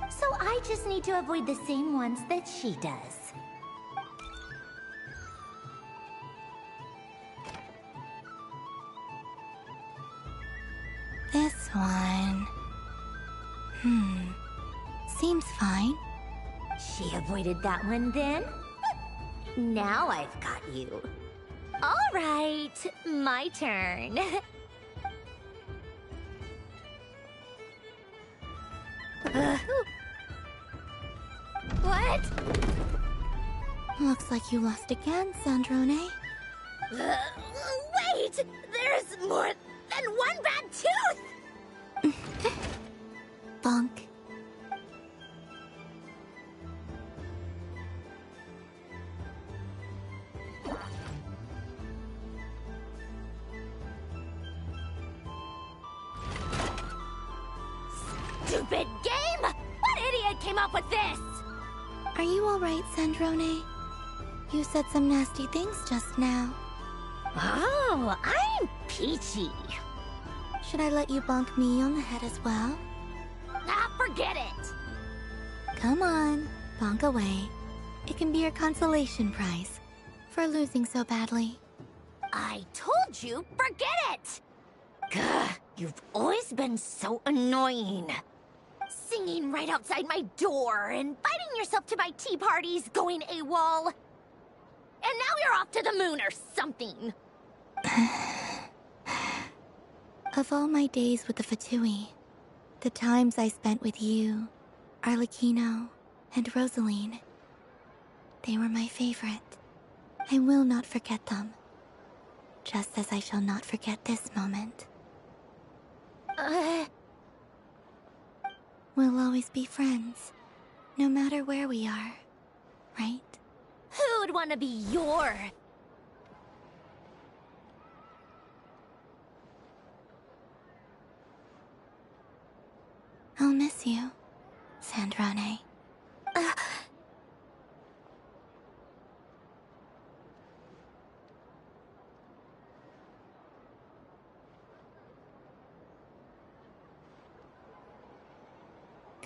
So I just need to avoid the same ones that she does. This one... Seems fine. She avoided that one then? Now I've got you. All right, my turn. What? Looks like you lost again, Sandrone. Wait! There's more than one bad tooth! Bonk. Stupid game! What idiot came up with this? Are you alright, Sandrone? You said some nasty things just now. Oh, I'm peachy. Should I let you bonk me on the head as well? Ah, forget it! Come on, bonk away. It can be your consolation prize for losing so badly. I told you, forget it! Gah, you've always been so annoying. Singing right outside my door, inviting yourself to my tea parties, going AWOL. And now you're off to the moon or something. Of all my days with the Fatui, the times I spent with you, Arlecchino, and Rosaline, they were my favorite. I will not forget them. Just as I shall not forget this moment. We'll always be friends, no matter where we are, right? Who would want to be your... I'll miss you, Sandrone.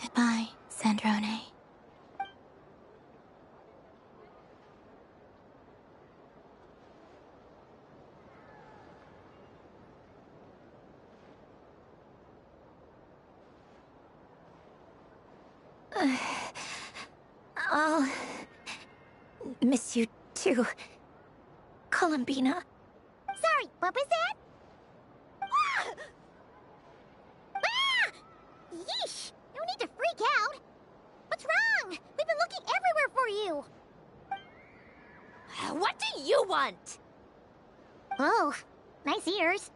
Goodbye, Sandrone. I'll miss you too, Columbina. Sorry, what was that? Ah! Yeesh! No need to freak out. What's wrong? We've been looking everywhere for you. What do you want? Oh, nice ears.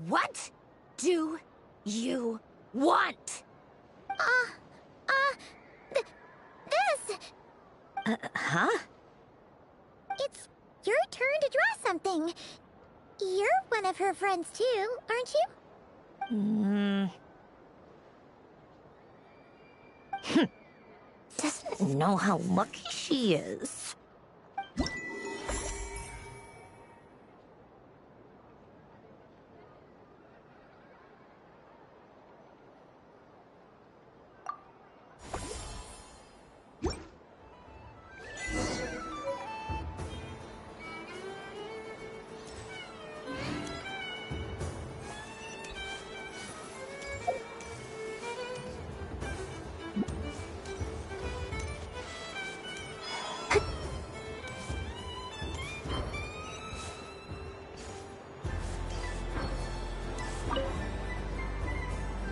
What do you want? This! Huh? It's your turn to draw something. You're one of her friends too, aren't you? Doesn't know how lucky she is.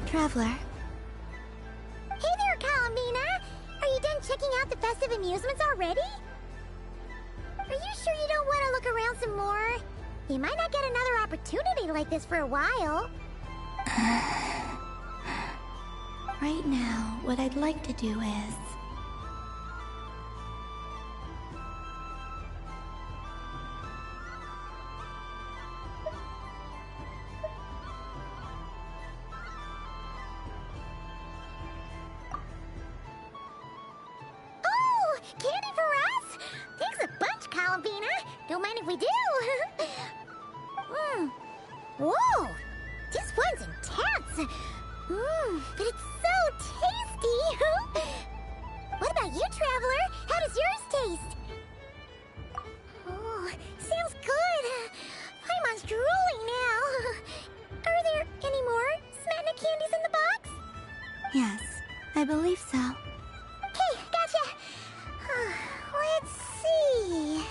Traveler. Hey there, Columbina! Are you done checking out the festive amusements already? Are you sure you don't want to look around some more? You might not get another opportunity like this for a while. Right now, what I'd like to do is... Oh! Candy for us? Thanks a bunch, Columbina. Don't mind if we do. Whoa! This one's intense. But it's so tasty. What about you, Traveler? How does yours taste? Oh, sounds good. Paimon's drooling now. Are there any more Smatna candies in the box? Yes, I believe so. Okay, gotcha. Let's see.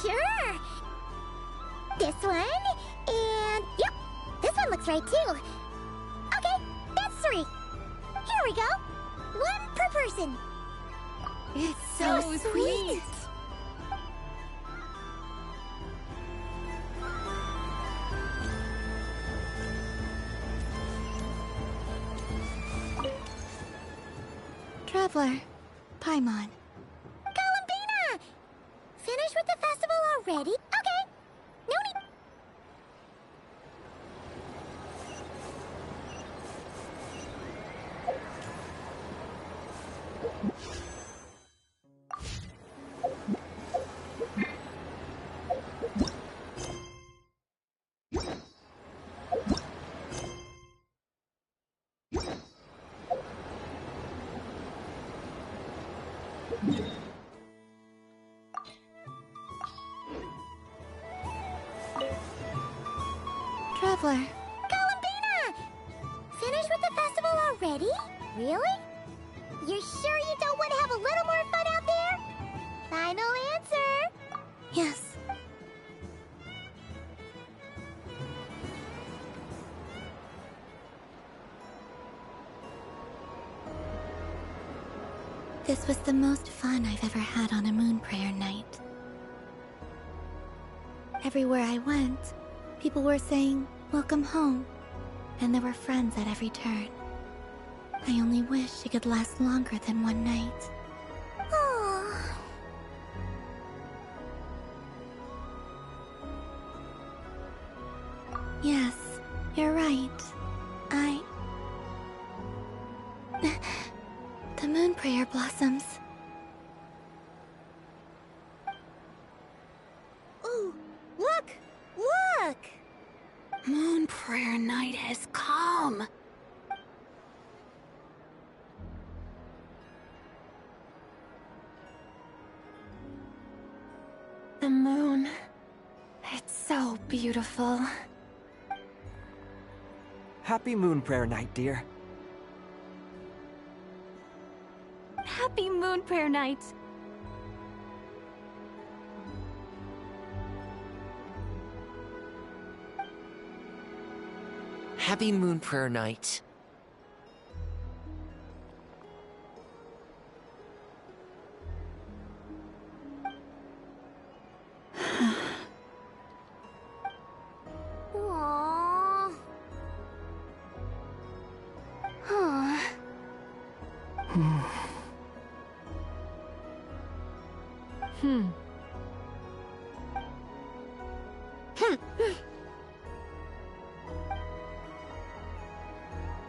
Sure. This one, and yep, this one looks right too. Okay, that's 3. Here we go. 1 per person. It's so sweet. Traveler. Paimon. Columbina! Finished with the festival already? Okay. No need... traveler. Columbina! Finished with the festival already? Really? You're sure you don't want to have a little more fun out there? Final answer? Yes. This was the most fun I've ever had on a moon prayer night. Everywhere I went, people were saying, "Welcome home," and there were friends at every turn. I only wish it could last longer than one night. Oh. Yes, you're right. The moon prayer blossoms. Ooh, look! Look! Moon prayer night has come. The moon. It's so beautiful. Happy Moon Prayer Night, dear. Happy Moon Prayer Night! Happy Moon Prayer Night. Aww. Huh.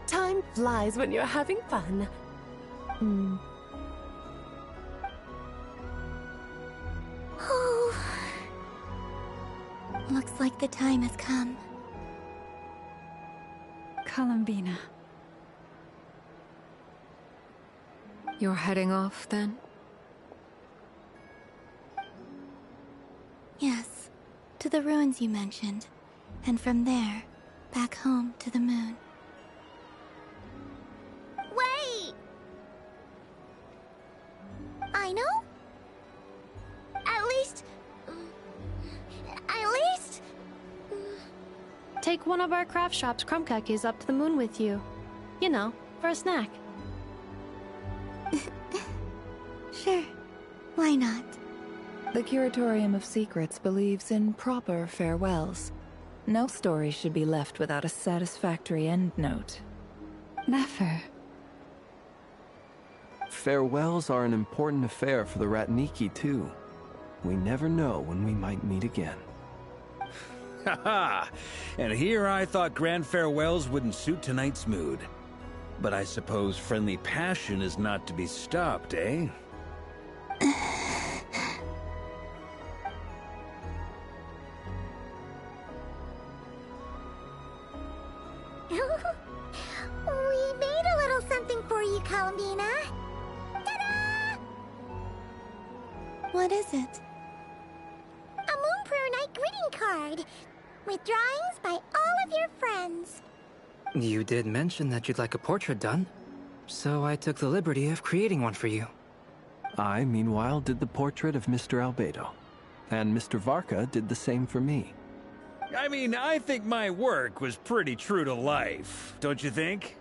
Time flies when you're having fun. Oh. Looks like the time has come. Columbina. You're heading off, then? Yes, to the ruins you mentioned. And from there, back home to the moon. Wait! I know? At least... Take one of our craft shop's crumb cookies up to the moon with you. You know, for a snack. Sure. Why not? The Curatorium of Secrets believes in proper farewells. No story should be left without a satisfactory endnote. Never. Farewells are an important affair for the Ratniki, too. We never know when we might meet again. Haha! And here I thought grand farewells wouldn't suit tonight's mood. But I suppose friendly passion is not to be stopped, eh? We made a little something for you, Columbina. Ta-da! What is it? A Moon Prayer Night greeting card. With drawings by all of your friends. You did mention that you'd like a portrait done, so I took the liberty of creating one for you. I, meanwhile, did the portrait of Mr. Albedo, and Mr. Varka did the same for me. I mean, I think my work was pretty true to life, don't you think?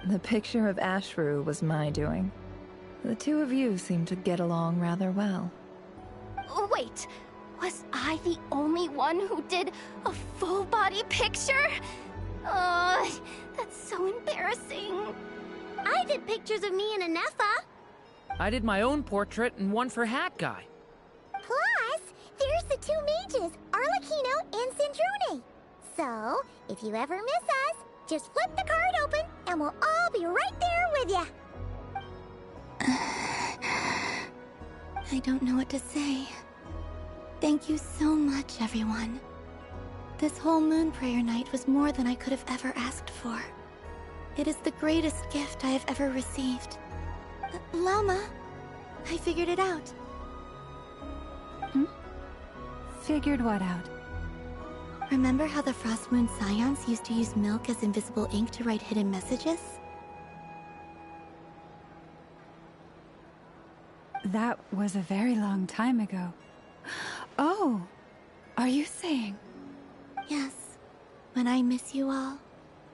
The picture of Ashru was my doing. The two of you seem to get along rather well. Wait, was I the only one who did a full-body picture? That's so embarrassing. I did pictures of me and Anefa. I did my own portrait and one for Hat Guy. Plus, there's the two mages, Arlecchino and Sandrone. So, if you ever miss us, just flip the card open and we'll all be right there with you. I don't know what to say. Thank you so much, everyone. This whole moon prayer night was more than I could have ever asked for. It is the greatest gift I have ever received. Lauma, I figured it out. Figured what out? Remember how the Frost Moon Scions used to use milk as invisible ink to write hidden messages? That was a very long time ago. Oh, are you saying? Yes. When I miss you all,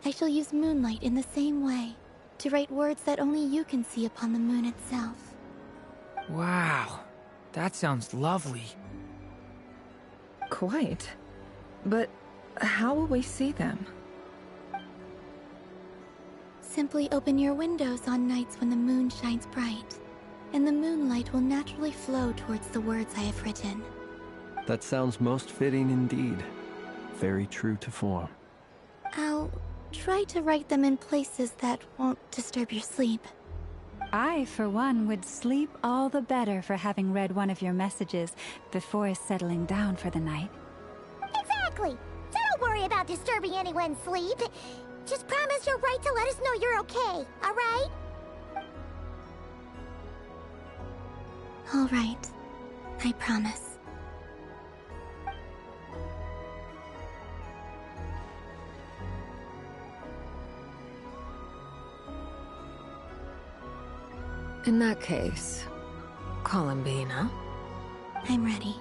I shall use moonlight in the same way, to write words that only you can see upon the moon itself. Wow, that sounds lovely. Quite. But how will we see them? Simply open your windows on nights when the moon shines bright, and the moonlight will naturally flow towards the words I have written. That sounds most fitting indeed. Very true to form. I'll try to write them in places that won't disturb your sleep. I, for one, would sleep all the better for having read one of your messages before settling down for the night. Exactly! So don't worry about disturbing anyone's sleep. Just promise you'll write to let us know you're okay, alright? Alright. I promise. In that case, Columbina? I'm ready.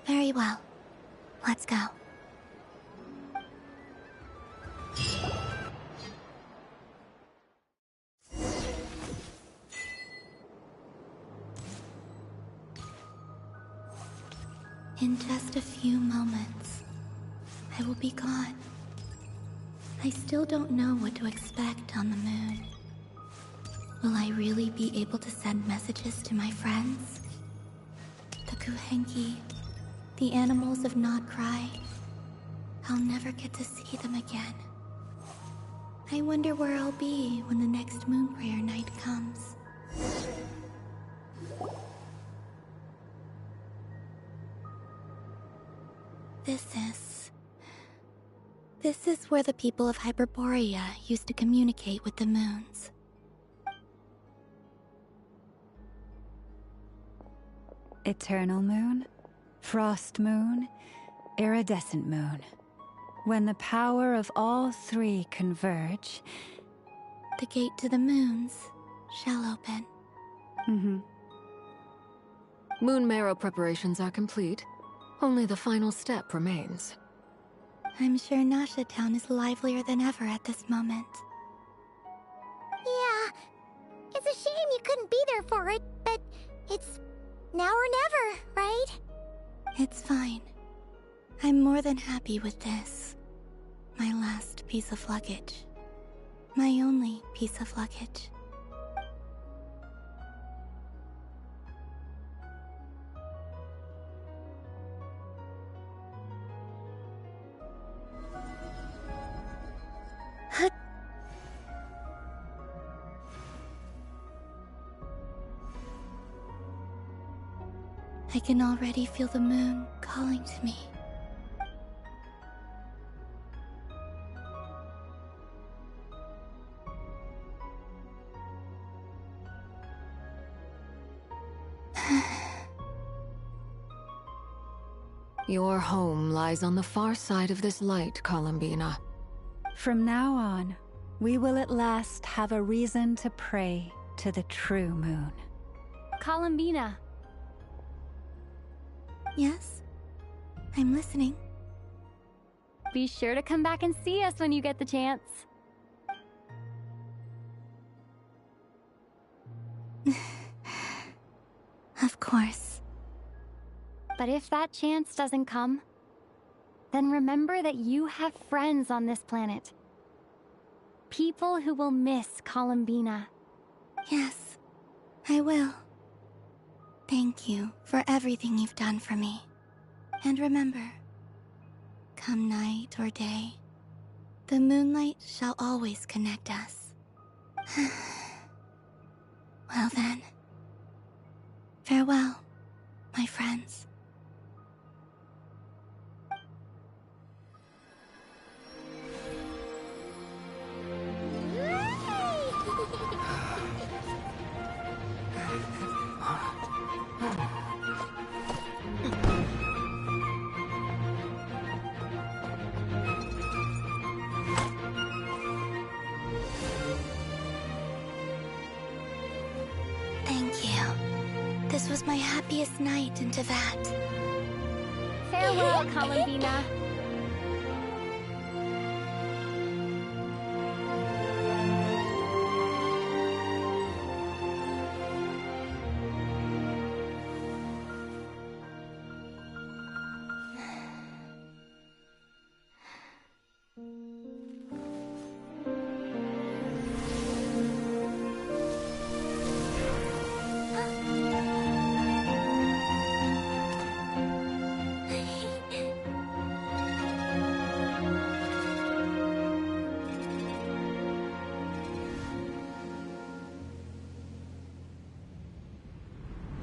Very well. Let's go. In just a few moments, I will be gone. I still don't know what to expect on the moon. Will I really be able to send messages to my friends? The Kuhenki, the animals of Not Cry. I'll never get to see them again. I wonder where I'll be when the next moon prayer night comes. This is where the people of Hyperborea used to communicate with the moons. Eternal moon, frost moon, iridescent moon. When the power of all three converge, the gate to the moons shall open. Moon marrow preparations are complete. Only the final step remains. I'm sure Nasha Town is livelier than ever at this moment. Yeah, it's a shame you couldn't be there for it, but it's now or never, right? It's fine. I'm more than happy with this. My last piece of luggage. My only piece of luggage. I can already feel the moon calling to me. Your home lies on the far side of this light, Columbina. From now on, we will at last have a reason to pray to the true moon. Columbina. Yes? I'm listening. Be sure to come back and see us when you get the chance. Of course. But if that chance doesn't come, then remember that you have friends on this planet. People who will miss Columbina. Yes, I will. Thank you for everything you've done for me. And remember, come night or day, the moonlight shall always connect us. Well then, farewell, my friends. This was my happiest night in Tevat. Farewell, Columbina.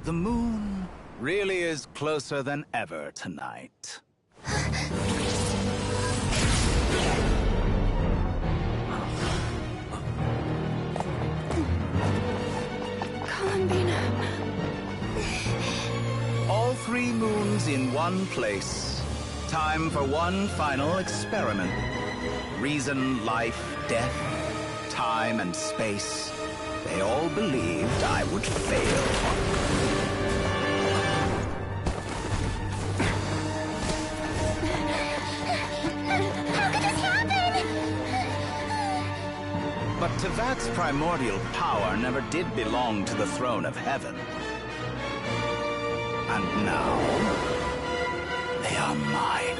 The moon really is closer than ever tonight. Columbina. All 3 moons in one place. Time for one final experiment. Reason, life, death, time and space. They all believed I would fail. But Tevat's primordial power never did belong to the throne of heaven. And now, they are mine.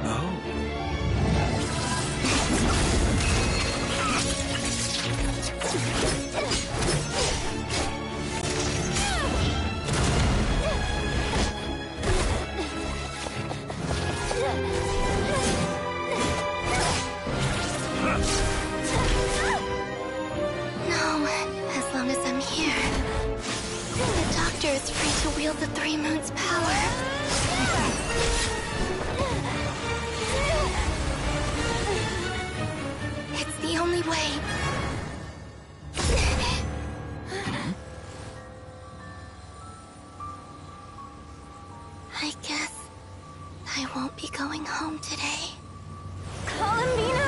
Oh. As long as I'm here, the Doctor is free to wield the 3 moons' power. It's the only way. I guess I won't be going home today. Columbina!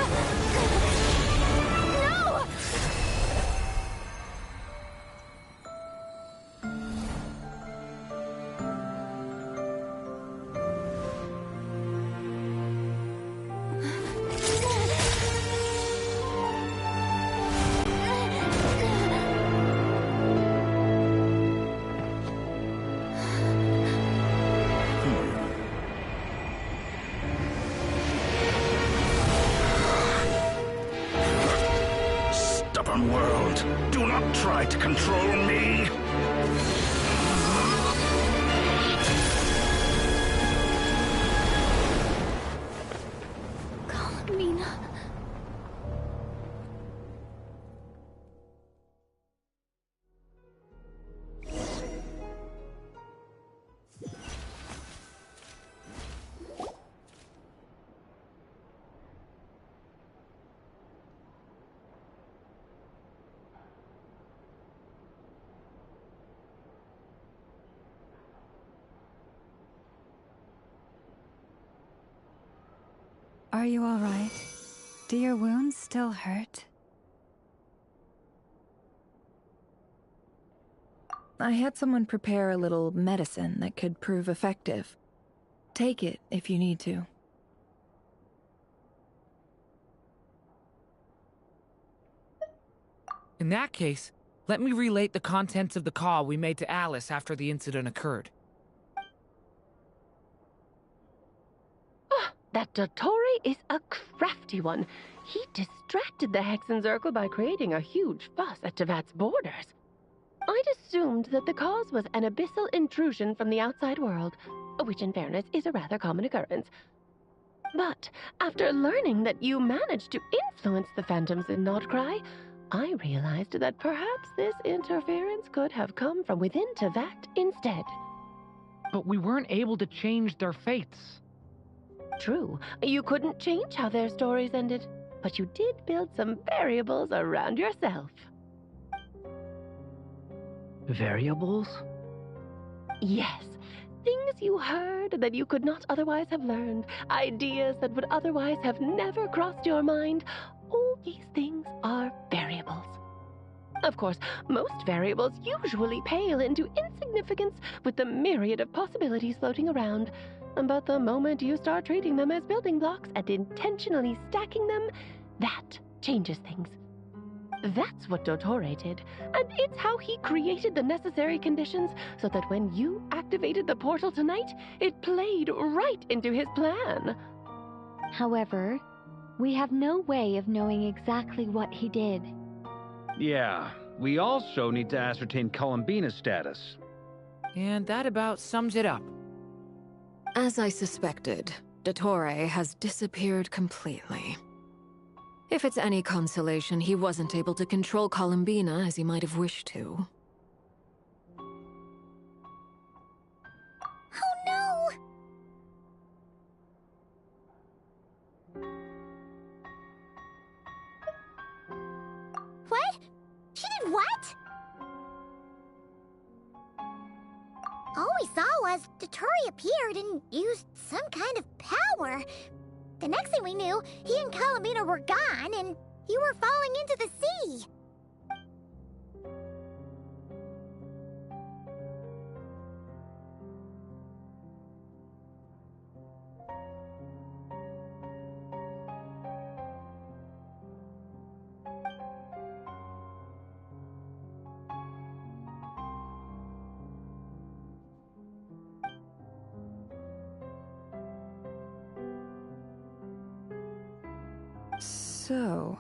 No! Stubborn world, do not try to control me. Columbina. Are you all right? Do your wounds still hurt? I had someone prepare a little medicine that could prove effective. Take it if you need to. In that case, let me relate the contents of the call we made to Alice after the incident occurred. That Dottore is a crafty one. He distracted the Hexenzirkel by creating a huge fuss at Tevat's borders. I'd assumed that the cause was an abyssal intrusion from the outside world, which in fairness is a rather common occurrence. But after learning that you managed to influence the phantoms in Nordcry, I realized that perhaps this interference could have come from within Tevat instead. But we weren't able to change their fates. True, you couldn't change how their stories ended, but you did build some variables around yourself. Variables? Yes. things you heard that you could not otherwise have learned, ideas that would otherwise have never crossed your mind, all these things are variables. Of course, most variables usually pale into insignificance with the myriad of possibilities floating around. But the moment you start treating them as building blocks and intentionally stacking them, that changes things. That's what Dottore did, and it's how he created the necessary conditions so that when you activated the portal tonight, it played right into his plan. However, we have no way of knowing exactly what he did. Yeah, we also need to ascertain Columbina's status. And that about sums it up. As I suspected, Dottore has disappeared completely. If it's any consolation, he wasn't able to control Columbina as he might have wished to. Oh no! What? She did what? All we saw was Dottore appeared and used some kind of power. The next thing we knew, he and Columbina were gone and you were falling into the sea. So,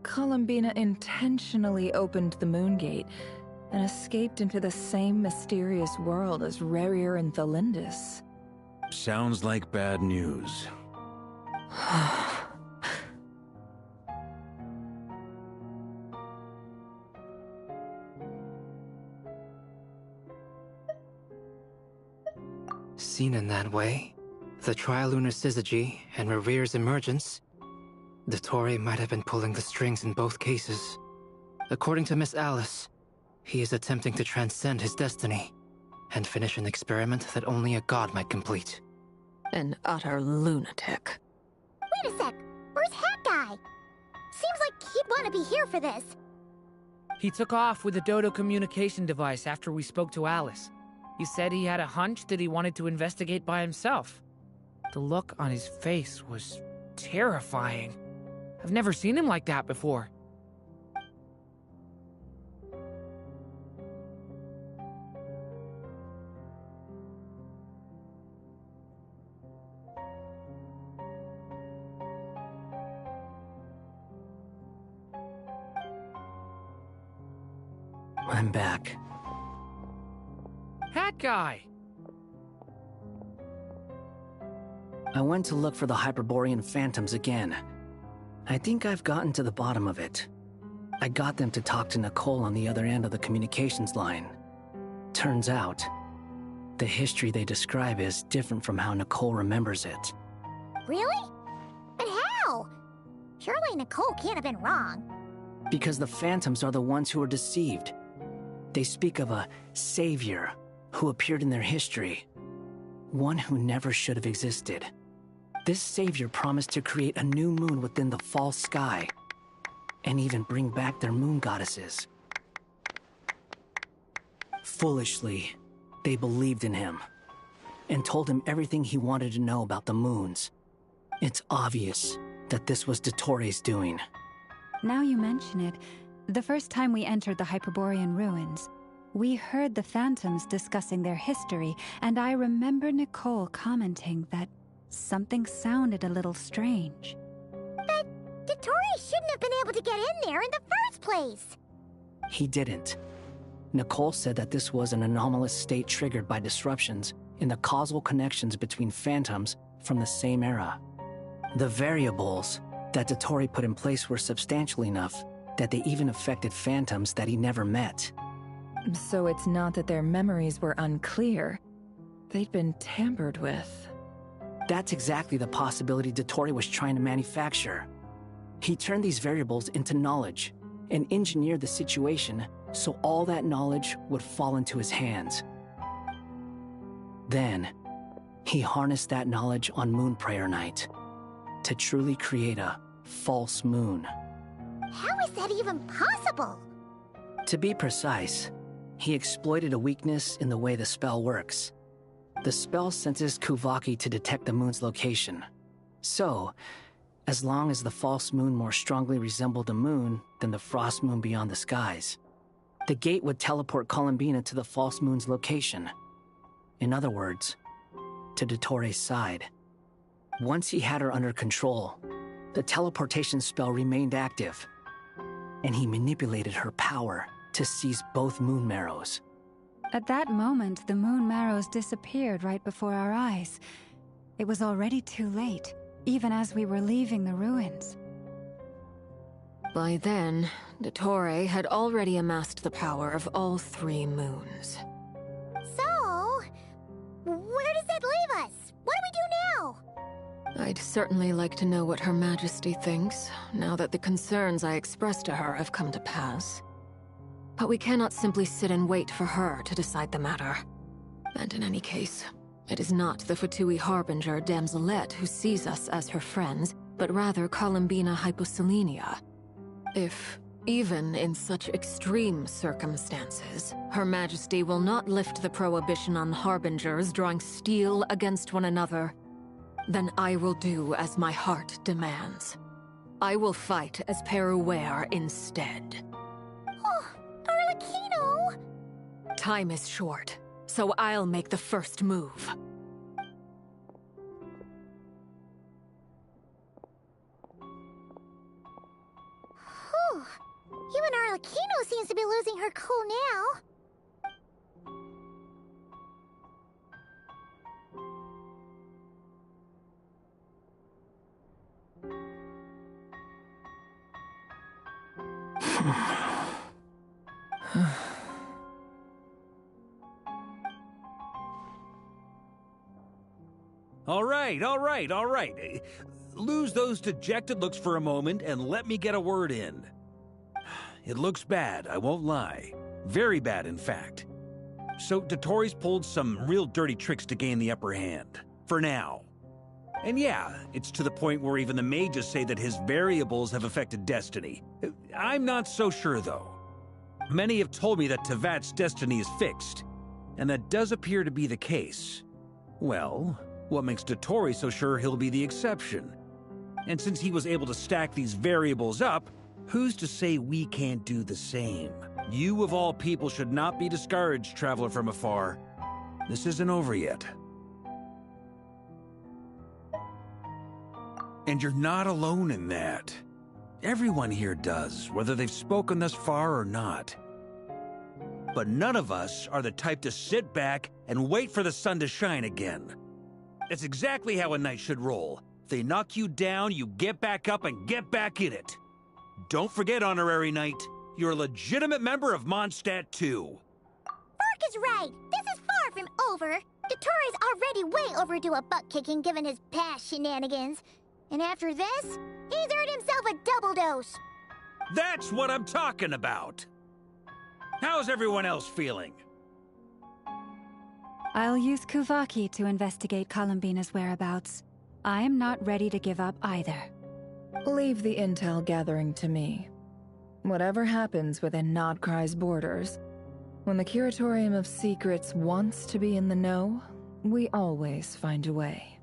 Columbina intentionally opened the Moon Gate and escaped into the same mysterious world as Rerir and Thalindis. Sounds like bad news. Seen in that way, the Trilunar Syzygy and Rerir's emergence, Dottore might have been pulling the strings in both cases. According to Miss Alice, he is attempting to transcend his destiny and finish an experiment that only a god might complete. An utter lunatic. Wait a sec, where's Hat Guy? Seems like he'd want to be here for this. He took off with the Dodo communication device after we spoke to Alice. He said he had a hunch that he wanted to investigate by himself. The look on his face was terrifying. I've never seen him like that before. I'm back. Hat Guy! I went to look for the Hyperborean phantoms again. I think I've gotten to the bottom of it. I got them to talk to Nicole on the other end of the communications line. Turns out, the history they describe is different from how Nicole remembers it. Really? But how? Surely Nicole can't have been wrong. Because the phantoms are the ones who are deceived. They speak of a savior who appeared in their history. One who never should have existed. This savior promised to create a new moon within the false sky, and even bring back their moon goddesses. Foolishly, they believed in him, and told him everything he wanted to know about the moons. It's obvious that this was Dottore's doing. Now you mention it, the first time we entered the Hyperborean ruins, we heard the phantoms discussing their history, and I remember Nicole commenting that something sounded a little strange. But Dottore shouldn't have been able to get in there in the first place. He didn't. Nicole said that this was an anomalous state triggered by disruptions in the causal connections between phantoms from the same era. The variables that Dottore put in place were substantial enough that they even affected phantoms that he never met. So it's not that their memories were unclear. They'd been tampered with. That's exactly the possibility Dottore was trying to manufacture. He turned these variables into knowledge and engineered the situation so all that knowledge would fall into his hands. Then, he harnessed that knowledge on Moon Prayer Night to truly create a false moon. How is that even possible? To be precise, he exploited a weakness in the way the spell works. The spell senses Kuvaki to detect the moon's location. So, as long as the false moon more strongly resembled a moon than the frost moon beyond the skies, the gate would teleport Columbina to the false moon's location. In other words, to Dottoro's side. Once he had her under control, the teleportation spell remained active, and he manipulated her power to seize both moon marrows. At that moment, the moon marrows disappeared right before our eyes. It was already too late, even as we were leaving the ruins. By then, Dottore had already amassed the power of all 3 moons. So, where does that leave us? What do we do now? I'd certainly like to know what Her Majesty thinks, now that the concerns I expressed to her have come to pass. But we cannot simply sit and wait for her to decide the matter. And in any case, it is not the Fatui Harbinger Damselette who sees us as her friends, but rather Columbina Hyposelenia. If, even in such extreme circumstances, Her Majesty will not lift the prohibition on Harbingers drawing steel against one another, then I will do as my heart demands. I will fight as Peruware instead. Oh, Arlecchino! Time is short, so I'll make the first move. Whew. Even Arlecchino seems to be losing her cool now. All right. Lose those dejected looks for a moment and let me get a word in. It looks bad, I won't lie. Very bad, in fact. So Dottori's pulled some real dirty tricks to gain the upper hand. For now. And yeah, it's to the point where even the mages say that his variables have affected destiny. I'm not so sure, though. Many have told me that Tevat's destiny is fixed, and that does appear to be the case. Well, what makes Dottori so sure he'll be the exception? And since he was able to stack these variables up, who's to say we can't do the same? You of all people should not be discouraged, traveler from afar. This isn't over yet. And you're not alone in that. Everyone here does, whether they've spoken thus far or not. But none of us are the type to sit back and wait for the sun to shine again. That's exactly how a knight should roll. If they knock you down, you get back up and get back in it. Don't forget, Honorary Knight, you're a legitimate member of Mondstadt too. Bark is right. This is far from over. Dottoro's already way overdue a butt-kicking given his past shenanigans. And after this, he's earned himself a double dose. That's what I'm talking about. How's everyone else feeling? I'll use Kuvaki to investigate Columbina's whereabouts. I am not ready to give up either. Leave the intel gathering to me. Whatever happens within Nodcry's borders, when the Curatorium of Secrets wants to be in the know, we always find a way.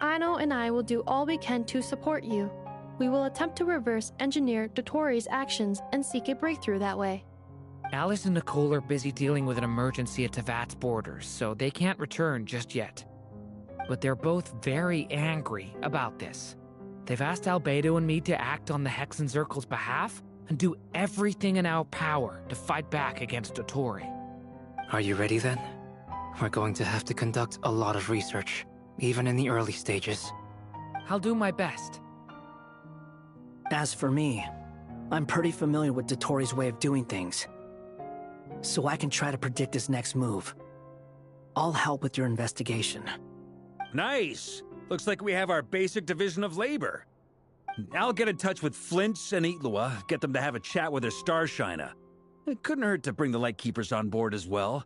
Aino and I will do all we can to support you. We will attempt to reverse engineer Dottoro's actions and seek a breakthrough that way. Alice and Nicole are busy dealing with an emergency at Tevat's borders, so they can't return just yet. But they're both very angry about this. They've asked Albedo and me to act on the Hexen Circle's behalf and do everything in our power to fight back against Dottori. Are you ready then? We're going to have to conduct a lot of research, even in the early stages. I'll do my best. As for me, I'm pretty familiar with Dottori's way of doing things, so I can try to predict his next move. I'll help with your investigation. Nice! Looks like we have our basic division of labor. I'll get in touch with Flints and Itlua, get them to have a chat with their Starshiner. It couldn't hurt to bring the Lightkeepers on board as well.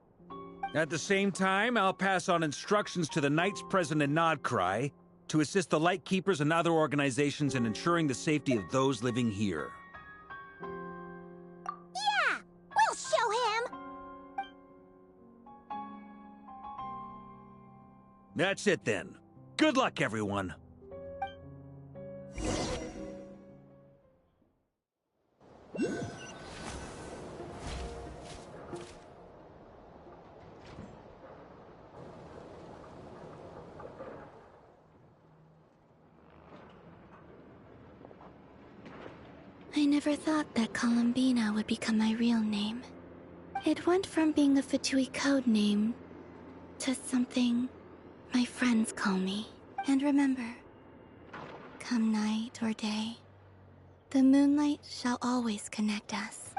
At the same time, I'll pass on instructions to the knights present in Nodcry to assist the Lightkeepers and other organizations in ensuring the safety of those living here. Yeah! We'll show him! That's it then. Good luck, everyone. I never thought that Columbina would become my real name. It went from being a Fatui code name to something my friends call me. And remember, come night or day, the moonlight shall always connect us.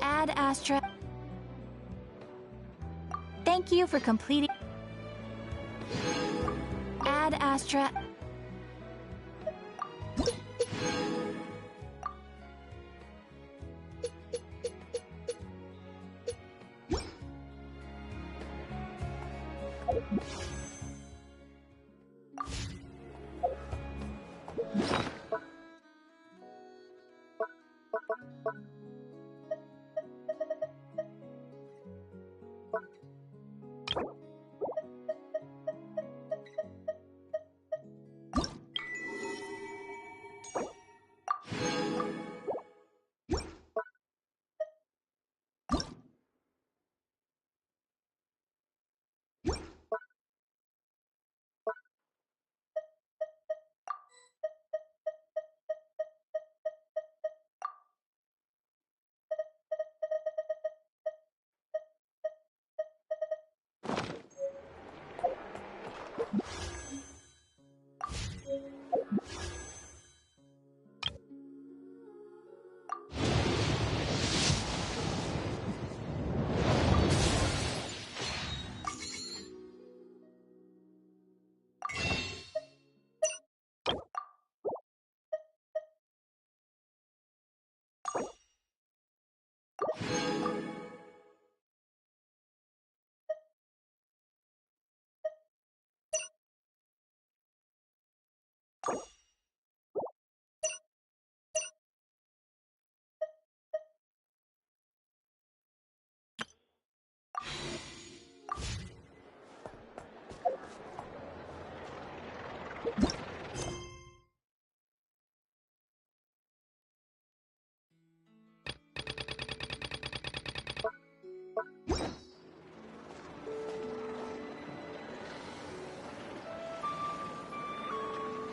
Ad Astra. Thank you for completing. Ad Astra.